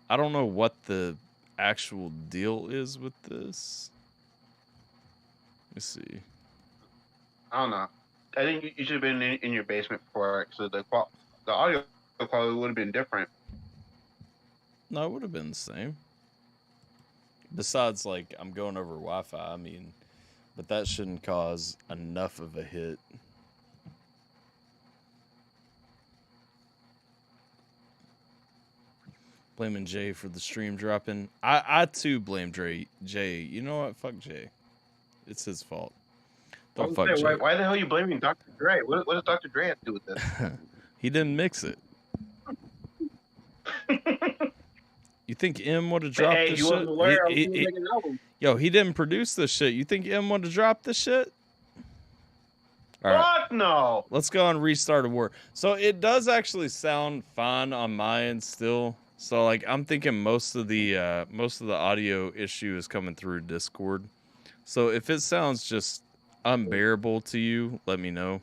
don't know what the actual deal is with this. Let's see. I don't know. I think you should have been in your basement for it, so the audio quality would have been different. No, it would have been the same. Besides, like, I'm going over Wi-Fi. I mean, but that shouldn't cause enough of a hit. Blaming Jay for the stream dropping. I too blame Jay. You know what? Fuck Jay. It's his fault. Don't fuck Jay. Why the hell are you blaming Dr. Dre? What does Dr. Dre have to do with this? He didn't mix it. You think M would have dropped this shit? Yo, he didn't produce this shit. You think M would have dropped this shit? All right. Fuck no. Let's go and restart a war. So it does actually sound fine on my end still. So like I'm thinking most of the audio issue is coming through Discord. So if it sounds just unbearable to you, let me know.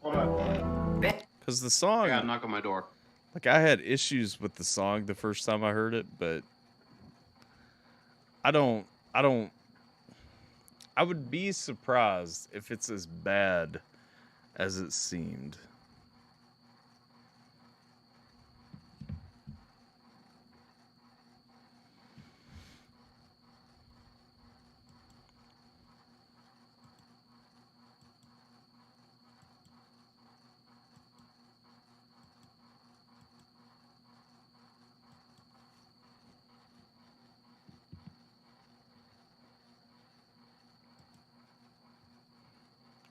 Hold on. Because the song, I got a knock on my door. Like I had issues with the song the first time I heard it, but I would be surprised if it's as bad as it seemed.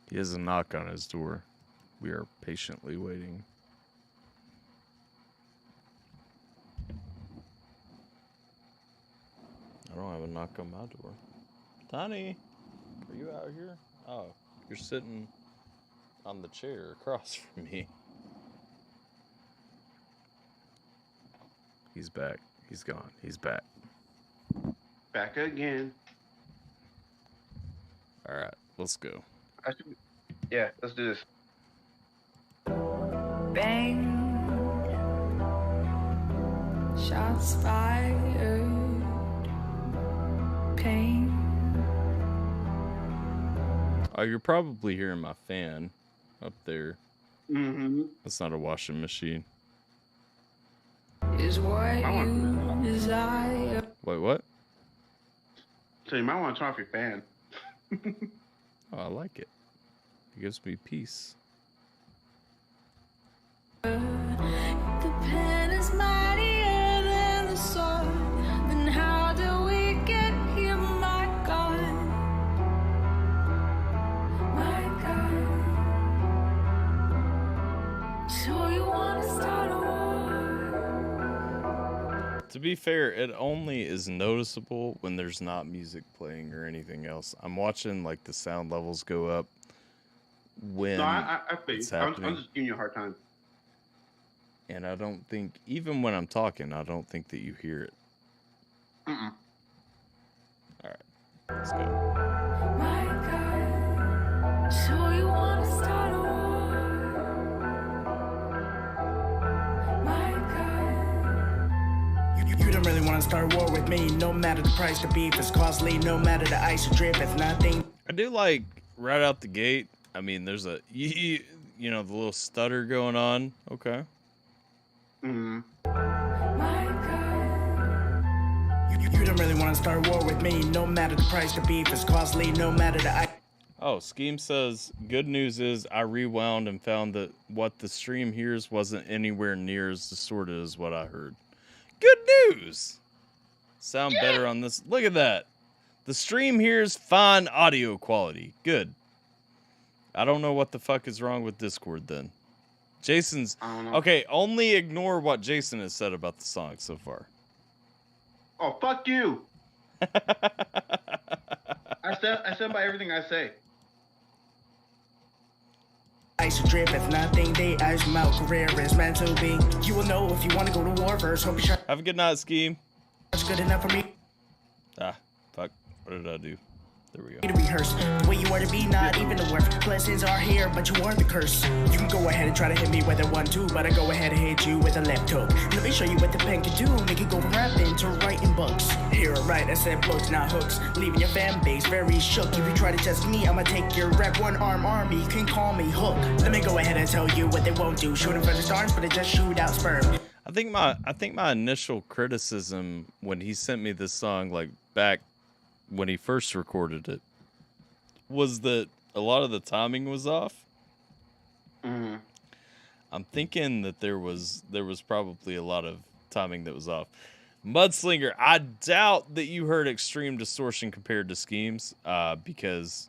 He has a knock on his door. We are patiently waiting. I don't have a knock on my door. Tony, are you out here? Oh, you're sitting on the chair across from me. He's back. He's gone. He's back. Back again. All right, let's go. Yeah, let's do this. Bang. Shots fired. Pain. Oh, you're probably hearing my fan up there. Mm-hmm. That's not a washing machine. Is what you desire. Wait, what? So you might want to turn off your fan. Oh, I like it. It gives me peace. The pen is mightier than the sword. Then how do we get here, my God? My God. So you want to start a war? To be fair, it only is noticeable when there's not music playing or anything else. I'm watching like the sound levels go up when I feel it's you. happening. I'm just giving you a hard time. And I don't think, even when I'm talking, I don't think that you hear it. Mm-mm. All right, let's go. My God. So you want to start a war? My God. You don't really want to start war with me. No matter the price, the beef is costly. No matter the ice or drip, it's nothing. I do like right out the gate. I mean, there's a you know, the little stutter going on. Okay. Mm-hmm. You don't really want to start war with me. No matter the price, the beef is costly. No matter the ice. Oh, Scheme says, good news is I rewound and found that what the stream hears wasn't anywhere near as distorted as what I heard. Good news! Sound better on this. Look at that. The stream hears fine audio quality. Good. I don't know what the fuck is wrong with Discord then. Jason's... Okay, only ignore what Jason has said about the song so far. Oh, fuck you! stand by everything I say. Ice drip, if nothing, they ice melt. Career is meant to be. You will know if you want to go to war first. Hope you shot. Have a good night, Scheme. That's good enough for me. Ah, fuck. What did I do? There we go. To rehearse the way you are to be, not even the worth. Blessings are here, but you are the curse. You can go ahead and try to hit me with a 1-2, but I go ahead and hit you with a left hook. Let me show you what the pen can do. Make it go from rapping to writing books. Here, right, I said books, not hooks. Leaving your fan base very shook. If you try to test me, I'ma take your rep. One-arm army, you can call me Hook. Let me go ahead and tell you what they won't do. Shooting for the stars, but they just shoot out sperm. I think my initial criticism when he sent me this song, like back when he first recorded it, was that a lot of the timing was off. Mm-hmm. I'm thinking that there was probably a lot of timing that was off. Mudslinger, I doubt that you heard extreme distortion compared to Scheme's, because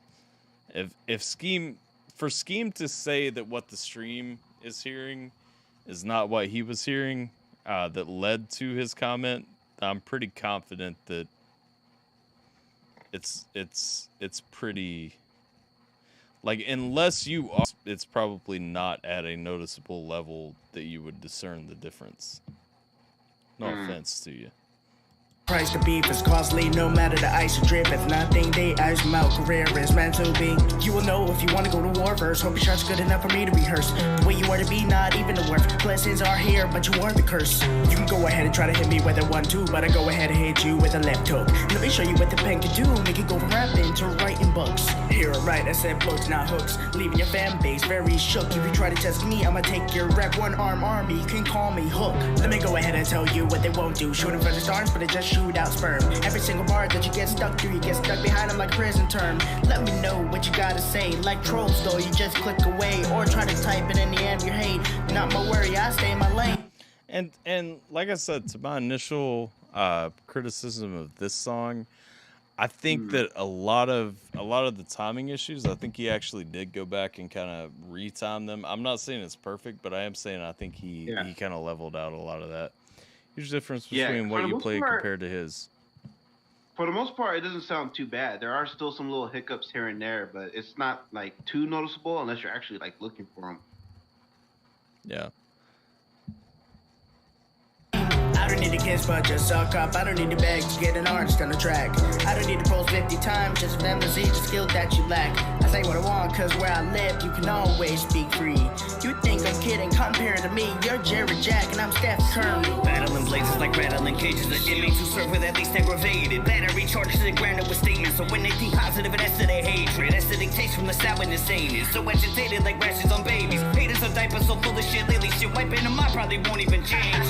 if Scheme to say that what the stream is hearing is not what he was hearing, that led to his comment, I'm pretty confident that it's pretty, like, unless you are, it's probably not at a noticeable level that you would discern the difference. No offense to you. Price the beef is costly, no matter the ice drip. If nothing, they ice melt. Career is meant to be. You will know if you want to go to war first. Hope your shot's good enough for me to rehearse the way you are to be, not even the worth. Blessings are here, but you are the curse. You can go ahead and try to hit me with a 1-2, but I go ahead and hit you with a left hook. Let me show you what the pen can do. Make it go from rapping to writing books. Here, right, I said books, not hooks. Leaving your fan base very shook. If you try to test me, I'ma take your rep. One-arm army, you can call me Hook. Let me go ahead and tell you what they won't do. Shooting for the stars, but they just shoot out sperm. Every single bar that you get stuck through, you get stuck behind them like a prison term. Let me know what you gotta say. Like trolls though, you just click away or try to type it in the end of your hate. Not my worry, I stay in my lane. And like I said, to my initial criticism of this song, I think that a lot of the timing issues, I think he actually did go back and kind of retime them. I'm not saying it's perfect, but I am saying I think he kind of leveled out a lot of that. Huge difference between what you played compared to his. For the most part, it doesn't sound too bad. There are still some little hiccups here and there, but it's not like too noticeable unless you're actually like looking for them. Yeah. I don't need a kiss, but just suck up. I don't need a bag to get an artist on the track. I don't need to post 50 times just for them to see the skill that you lack. I say what I want, cause where I live, you can always speak free. You think I'm kidding, compared to me, you're Jared Jack and I'm Steph Curry. Battling blazes like rattling cages of inmates who serve with at least aggravated. Battery charges to the ground with statements, so when they think positive, that's to their hatred. Acidic taste from the sourness ain't it? So agitated like rashes on babies. Haters of diapers so full of shit lately, shit wiping them out probably won't even change.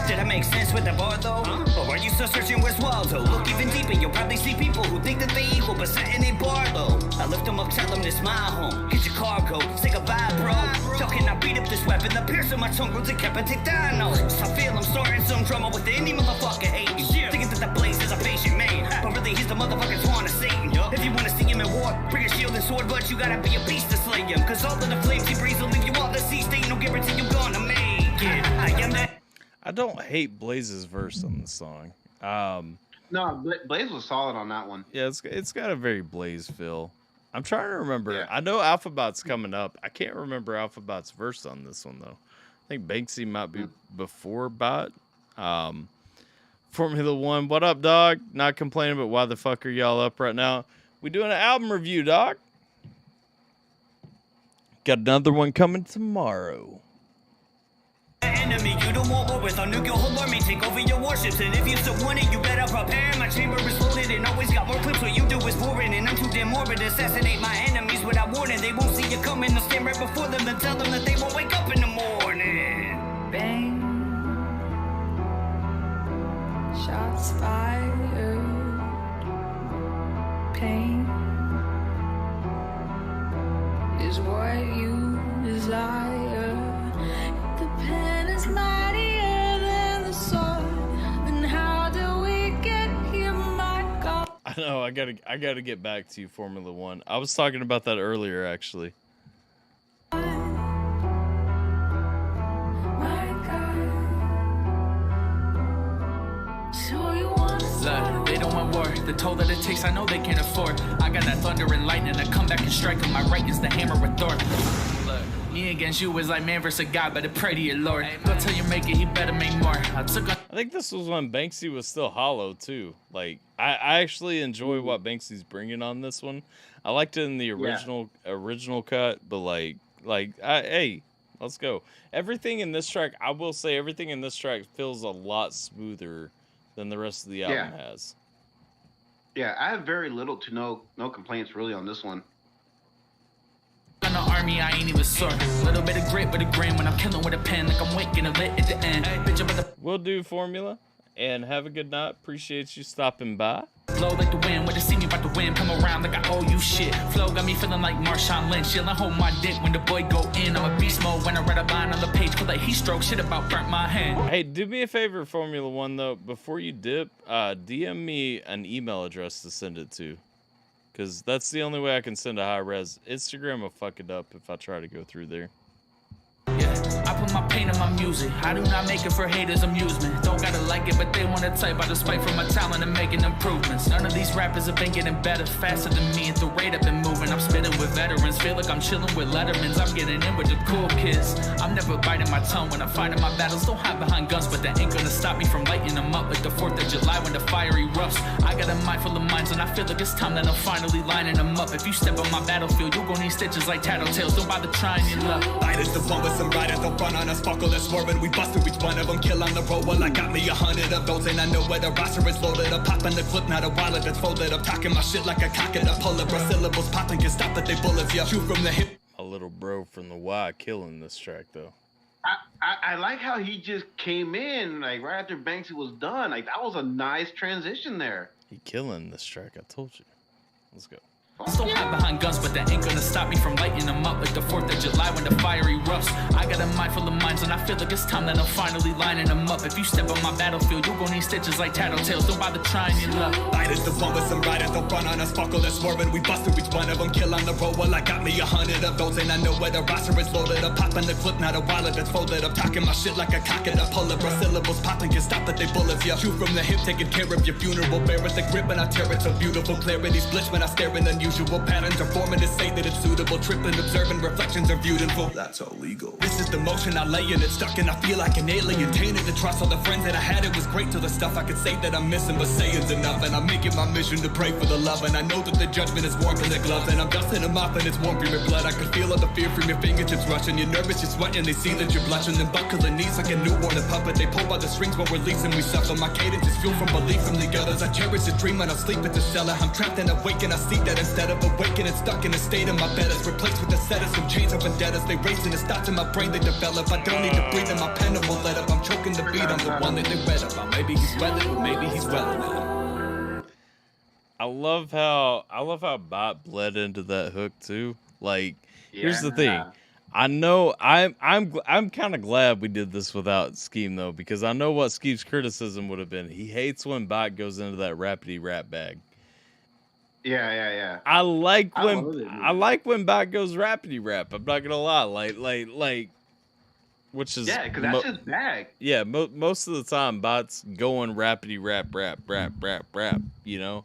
Did I make sense with the bar though? Or are you still searching where's Waldo? Look even deeper, you'll probably see people who think that they equal but setting a bar low. I lift them up, tell them this my home. Get your cargo, say goodbye bro. Y'all cannot beat up this weapon, the pierce in my tongue will decapitate dinos. I feel I'm starting some drama with any motherfucker hating. Thinking that the blaze is a patient man, but really he's the motherfucking swan of Satan. If you wanna see him in war, bring a shield and sword, but you gotta be a beast to slay him. Cause all of the flames he breathes will leave you all deceased. Ain't no guarantee you're gonna make it. I am that. I don't hate Blaze's verse on the song. No, Blaze was solid on that one. Yeah, it's got a very Blaze feel. I'm trying to remember. Yeah. I know Alphabot's coming up. I can't remember Alphabot's verse on this one, though. I think Banksy might be before Bot. Formula One, what up, dog? Not complaining, but why the fuck are y'all up right now? We doing an album review, dog. Got another one coming tomorrow. Enemy, you don't want war with our nuclear whole army. Take over your warships, and if you still want it, you better prepare. My chamber is loaded and always got more clips. What you do is boring, and I'm too damn morbid. Assassinate my enemies without warning. They won't see you coming. They'll stand right before them and tell them that they won't wake up in the morning. Bang. Shots fired. Pain is what you desire. The pen is mightier than the sword. Then how do we get here, my God? I know. I gotta get back to you, Formula One. I was talking about that earlier, actually. So you want Look, they don't my war. The toll that it takes, I know they can't afford. I got that thunder and lightning to come back and strike on my right is the hammer of Thor. Look, me against you is like man versus God, better pray to your Lord. Go tell you make it, he better make more. I think this was when Banksy was still hollow too. Like I actually enjoy what Banksy's bringing on this one. I liked it in the original cut, but hey, let's go. Everything in this track, I will say, everything in this track feels a lot smoother than the rest of the album has. Yeah, I have very little to no complaints really on this one. On the army, I ain't even sore. Little bit of grit with a grin when I'm killing with a pen, like I'm waking a lit at the end. Bitch, I'm at the Will do, Formula, and have a good night. Appreciate you stopping by. flow like the wind, when they see me about to win, come around like I owe you shit. Flow got me feeling like Marshawn Lynch, yelling hold my dick when the boy go in. I'm a beast mode when I read a line on the page, feel like he stroked shit about burnt my hand. Hey, do me a favor, Formula One, though. Before you dip, DM me an email address to send it to. Because that's the only way I can send a high res. Instagram will fuck it up if I try to go through there. Yeah, I put my pain in my music. I do not make it for haters' amusement. Don't gotta like it, but they wanna type out despite for my talent and making improvements. None of these rappers have been getting better faster than me at the rate I've been moving. I'm spitting with veterans, feel like I'm chilling with Lettermans. I'm getting in with the cool kids. I'm never biting my tongue when I'm fighting my battles. Don't hide behind guns, but that ain't gonna stop me from lighting them up like the 4th of July when the fire erupts. I got a mind full of minds, and I feel like it's time that I'm finally lining them up. If you step on my battlefield, you're gonna need stitches like tattletales. Don't bother trying your luck. Light is the one with some riders, don't run on us, fuck all that swerving. We bust through each one of them, kill on the road. Well, I got me 100 of those, and I know where the roster is loaded up. Popping the clip, not a wallet that's folded up. Talking my shit like a cock and a pull up. Syllables popping, can stop that they bullets, yeah. Shoot from the hip. A little bro from the Y killing this track, though. I like how he just came in, like, right after Banksy was done. Like, that was a nice transition there. He killing this track, I told you. Let's go. Don't hide behind guns, but that ain't gonna stop me from lighting them up like the 4th of July when the fire erupts. I got a mind full of minds, and I feel like it's time that I'm finally lining them up. If you step on my battlefield, you're gonna need stitches like tattletales. Don't bother trying your luck. Light is the one with some riders, don't run on us, fuck all that swerving. We bust through each one of them, kill on the road. Well, I got me 100 of those, and I know where the roster is loaded up. Popping the clip, not a wallet that's folded up. Talking my shit like a cock and a pull up. Syllables popping, can stop that they bullets, yeah. Shoot from the hip, taking care of your funeral. Bear with the grip, and I tear it so beautiful. Clarity's blitz when I stare in unusual patterns. Forming to say that it's suitable, tripping, observing reflections are beautiful. That's illegal. This is the motion I lay in, it's stuck and I feel like an alien. Tainted to trust all the friends that I had, it was great till the stuff I could say that I'm missing, but saying's enough. And I make it my mission to pray for the love, and I know that the judgment is warm in the gloves, and I'm dusting them off and it's warm from your blood. I can feel all the fear from your fingertips rushing. You're nervous, you're sweating, they see that you're blushing. Then buckle the knees like a newborn a puppet. They pull by the strings while releasing, we suffer. My cadence is fuel from belief from the others. I cherish a dream when I sleep at the cellar. I'm trapped and awake and I see that instead of awakening, stuck in a state of my bed is replaced with the set of some chains of vendettas. They racing, it's thoughts in my brain they develop. I don't need to breathe and my pen won't let up. I'm choking the beat, I'm the one that they read up. Maybe he's relevant, maybe he's relevant. I love how Bot bled into that hook too. Like, here's the thing. I know I'm kind of glad we did this without Scheme though, because I know what Scheme's criticism would have been. He hates when Bot goes into that rapidy rap bag. Yeah. I like when Bot goes rapidy rap. I'm not gonna lie, like, which is because that's his bag. Yeah, most of the time Bot's going rapidy rap. You know,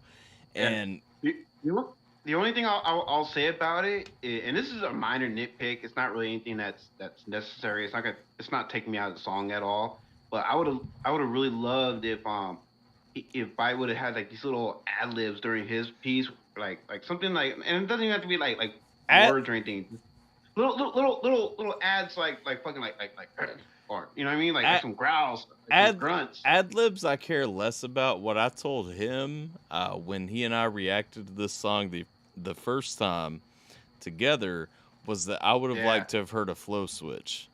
and the only thing I'll say about it, and this is a minor nitpick. It's not really anything that's necessary. It's not taking me out of the song at all. But I would have really loved if Bite would have had like these little ad libs during his piece, like something like, and it doesn't even have to be like words or anything. Little ads like fucking like or you know what I mean, like some growls, like some grunts. Ad libs I care less about. What I told him when he and I reacted to this song the first time together was that I would have liked to have heard a flow switch.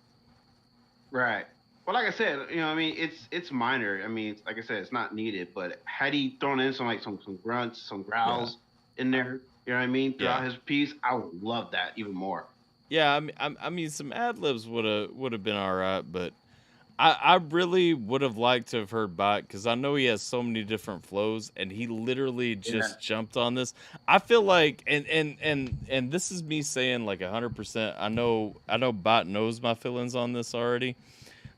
Right. Well, like I said, you know, I mean, it's minor. I mean, like I said, it's not needed. But had he thrown in some grunts, some growls in there, you know what I mean, throughout his piece, I would love that even more. Yeah, I mean, some ad libs would have been all right, but I really would have liked to have heard Bot because I know he has so many different flows, and he literally just jumped on this. I feel like, and this is me saying like 100%. I know Bot knows my feelings on this already.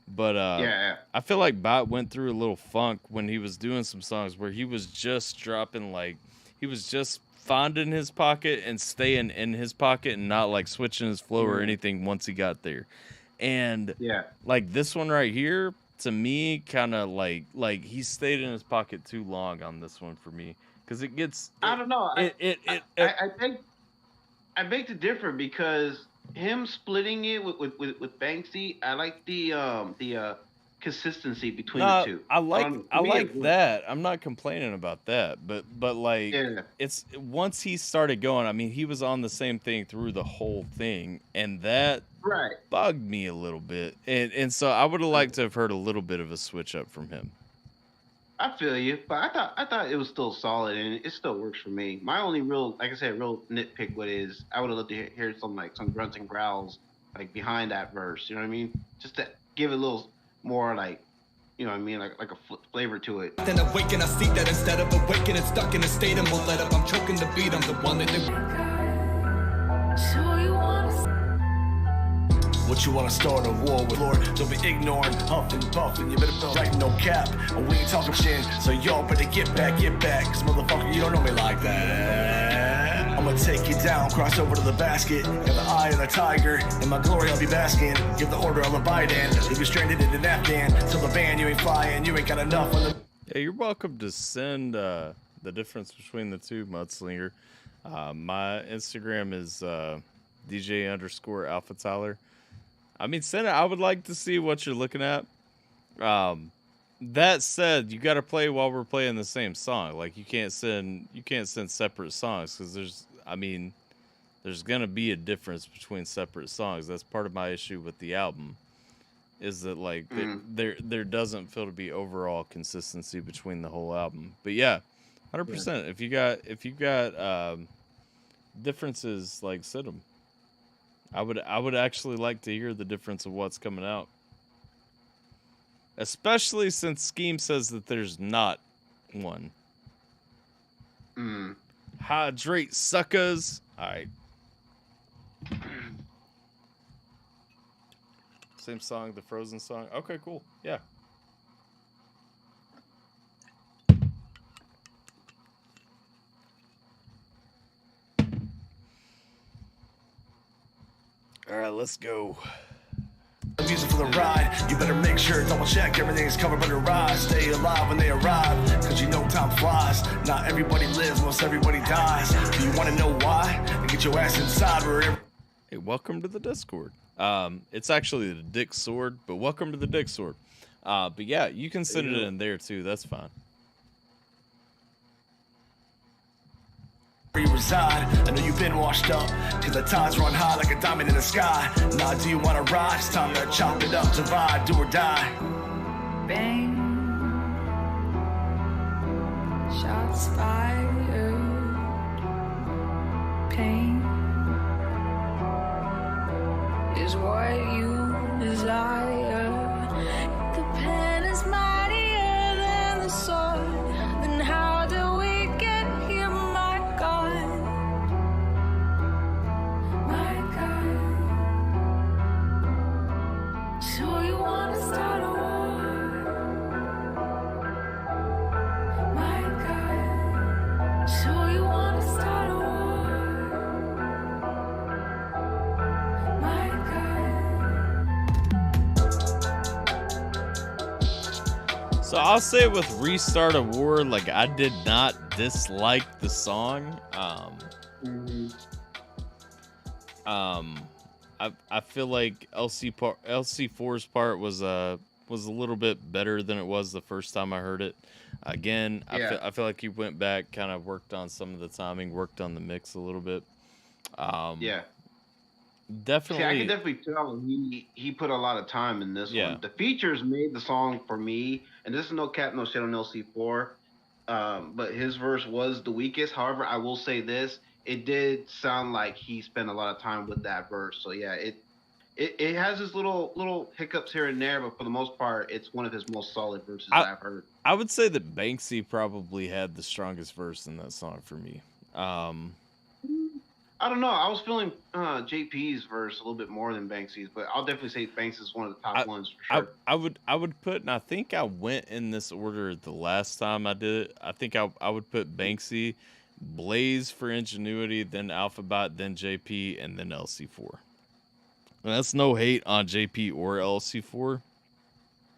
But I feel like Bot went through a little funk when he was doing some songs where he was just dropping like he was just finding his pocket and staying in his pocket and not like switching his flow or anything once he got there. And like this one right here, to me, kind of like he stayed in his pocket too long on this one for me because it gets. I don't know. I think I beg to differ because him splitting it with Banksy, I like the consistency between the two. I like that. I'm not complaining about that, but like it's once he started going. I mean, he was on the same thing through the whole thing, and that bugged me a little bit. And so I would have liked to have heard a little bit of a switch up from him. I feel you, but I thought it was still solid and it still works for me. My only real, like I said, real nitpick is I would have loved to hear some grunts and growls like behind that verse. You know what I mean? Just to give it a little more like, you know what I mean, like a flavor to it. Then awaken, I see that instead of awakening, stuck in a state and won't let up. I'm choking the beat. I'm the one that. So you wanna. What you wanna start a war with, Lord? Don't be ignoring, huffing, puffing. You better build right, no cap. And we ain't talking shit, so y'all better get back. Cause motherfucker, you don't know me like that. I'ma take you down, cross over to the basket. Got the eye of the tiger, in my glory I'll be basking. Give the order, I'll abide in. Leave you stranded in an Afghan. Tell the band you ain't flying, you ain't got enough on the. Yeah, you're welcome to send the difference between the two, Mudslinger. My Instagram is DJ_AlphaTyler. I mean, send it. I would like to see what you're looking at. That said, you got to play while we're playing the same song. Like you can't send separate songs because there's gonna be a difference between separate songs. That's part of my issue with the album, is that like there doesn't feel to be overall consistency between the whole album. But yeah, 100%. If you got differences, like send them. I would actually like to hear the difference of what's coming out. Especially since Scheme says that there's not one. Hydrate, suckers. All right. Same song, the Frozen song. Okay, cool. Yeah. All right, let's go. Music for the ride. You better make sure, double check, everything's covered by the ride. Stay alive when they arrive, cause you know time flies. Not everybody lives, most everybody dies. Do you want to know why? Then get your ass inside wherever. Hey, welcome to the Discord. It's actually the Dick Sword, but welcome to the Dick Sword. But yeah, you can send it in there too. That's fine. You reside. I know you've been washed up, cause the tides run high like a diamond in the sky. Now do you wanna ride? It's time to chop it up, divide, do or die. Bang. Shots fired. Pain is what you desire. The pen is mightier than the sword. Then how do we get here, my God? My God. So you wanna start a war? My God. So you wanna start a war? My God. So I'll say with Restart a War, like I did not dislike the song. I feel like LC4's part was a little bit better than it was the first time I heard it. Again, I feel like he went back, kind of worked on some of the timing, worked on the mix a little bit. Definitely. See, I can definitely tell he put a lot of time in this one. The features made the song for me, and this is no cap, no shit on LC4, but his verse was the weakest. However, I will say this: it did sound like he spent a lot of time with that verse. So yeah, it has his little hiccups here and there, but for the most part, it's one of his most solid verses I've heard. I would say that Banksy probably had the strongest verse in that song for me. I don't know. I was feeling JP's verse a little bit more than Banksy's, but I'll definitely say Banks is one of the top ones for sure. I would put, and I think I went in this order the last time I did it. I think I would put Banksy, Blaze for Ingenuity, then Alphabet, then JP, and then LC4. And that's no hate on JP or LC4.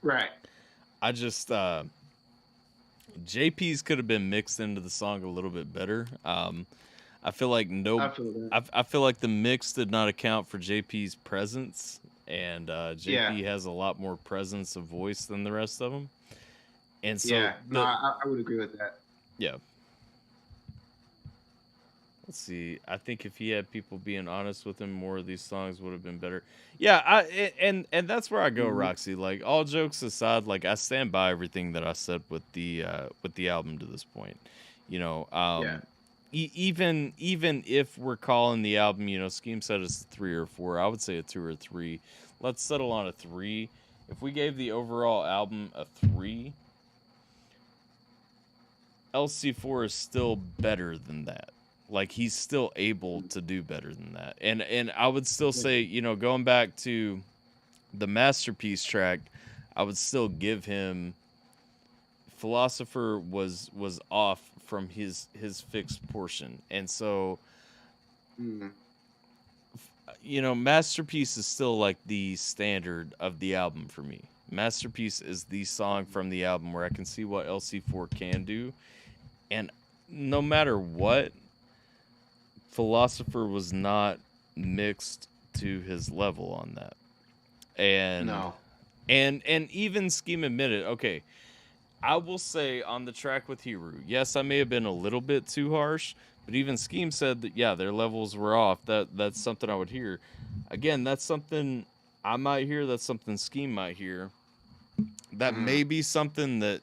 Right. I just JP's could have been mixed into the song a little bit better. I feel like I feel like the mix did not account for JP's presence, and JP has a lot more presence of voice than the rest of them. And so, I would agree with that. Yeah. Let's see. I think if he had people being honest with him, more of these songs would have been better. Yeah, and that's where I go, Roxy. Like, all jokes aside, like, I stand by everything that I said with the album to this point. You know, even if we're calling the album, you know, Scheme said it's a 3 or 4, I would say a 2 or 3. Let's settle on a 3. If we gave the overall album a 3, LC4 is still better than that. Like, he's still able to do better than that. And I would still say, you know, going back to the Masterpiece track, I would still give him Philosopher was off from his fixed portion. And so, you know, Masterpiece is still like the standard of the album for me. Masterpiece is the song from the album where I can see what LC4 can do. And no matter what, Philosopher was not mixed to his level on that. And and even Scheme admitted, okay, I will say on the track with Hiru, yes, I may have been a little bit too harsh, but even Scheme said that, yeah, their levels were off. That's something I would hear. Again, that's something I might hear, that's something Scheme might hear. That may be something that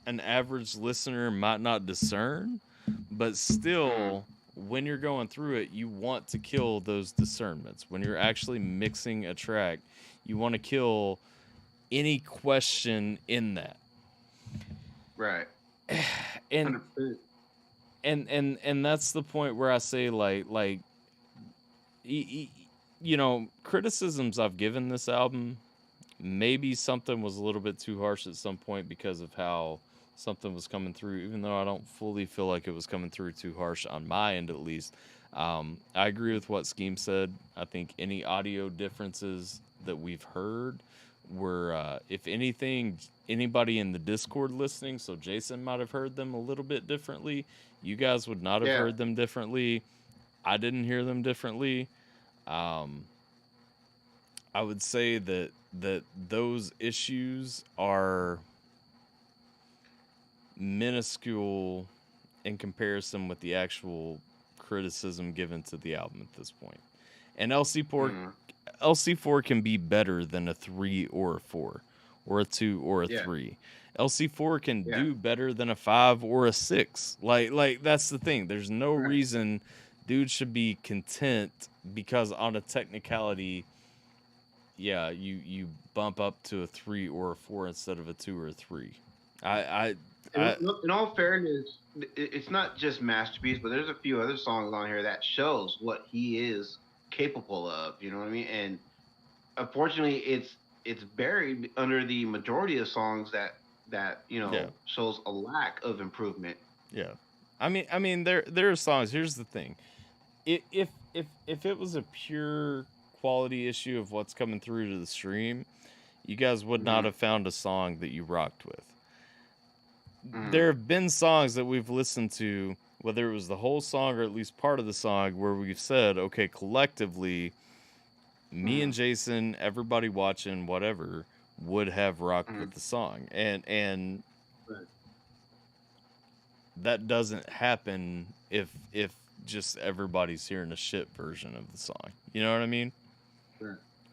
an average listener might not discern, but still, when you're going through it, you want to kill those discernments. When you're actually mixing a track, you want to kill any question in that. Right. And that's the point where I say, like you know, criticisms I've given this album, maybe something was a little bit too harsh at some point because of how something was coming through, even though I don't fully feel like it was coming through too harsh on my end, at least. I agree with what Scheme said. I think any audio differences that we've heard were, if anything, anybody in the Discord listening, so Jason might have heard them a little bit differently. You guys would not have heard them differently. I didn't hear them differently. I would say that those issues are minuscule in comparison with the actual criticism given to the album at this point. And LC4 can be better than a 3 or a 4 or a 2 or a 3. LC4 can do better than a 5 or a 6. Like that's the thing. There's no reason dude should be content because on a technicality, you bump up to a 3 or a 4 instead of a 2 or a 3. In all fairness, it's not just Masterpiece, but there's a few other songs on here that shows what he is capable of. You know what I mean? And unfortunately, it's buried under the majority of songs that you know shows a lack of improvement. Yeah, I mean there are songs. Here's the thing: if it was a pure quality issue of what's coming through to the stream, you guys would not have found a song that you rocked with. There have been songs that we've listened to, whether it was the whole song or at least part of the song, where we've said, okay, collectively, me and Jason, everybody watching, whatever, would have rocked with the song. And that doesn't happen if just everybody's hearing a shit version of the song. You know what I mean?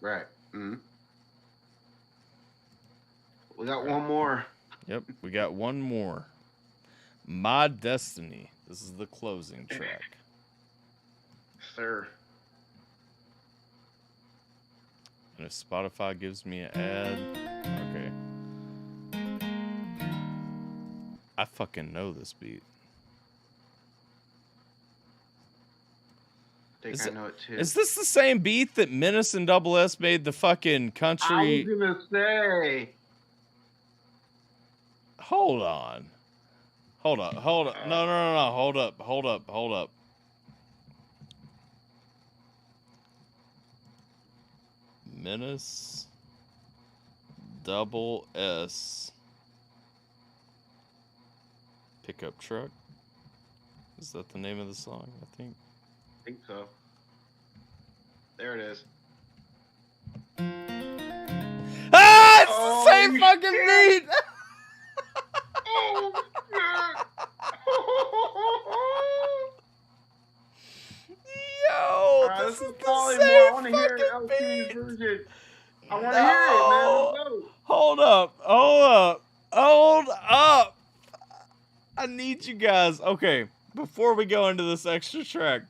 Right. We got one more. Yep, we got one more. My Destiny. This is the closing track. Sir. And if Spotify gives me an ad, okay. I fucking know this beat. I think I know it too. Is this the same beat that Menace and Double S made the fucking country? I was gonna say. Hold on. No. Hold up. Menace, Double S, pickup truck. Is that the name of the song? I think So. There it is. Ah, it's the same fucking beat. Oh Yo, this is probably more. I want to hear LC's version. I want to hear it, man. Let's go. Hold up. I need you guys. Okay, before we go into this extra track.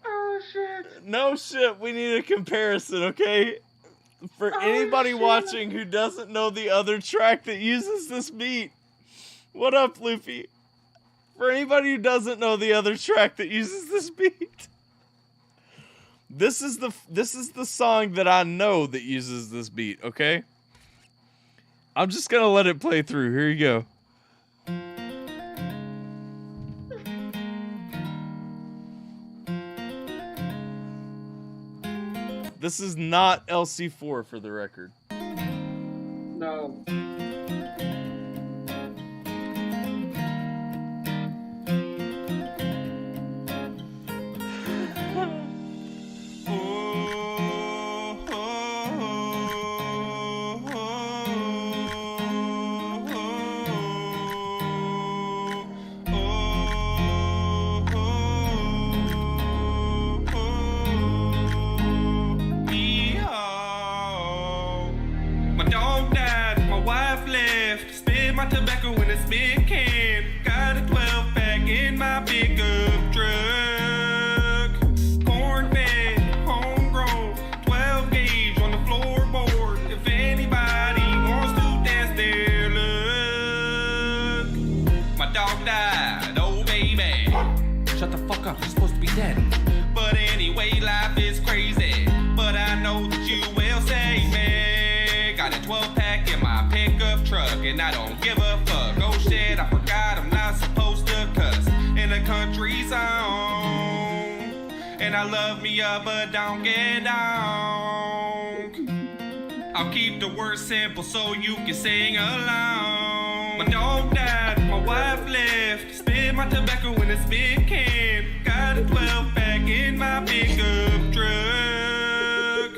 Oh, shit. No shit, we need a comparison, okay? For anybody watching who doesn't know the other track that uses this beat. What up, Loopy? For anybody who doesn't know the other track that uses this beat. This is the song that I know that uses this beat, okay? I'm just gonna let it play through. Here you go. This is not LC4 for the record. No. Tobacco in a spit can. Got a 12-pack in my pickup truck. Corn-fed, homegrown, 12 gauge on the floorboard. If anybody wants to test their luck. My dog died, oh baby. Shut the fuck up, you're supposed to be dead. But anyway, life is crazy. But I know that you will save me. Got a 12-pack in my pickup truck, and I don't give a fuck. Oh shit, I forgot I'm not supposed to cuss in a country song. And I love me up, but don't get down. I'll keep the words simple so you can sing along. My dog died, my wife left. Spit my tobacco in a spit can. Got a 12-pack in my pickup truck.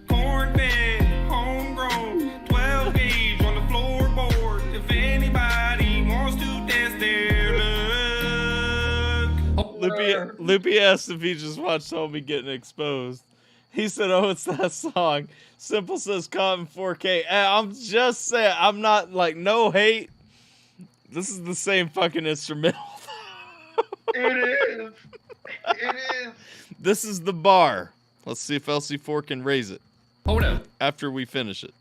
Corn-fed, homegrown, 12 gauge on the floorboard. If anybody wants to test their luck. Loopy asked if he just watched Homie getting exposed. He said, oh, it's that song. Simple says Cotton 4K. I'm just saying, I'm not like, no hate. This is the same fucking instrumental. It is. This is the bar. Let's see if LC4 can raise it. Hold up. After we finish it.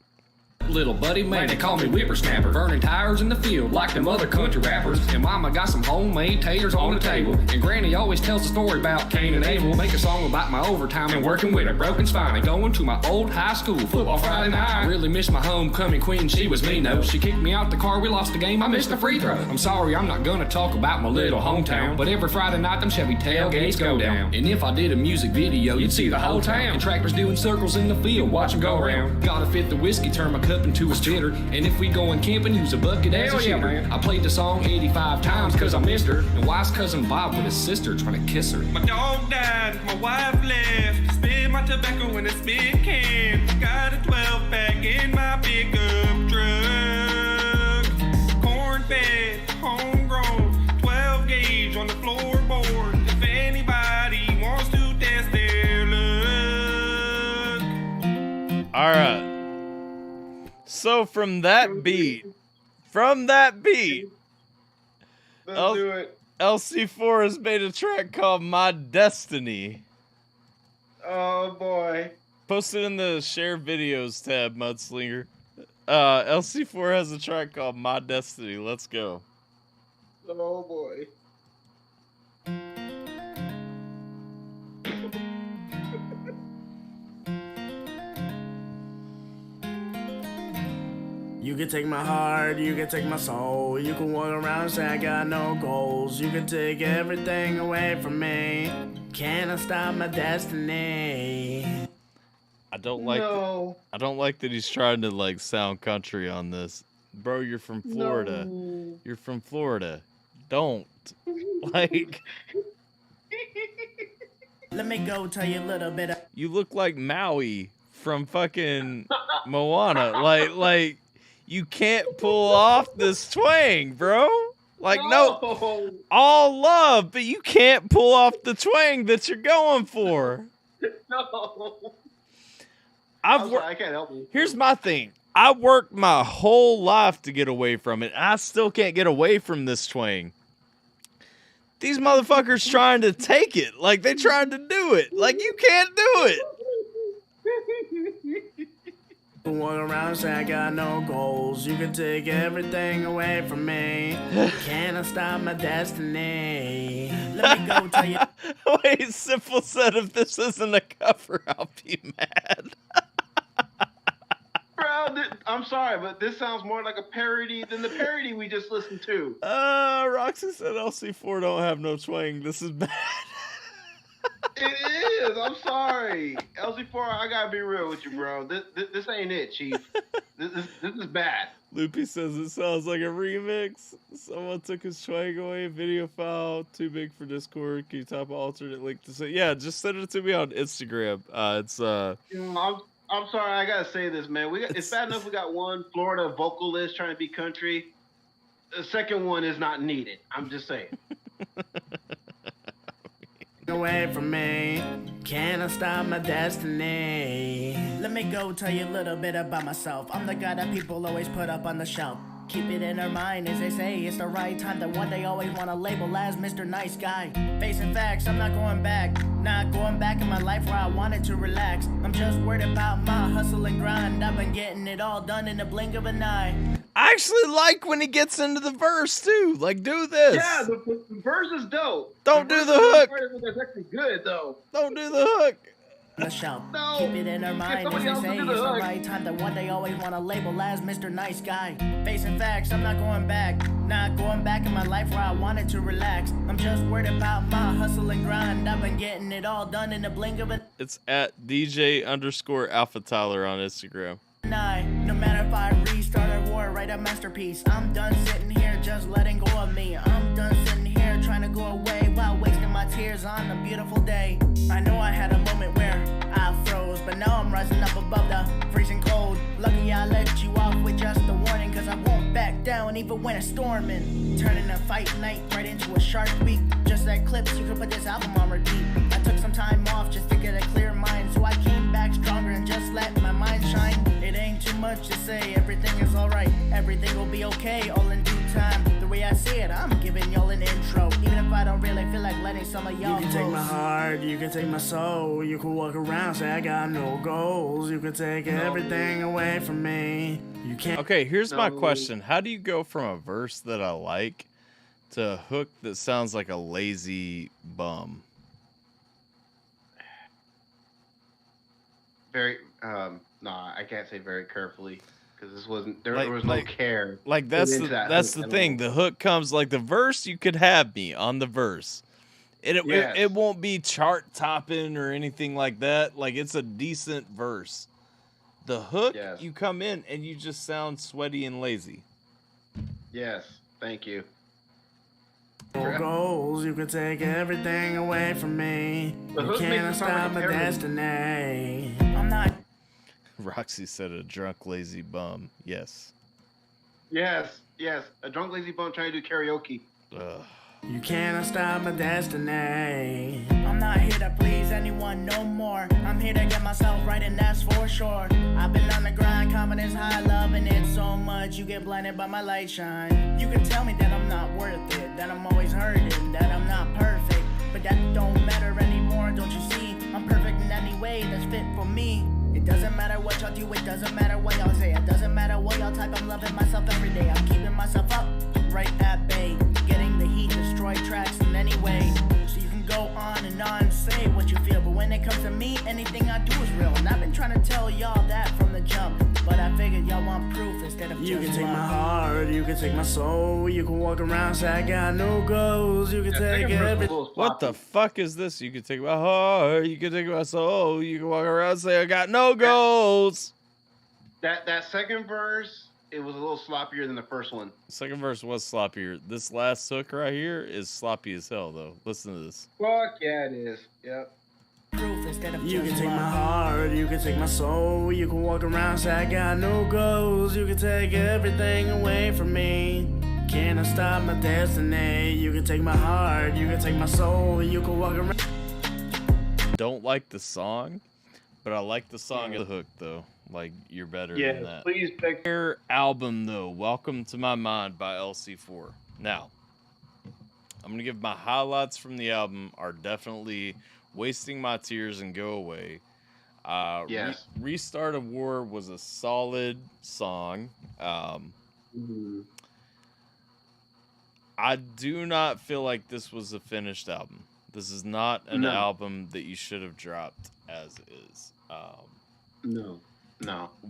Little buddy, man, they call me whippersnapper. Burning tires in the field like them other country rappers. And mama got some homemade taters on the table. And granny always tells a story about Cain and Abel. Make a song about my overtime and working with a broken spine. And going to my old high school football Friday night. I really miss my homecoming queen, she was mean though. She kicked me out the car, we lost the game, I missed the free throw. I'm sorry, I'm not gonna talk about my little hometown. But every Friday night them Chevy tailgates go down. And if I did a music video, you'd see the whole town. And tractors doing circles in the field, watch them go around. Gotta fit the whiskey, turn my cup into a spitter. And if we going camping, use a bucket as a shitter. I played the song 85 times cause I missed her. And why's cousin Bob with his sister trying to kiss her? My dog died, my wife left. Spit my tobacco in a spit can. Got a 12-pack in my pickup truck. Corn-fed, homegrown, 12 gauge on the floorboard. If anybody wants to test their luck. All right. So from that beat, Let's do it. LC4 has made a track called My Destiny. Oh boy. Post it in the share videos tab, Mudslinger. LC4 has a track called My Destiny. Let's go. Oh boy. You can take my heart, you can take my soul. You can walk around and say I got no goals. You can take everything away from me. Can I stop my destiny? I don't like I don't like that he's trying to like sound country on this. Bro, you're from Florida. No. You're from Florida. Don't. Like Let me go tell you a little bit of you look like Maui from fucking Moana. Like you can't pull off this twang, bro. Like no, all love, but you can't pull off the twang that you're going for. No. I can't help you. Here's my thing. I worked my whole life to get away from it. I still can't get away from this twang. These motherfuckers trying to take it. Like they trying to do it. Like you can't do it. walk around and say I got no goals. You can take everything away from me. Can I stop my destiny? Let me go tell you. Wait, Simple said if this isn't a cover, I'll be mad. Bro, I'm sorry, but this sounds more like a parody than the parody we just listened to. Roxy said LC4 don't have no twang. This is bad. It is. I'm sorry. LC4, I gotta be real with you, bro. This ain't it, Chief. This is bad. Loopy says it sounds like a remix. Someone took his twang away. Video file too big for Discord. Can you type an alternate link to say? Yeah, just send it to me on Instagram. I'm sorry. I gotta say this, man. It's bad enough we got one Florida vocalist trying to be country. The second one is not needed. I'm just saying. Away from me, can I stop my destiny? Let me go tell you a little bit about myself. I'm the guy that people always put up on the shelf. Keep it in their mind as they say it's the right time that one day always want to label as Mr. Nice Guy. Facing facts, I'm not going back. Not going back in my life where I wanted to relax. I'm just worried about my hustle and grind. I've been getting it all done in the blink of an eye. I actually like when he gets into the verse too. Like, do this. Yeah, the verse is dope. Don't do the hook. That's actually good though. Don't do the hook. The shout. No. Keep it in her mind as they say it's the right time that one day always want to label as Mr. Nice Guy. Facing facts, I'm not going back. Not going back in my life where I wanted to relax. I'm just worried about my hustle and grind. I've been getting it all done in the blink of an. It's at DJ_AlphaTyler on Instagram. No matter if I restart or war, write a masterpiece. I'm done sitting here just letting go of me. I'm done sitting here trying to go away while wasting my tears on a beautiful day. I know I had a moment where I froze, but now I'm rising up above the freezing cold. Lucky I let you off with just a warning, cause I won't back down even when it's storming. Turning a fight night right into a shark week. Just like clips, you can put this album on repeat. I took some time off just to get a clear mind, so I came back stronger and just let my mind shine. It ain't too much to say, everything is alright. Everything will be okay, all in due time. The way I see it, I'm giving y'all an intro. Even if I don't really feel like letting some of y'all. You can take my heart, you can take my soul. You can walk around, say I got no goals. You can take everything away from me. You can't. Okay, here's my question. How do you go from a verse that I like to a hook that sounds like a lazy bum? Very, I can't say very carefully because this wasn't. There was no care. Like that's the thing. The hook comes like the verse. You could have me on the verse. It won't be chart topping or anything like that. Like it's a decent verse. The hook, you come in and you just sound sweaty and lazy. Yes, thank you. Goals, you can take everything away from me. You can't stop my destiny. I'm not. Roxy said a drunk lazy bum. Yes. Yes. A drunk lazy bum trying to do karaoke. Ugh. You cannot stop my destiny. I'm not here to please anyone no more. I'm here to get myself right, and that's for sure. I've been on the grind, confidence high, loving it so much. You get blinded by my light shine. You can tell me that I'm not worth it, that I'm always hurting, that I'm not perfect. But that don't matter anymore, don't you see? I'm perfect in any way that's fit for me. It doesn't matter what y'all do, it doesn't matter what y'all say. It doesn't matter what y'all type, I'm loving myself every day. I'm keeping myself up, right at bay. Getting the heat, destroy tracks in any way. So you can go on and on, say what you feel. But when it comes to me, anything I do is real. And I've been trying to tell y'all that from the jump. But I figured y'all want proof instead. instead of You just can take my love. heart, you can take my soul, you can walk around say I got no goals, you can take everything. What the fuck is this? You can take my heart, you can take my soul, you can walk around and say I got no goals. That second verse, it was a little sloppier than the first one. Second verse was sloppier. This last hook right here is sloppy as hell, though. Listen to this. Fuck yeah, it is. Yep. Proof instead of You just can take love. my heart, you can take my soul, you can walk around say I got no goals, you can take everything away from me. Can I stop my destiny? You can take my heart, you can take my soul, you can walk around. Don't like the song, but I like the song of the hook, though. Like, you're better Yeah, than that. please pick Their album, though, Welcome to My Mind by LC4. Now, I'm going to give my highlights from the album are definitely Wasting My Tears and Go Away. Yes. Restart of War was a solid song. I do not feel like this was a finished album. This is not an album that you should have dropped as is. No.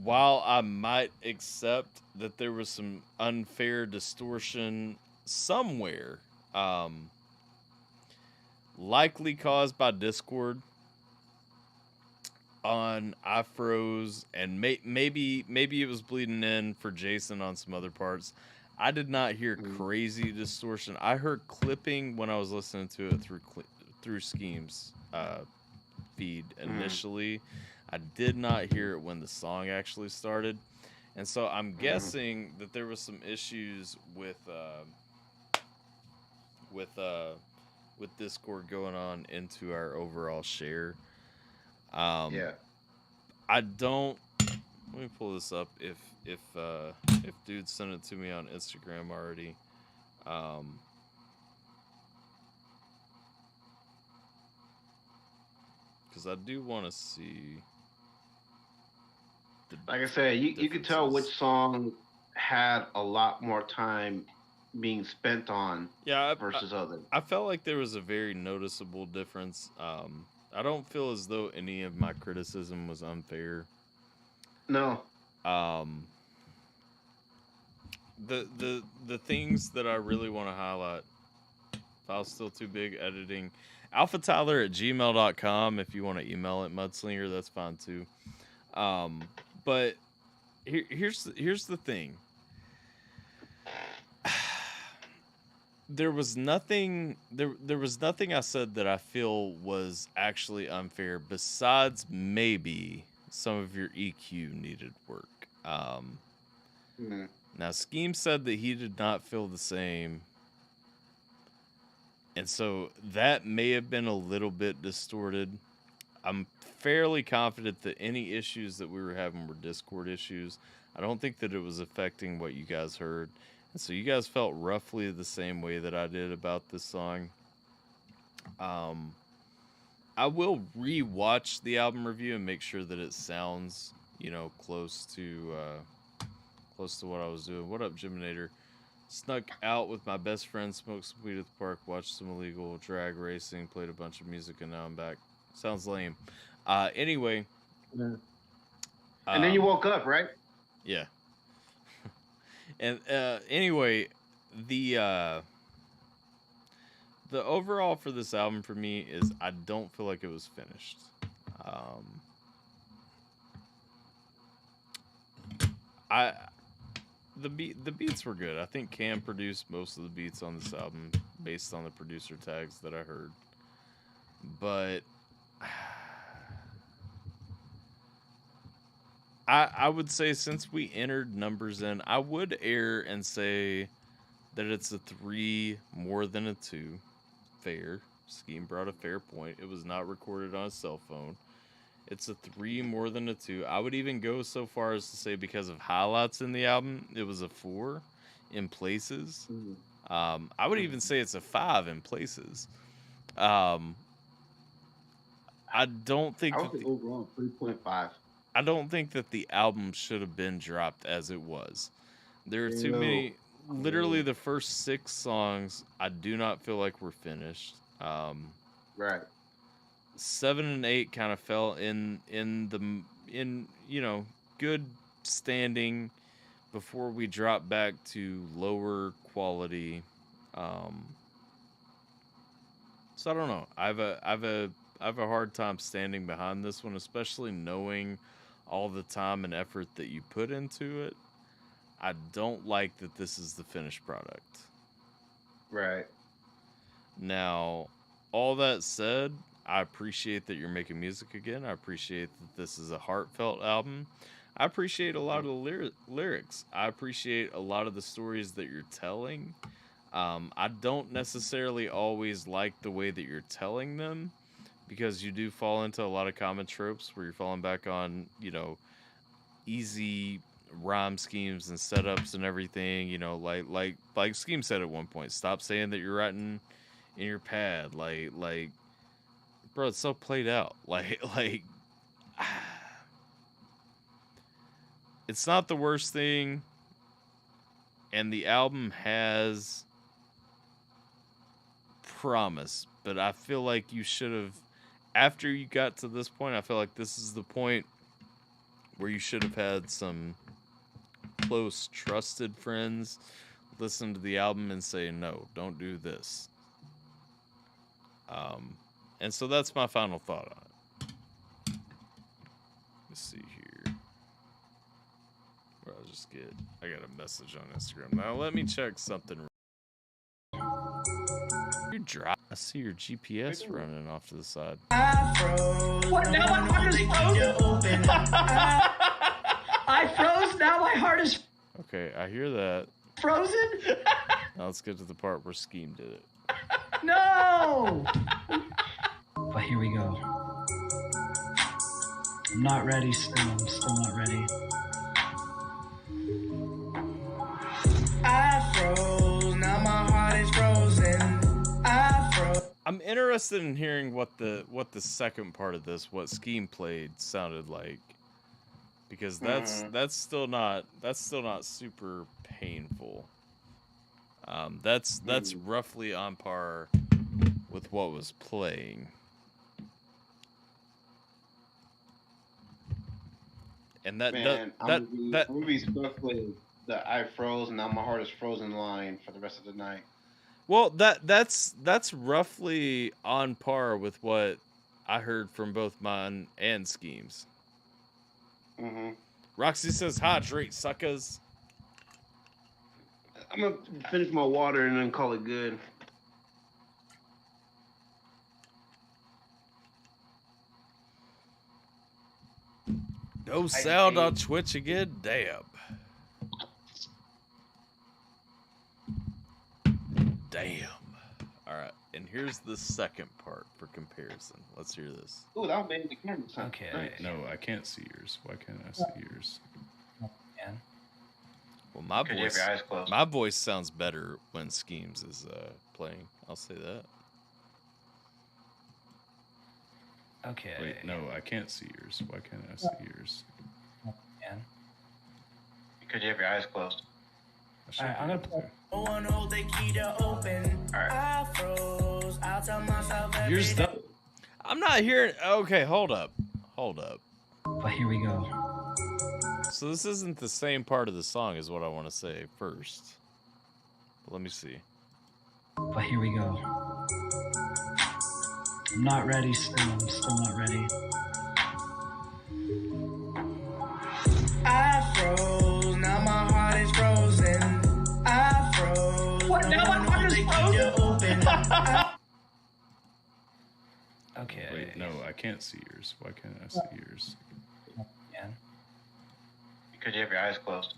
While I might accept that there was some unfair distortion somewhere, likely caused by Discord on iFroze, and maybe it was bleeding in for Jason on some other parts. I did not hear crazy distortion. I heard clipping when I was listening to it through Scheme's feed initially. I did not hear it when the song actually started, and so I'm guessing that there was some issues with Discord going on into our overall share. Yeah. I don't. Let me pull this up. If dude sent it to me on Instagram already. Because I do want to see. Like I said, you could tell which song had a lot more time being spent on versus others. I felt like there was a very noticeable difference. I don't feel as though any of my criticism was unfair. No. The things that I really want to highlight, file's still too big, editing. AlphaTyler@gmail.com if you want to email it, Mudslinger, that's fine too. But here's the thing. There was nothing I said that I feel was actually unfair besides maybe some of your EQ needed work. Now Scheme said that he did not feel the same. And so that may have been a little bit distorted. I'm fairly confident that any issues that we were having were Discord issues. I don't think that it was affecting what you guys heard. And so you guys felt roughly the same way that I did about this song. I will re-watch the album review and make sure that it sounds, close to what I was doing. What up, Jiminator? Snuck out with my best friend, smoked some weed at the park, watched some illegal drag racing, played a bunch of music, and now I'm back. Sounds lame. Anyway. And then you woke up, right? Yeah. And anyway, the overall for this album for me is I don't feel like it was finished. The beats were good. I think Cam produced most of the beats on this album based on the producer tags that I heard. But I would say since we entered numbers in, I would err and say that it's a 3 more than a 2. Fair. Scheme brought a fair point. It was not recorded on a cell phone. It's a 3 more than a 2. I would even go so far as to say because of highlights in the album, it was a 4 in places. I would even say it's a 5 in places. I don't think I would say overall 3.5. I don't think that the album should have been dropped as it was. There are too many. Literally, the first 6 songs I do not feel like were finished. Right. 7 and 8 kind of fell in good standing, before we drop back to lower quality. So I don't know. I have a hard time standing behind this one, especially knowing all the time and effort that you put into it. I don't like that this is the finished product. Right. Now, all that said, I appreciate that you're making music again. I appreciate that this is a heartfelt album. I appreciate a lot of the lyrics. I appreciate a lot of the stories that you're telling. I don't necessarily always like the way that you're telling them, because you do fall into a lot of common tropes where you're falling back on, you know, easy rhyme schemes and setups and everything. You know, like Scheme said at one point, stop saying that you're writing in your pad. Like, bro, it's so played out. Like, it's not the worst thing, and the album has promise, but I feel like you should have, after you got to this point, I feel like this is the point where you should have had some close, trusted friends listen to the album and say, no, don't do this. And so that's my final thought on it. Let's see here. Well, I got a message on Instagram. Now let me check something. You drop. I see your GPS running off to the side. What? Now my heart is frozen. I froze. Now my heart is Okay, I hear that. frozen. Now let's get to the part where Scheme did it. No. But here we go. I'm not ready still. I'm still not ready. I froze. Now my heart is frozen. I froze. I'm interested in hearing what the second part of this, what Scheme played, sounded like, because that's still not super painful. That's roughly on par with what was playing. And that I'm gonna be stuck with the I froze and now my heart is frozen line for the rest of the night. Well, that's roughly on par with what I heard from both mine and Schemes. Mm-hmm. Roxy says, "Hydrate, suckers." I'm gonna finish my water and then call it good. No sound on Twitch again? Damn. Damn. Alright, and here's the second part for comparison. Let's hear this. Ooh, that made the camera sound. Okay. Wait, no, I can't see yours. Why can't I see yours? Well, my voice sounds better when Schemes is playing. I'll say that. Okay. Wait, no, I can't see yours. Why can't I see yours? Because you have your eyes closed. Alright, I'm gonna play. No one hold the key to open. I froze. I'll tell myself every Here's the. I'm not hearing. Okay, hold up. But here we go. So this isn't the same part of the song, is what I want to say first. But let me see. But here we go. I'm not ready still. I'm still not ready. I froze. Now my heart is frozen. I froze. What? Now my heart is frozen. Okay. Wait, no, I can't see yours. Why can't I see yours? Because you have your eyes closed.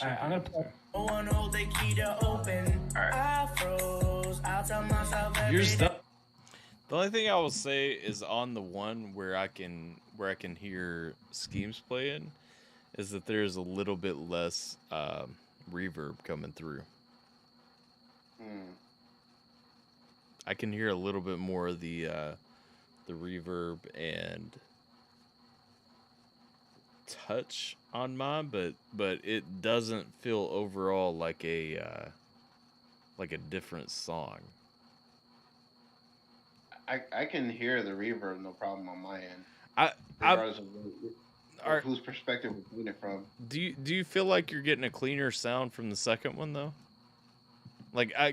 Alright, I'm gonna play. No one hold the key to open. I froze. I'll tell myself every Here's the. The only thing I will say is on the one where I can hear Schemes playing, is that there's a little bit less reverb coming through. I can hear a little bit more of the reverb and touch on mine, but it doesn't feel overall like a different song. I can hear the reverb, no problem on my end. whose perspective we're doing it from. Do you feel like you're getting a cleaner sound from the second one though? Like, I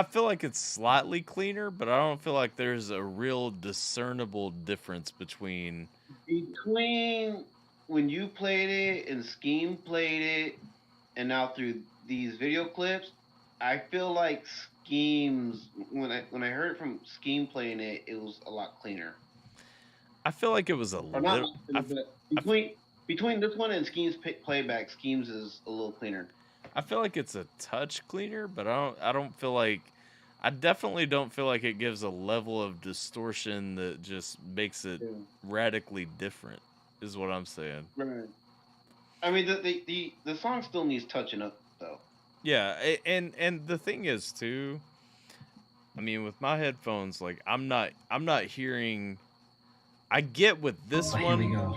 feel like it's slightly cleaner, but I don't feel like there's a real discernible difference between when you played it and Scheme played it, and now through these video clips, I feel like Schemes, when I heard it from Scheme playing it, it was a lot cleaner. I feel like it was between this one and Schemes playback, Schemes is a little cleaner. I feel like it's a touch cleaner, but I definitely don't feel like it gives a level of distortion that just makes it radically different, is what I'm saying. Right. I mean, the song still needs touching up, though. Yeah, and the thing is too, I mean, with my headphones, like I'm not hearing. I get with this one.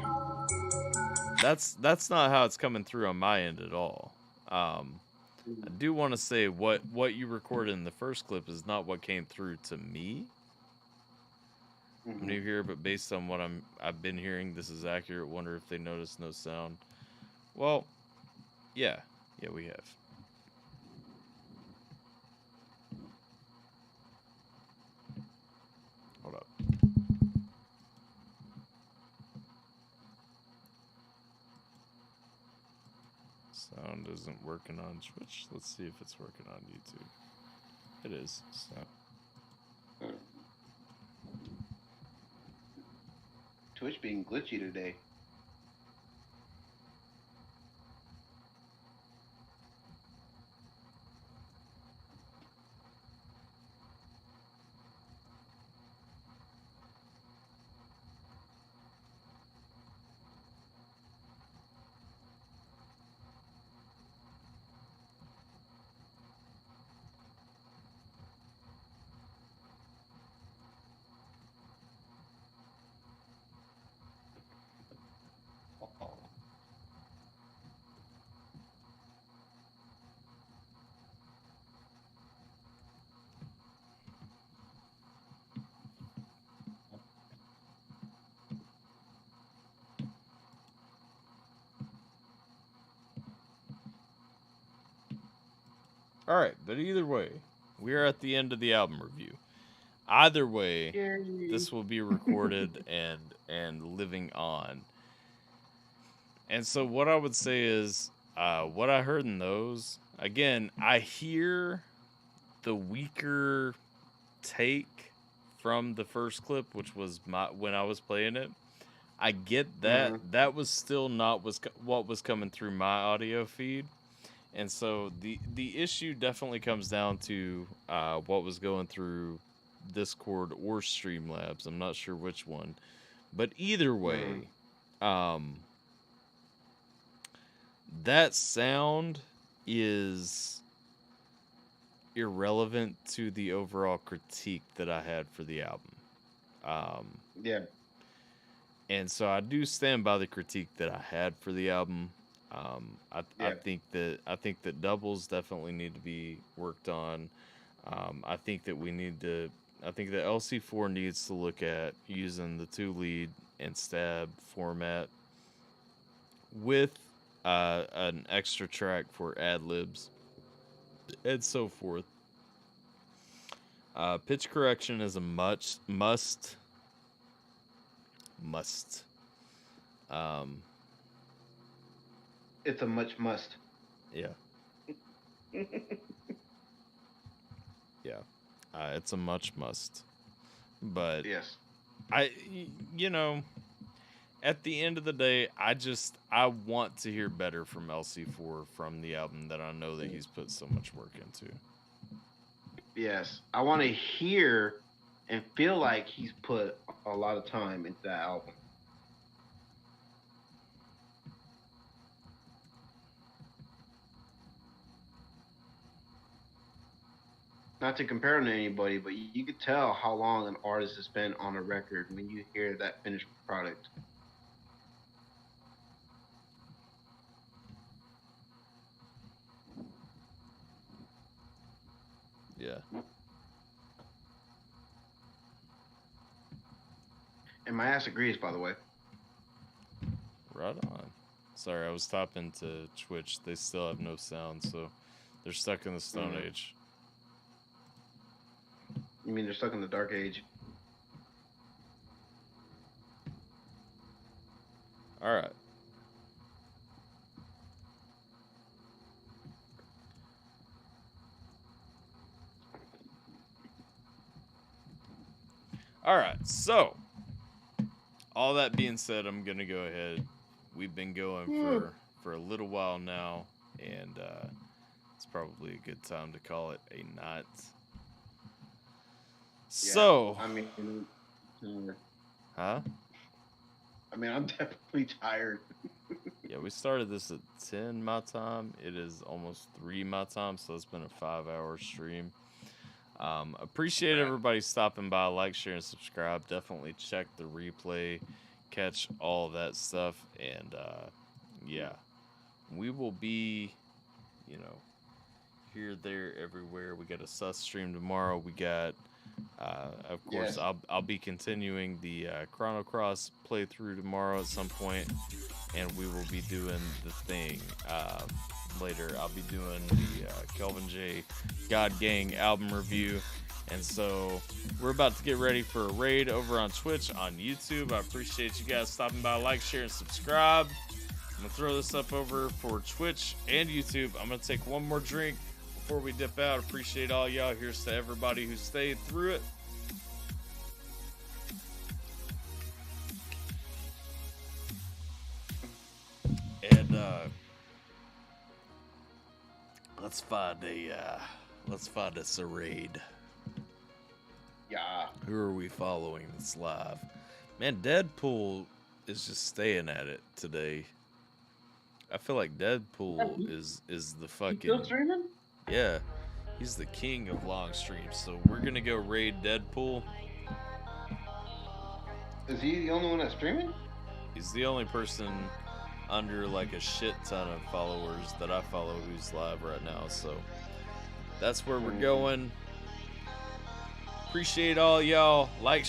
That's not how it's coming through on my end at all. I do want to say what you recorded in the first clip is not what came through to me. I'm new here, but based on what I've been hearing, this is accurate. Wonder if they noticed no sound. Well, yeah, we have. Hold up. Sound isn't working on Twitch. Let's see if it's working on YouTube. It is. So. Twitch being glitchy today. All right, but either way, we are at the end of the album review. Either way, this will be recorded and living on. And so what I would say is, what I heard in those, again, I hear the weaker take from the first clip, which was when I was playing it. I get that. That was still not what was coming through my audio feed. And so the issue definitely comes down to what was going through Discord or Streamlabs. I'm not sure which one. But either way, that sound is irrelevant to the overall critique that I had for the album. Yeah. And so I do stand by the critique that I had for the album. I think that doubles definitely need to be worked on. I think that LC4 needs to look at using the 2 lead and stab format with an extra track for ad-libs and so forth. Pitch correction is a must. It's a much must. Yeah. Yeah. It's a much must. But yes, at the end of the day, I want to hear better from LC4 from the album that I know that he's put so much work into. Yes. I want to hear and feel like he's put a lot of time into that album. Not to compare him to anybody, but you could tell how long an artist has spent on a record when you hear that finished product. Yeah. And my ass agrees, by the way. Sorry, I was tapping to Twitch. They still have no sound, so they're stuck in the Stone Age. You mean they're stuck in the Dark Age? All right. All right, so all that being said, I'm gonna go ahead. We've been going for a little while now, and it's probably a good time to call it a night. So, I mean, huh? I mean, I'm definitely tired. Yeah, we started this at 10 my time. It is almost 3 my time, so it's been a 5-hour stream. Appreciate everybody stopping by. Like, share, and subscribe. Definitely check the replay, catch all that stuff, and yeah, we will be, you know, here, there, everywhere. We got a sus stream tomorrow. We got, of course, Yes. I'll be continuing the Chrono Cross playthrough tomorrow at some point, and we will be doing the thing later. I'll be doing the Kelvin J God Gang album review, and so we're about to get ready for a raid over on Twitch, on YouTube. I appreciate you guys stopping by. Like, share, and subscribe. I'm gonna throw this up over for Twitch and YouTube. I'm gonna take one more drink before we dip out. Appreciate all y'all. Here's to everybody who stayed through it. And let's find us a raid. Yeah. Who are we following that's live? Man, Deadpool is just staying at it today. I feel like Deadpool is the fucking. Still streaming? Yeah, he's the king of long streams. So we're gonna go raid Deadpool. Is he the only one that's streaming? He's the only person under like a shit ton of followers that I follow who's live right now. So that's where we're going. Appreciate all y'all. Like,